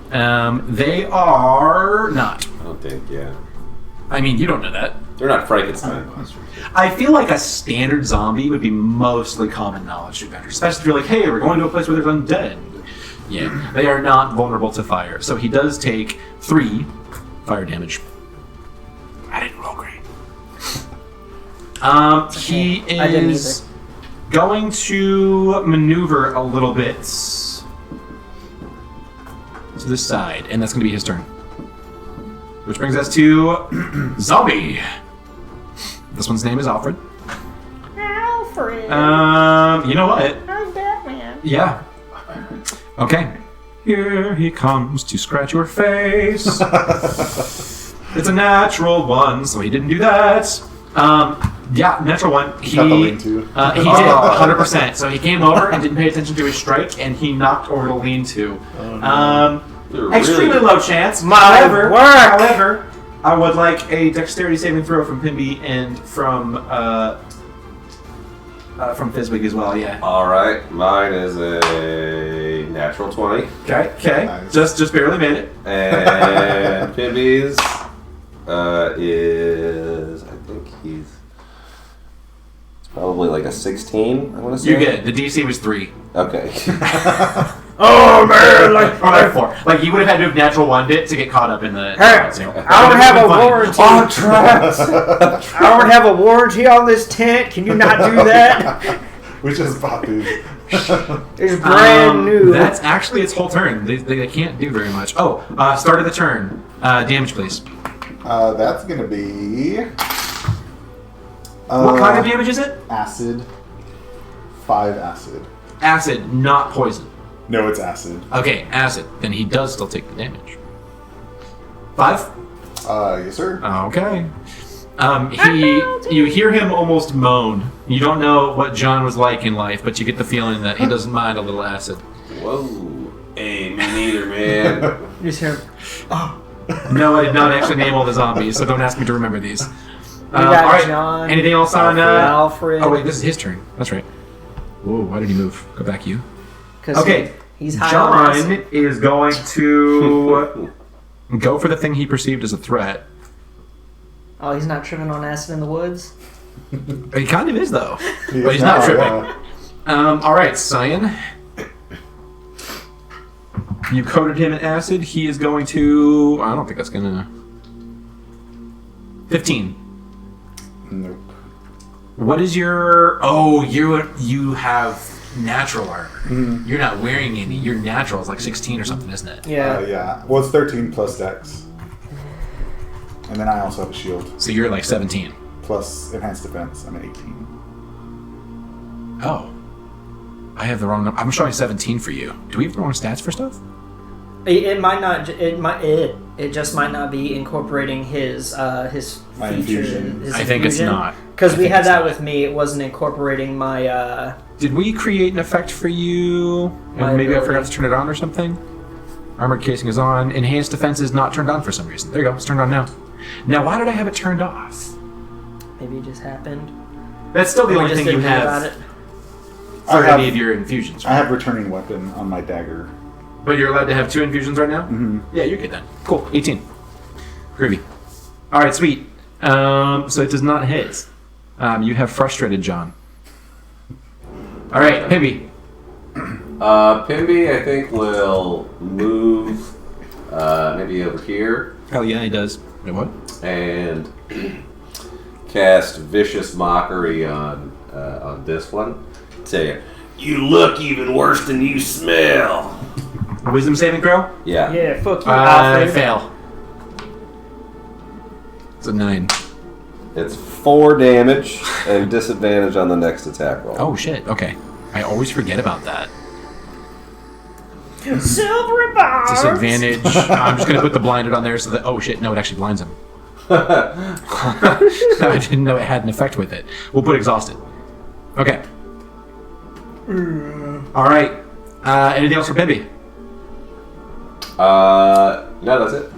S1: They are not.
S5: I don't think, yeah.
S1: I mean, you don't know that.
S5: They're not Frankenstein monsters.
S1: I feel like a standard zombie would be mostly common knowledge to adventurers, especially if you're like, hey, we're going to a place where there's undead. Yeah, they are not vulnerable to fire. So he does take 3 fire damage. I didn't roll great. He
S2: I didn't
S1: is going to maneuver a little bit to the side, and that's going to be his turn. Which brings us to Zombie. This one's name is Alfred.
S2: Alfred.
S1: You know what?
S2: I'm Batman.
S1: Yeah. Okay. Here he comes to scratch your face. It's a natural 1, so he didn't do that. Yeah, natural 1. He
S3: Got the lean-to.
S1: He did 100%. So he came over and didn't pay attention to his strike, and he knocked over the lean-to. Extremely low chance. However, I would like a dexterity saving throw from Pimby and from Fizwig as well. Yeah.
S5: All right, mine is a natural 20.
S1: Okay.
S3: Nice.
S1: Just barely made it.
S5: And Pimby's is, I think it's probably like a 16, I want to say.
S1: You're good. The DC was 3.
S5: Okay.
S2: Oh man!
S1: Or like 4. Like you would have had to have natural 1'd it to get caught up in the.
S2: Hey, I don't have a warranty.
S5: Oh, trapped!
S2: I don't have a warranty on this tent. Can you not do that?
S3: We just bought these.
S2: It's brand new.
S1: That's actually its whole turn. They can't do very much. Oh, start of the turn. Damage, please.
S3: That's gonna be.
S1: What kind of damage is it?
S3: Acid. 5 acid.
S1: Acid, not poison.
S3: No, it's acid.
S1: Okay, acid. Then he does still take the damage. 5?
S3: Yes, sir.
S1: Okay. You hear him almost moan. You don't know what John was like in life, but you get the feeling that he doesn't mind a little acid.
S5: Whoa. Hey, me neither, man.
S2: You just hear.
S1: No, I did not actually name all the zombies, so don't ask me to remember these.
S2: We got
S1: all right.
S2: John.
S1: Anything else on
S2: Alfred.
S1: Oh wait, this is his turn. That's right. Whoa, why did he move? Go back, you. Okay.
S2: He's high on
S1: John
S2: acid.
S1: is going to go for the thing he perceived as a threat.
S2: Oh, he's not tripping on acid in the woods?
S1: He kind of is though,
S3: He
S1: but
S3: is
S1: he's not
S3: now,
S1: tripping.
S3: yeah.
S1: All right, Cyan. You coated him in acid. He is going to. I don't think that's gonna. 15.
S3: Nope.
S1: What is your? Oh, you have natural armor.
S3: Mhm.
S1: You're not wearing any. Your natural is like 16 or something, isn't it?
S2: Yeah.
S3: Yeah. Well, it's 13 plus dex. And then I also have a shield.
S1: So you're like 17.
S3: Plus enhanced defense. I'm at 18.
S1: Oh, I have the wrong number. I'm showing 17 for you. Do we have the wrong stats for stuff?
S2: It might not. It just might not be incorporating his
S3: My
S2: feature.
S3: infusion.
S2: His
S1: I think it's not.
S2: Because
S1: I
S2: we
S1: think
S2: had
S1: it's
S2: that
S1: not.
S2: with me. It wasn't incorporating my.
S1: Did we create an effect for you?
S2: My
S1: And maybe I
S2: ability.
S1: forgot to turn it on or something? Armored casing is on. Enhanced defense is not turned on for some reason. There you go. It's turned on now. Now, why did I have it turned off?
S2: Maybe it just happened.
S1: That's still the
S2: We
S1: only
S2: just
S1: thing you
S2: didn't know about
S1: have
S2: it.
S1: for
S3: I have-
S1: any of your infusions.
S3: I have returning weapon on my dagger.
S1: But you're allowed to have 2 infusions right now?
S3: Mm-hmm.
S1: Yeah, you're good then. Cool. 18. Groovy. All right, sweet. So it does not hit. You have frustrated John. All right, Pibby.
S5: Pimby, I think, will move maybe over here
S1: Hell yeah, he does. Wait, what?
S5: and cast Vicious Mockery on this one. Say, you look even worse than you smell.
S1: Wisdom saving throw?
S5: Yeah.
S2: Yeah, fuck you,
S1: I
S2: Alfred.
S1: fail. It's a 9.
S4: It's 4 damage and disadvantage on the next attack roll.
S1: Oh shit. Okay. I always forget about that.
S2: Silvery bars.
S1: Disadvantage. I'm just gonna put the blinded on there so that. Oh shit! No, it actually blinds him. I didn't know it had an effect with it. We'll put exhausted. Okay. All right. Anything else for Pibby?
S5: No, that's it.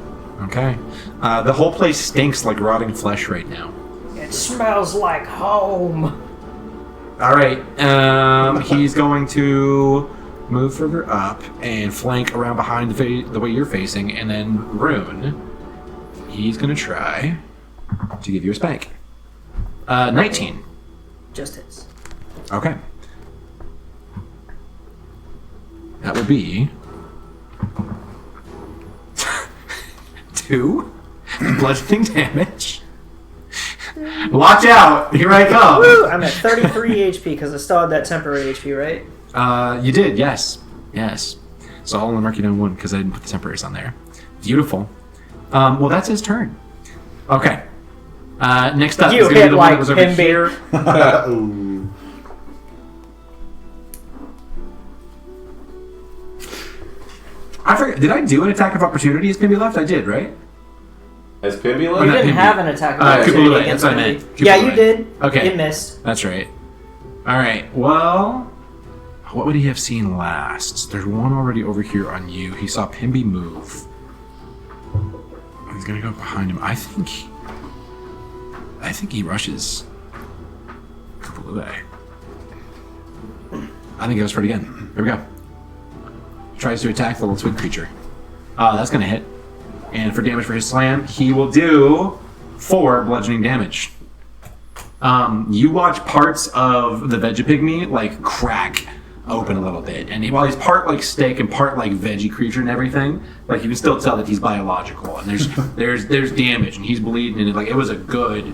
S1: Okay. The whole place stinks like rotting flesh right now.
S2: It smells like home.
S1: All right. He's going to move further up and flank around behind the way you're facing, and then Rune, he's gonna try to give you a spank. 19.
S2: Just hits.
S1: Okay. That would be 2 bludgeoning damage. Watch out! Here I come.
S2: Woo! I'm at 33 HP because I still had that temporary HP, right?
S1: You did, yes. Yes. So I'll only mark you down 1 because I didn't put the temporaries on there. Beautiful. Well, that's his turn. Okay. Next up
S2: You
S1: is going to be
S2: hit
S1: the one
S2: like
S1: that was over
S2: Pimby.
S1: here.
S3: Ooh.
S1: I forget. Did I do an attack of opportunity as Pimby left? I did, right?
S5: As Pimby
S1: Or
S5: left?
S2: You
S1: not
S2: didn't
S1: Pimby.
S2: have an attack of
S1: Kupalua,
S2: opportunity
S1: that's
S2: against
S1: what I
S2: me.
S1: meant.
S2: Yeah,
S1: Kupalua.
S2: you did.
S1: Okay.
S2: It missed.
S1: That's right. All right. Well, what would he have seen last? There's one already over here on you. He saw Pimby move. He's gonna go behind him. I think he rushes Kupalua. I think he goes for it again. Here we go. Tries to attack the little twig creature. That's gonna hit. And for damage for his slam, he will do 4 bludgeoning damage. You watch parts of the Vegapygmy like crack open a little bit, and while he's part like steak and part like veggie creature and everything, like you can still tell that he's biological. And there's damage, and he's bleeding, and it was a good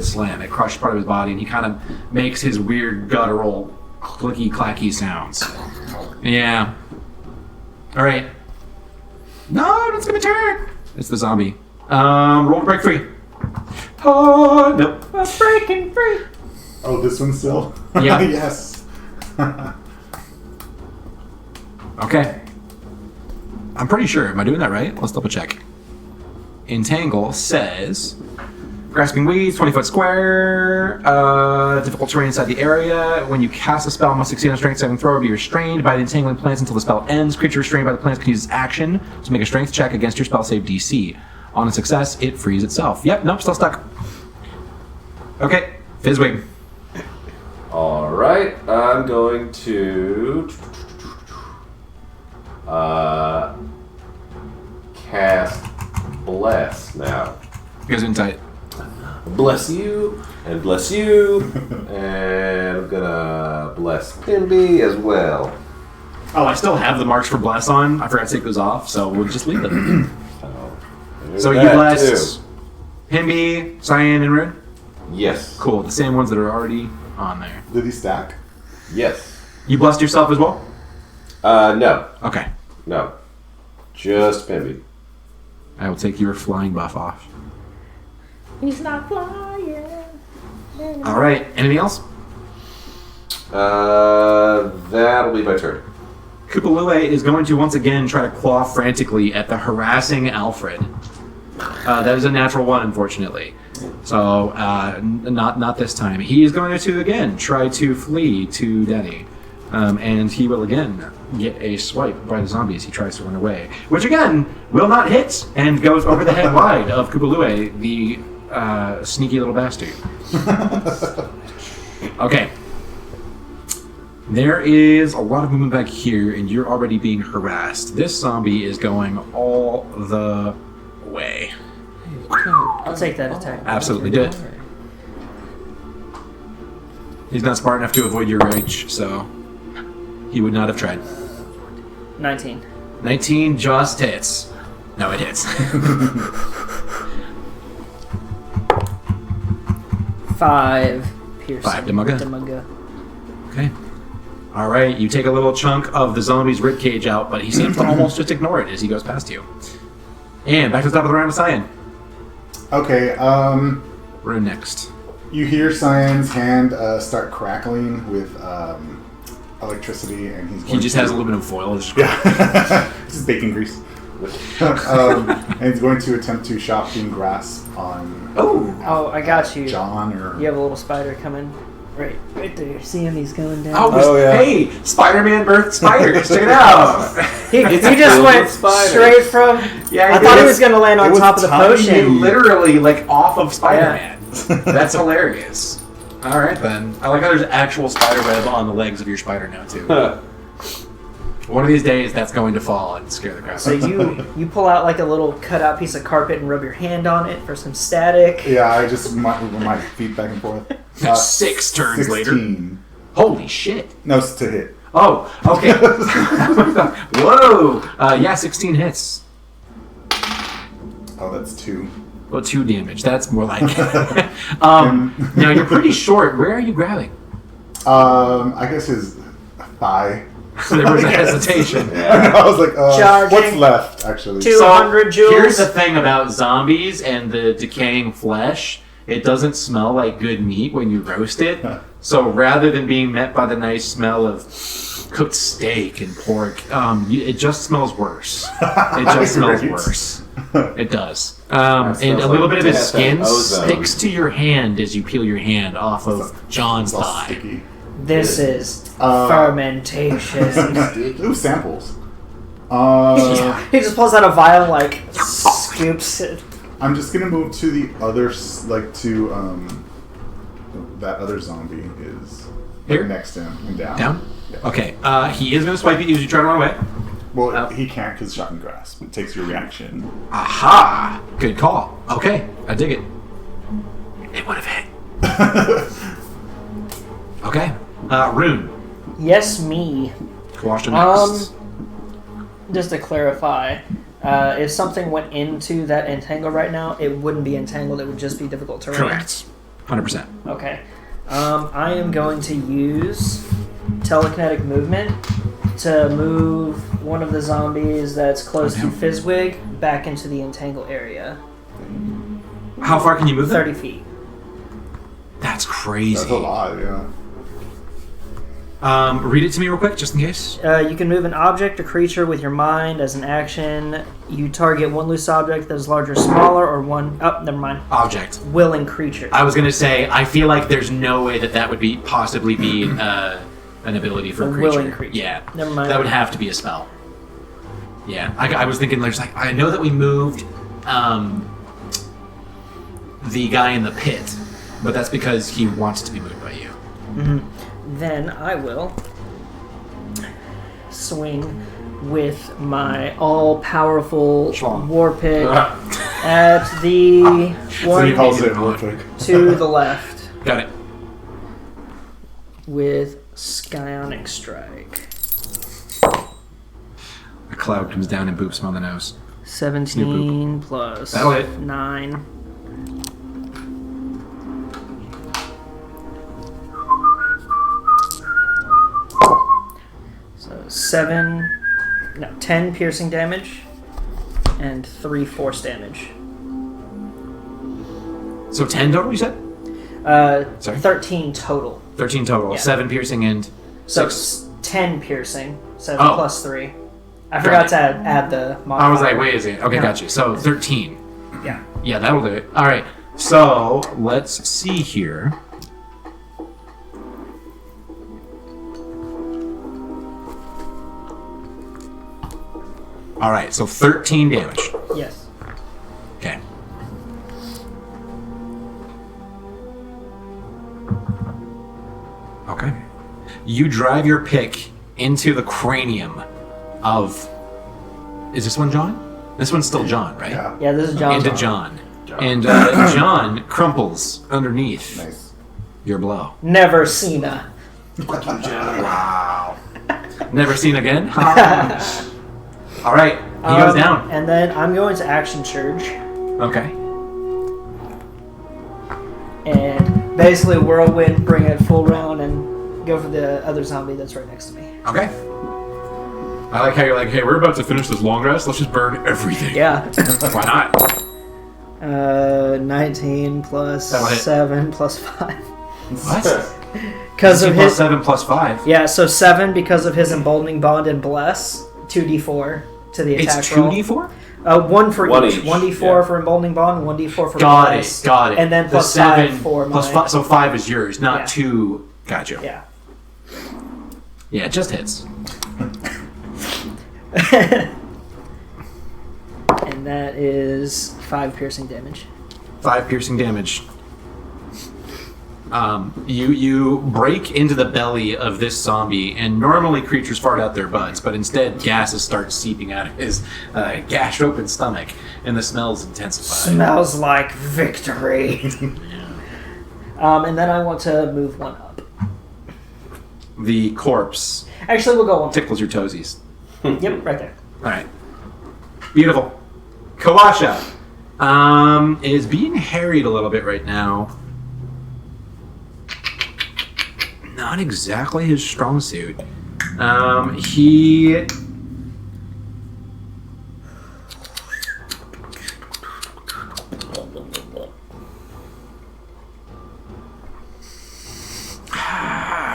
S1: slam. It crushed part of his body, and he kind of makes his weird guttural clicky clacky sounds. Yeah. All right. No, it's gonna turn. It's the zombie. Roll to break free. Oh, nope.
S2: I'm breaking free.
S3: Oh, this one still?
S1: Yeah.
S3: Yes.
S1: Okay. I'm pretty sure. Am I doing that right? Let's double check. Entangle says grasping weeds, 20-foot square, difficult terrain inside the area. When you cast a spell, must succeed on a strength saving throw or be restrained by the entangling plants until the spell ends. Creature restrained by the plants can use its action to make a strength check against your spell save DC. On a success, it frees itself. Yep, nope, still stuck. Okay, Fizzwig.
S5: Alright, I'm going to cast Bless now.
S1: You guys are inside.
S5: Bless you, and bless you, and I'm gonna bless Pimby as well.
S1: Oh, I still have the marks for bless on. I forgot to take those off, so we'll just leave them. So you blessed Pimby, Cyan, and Rune?
S5: Yes.
S1: Cool, the same ones that are already on there.
S3: Did he stack?
S5: Yes.
S1: You blessed yourself as well?
S5: No.
S1: Okay.
S5: No. Just Pimby.
S1: I will take your flying buff off.
S2: He's not flying.
S1: Alright, anything else?
S5: That'll be my turn.
S1: Kupalua is going to once again try to claw frantically at the harassing Alfred. That is a natural 1, unfortunately. So, not this time. He is going to, again, try to flee to Denny. And he will, again, get a swipe by the zombie as he tries to run away. Which, again, will not hit and goes over the head wide of Kupalua, the sneaky little bastard. Okay. There is a lot of movement back here, and you're already being harassed. This zombie is going all the way.
S2: I'll take that attack.
S1: Absolutely do it. He's not smart enough to avoid your rage, so he would not have tried.
S2: 19.
S1: 19 just hits. No, it hits.
S2: 5 piercing.
S1: 5 Damaga.
S2: Damaga.
S1: Okay. All right, you take a little chunk of the zombie's ribcage out, but he seems to almost just ignore it as he goes past you. And back to the top of the round with Cyan.
S3: Okay,
S1: Rune next.
S3: you hear Cyan's hand start crackling with electricity, and he's going
S1: He just has aluminum foil.
S3: Yeah. This is bacon grease. And he's going to attempt to shocking grasp on
S2: Oh, I got you.
S3: John or
S2: You have a little spider coming. Right there. See him? He's going down.
S3: Oh, yeah.
S1: Hey, Spider-Man birthed spiders. Check it out.
S2: He just went straight from.
S1: Yeah,
S2: I thought he was going to land on top of the
S1: He
S2: potion.
S1: literally like off of Spider-Man. That's hilarious. All right then. I like how there's actual spider web on the legs of your spider now too. One of these days, that's going to fall and scare the crap out
S2: So
S1: of me.
S2: you pull out like a little cutout piece of carpet and rub your hand on it for some static.
S3: Yeah, I just move my feet back and forth.
S1: 6 turns later.
S3: 16.
S1: Holy shit.
S3: No, it's to hit.
S1: Oh, okay. Whoa. Yeah, 16 hits.
S3: Oh, that's 2.
S1: Well, 2 damage. That's more like it. Now, you're pretty short. Where are you grabbing?
S3: I guess his thigh.
S1: So there was a hesitation.
S3: I was like,
S2: Charging.
S3: what's left, actually?
S2: 200 joules.
S1: Here's the thing about zombies and the decaying flesh. It doesn't smell like good meat when you roast it. So rather than being met by the nice smell of cooked steak and pork, it just smells worse. It just smells
S3: Great.
S1: worse. It does.
S5: smells
S1: And a little
S5: like
S1: bit of his
S5: death
S1: skin
S5: and ozone.
S1: sticks to your hand as you peel your hand off of John's
S3: It's all
S1: thigh.
S3: sticky.
S2: This is fermentation.
S3: Ooh, samples.
S2: He just pulls out a vial and like scoops it.
S3: I'm just gonna move to the other, to that other zombie is
S1: Here?
S3: next to him and down.
S1: Down?
S3: Yeah.
S1: Okay. He is going to swipe at you as you try to run away.
S3: Well, he can't because shotgun grasp. It takes your reaction.
S1: Aha! Good call. Okay, I dig it. It would have hit. Okay. Rune.
S2: Yes, me.
S1: Washed next.
S2: Just to clarify, if something went into that entangle right now, it wouldn't be entangled. It would just be difficult terrain.
S1: Correct. 100%.
S2: Okay. I am going to use telekinetic movement to move one of the zombies that's close to Fizzwig back into the entangle area.
S1: How far can you move them?
S2: 30 feet.
S1: That's crazy.
S3: That's a lot, yeah.
S1: Read it to me real quick, just in case.
S2: You can move an object or creature with your mind as an action. You target one loose object that is larger or smaller, or one... Oh, never mind.
S1: Object.
S2: Willing creature.
S1: I was gonna say, I feel like there's no way that would be possibly be an ability for a creature.
S2: Willing creature.
S1: Yeah.
S2: Never mind.
S1: That would have to be a spell. Yeah. I was thinking, there's like, I know that we moved the guy in the pit, but that's because he wants to be moved by you.
S2: Mm-hmm. Then I will swing with my all-powerful
S1: Schlong.
S2: war pick at the
S3: So he calls
S2: one
S3: it real quick.
S2: to the left
S1: Got it.
S2: with Scionic Strike.
S1: A cloud comes down and boops him on the nose.
S2: 17 plus
S1: That'll hit.
S2: 9. So 10 piercing damage and 3 force damage.
S1: So 10 total, you said? Sorry?
S2: 13 total.
S1: 13 total.
S2: Yeah.
S1: 7 piercing and
S2: So
S1: 6.
S2: 10 piercing. 7
S1: Oh.
S2: plus 3. I forgot to add the modifier.
S1: I was like, wait a second. Okay,
S2: Yeah.
S1: got you. So 13.
S2: Yeah.
S1: Yeah, that'll do it. All right. So let's see here. All right. So 13 damage.
S2: Yes.
S1: Okay. Okay. You drive your pick into the cranium of. Is this one John? This one's still John, right?
S3: Yeah.
S2: Yeah, this is John.
S1: Into John. And John crumples underneath
S3: Nice.
S1: your blow.
S2: Never Cena.
S1: Wow. Never seen again? All right. He goes down.
S2: And then I'm going to action surge
S1: Okay.
S2: and basically whirlwind, bring it full round, and go for the other zombie that's right next to me.
S1: Okay. I like how you're like, hey, we're about to finish this long rest. Let's just burn everything.
S2: Yeah.
S1: Why not?
S2: 19 plus
S1: That'll hit.
S2: 7 plus 5.
S1: What?
S2: Because of
S1: 15 plus
S2: his
S1: 7 plus 5.
S2: Yeah, so 7 because of his emboldening bond and bless. 2d4 to the attack
S1: It's
S2: roll.
S1: 2d4?
S2: 1 for
S5: One
S2: each.
S5: each,
S2: 1d4
S5: yeah.
S2: for emboldening bond, 1d4 for
S1: Got
S2: bless.
S1: it. Got it.
S2: And then
S1: The
S2: plus
S1: 7
S2: 5 for
S1: plus
S2: my...
S1: 5. So 5 is yours, not
S2: Yeah.
S1: 2. Gotcha.
S2: Yeah.
S1: Yeah, it just hits.
S2: And that is 5 piercing damage.
S1: 5 piercing damage. You break into the belly of this zombie, and normally creatures fart out their butts, but instead gases start seeping out of his gashed open stomach, and the smells intensify.
S2: Smells like victory. And then I want to move one up.
S1: The corpse
S2: Actually, we'll go one.
S1: tickles your toesies.
S2: Yep, right there.
S1: All right, beautiful. Kawasha is being harried a little bit right now. Not exactly his strong suit. He...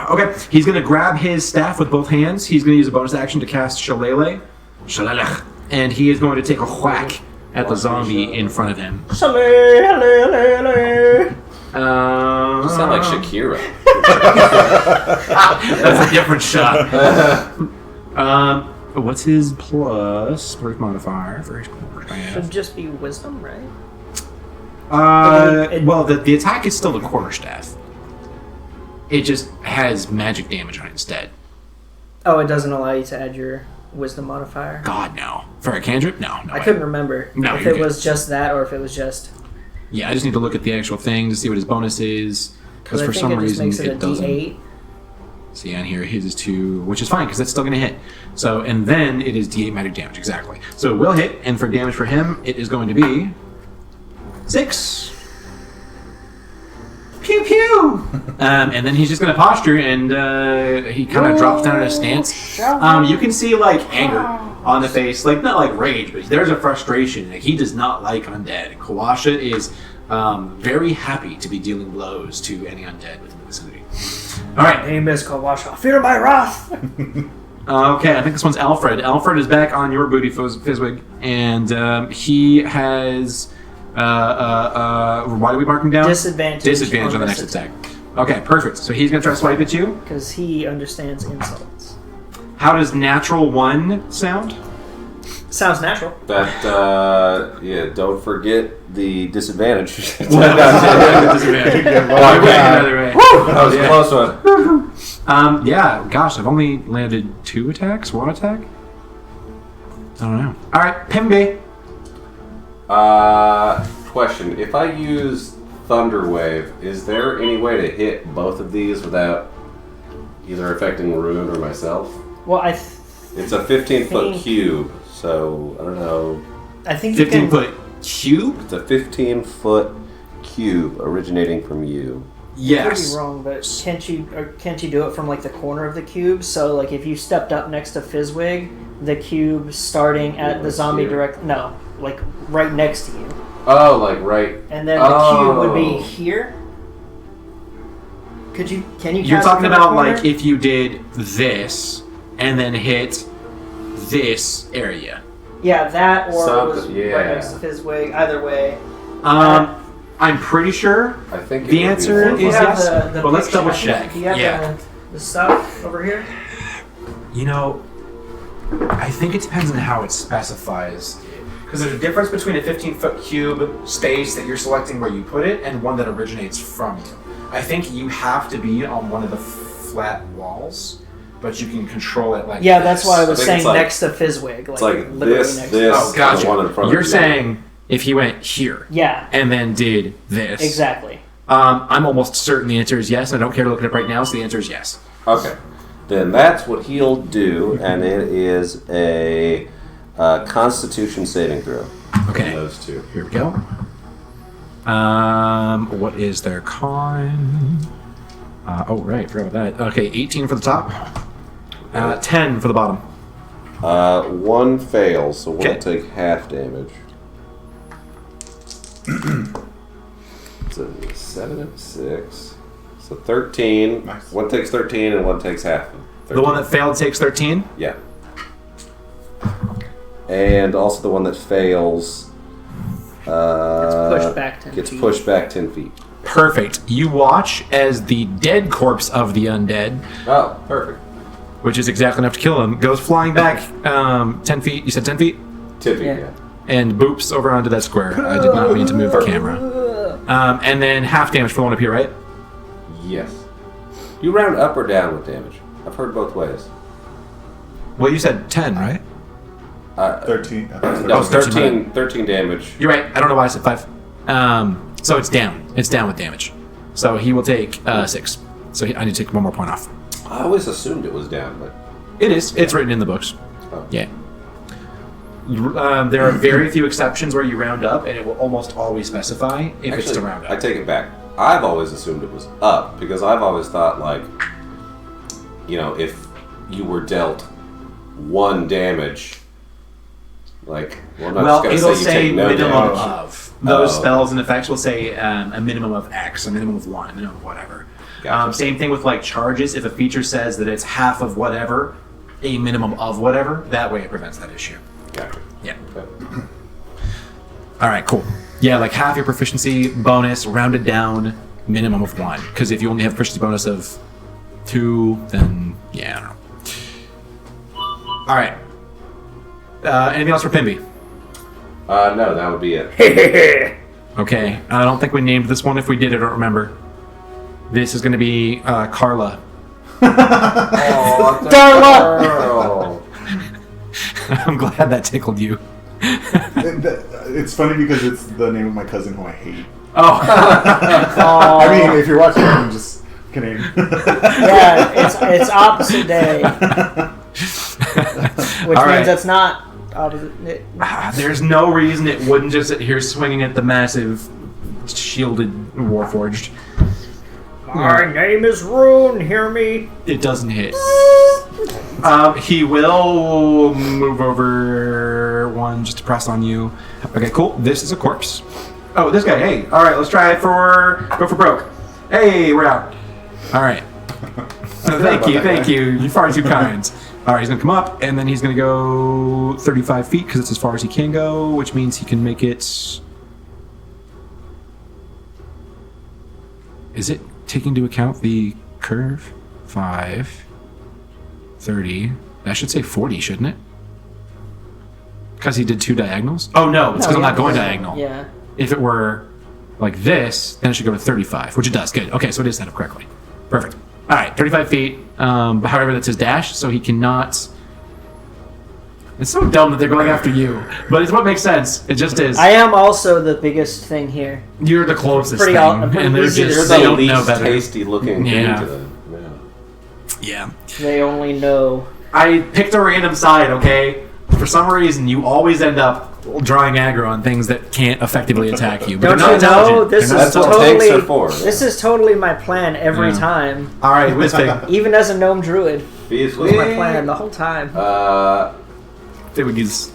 S1: Okay, he's going to grab his staff with both hands. He's going to use a bonus action to cast Shillelagh. And he is going to take a whack at the zombie in front of him.
S5: You sound like Shakira.
S1: That's a different shot. What's his plus first modifier?
S2: Should just be wisdom, right?
S1: Well, the attack is still the quarterstaff. It just has magic damage on it instead.
S2: Oh, it doesn't allow you to add your wisdom modifier?
S1: God, no. For a cantrip? No.
S2: I couldn't remember if it was just that or if it was just...
S1: Yeah, I just need to look at the actual thing to see what his bonus is. Because for some reason it doesn't.
S2: D8.
S1: See, on here, his is 2, which is fine because that's still going to hit. So, and then it is D8 magic damage, exactly. So it will hit, and for damage for him, it is going to be 6. Pew pew! And then he's just going to posture, and he kind of drops down in a stance. You can see, like, anger on the face. Like, not like rage, but there's a frustration. Like, he does not like undead. Kawasha is very happy to be dealing blows to any undead within the vicinity. All right.
S2: My name is Kawasha. Fear my wrath!
S1: Okay, I think this one's Alfred. Alfred is back on your booty, Fizzwig, and he has... why do we mark him down?
S2: Disadvantage
S1: on the next attack. Okay, perfect. So he's going to try to swipe at you?
S2: Because he understands insults.
S1: How does natural 1 sound?
S2: Sounds natural.
S5: That, don't forget the disadvantage.
S1: Disadvantage.
S5: That was a close one.
S1: Yeah, gosh, I've only landed 2 attacks? 1 attack? I don't know. Alright, Pimbe.
S5: Question. If I use Thunder Wave, is there any way to hit both of these without either affecting Rune or myself?
S2: Well,
S5: it's a 15-foot cube, so I don't know.
S2: I think
S1: 15-foot cube?
S5: It's a 15-foot cube originating from you.
S1: Yes.
S2: I could be wrong, but can't you do it from like the corner of the cube? So like if you stepped up next to Fizzwig, the cube starting at the zombie like right next to you.
S5: Oh, like right.
S2: And then the cube would be here. Can you?
S1: You're talking about like if you did this and then hit this area.
S2: Yeah, that or it was
S5: yeah.
S2: right next to Fizzwig. Either way.
S1: I'm pretty sure.
S5: I think
S1: the answer is yes. But let's double check.
S2: Do you have the stuff over here?
S1: You know, I think it depends on how it specifies. Because there's a difference between a 15-foot cube space that you're selecting where you put it and one that originates from you. I think you have to be on one of the flat walls, but you can control it like
S2: yeah,
S1: this.
S2: That's why I was saying
S5: like,
S2: next to Fizzwig.
S5: It's like
S2: literally
S5: this,
S2: next
S5: this,
S1: oh, gotcha.
S5: the one in front
S1: You're
S5: of you.
S1: saying if he went here and then did this.
S2: Exactly.
S1: I'm almost certain the answer is yes. I don't care to look it up right now, so the answer is yes.
S5: Okay. Then that's what he'll do, and it is a Constitution saving throw.
S1: Okay.
S5: Those two.
S1: Here we go. What is their con? Oh, right. Forgot about that. Okay, 18 for the top. 10 for the bottom.
S5: 1 fails, so one will take half damage. It's a 7 and 6. So 13.
S3: Nice.
S5: One takes 13 and one takes half. 13.
S1: The one that failed takes 13?
S5: Yeah. And also the one that fails
S2: gets pushed back 10 feet.
S1: Perfect. You watch as the dead corpse of the undead,
S5: Oh, perfect.
S1: which is exactly enough to kill him, goes flying back 10 feet. You said 10 feet?
S5: 10 feet,
S2: Yeah.
S5: yeah.
S1: And boops over onto that square. I did not mean to move the camera. And then half damage for the one up here, right?
S5: Yes. You round up or down with damage? I've heard both ways.
S1: Well, you said 10, right?
S3: 13.
S5: No, 13 damage.
S1: You're right. I don't know why I said 5. So it's down. It's down with damage. So he will take 6. So I need to take 1 more point off.
S5: I always assumed it was down, but...
S1: It is. It's written in the books.
S5: Oh.
S1: Yeah. There are very few exceptions where you round up, and it will almost always specify if it's to round up.
S5: I take it back. I've always assumed it was up, because I've always thought, like, you know, if you were dealt 1 damage, like, well, I'm not just
S1: it'll
S5: going to say you take no
S1: minimum
S5: damage.
S1: of. Those spells and effects will say a minimum of X, a minimum of 1, a minimum of whatever.
S5: Gotcha.
S1: Same thing with, like, charges. If a feature says that it's half of whatever, a minimum of whatever, that way it prevents that issue.
S5: Gotcha.
S1: Yeah.
S5: Okay.
S1: All right, cool. Yeah, like half your proficiency bonus, rounded down, minimum of 1. Because if you only have proficiency bonus of 2, then yeah, I don't know. All right. Anything else for Pimby?
S5: No, that would be it.
S1: Okay. I don't think we named this one. If we did, I don't remember. This is going to be Carla.
S5: Oh,
S2: Darla!
S1: I'm glad that tickled you.
S3: It's funny because it's the name of my cousin who I hate.
S1: Oh.
S3: I mean, if you're watching, I'm just kidding.
S2: Yeah, it's opposite day. Which
S1: All
S2: means
S1: right.
S2: that's not opposite.
S1: There's no reason it wouldn't just sit here swinging at the massive shielded Warforged.
S2: My name is Rune, hear me?
S1: It doesn't hit. He will move over 1 just to press on you. Okay, cool. This is a corpse. Oh, this guy. Hey, all right. Let's try it go for broke. Hey, we're out. All right. Thank you. You far too kind. All right, he's gonna come up, and then he's gonna go 35 feet because it's as far as he can go, which means he can make it. Is it taking into account the curve? 5, 30. That should say 40, shouldn't it? Because he did 2 diagonals? Oh, no, it's because I'm not going diagonal.
S2: Yeah.
S1: If it were like this, then it should go to 35, which it does. Good. Okay, so it is set up correctly. Perfect. All right, 35 feet. However, that's his dash, so he cannot... It's so dumb that they're going after you, but it's what makes sense. It just is.
S2: I am also the biggest thing here.
S1: You're the closest
S2: Pretty
S1: thing,
S2: I'm pretty
S1: and they're
S2: easy to
S1: just
S2: see.
S1: they
S5: You're the
S1: don't know
S5: least
S1: better.
S5: tasty looking
S1: Yeah.
S5: thing to them.
S1: Yeah.
S2: They only know.
S1: I picked a random side, okay? For some reason, you always end up drawing aggro on things that can't effectively attack you. But
S2: Don't
S1: they're
S2: you
S1: not
S2: know?
S1: intelligent.
S2: This
S1: They're
S2: is
S1: not
S5: That's what
S1: intelligent.
S5: tanks
S2: totally.
S5: are for.
S2: This is totally my plan every
S1: Yeah.
S2: time.
S1: All right, Whizpig.
S2: Even as a gnome druid,
S5: Bees
S2: it was my plan the whole time.
S1: They would use.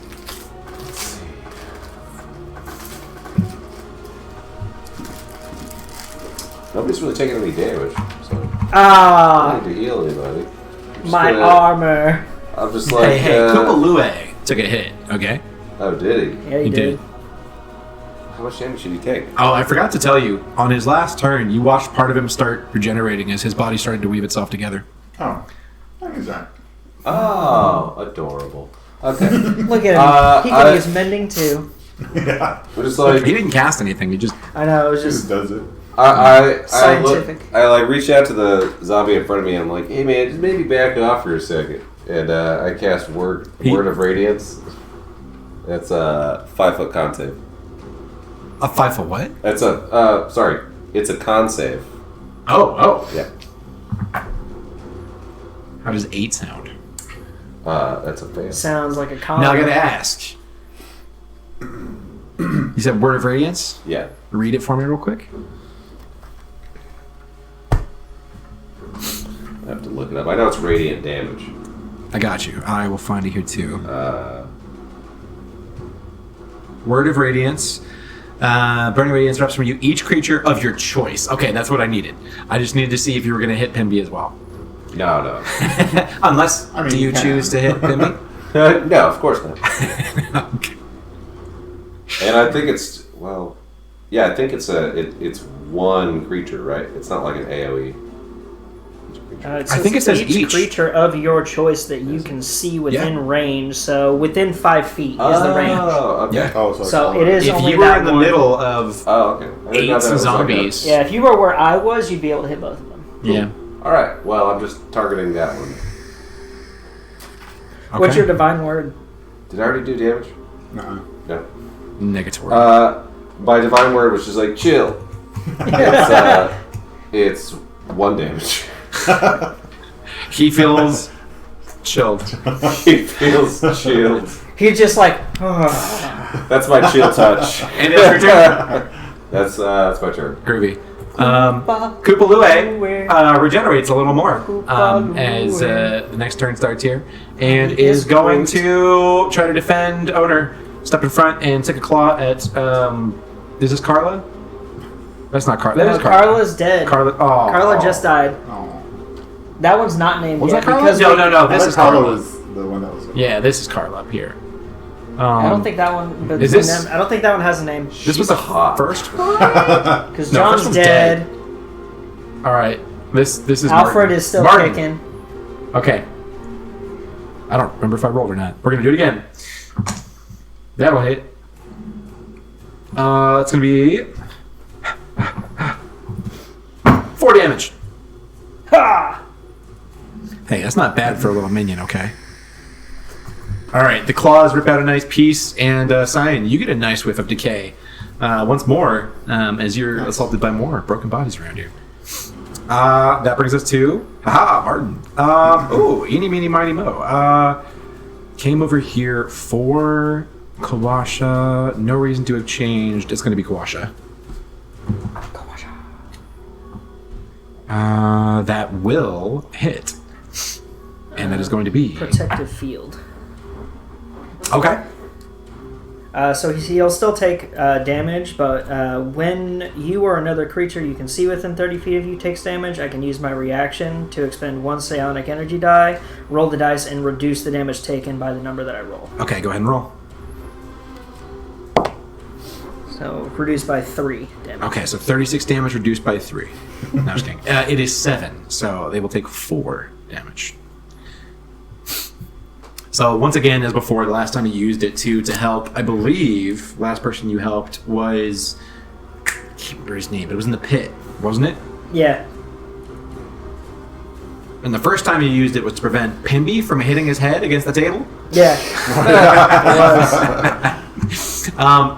S5: Nobody's really taking any damage, so I don't
S2: Ah,
S5: need to heal anybody. I'm just
S2: my
S5: gonna-
S2: armor.
S5: I'm just like,
S1: Hey, Koopalue took a hit, okay?
S5: oh, did he?
S2: Yeah,
S1: He
S2: you
S1: did.
S2: did.
S5: How much damage did he take?
S1: Oh, I forgot to tell you. On his last turn, you watched part of him start regenerating as his body started to weave itself together.
S3: Oh, what is that?
S5: Oh, adorable. Okay.
S2: Look at him. He
S5: I-
S2: can use mending too.
S3: Yeah,
S5: I'm just like,
S1: He didn't cast anything. He just
S2: I know. It was
S3: just
S2: just
S3: does it.
S5: I
S2: Scientific.
S5: like reach out to the zombie in front of me. I'm like, hey man, just maybe back off for a second. And I cast word of radiance. That's a 5-foot con save.
S1: a 5 foot what?
S5: That's it's a con save.
S1: Oh.
S5: Yeah.
S1: How does 8 sound?
S5: That's a fail.
S2: sounds like a con.
S1: Now I gotta ask. You said word of radiance?
S5: Yeah.
S1: Read it for me real quick.
S5: I have to look it up. I know it's radiant damage.
S1: I got you. I will find it here too. Word of radiance. Burning radiance erupts from you. Each creature of your choice. Okay, that's what I needed. I just needed to see if you were going to hit Pimby as well.
S5: No.
S1: Unless,
S3: I mean,
S1: do you
S3: you can.
S1: choose to hit Pimby?
S5: No, of course not.
S1: Okay.
S5: And I think it's I think it's one creature, right? It's not like an AOE.
S2: It
S1: I think it says
S2: each
S1: each.
S2: creature of your choice that you can see within range. So within 5 feet is the range.
S5: Oh, okay.
S1: Yeah.
S3: Oh,
S2: So it is
S1: If
S2: only
S1: you were
S2: that
S1: in the
S2: one.
S1: middle of
S5: Oh, okay. I didn't know
S1: 8
S5: that was like
S1: zombies,
S2: Yeah, if you were where I was, you'd be able to hit both of them.
S1: Yeah.
S5: All right. Well, I'm just targeting that one.
S1: Okay.
S2: What's your divine word?
S5: Did I already do damage?
S3: Nuh-uh.
S5: No.
S1: Negatory.
S5: My divine word was just like chill. It's 1 damage.
S1: He feels chilled.
S5: He feels chilled.
S2: He's just like,
S5: That's my chill touch.
S1: And it's your turn.
S5: That's my turn.
S1: Groovy. Koopalue regenerates a little more as the next turn starts here, and is going to try to defend Owner. Step in front and take a claw at. Is this Carla? That's not Carla. That is Carla.
S2: Carla's dead. Carla just died.
S3: Oh.
S2: That one's not named
S1: Was
S2: yet.
S1: that Carla?
S2: Because
S1: No. This is Carla.
S3: was the one that was.
S1: Yeah, this is Carla up here.
S2: I don't think that one. But
S1: Is this-
S2: I don't think that one has a name.
S1: This was the first one.
S2: Because
S1: No,
S2: John's
S1: first one's
S2: dead.
S1: All right. This is
S2: Alfred
S1: Martin.
S2: is still
S1: Martin.
S2: kicking.
S1: Okay. I don't remember if I rolled or not. We're gonna do it again. That'll hit. It's gonna be 4 damage.
S2: Ha!
S1: Hey, that's not bad for a little minion, okay? All right, the claws rip out a nice piece, and Cyan, you get a nice whiff of decay once more as you're assaulted by more broken bodies around you. That brings us to Martin. Eeny, meeny, miny, mo. Came over here for Kawasha. No reason to have changed. It's going to be Kawasha. That will hit. And that is going to be...
S2: Protective field.
S1: Okay.
S2: So he'll still take damage, but when you or another creature you can see within 30 feet of you takes damage, I can use my reaction to expend 1 psionic energy die, roll the dice, and reduce the damage taken by the number that I roll.
S1: Okay, go ahead and roll.
S2: So reduced by 3 damage.
S1: Okay, so 36 damage reduced by 3. No, I'm just kidding. It is 7, so they will take 4 damage. So once again, as before, the last time you used it to help, I believe, last person you helped was... I can't remember his name, but it was in the pit, wasn't it?
S2: Yeah.
S1: And the first time you used it was to prevent Pimby from hitting his head against the table?
S2: Yeah.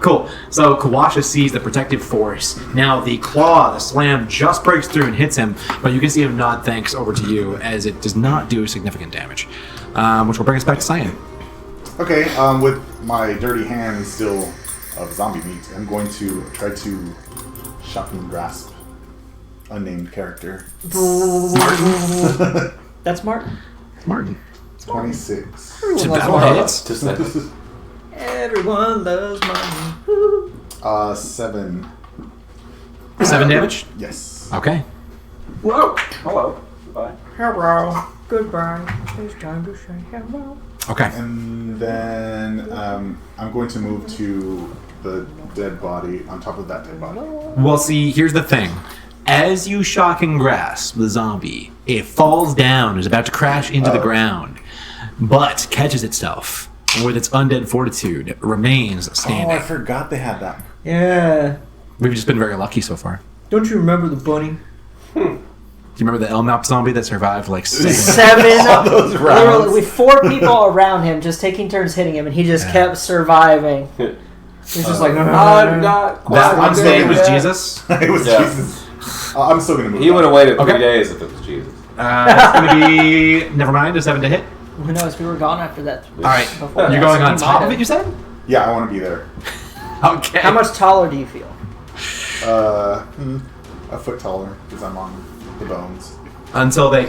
S1: Cool. So Kawasha sees the protective force. Now the claw, the slam, just breaks through and hits him, but you can see him nod thanks over to you as it does not do significant damage. Which will bring us back to Cyan.
S3: Okay, with my dirty hands still of zombie meat, I'm going to try to shocking grasp unnamed character.
S2: That's Martin.
S1: Martin.
S3: 26.
S1: To battle hits.
S2: Everyone loves Martin.
S3: 7.
S1: 7 damage?
S3: Yes.
S1: Okay.
S5: Whoa. Hello. Bye.
S2: Hello. Goodbye. It's time to say hello.
S1: Okay.
S3: And then I'm going to move to the dead body, on top of that dead body.
S1: Well, see, here's the thing. As you shock and grasp the zombie, it falls down, is about to crash into the ground, but catches itself, and with its undead fortitude, remains standing.
S3: Oh, I forgot they had that.
S2: Yeah.
S1: We've just been very lucky so far.
S2: Don't you remember the bunny?
S1: Do you remember the Elmap zombie that survived like 7?
S2: 7.
S3: All those rounds.
S2: Literally, with 4 people around him, just taking turns hitting him, and he just kept surviving. He's just like,
S5: I'm not quite
S1: That one's name was
S5: dead.
S1: Jesus.
S3: It was
S5: Yeah.
S3: Jesus. I'm still going to move.
S5: He would have waited 3
S1: Okay.
S5: days if it was Jesus.
S1: It's going to be, never mind, a 7 to hit.
S2: who knows? We were gone after that.
S1: All right,
S2: Before
S1: you're
S2: that,
S1: going
S2: so
S1: on
S2: he
S1: top
S2: might
S1: of
S2: have.
S1: it, you said?
S3: Yeah, I want to be there.
S1: Okay.
S2: How much taller do you feel?
S3: A foot taller, because I'm on the bones.
S1: Until they...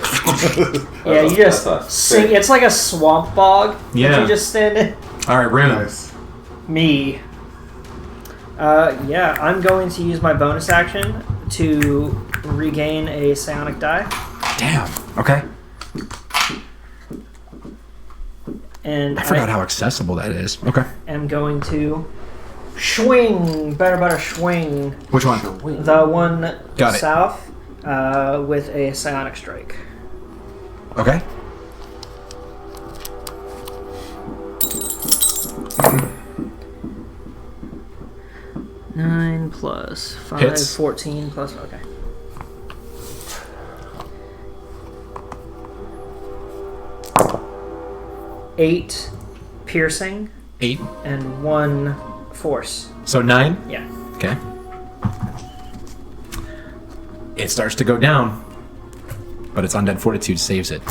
S2: Yeah, you just
S5: that's
S2: sink.
S5: fair.
S2: It's like a swamp bog.
S1: Yeah.
S2: That you just stand in.
S1: All right, Rune.
S3: Nice.
S2: Me. Yeah, I'm going to use my bonus action to regain a psionic die.
S1: Damn. Okay.
S2: And
S1: I forgot how accessible that is. Okay.
S2: am going to swing. Better swing.
S1: Which one?
S2: The one
S1: Got it.
S2: south with a psionic strike.
S1: Okay.
S2: Nine plus 5,
S1: Hits.
S2: 14 plus. Okay. 8 piercing
S1: 8.
S2: and 1 force.
S1: So 9.
S2: Yeah.
S1: Okay. It starts to go down, but its undead fortitude saves it.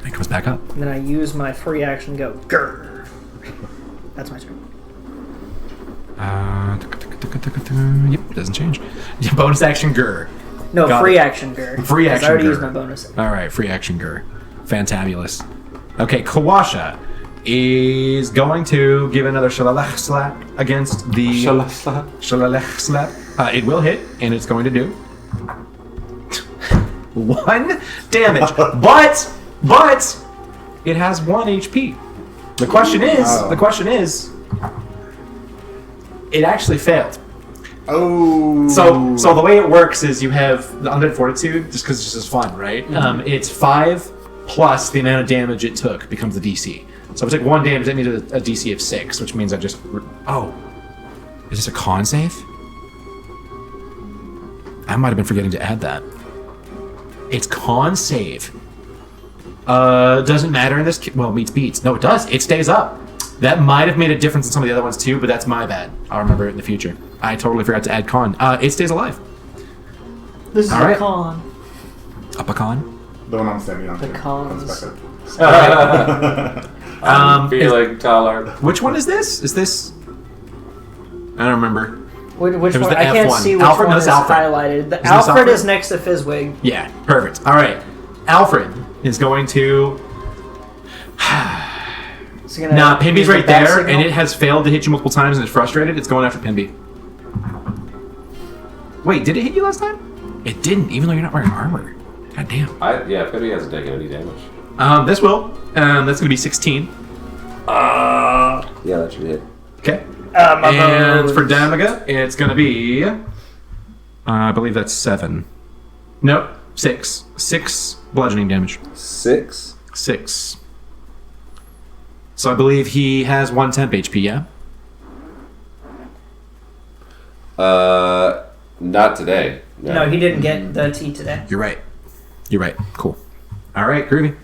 S1: It goes back up.
S2: And then I use my free action. Go. Grr. That's my turn.
S1: Yep, it doesn't change. Yeah, bonus action Gur.
S2: No,
S1: Got
S2: free
S1: it.
S2: action. Grr.
S1: Free action
S2: I already
S1: Gur.
S2: used my bonus.
S1: All right, free action Gur. Fantabulous. Okay, Kawasha is going to give another Shalalech slap against the Shalalech slap. It will hit, and it's going to do 1 damage. but it has 1 HP. The question is, it actually failed.
S3: Oh.
S1: So the way it works is you have the undead fortitude, just because it's just fun, right? It's 5 plus the amount of damage it took becomes the DC. So if I took 1 damage, that means a DC of 6, which means I just... Oh. Is this a con save? I might have been forgetting to add that. It's con save. Doesn't matter in this... Well, meets beats. No, it does. It stays up. That might have made a difference in some of the other ones too, but that's my bad. I'll remember it in the future. I totally forgot to add con. It stays alive.
S2: This is
S1: All
S2: a
S1: right.
S2: con.
S1: Up a con?
S3: The one I'm standing on.
S2: The
S3: here.
S2: cons.
S3: Comes back up.
S5: I'm feeling taller.
S1: Which one is this? Is this... I don't remember.
S2: Which
S1: It was
S2: one?
S1: the
S2: I can't
S1: F1.
S2: see which
S1: Alfred,
S2: one
S1: no,
S2: is
S1: it's Alfred.
S2: highlighted. The
S1: this
S2: Alfred
S1: Alfred?
S2: is next to Fizzwig.
S1: Yeah, perfect. All right. Alfred is going to...
S2: Is he gonna
S1: Nah,
S2: use
S1: Pimby's
S2: the
S1: right
S2: bat
S1: there,
S2: signal?
S1: and it has failed to hit you multiple times and it's frustrated. It's going after Pimby. Wait, did it hit you last time? It didn't, even though you're not wearing armor. God damn.
S5: Yeah, Penny hasn't taken any damage.
S1: This will. That's going to be 16.
S4: Yeah, that should hit.
S1: Okay.
S2: my
S1: And
S2: bones.
S1: for Damaga, it's going to be... I believe that's 7. Nope, 6. 6 bludgeoning damage.
S4: 6.
S1: 6. So I believe he has 1 temp HP, yeah?
S5: Not today.
S2: No, he didn't get the T today.
S1: You're right. You're right. Cool. All right, groovy.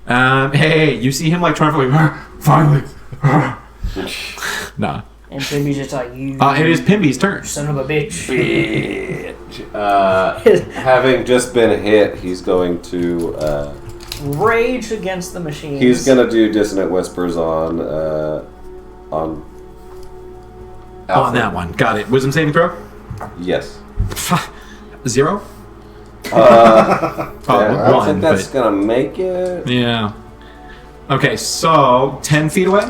S1: Hey, you see him like triumphantly, finally. Nah.
S2: And Pimby's just like, you
S1: It is Pimby's turn.
S2: son of a bitch.
S4: Having just been hit, he's going to
S2: Rage against the machines.
S4: he's gonna do dissonant whispers on
S1: On that one. Got it. Wisdom saving throw?
S4: yes.
S1: 0?
S4: I don't
S1: one,
S4: think that's
S1: but-
S4: gonna make it.
S1: Yeah. Okay, so 10 feet away?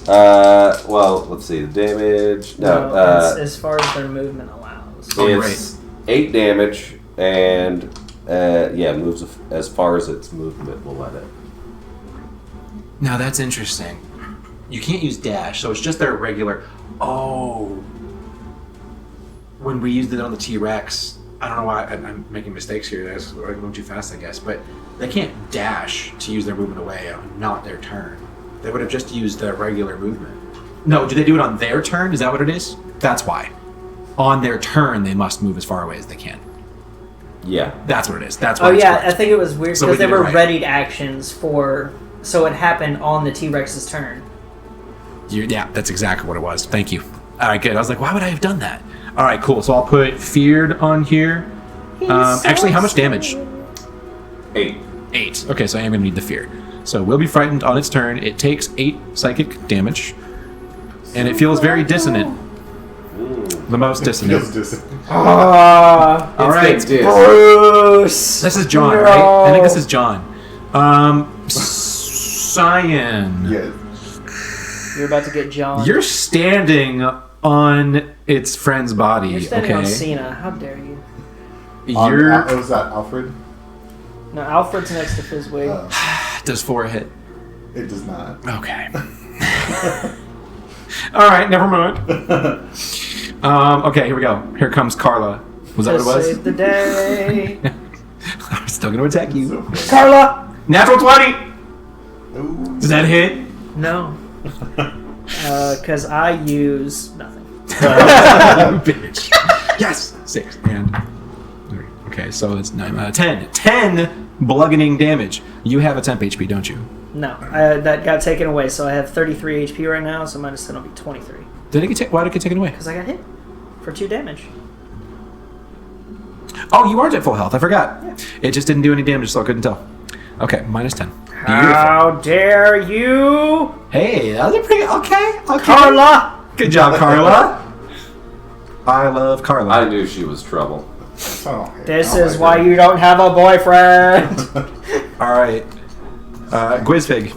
S4: Well, let's see the damage. No,
S2: it's as far as their movement allows.
S1: Oh,
S4: it's 8 damage and moves as far as its movement will let it.
S1: Now that's interesting. You can't use dash, so it's just their regular. Oh. When we used it on the T-Rex, I don't know why I'm making mistakes here. I'm going too fast, I guess. But they can't dash to use their movement away on not their turn. They would have just used their regular movement. No, do they do it on their turn? Is that what it is? That's why. On their turn, they must move as far away as they can.
S4: Yeah.
S1: That's what it is. That's why.
S2: Oh
S1: it's
S2: yeah,
S1: correct.
S2: I think it was weird
S1: So
S2: because
S1: we
S2: they
S1: did it
S2: were
S1: right.
S2: readied actions for. So it happened on the T-Rex's turn.
S1: Yeah, that's exactly what it was. Thank you. All right, good. I was like, why would I have done that? All right, cool. So I'll put feared on here. Actually, how much damage?
S5: 8.
S1: 8. Okay, so I am going to need the fear. So will be frightened on its turn. It takes 8 psychic damage. And it feels very dissonant. The most dissonant.
S3: Feels dissonant.
S1: All right.
S2: Bruce.
S1: This is John, right? I think this is John. Cyan.
S3: Yeah.
S2: You're about to get John.
S1: You're standing on its friend's body,
S2: You're standing on
S1: okay?
S2: Cena. How dare you?
S3: Was that Alfred?
S2: No, Alfred's next to Fizzwig.
S1: Does 4 hit?
S3: It does not.
S1: Okay. All right, never mind. Okay, here we go. Here comes Carla. Was that
S2: To
S1: what it
S2: save
S1: was?
S2: the day.
S1: I'm still going to attack you.
S3: So close.
S2: Carla!
S1: Natural 20!
S3: Ooh.
S1: Does that hit?
S2: No. Because I use nothing.
S1: Bitch. Yes! 6 and 3. Okay, so it's 9, 10. 10 bludgeoning damage. You have a temp HP, don't you?
S2: No, that got taken away, so I have 33 HP right now, so minus 10 will be 23.
S1: Why did it get taken away?
S2: Because I got hit for 2 damage.
S1: Oh, you aren't at full health. I forgot.
S2: Yeah.
S1: It just didn't do any damage, so I couldn't tell. Okay, minus 10.
S2: How dare you!
S1: Hey, that was a pretty... Okay.
S2: Carla!
S1: Good job, Carla. I love Carla.
S5: I knew she was trouble.
S3: Oh,
S2: This is why you don't have a boyfriend!
S1: All right. Gwizfig.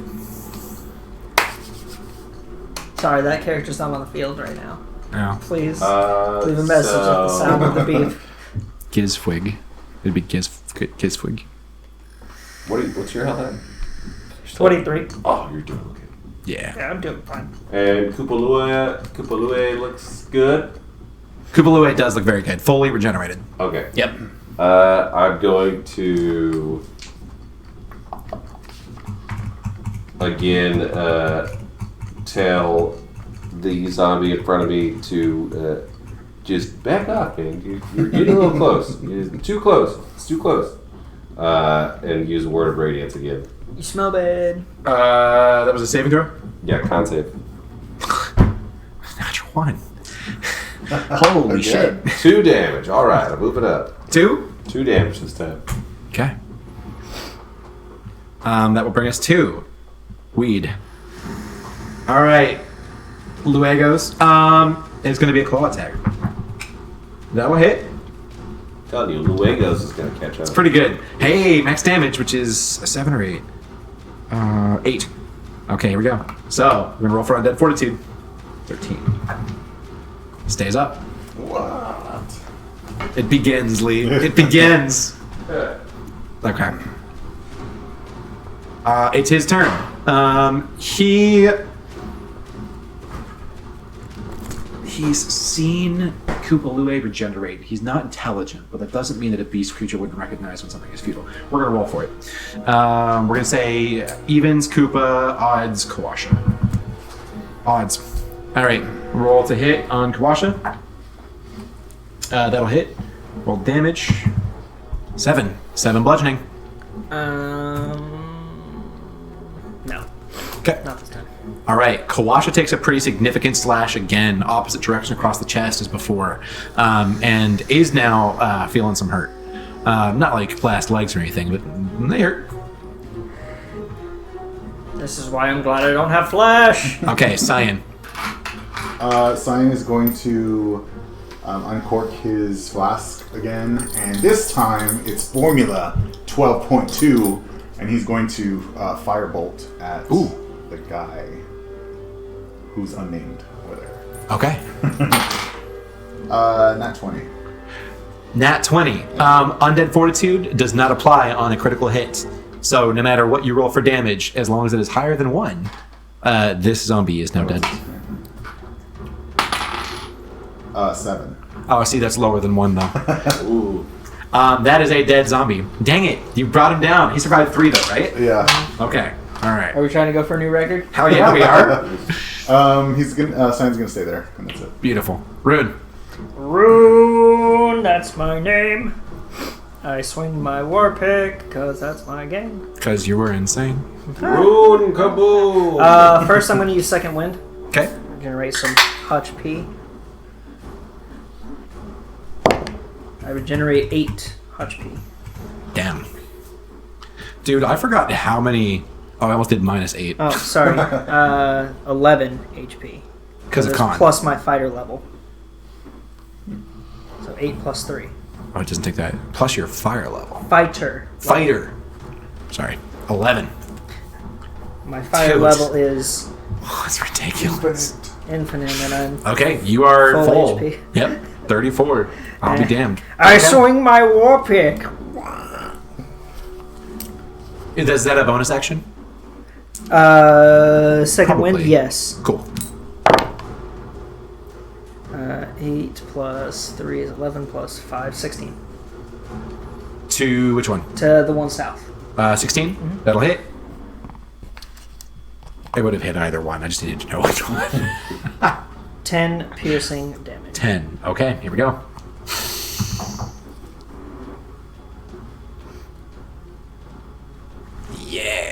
S2: Sorry, that character's not on the field right now.
S1: Yeah.
S2: Please leave a message at the sound of the beep.
S1: Gizfwig. It'd be Gizfwig.
S5: What's your health at?
S2: 23.
S5: Oh, you're doing okay.
S1: Yeah.
S2: Yeah, I'm doing fine.
S5: And Kupalua looks good.
S1: Kupalua does look very good. Fully regenerated.
S5: Okay.
S1: Yep.
S5: I'm going to again tell the zombie in front of me to just back off, man. You're getting a little close. You're too close. It's too close. And use a word of radiance again.
S2: You smell bad.
S1: That was a saving throw?
S5: Yeah, con save.
S1: Natural 1. Holy shit.
S5: 2 damage. All right, I'm moving up.
S1: 2?
S5: 2 damage this time.
S1: Okay. That will bring us to Weed. All right. Luegos. It's going to be a claw attack. That will hit.
S5: I'm telling you, Luegos is going to catch up.
S1: It's pretty good. Hey, max damage, which is a 7 or 8. 8. Okay, here we go. So, we're going to roll for Undead Fortitude. 13. Stays up.
S3: What?
S1: It begins, Lee. It begins. Okay. It's his turn. He's seen Kupalua regenerate. He's not intelligent, but that doesn't mean that a beast creature wouldn't recognize when something is futile. We're gonna roll for it. We're gonna say evens, Koopa, odds, Kawasha. Odds. All right. Roll to hit on Kawasha. That'll hit. Roll damage. 7. 7 bludgeoning.
S2: No.
S1: Okay.
S2: Not this time.
S1: All right. Kawasha takes a pretty significant slash again, opposite direction across the chest as before, and is now feeling some hurt. Not like blast legs or anything, but they hurt.
S2: This is why I'm glad I don't have flash.
S1: Okay, Cyan.
S3: Cyan is going to uncork his flask again, and this time it's Formula 12.2, and he's going to firebolt at the guy who's unnamed over there.
S1: Okay.
S3: Nat 20.
S1: Nat 20. Undead Fortitude does not apply on a critical hit. So no matter what you roll for damage, as long as it is higher than 1, this zombie is now dead.
S3: 7.
S1: Oh, I see. That's lower than 1, though.
S5: Ooh.
S1: That is a dead zombie. Dang it. You brought him down. He survived 3, though, right?
S3: Yeah.
S1: Okay. All right.
S2: Are we trying to go for a new record?
S1: Hell yeah, we are.
S3: He's gonna. Cyan's gonna stay there, and that's it.
S1: Beautiful. Rune.
S2: Rune, that's my name. I swing my war pick, because that's my game.
S1: Because you were insane.
S5: Rune kaboom!
S2: First I'm going to use Second Wind.
S1: Okay.
S2: Generate some HP. I regenerate 8 HP.
S1: Damn. Dude, I forgot how many... Oh, I almost did -8.
S2: Oh, sorry. 11 HP.
S1: Because of con.
S2: Plus my fighter level. So 8 plus 3.
S1: Oh, it doesn't take that. Plus your fire level.
S2: Fighter.
S1: Fighter. Sorry. 11.
S2: My fire
S1: Dude.
S2: level is
S1: Oh, that's ridiculous.
S2: infinite, and I'm
S1: Okay, you are
S2: Full
S1: full.
S2: HP.
S1: Yep. 34. I'll be damned.
S2: I swing my war pick.
S1: Is that a bonus action?
S2: Second Wind,
S1: Probably.
S2: yes.
S1: Cool.
S2: 8 plus 3 is 11 plus 5, 16.
S1: To which one?
S2: To the one south.
S1: 16? That'll hit. It would have hit either one. I just needed to know which one.
S2: 10 piercing damage.
S1: 10. Okay, here we go.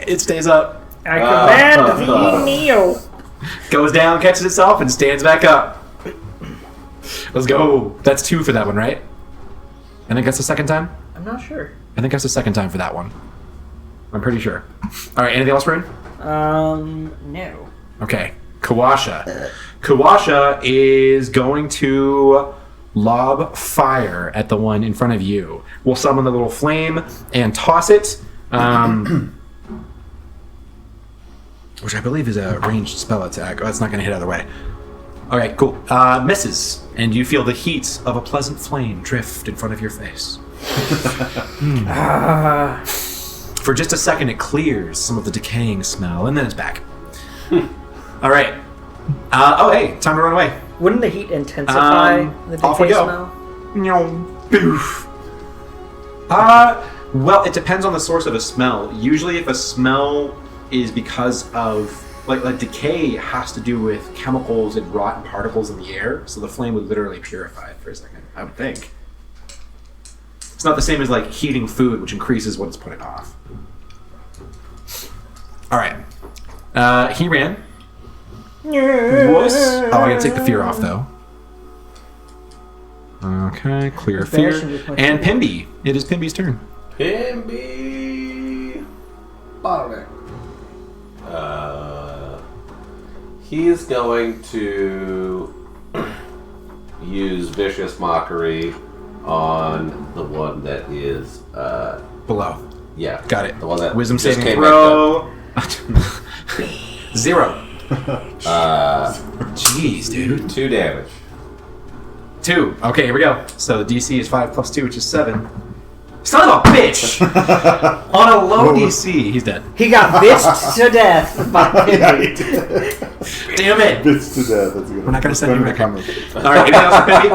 S1: It stays up.
S2: I command thee, Neo.
S1: Goes down, catches itself, and stands back up. Let's go. That's 2 for that one, right? I think that's the second time?
S2: I'm not sure.
S1: I think that's the second time for that one. I'm pretty sure. All right, anything else, Rune?
S2: No.
S1: Okay, Kawasha. Kawasha is going to lob fire at the one in front of you. We'll summon the little flame and toss it, which I believe is a ranged spell attack. Oh, it's not going to hit either way. All right, cool. Misses, and you feel the heat of a pleasant flame drift in front of your face. For just a second, it clears some of the decaying smell, and then it's back. All right. Hey, time to run away.
S2: Wouldn't the heat intensify the
S1: off we
S2: decay
S1: go.
S2: smell?
S1: Boof. Well, it depends on the source of a smell. Usually, if a smell is because of like decay has to do with chemicals and rotten particles in the air, so the flame would literally purify it for a second, I would think. It's not the same as like heating food, which increases what it's putting off. All right. He ran. Wuss. Oh, I gotta take the fear off though. Okay, clear fear. And Pimby. It is Pimby's turn.
S5: Pimby. Bottleneck. He is going to use Vicious Mockery on the one that is
S1: Below.
S5: yeah.
S1: Got it.
S5: The one that
S1: Wisdom
S5: just
S1: saving
S5: came
S1: throw. 0. Jeez, dude.
S5: 2 damage.
S1: 2. Okay, here we go. So the DC is 5 plus 2, which is 7. Son of a bitch! On a low DC, he's dead.
S2: He got bitched to death by Pimby.
S1: Damn it!
S3: Bits to death. That's good.
S1: We're not gonna send you back.
S3: comment.
S1: All right, anything else for Pimby?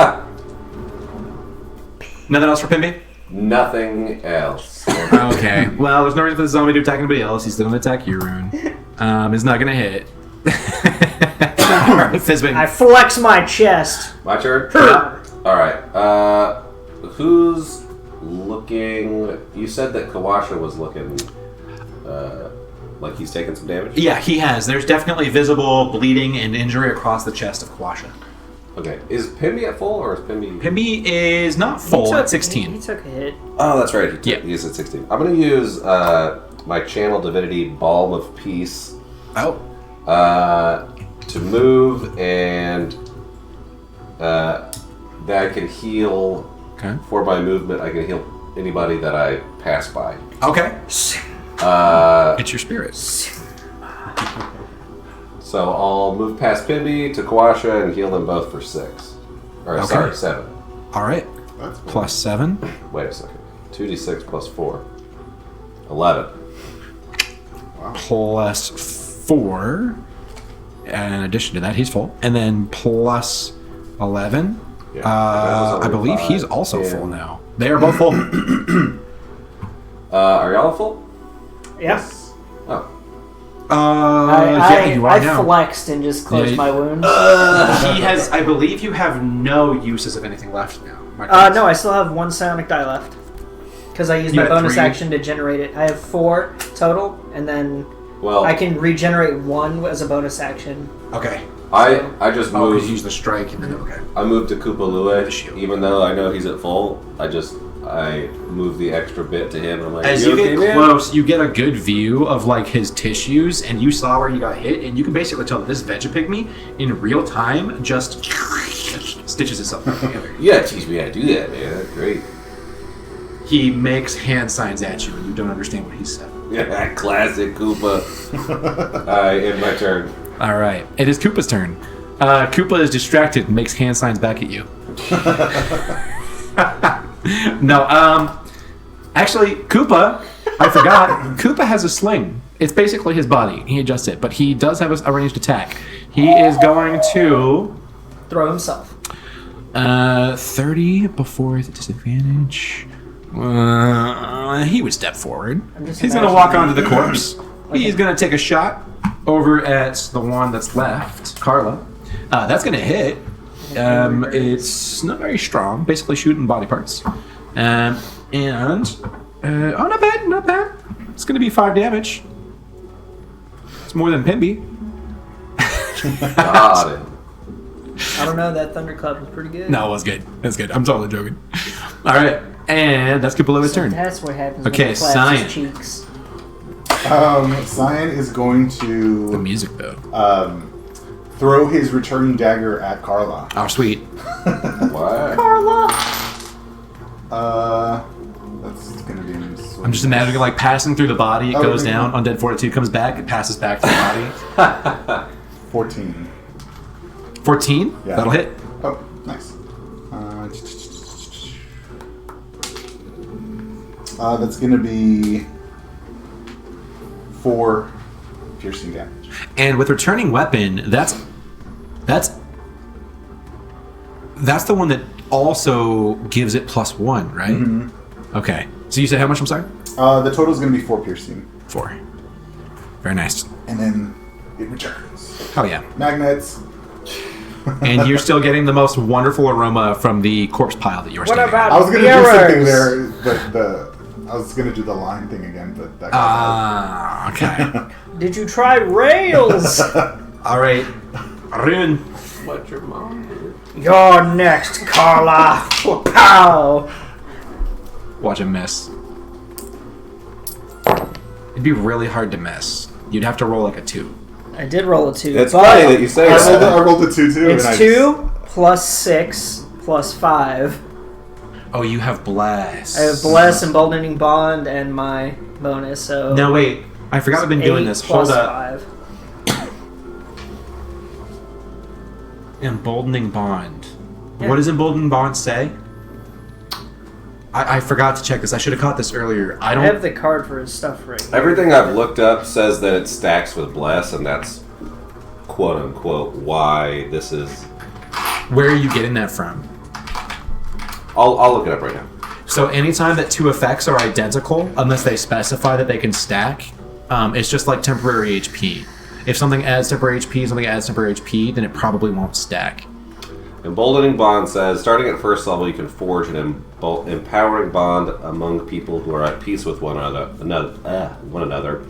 S1: Nothing else for Pimby?
S5: Nothing else.
S1: Okay. Well, there's no reason for the zombie to attack anybody else. He's still gonna attack you, Rune. It's not gonna hit. All right, Fizzwing.
S2: I flex my chest.
S5: My turn?
S1: Yeah.
S5: Alright. Who's looking... You said that Kawasha was looking... like he's taking some damage?
S1: Yeah, he has. There's definitely visible bleeding and injury across the chest of Kawasha.
S5: Okay. Is Pimby at full or is Pimby...
S1: Pimby is not full at 16.
S2: He took a hit.
S5: Oh, that's right.
S1: Yeah.
S5: He's at 16. I'm going to use my Channel Divinity Balm of Peace
S1: Oh.
S5: to move, and that I can heal.
S1: Okay.
S5: For my movement, I can heal anybody that I pass by.
S1: Okay. It's your spirit.
S5: So I'll move past Pimby to Kawasha and heal them both for 6. Or
S1: Okay.
S5: sorry, 7.
S1: All right.
S3: That's cool.
S1: Plus 7.
S5: Wait a second. 2d6 plus 4. 11.
S1: Plus 4. And in addition to that, he's full. And then plus 11.
S5: Yeah,
S1: I believe he's also full now. They are both full.
S5: Are y'all full?
S2: Yep.
S5: Oh.
S1: Yeah, you are
S2: I
S1: now.
S2: flexed and just closed
S1: Yeah,
S2: my wounds.
S1: He has. I believe you have no uses of anything left now. Am I correct?
S2: No, I still have 1 psionic die left. Because I used
S1: You
S2: my
S1: had
S2: bonus
S1: 3?
S2: action to generate it. I have 4 total, and then
S5: Well,
S2: I can regenerate 1 as a bonus action.
S1: Okay.
S5: I just
S1: Oh, because
S5: moved.
S1: you used the strike and then okay.
S5: I moved to Koopa Lua,
S1: The shield.
S5: even though I know he's at full. I moved the extra bit to him, and I'm like,
S1: As you
S5: okay,
S1: get
S5: man?
S1: close, you get a good view of like his tissues, and you saw where he got hit, and you can basically tell that this Vegapygmy in real time just stitches itself back together.
S5: You gotta teach me how to do that, man. That's great.
S1: He makes hand signs at you, and you don't understand what he said.
S5: Classic Koopa. End my turn.
S1: All right, it is Koopa's turn. Koopa is distracted and makes hand signs back at you. No, actually, Koopa, I forgot. Koopa has a sling. It's basically his body. He adjusts it, but he does have a ranged attack. He is going to
S2: Throw himself.
S1: 30 before his disadvantage. He would step forward.
S2: just
S1: He's going to walk
S2: imagining-
S1: onto the corpse. He's going to take a shot over at the one that's left, Carla. That's going to hit. It's not very strong, basically shooting body parts. Not bad. It's going to be 5 damage. It's more than Pimby.
S5: Got it.
S2: I don't know. That thunderclap was pretty good.
S1: No, it was good. That's good. I'm totally joking. All right, and that's Capullo's turn.
S2: That's what happens.
S1: Okay,
S2: when he claps
S1: Cyan.
S2: his cheeks.
S3: Cyan is going
S1: The
S3: to
S1: music, though.
S3: throw his returning dagger at Carla.
S1: Oh, sweet.
S5: What?
S2: Carla.
S3: That's gonna be.
S1: I'm just imagining like passing through the body. It
S3: Oh,
S1: goes
S3: okay.
S1: down. Undead Fortitude comes back. It passes back to the body.
S3: 14.
S1: 14.
S3: Yeah.
S1: That'll hit.
S3: Oh, nice. That's gonna be 4 piercing damage.
S1: And with returning weapon, that's the one that also gives it +1, right?
S3: Mm-hmm.
S1: Okay. So you said how much? I'm sorry.
S3: The total is gonna be 4 piercing,
S1: 4. Very nice.
S3: and then it returns.
S1: Oh yeah.
S3: Magnets.
S1: And you're still getting the most wonderful aroma from the corpse pile that you were
S2: What
S1: standing
S2: about
S3: I was gonna do something
S2: mirrors?
S3: there, but I was gonna do the line thing again, but that got
S1: on. Okay.
S2: Did you try rails?
S1: All right. Rune.
S5: What your mom did?
S2: You're next, Carla. Pow.
S1: Watch him miss. It'd be really hard to miss. You'd have to roll like a 2.
S2: I did roll a 2.
S5: It's
S2: but
S5: funny that you say that.
S3: I rolled a 2 too.
S2: It's
S3: and I
S2: 2 plus 6 plus 5.
S1: Oh, you have bless.
S2: I have bless, emboldening bond, and my bonus. So
S1: No, wait. I forgot we've been doing this. Hold
S2: plus
S1: up.
S2: 5.
S1: Emboldening bond.
S2: Yeah.
S1: What does emboldening bond say? I forgot to check this. I should have caught this earlier. I
S2: I
S1: don't.
S2: have the card for his stuff right here.
S5: Everything I've looked up says that it stacks with bless, and that's quote unquote why this is.
S1: Where are you getting that from?
S5: I'll look it up right now.
S1: So anytime that 2 effects are identical, unless they specify that they can stack, it's just like temporary HP. If something adds temporary HP, something adds temporary HP, then it probably won't stack.
S5: Emboldening bond says, starting at first level, you can forge an empowering bond among people who are at peace with one another.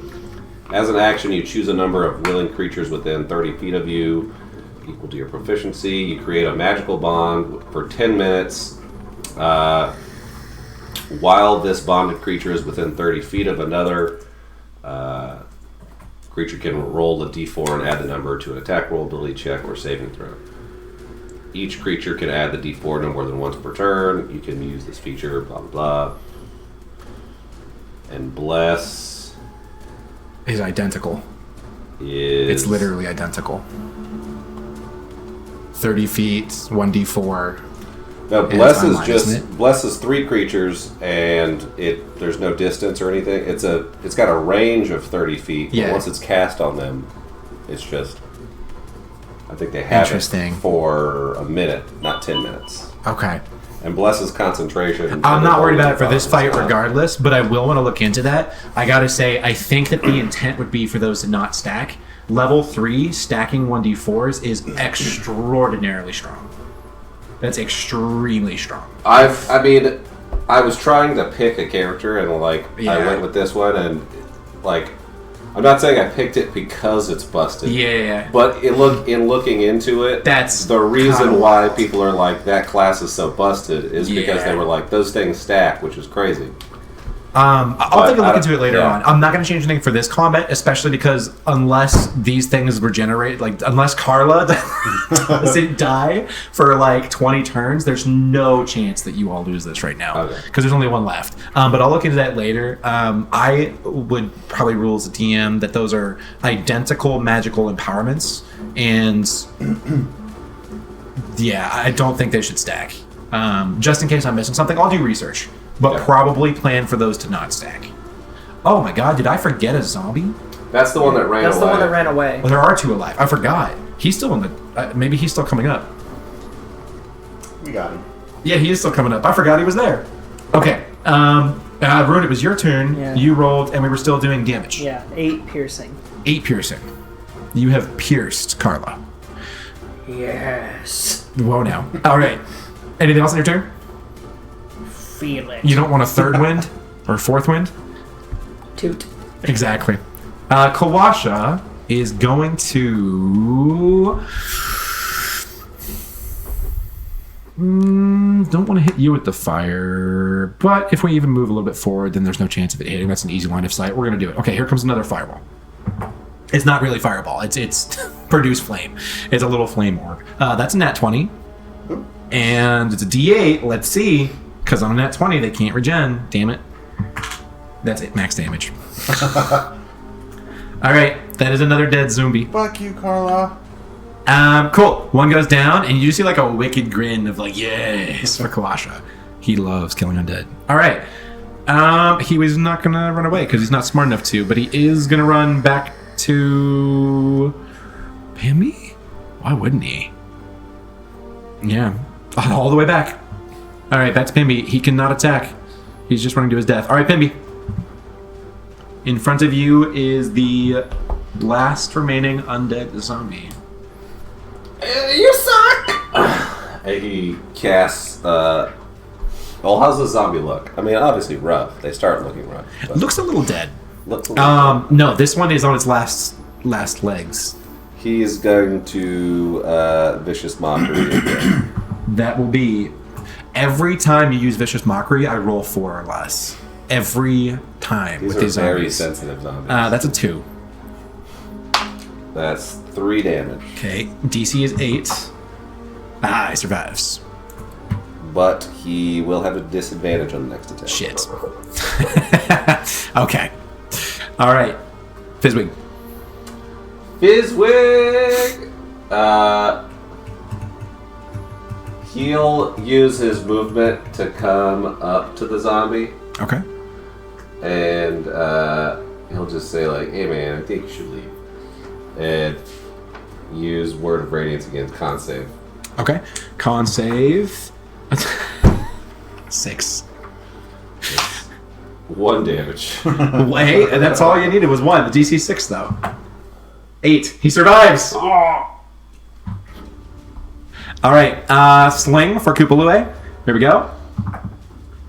S5: As an action, you choose a number of willing creatures within 30 feet of you, equal to your proficiency. You create a magical bond for 10 minutes. While this bonded creature is within 30 feet of another, creature can roll a d4 and add the number to an attack roll, ability check, or saving throw. Each creature can add the d4 no more than once per turn. You can use this feature, blah, blah, blah. And bless
S1: Is identical.
S5: is...
S1: It's literally identical. 30 feet, 1d4.
S5: No,
S1: And
S5: bless
S1: it's
S5: is
S1: online,
S5: just
S1: isn't it?
S5: bless is 3 creatures, and there's no distance or anything. It's got a range of 30 feet.
S1: Yeah.
S5: But once it's cast on them, it's just. I think they have it
S1: Interesting.
S5: for a minute, not 10 minutes.
S1: Okay.
S5: And bless is concentration.
S1: I'm not worried about it for this
S5: It's
S1: fight
S5: not.
S1: regardless, but I will want to look into that. I gotta say, I think that the intent would be for those to not stack. Level 3, stacking 1d4s is extraordinarily strong. That's extremely strong.
S5: I was trying to pick a character, and I
S1: Yeah.
S5: went with this one, and I'm not saying I picked it because it's busted.
S1: Yeah.
S5: But in looking into it,
S1: That's
S5: the reason
S1: kinda
S5: why
S1: wild.
S5: people are like, that class is so busted is because
S1: Yeah.
S5: they were like, those things stack, which is crazy.
S1: I'll
S5: But
S1: take a
S5: I
S1: look
S5: don't-
S1: into it later
S5: yeah.
S1: on. I'm not going to change anything for this combat, especially because unless these things regenerate, unless Carla doesn't die for 20 turns, there's no chance that you all lose this right now
S5: Okay.
S1: because there's only one left. But I'll look into that later. I would probably rule as a DM that those are identical magical empowerments, and yeah, I don't think they should stack. Just in case I'm missing something, I'll do research. But
S5: Yeah.
S1: probably plan for those to not stack. Oh my god, did I forget a zombie?
S5: That's the one that ran
S2: That's
S5: away.
S2: the one that ran away.
S1: Well, there are 2 alive. I forgot. He's still in the... maybe he's still coming up.
S3: We got him.
S1: Yeah, he is still coming up. I forgot he was there. Okay. Rune, it was your turn.
S2: Yeah.
S1: You rolled, and we were still doing damage.
S2: Yeah, 8 piercing.
S1: 8 piercing. You have pierced Carla.
S2: Yes.
S1: Whoa, now. All right. Anything else on your turn?
S2: Feel it.
S1: You don't want a 3rd wind? Or 4th wind?
S2: Toot.
S1: Exactly. Kawasha is going to... don't want to hit you with the fire, but if we even move a little bit forward, then there's no chance of it hitting. That's an easy line of sight. We're going to do it. Okay, here comes another fireball. It's not really fireball. It's produce flame. It's a little flame orb. That's a nat 20. And it's a D8. Let's see. Because on a nat 20, they can't regen. Damn it. That's it. Max damage. All right. That is another dead zombie.
S3: Fuck you, Carla.
S1: Cool. One goes down, and you see like a wicked grin of like, yes, for Kalasha. He loves killing undead. All right. He was not going to run away because he's not smart enough to, but he is going to run back to Pimby? Why wouldn't he? Yeah. All the way back. All right, that's Pimby. He cannot attack. He's just running to his death. All right, Pimby. In front of you is the last remaining undead zombie.
S5: You suck! And he casts, well, how's the zombie look? I mean, obviously rough. They start looking rough. But
S1: Looks a little dead.
S5: looks a little
S1: No, this one is on its last legs.
S5: He's going to Vicious Mockery again.
S1: That will be every time you use Vicious Mockery, I roll 4 or less. Every time
S5: These
S1: with
S5: are
S1: these
S5: very
S1: zombies.
S5: sensitive zombies.
S1: That's a 2.
S5: That's 3 damage.
S1: Okay, DC is 8. He survives.
S5: But he will have a disadvantage on the next attack.
S1: Shit. Okay. All right. Fizzwig.
S5: Fizzwig! He'll use his movement to come up to the zombie.
S1: Okay.
S5: And he'll just say like, hey man, I think you should leave. And use Word of Radiance against con save.
S1: Okay. Con save. 6.
S5: 1 damage.
S1: Hey, that's all you needed was 1. The DC 6 though. 8. He survives. All right. Sling for Kupalue. Here we go.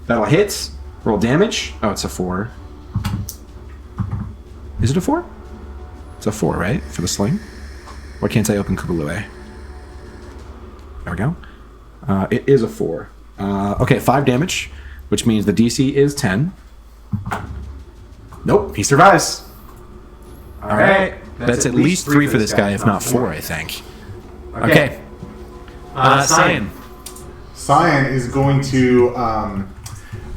S1: That'll hit. Roll damage. Oh, it's a 4. Is it a 4? It's a 4, right? For the sling? Why can't I open Kupalue? There we go. It is a 4. Okay, 5 damage, which means the DC is 10. Nope, he survives. All right. That's at least 3 for this guy, if not 4, I think. Okay. Cyan.
S3: Cyan is going to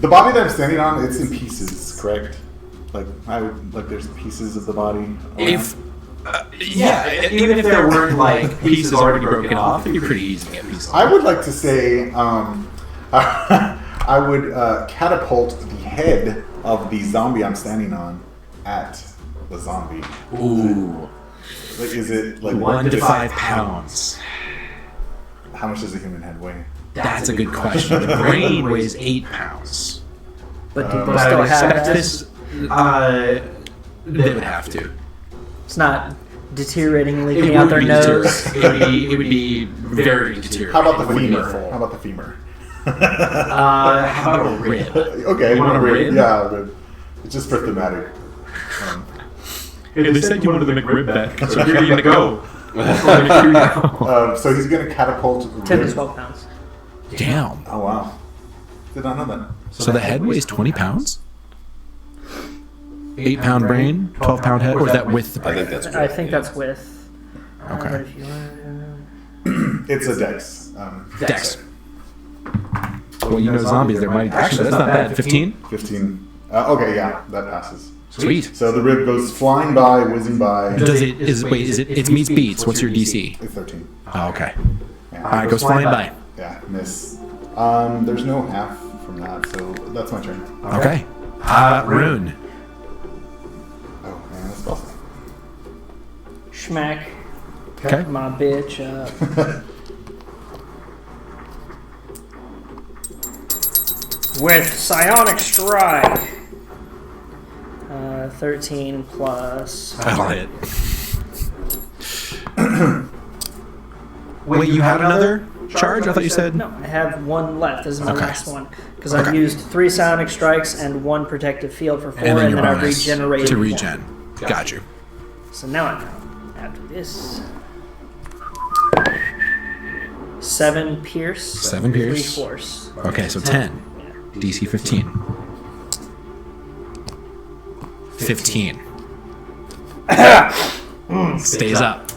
S3: the body that I'm standing on. It's in pieces, correct? Like there's pieces of the body.
S1: If even if there weren't like pieces already broken off, it'd be pretty easy to get pieces.
S3: I would like to say I would catapult the head of the zombie I'm standing on at the zombie.
S1: Ooh.
S3: Like, is it like
S1: 1 to 5 pounds.
S3: How much does a human head weigh?
S1: That's a good question. The brain weighs 8 pounds.
S2: But people
S1: But I
S2: still
S1: would
S2: have
S1: expect
S2: that.
S1: this. They would have to.
S2: It's not deteriorating,
S1: It
S2: leaking out
S1: would
S2: their
S1: be
S2: nose.
S1: deteriorating. It would be very deteriorating.
S3: How about
S1: It
S3: the
S1: wouldn't be
S3: femur?
S1: full.
S3: How about the femur?
S1: How about a rib?
S3: Okay,
S1: You want a rib?
S3: Yeah, but it's just for thematic.
S1: Hey, they said you wanted the McRib back, so here you go.
S3: So he's going to catapult.
S2: 10 to 12 pounds.
S1: Damn.
S3: Oh wow! Did not know that.
S1: So the head weighs 20 pounds? 8-pound brain, 12-pound head, or is that with the
S5: I
S1: brain?
S5: think that's
S2: I think that's with.
S1: Okay.
S2: But if you want
S3: It's a dex.
S1: Dex. Well, you know zombies, they're mighty. Actually, that's not bad. 15?
S3: 15. Okay, yeah, that passes.
S1: Sweet.
S3: So the rib goes flying by, whizzing by.
S1: Does it, it's meets beats. What's your DC?
S3: It's 13.
S1: Oh, okay.
S3: Yeah.
S1: Alright, goes flying by.
S3: Yeah, miss. There's no half from that, so that's my turn.
S1: Okay. Rune.
S3: Oh, man, that's awesome.
S2: schmack
S1: Okay.
S2: my bitch up. With Psionic Strike. 13 plus.
S1: That'll hit. Wait, you had another charge? I thought you said.
S2: No, I have one left. This is my
S1: Okay.
S2: last one. Because I've
S1: Okay.
S2: used 3 Psionic Strikes and 1 Protective Field for 4,
S1: And then
S2: and
S1: your
S2: then I
S1: bonus
S2: regenerated
S1: to
S2: one.
S1: regen. Got you.
S2: So now I'm down. after this. 7 pierce.
S1: 7
S2: 3
S1: pierce.
S2: force.
S1: Okay, so 10. DC 15. 15. Stays up.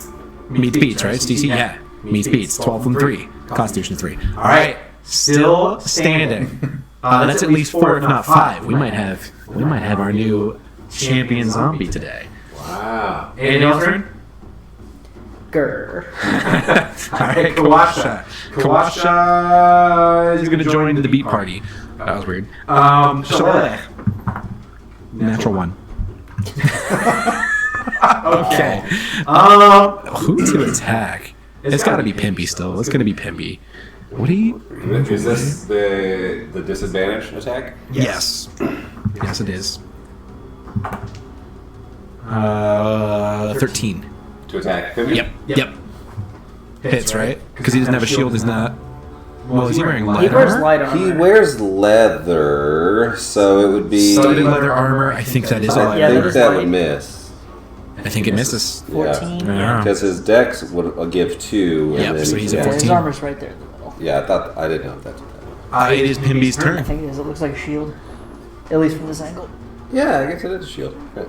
S1: Meets beats, right? It's DC? Yeah. Meets beats. 12 and 3. Constitution 3. All right. Still standing. That's at least 4, if not 5. We might have our new champion zombie today.
S5: Wow.
S1: Anything else, Ren?
S2: Grr.
S1: All right, Kawasha. Kawasha is going to join the beat party. That was weird. Shaleh. Natural 1. Okay. Who to attack? It's got to be Pimpy still. It's going to be Pimpy. What do you...
S5: Is this the disadvantage attack?
S1: Yes. Yes, it is. 13.
S5: To attack Pimpy?
S1: Yep. Hits, right? Because he doesn't have a shield, he's not... Well, is he wearing light
S2: He wears
S1: armor?
S2: light armor.
S4: He wears leather, so it would be.
S1: Studded leather armor, I think that is a light
S2: Yeah,
S4: I
S1: armor.
S4: think that would miss.
S1: I think it misses.
S2: 14.
S1: Yeah.
S4: Because his dex would give 2.
S1: Yep,
S4: and then,
S1: so he's at
S2: Yeah, his
S1: 14.
S2: armor's right there in the middle.
S4: Yeah, I didn't know if that's what that was.
S1: It is Pimby's
S2: I
S1: turn.
S2: think it is. It looks like a shield. At least from this angle.
S4: Yeah, I guess it is a shield. Right.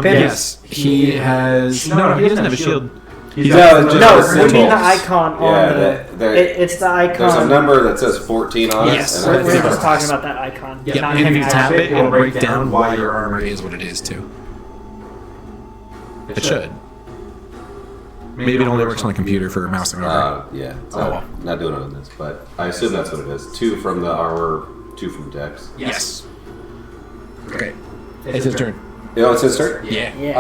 S1: Yes, he has... No, he doesn't have a shield. He's
S4: No,
S1: got
S4: it's
S1: the-
S2: No,
S4: just
S2: we mean
S4: symbols.
S2: the icon on
S5: Yeah,
S2: the... it's the icon.
S5: There's a number that says 14 on
S1: Yes.
S5: it.
S2: We're,
S5: And
S2: we're
S5: I
S2: just talking about that icon.
S1: Yep,
S2: Not
S1: and if
S2: him
S1: you tap it,
S2: actually.
S1: it'll break down why your armor is what it is, too. It should. Maybe it only works on a computer for mousing over.
S4: Yeah.
S1: Oh, well.
S4: Not doing it on this, but
S5: I assume that's what it is. 2 from the armor, 2 from dex.
S1: Yes. Okay. It's his turn.
S5: You know, it's his turn?
S1: Yeah.
S2: Yeah.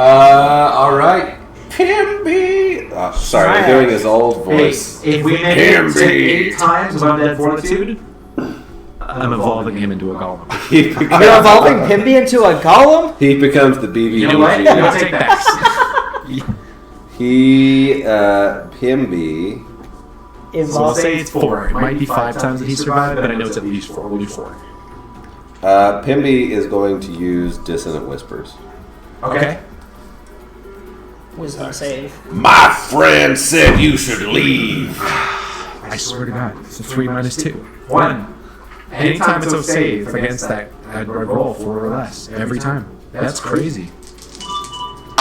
S5: All right. Pimby!
S4: Oh, sorry, I'm doing his old voice.
S1: If we make it to 8 times with Undead Fortitude, I'm evolving him into a golem.
S4: He
S2: You're
S4: becomes,
S2: evolving Pimby into a golem?
S4: he becomes the BB.
S1: You know what? I'll take backs.
S4: He, Pimby.
S1: So I'll
S2: Evolving.
S1: say it's 4. It might be 5 times that he survived, but I know it's at least 4. We'll do 4.
S4: Pimby is going to use Dissonant Whispers.
S1: Okay.
S2: Wisdom save.
S5: My friend said you should leave.
S1: I swear to God. It's a 3 minus 2. 1. Anytime it's a save against that, I'd roll 4 or less. Every time. That's crazy.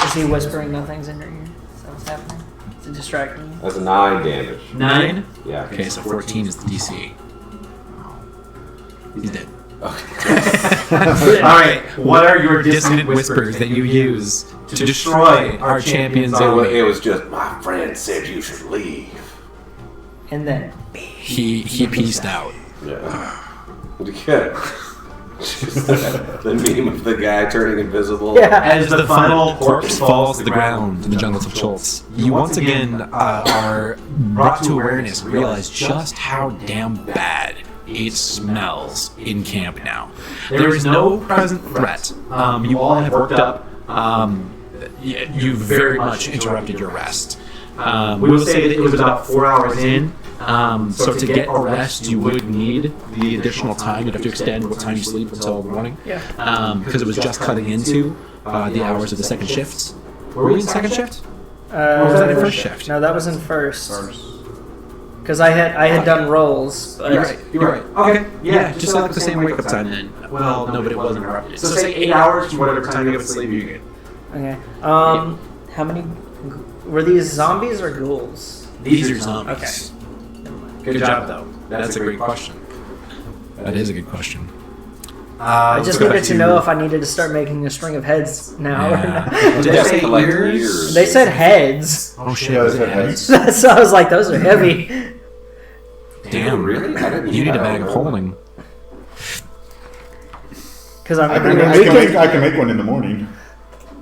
S2: Is he whispering nothings in your ear? Is that what's happening? Is it distracting you?
S5: That's 9 damage.
S1: 9?
S5: Yeah.
S1: Okay, so 14 is the DC. He's dead. Alright, what are your dissonant whispers that you use to destroy our champion's
S5: It
S1: enemy?
S5: was just, my friend said you should leave.
S2: And then.
S1: He pieced out.
S5: Yeah. The meme of the guy turning invisible.
S2: Yeah.
S1: As the final corpse falls to the ground in the jungles of Schultz, you once again are brought to awareness and realize just how damn bad it smells in camp now. There is no present threat. You all have worked up. You very much interrupted your rest. We will say that it was about 4 hours in. So to get a rest, you would need the additional time. You'd have to extend what time you sleep until the morning.
S2: Yeah.
S1: Because it was just cutting into the hours of the second shift. Were we in second shift? Or was that in first shift?
S2: No, that was in first. Because I had done rolls. But
S1: You're right. You're right. Okay. Yeah, just like the same wake up time then. Well, no, but it wasn't interrupted. So say 8 hours from whatever time you get to sleep, you get.
S2: Okay. How many were these zombies or ghouls?
S1: These are zombies.
S2: Okay.
S1: Good job, though. That's a great question. That is a good question.
S2: I just needed to know if I needed to start making a string of heads now. Or not.
S1: Did they say
S5: collect
S1: ears?
S5: ears.
S2: They said heads.
S1: Oh shit!
S3: Yeah,
S1: was
S3: they
S1: it
S3: said
S1: heads?
S2: So I was like, those are heavy.
S1: Damn,
S5: Really? I didn't
S1: You need a
S5: know.
S1: bag of holding.
S2: Because
S3: I can,
S2: we
S3: I can make one in the morning.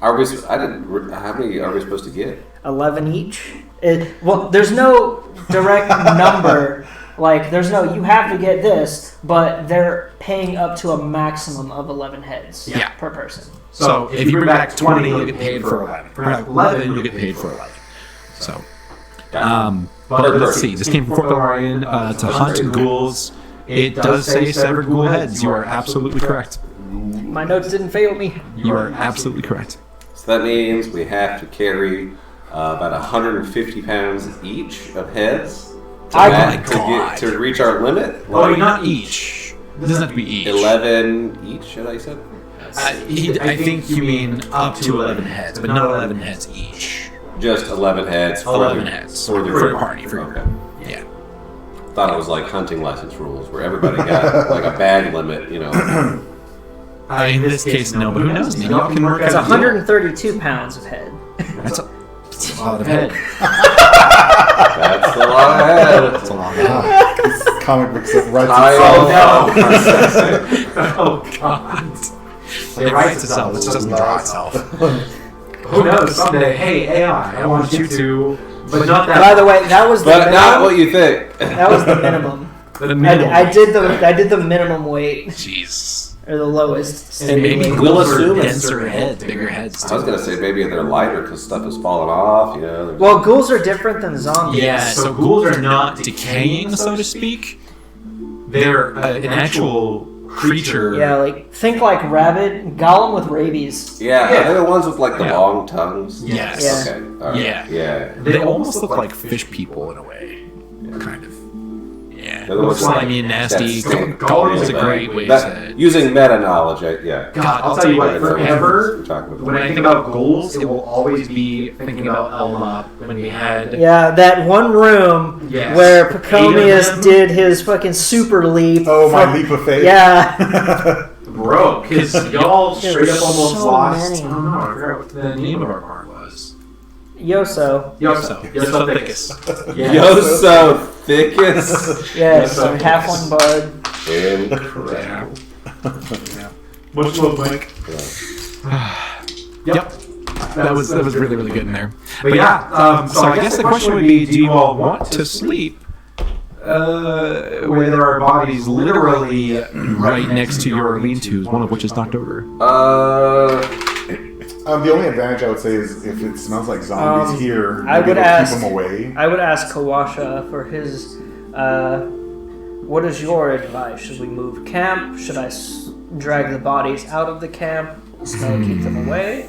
S5: Are we? I didn't. How many are we supposed to get?
S2: 11 each. Well, there's no direct number. Like, there's no, you have to get this, but they're paying up to a maximum of 11 heads
S1: Yeah.
S2: per person.
S1: So if you bring back 20, you'll get paid for 11. Bring back 11, you'll get paid for 11. So, but let's see. This came from Fort Valarian to hunt ghouls. It does say severed ghoul heads. You are absolutely correct.
S2: My notes didn't fail me.
S1: You are absolutely correct.
S5: So that means we have to carry about 150 pounds each of heads to reach our limit.
S1: Oh, not each. It doesn't have to be each.
S5: 11 each, should I say?
S1: I think you mean up to 11 heads, but not 11 heads each.
S5: Just 11 heads.
S1: 11 heads for the party.
S5: Okay.
S1: Yeah.
S5: Thought it was like hunting license rules where everybody got like a bag limit, you know.
S1: In this case, no, but who knows? Maybe y'all can work out
S2: It's
S1: a deal.
S2: 132 pounds of head.
S1: That's a lot of head.
S5: That's a lot of head.
S1: That's a lot of head.
S3: Comic book stuff writes
S5: Oh,
S3: itself.
S1: no. Oh, God. It writes itself. It just doesn't draw itself. Who knows? Someday, hey, AI, I want you to... But not that...
S2: By the way, that was the
S5: But
S2: minimum.
S5: not what you think.
S2: That was the minimum.
S1: The minimum.
S2: I did the minimum weight,
S1: Jeez.
S2: or the lowest.
S1: And maybe
S5: We'll
S1: ghouls are
S5: assume it's-
S1: denser heads, bigger heads.
S5: I was gonna say maybe they're lighter because stuff is falling off, you know. there's-
S2: Well, ghouls are different than zombies.
S1: Yeah, so ghouls are not decaying, so to speak. They're an actual creature.
S2: Yeah, like think like rabbit, golem with rabies.
S5: Yeah, are they the ones with like the
S1: Yeah.
S5: long tongues?
S1: Yes.
S2: Yeah.
S5: Okay. All right.
S1: Yeah.
S5: Yeah.
S1: They almost look like fish people in a way. Kind of. Yeah.
S5: They're the ones
S1: Slimy and nasty.
S5: that's-
S1: Golem is a great way to say it.
S5: Using meta knowledge, yeah.
S1: God, I'll tell you what,
S5: I know what
S1: forever,
S5: you're talking about.
S1: when I think about ghouls, it will always be thinking about Elma when we had...
S2: Yeah, that one room
S1: Yes.
S2: where
S1: 8 of
S2: Pachomius
S1: them.
S2: did his fucking super leap.
S3: Oh, my
S2: from-
S3: leap of faith.
S2: Yeah.
S1: Bro, because y'all
S2: There
S1: straight
S2: were
S1: up almost
S2: so
S1: lost...
S2: many.
S1: I don't know, I forgot what the name of our part was.
S2: Yoso.
S1: Yoso Thickus.
S5: Yo, so thickest.
S2: Yes,
S1: Yoso.
S2: halfling bard.
S5: Incredible.
S1: Much love, Mike. Yep. That was really, really good in there. But yeah, so I guess the question would be, do you all want to sleep where there are bodies literally right next to your lean-tos, one of which is knocked over?
S3: The only advantage I would say is if it smells like zombies here,
S2: I
S3: maybe
S2: would
S3: it'll
S2: ask-
S3: keep them away.
S2: I would ask Kawasha for his. What is your advice? Should we move camp? Should I drag the bodies out of the camp? Still keep them away?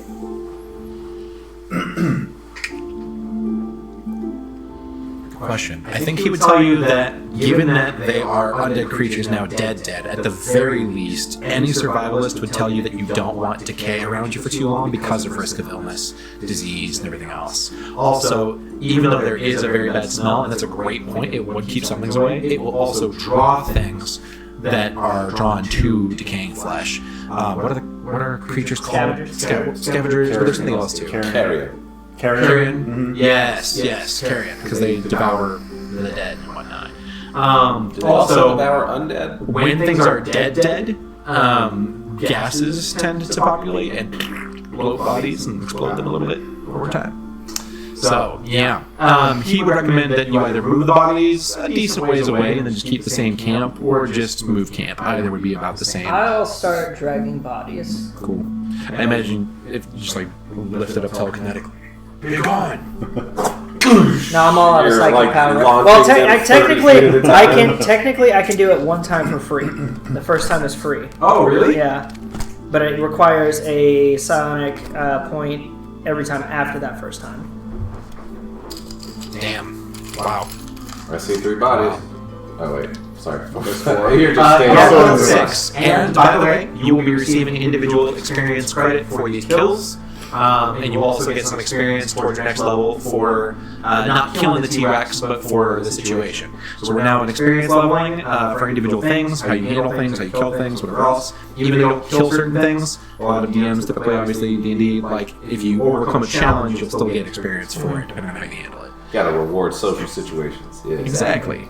S1: Question. I think he would tell you that, given that they are undead creatures now dead, at the very least, any survivalist would tell you that you don't want decay around you for too long because of risk of illness, disease, and everything else. Also, even though there is a very bad smell, and that's a great point, it would keep some things away, it will also draw things that are drawn to decaying flesh. What are creatures called? Scavengers. But there's something else too.
S5: Carrier.
S1: Carrion?
S3: Mhm.
S1: Yes, carrion, because they devour the dead and whatnot.
S5: Do they also devour undead?
S1: When things are dead, gases tend to populate and bloat bodies and explode them a little bit over time. So, yeah. He would recommend that you either move the bodies a decent ways away and then just keep the same camp, or just move camp. Either would be about the same.
S2: I'll start dragging bodies.
S1: Cool. I imagine if you just like lift it up telekinetically. Be gone!
S2: No, I'm all out of
S5: You're,
S2: psychic
S5: like,
S2: power.
S5: launching
S2: Well,
S5: them 30 feet at a time.
S2: technically I can do it one time for free. The first time is free.
S1: Oh, really?
S2: Yeah, but it requires a psionic point every time after that first time.
S1: Damn. Wow.
S5: I see 3 bodies. Oh wait, sorry.
S3: four.
S5: You're just standing
S1: Also
S3: Also
S5: on
S3: in
S5: the
S3: the
S5: side.
S1: 6. And by the way, you will be receiving individual experience credit for these kills. And you also get some experience towards your next level for not killing the T-Rex, but for the situation. So we're now in experience leveling for individual things, how you handle things, how you kill things, whatever else. Even though you don't kill certain things, a lot of DMs typically, obviously, D&D, like, if you overcome a challenge, you'll still get experience for it, depending on how you handle it.
S5: Gotta reward social situations. Yeah,
S1: Exactly.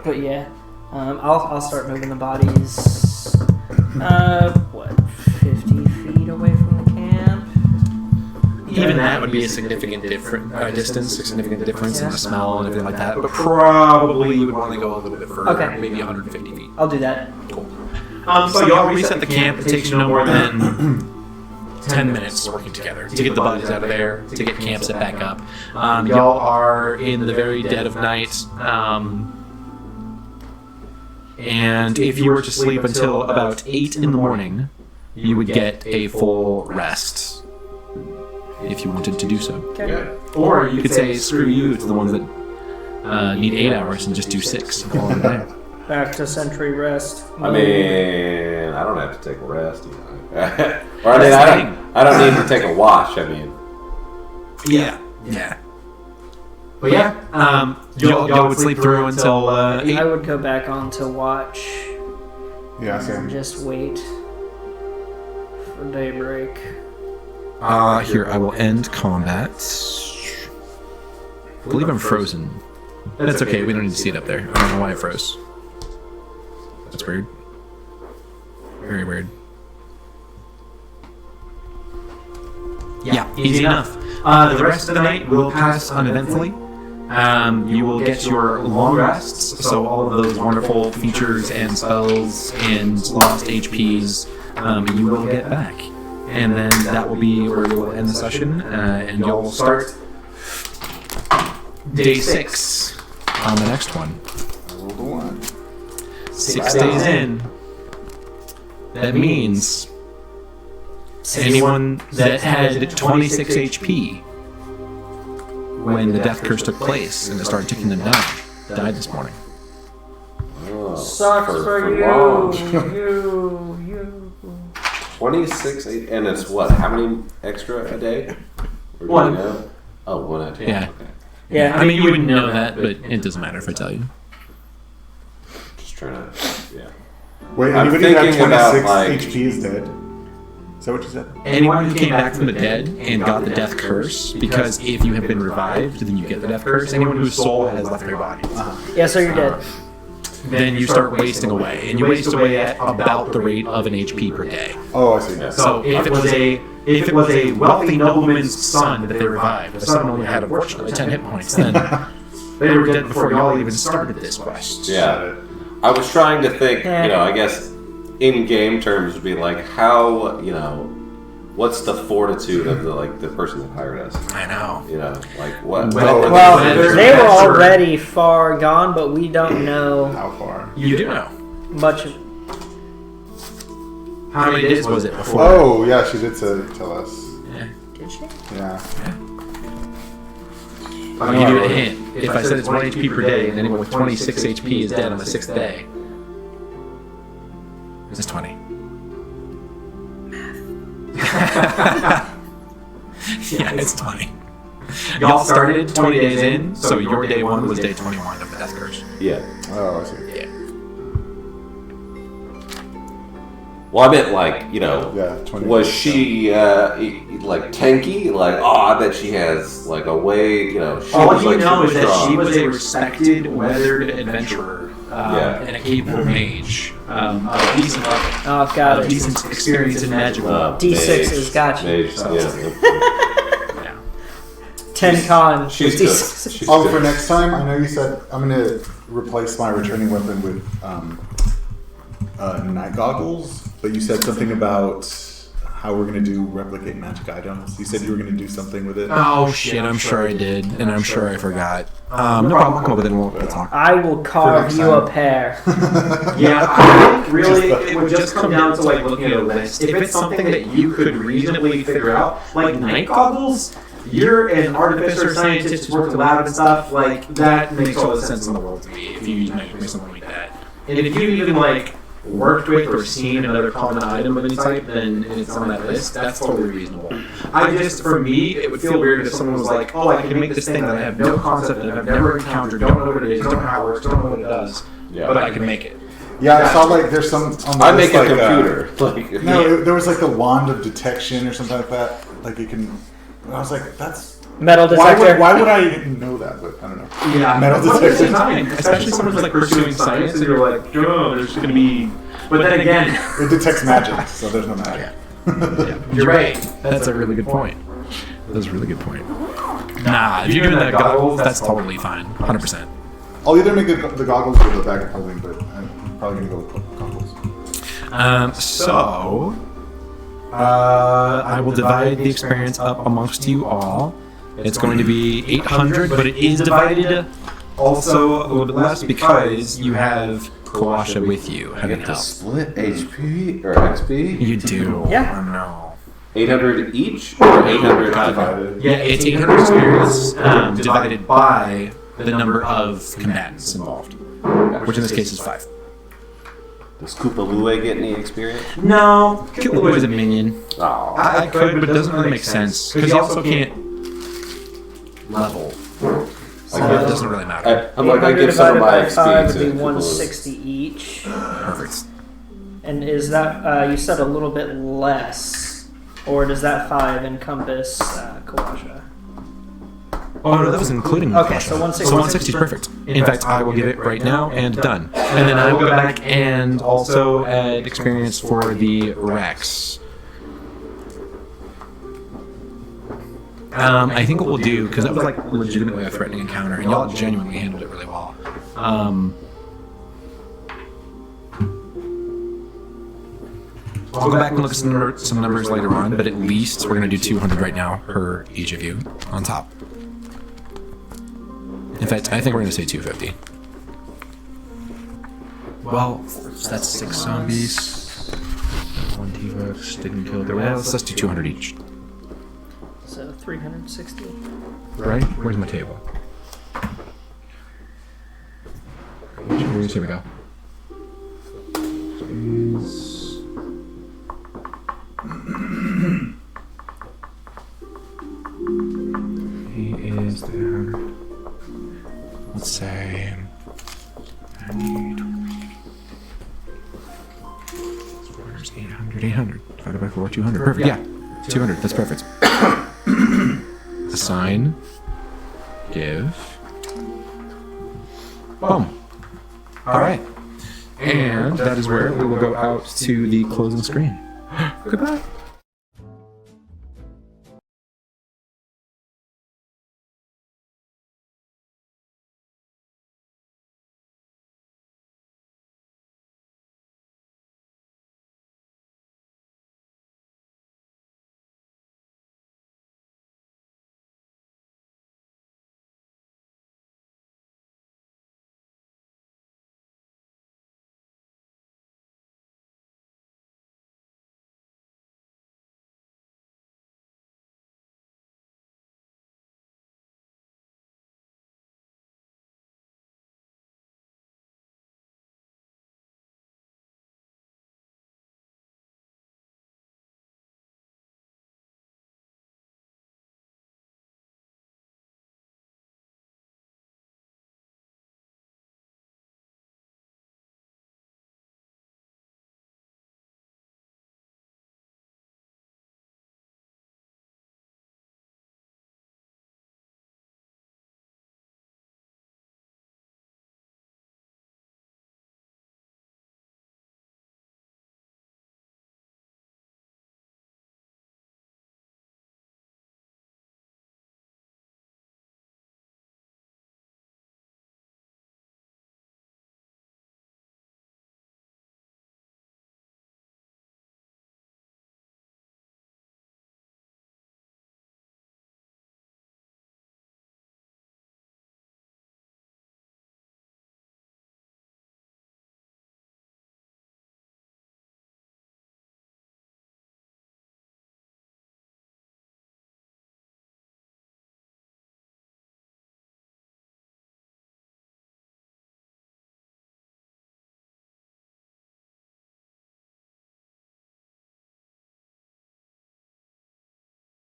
S2: But yeah, I'll start moving the bodies. 50 feet away from the camp.
S1: Even that would be a significant distance, a significant difference in the smell and everything like that. But probably you would want to go a little bit further,
S2: Okay.
S1: maybe 150 feet.
S2: I'll do that.
S1: Cool. So y'all reset the camp. It takes you no more than 10 minutes working together to get the bodies out of there, to get camp set back up. Y'all are in the very dead of night. And if you were to sleep until about 8 in the morning, you would get a full rest. if you wanted to do so.
S2: Okay.
S1: Or you could say, screw you to the ones that need 8 hours and just do 6. And call it a day.
S2: Back to sentry rest.
S5: I mean, I don't have to take a rest. Or I don't need to take a wash. I mean,
S1: Yeah. But yeah, y'all would sleep through until 8.
S2: I would go back on to watch
S3: Yeah,
S2: and
S3: same.
S2: just wait for daybreak.
S1: Here, I will end combat. I believe I'm frozen. That's okay, we don't need to see it up there. I don't know why it froze. That's weird. Very weird. Yeah, easy enough. The rest of the night will pass uneventfully. You will get your long rests, so all of those wonderful features and spells and lost HPs, you will get back. And then that will be where we will end the session, and you'll start day 6 on the next one.
S3: Roll the 1.
S1: 6 days in. That means anyone that had 26 HP when the death curse took place and it started taking them down died this morning.
S2: Sucks for you.
S5: long.
S2: You.
S5: 26, and it's what? How many extra a day? Or do
S1: One.
S5: you know? Oh, 1 a day.
S1: Yeah.
S5: Okay.
S2: Yeah,
S1: I mean, you wouldn't know that, but it doesn't matter if I tell you.
S5: Just trying to, yeah.
S3: Wait,
S5: I'm
S3: anybody who had
S5: thinking about,
S3: 26
S5: like-
S3: HP is dead? Is that what you said?
S1: Anyone who came back from the dead and got the death curse, because if you have been revived, then you get the death curse. Anyone whose soul has left their body,
S2: Yeah, so you're dead.
S1: then you start wasting away, and you waste away at about the rate of an HP per day.
S3: Oh, I see.
S1: So if it was a wealthy nobleman's son that they revived, the son only had unfortunately 10 hit points, then they were dead before y'all even started this quest.
S5: Yeah. I was trying to think, I guess in game terms would be like how, what's the fortitude of the person that hired us?
S1: I know.
S5: Like what?
S2: Well, they were already far gone, but we don't know
S3: How far?
S1: You do know.
S2: much of.
S1: How many days was it before?
S3: Oh, yeah, she did tell us.
S1: Yeah.
S2: Did she?
S3: Yeah.
S1: I'll give you a hint. If I said it's 1 HP per day, and anyone with 26 HP is dead on the 6th day, it's 20. Yeah, it's 20. Y'all started 20 days in, so your day 1 was day 21 of the death curse.
S5: Yeah.
S3: Oh, I see.
S1: Yeah.
S5: Well, I meant like,
S3: Yeah, 20.
S5: was she like tanky? Like, I bet she has like a way, she
S1: All
S5: was,
S1: you
S5: like,
S1: know is
S5: super
S1: that she
S5: strong.
S1: was a respected, weathered adventurer
S5: Yeah.
S1: and a capable mage of decent level,
S2: Oh, got
S1: of
S2: it.
S1: decent experience in magic.
S2: D6 has got you.
S5: Mage,
S1: So-
S5: yeah.
S2: 10 con.
S5: She's
S2: D6.
S5: good. She's
S3: Oh,
S5: good.
S3: for next time, I know you said I'm going to replace my returning weapon with night goggles, but you said something about how we're going to do replicate magic items. You said you were going to do something with it.
S1: Oh shit! I'm sure I did, and I'm sure I forgot. No problem. I'll come up with it and we'll talk.
S2: I will carve
S3: next
S2: you
S3: time.
S2: a pair.
S1: Yeah, I think really it would just come down to like looking at a list. If it's something that you could reasonably figure out, like night goggles, you're an artificer, scientist who's worked in the lab and stuff. Like that makes all the sense in the world to me. If you make something like that, and if you even like worked with or seen another common item of any type, then it's on that list. That's totally reasonable. For me, it would feel weird if someone was like, "Oh, I can make this thing that I have no concept of, I've never encountered, don't know what it is, don't know how it works, don't know what it does, but I can make it."
S3: Yeah, I saw like there's some on the
S5: I
S3: list,
S5: make a
S3: like,
S5: computer.
S3: No, there was like the wand of detection or something like that. Like it can. I was like, that's.
S2: Metal detector.
S3: Why would I know that? But I don't know.
S1: Yeah,
S3: Metal
S1: Well, at the
S3: detector.
S1: same time, especially someone who's like pursuing science, and you're like, "Oh, there's going to be," but then again,
S3: It detects magic, so there's no magic.
S1: you're right. That's a really good point. That's a really good point. Nah, if you're doing that goggles, that's totally fine, 100%.
S3: I'll either make the goggles or the bag of holding, but I'm probably gonna go with goggles.
S1: I will divide the experience up amongst you all. It's going to be 800, but it is divided also a little bit less because you have Kawasha with you.
S5: I
S1: Having
S5: get to
S1: help.
S5: split HP or XP?
S1: You do.
S2: Yeah.
S1: I know.
S4: 800 each or 800 divided?
S1: Yeah, it's 800 experience divided by the number of combatants involved, which in this case is 5.
S4: Does Koopalue get any experience?
S1: No, Killua is a minion.
S4: Oh.
S1: I could, but it doesn't really make sense because he also can't level. So it doesn't really matter.
S4: I'm like, I
S2: 800
S4: give some of
S2: divided
S4: my
S2: by 5
S4: experience
S2: would be
S4: to Koopalue.
S2: 160 each.
S1: Perfect.
S2: And is that, you said a little bit less, or does that 5 encompass Kawasha?
S1: Oh no, that was including
S2: Okay,
S1: the
S2: so 160.
S1: So 160 is perfect. In fact, I will give it right now and done. And then I will go back and also add experience for the Rex. I think what we'll do, because that was like legitimately a threatening encounter, and y'all genuinely handled it really well. I'll go back and look at some numbers later on, but at least we're going to do 200 right now per each of you on top. In fact, I think we're going to say 250. Well, that's 6 zombies. 1 T-Rex didn't kill the rest. Let's do 200 each.
S2: So 360.
S1: Right? Where's my table? Here we go. He is the... Let's say... I need... Where's 800? 800 divided by 4, 200. Perfect, yeah. 200, that's perfect. Assign. Give. Boom. Alright. And that is where we will go out to the closing screen. Goodbye.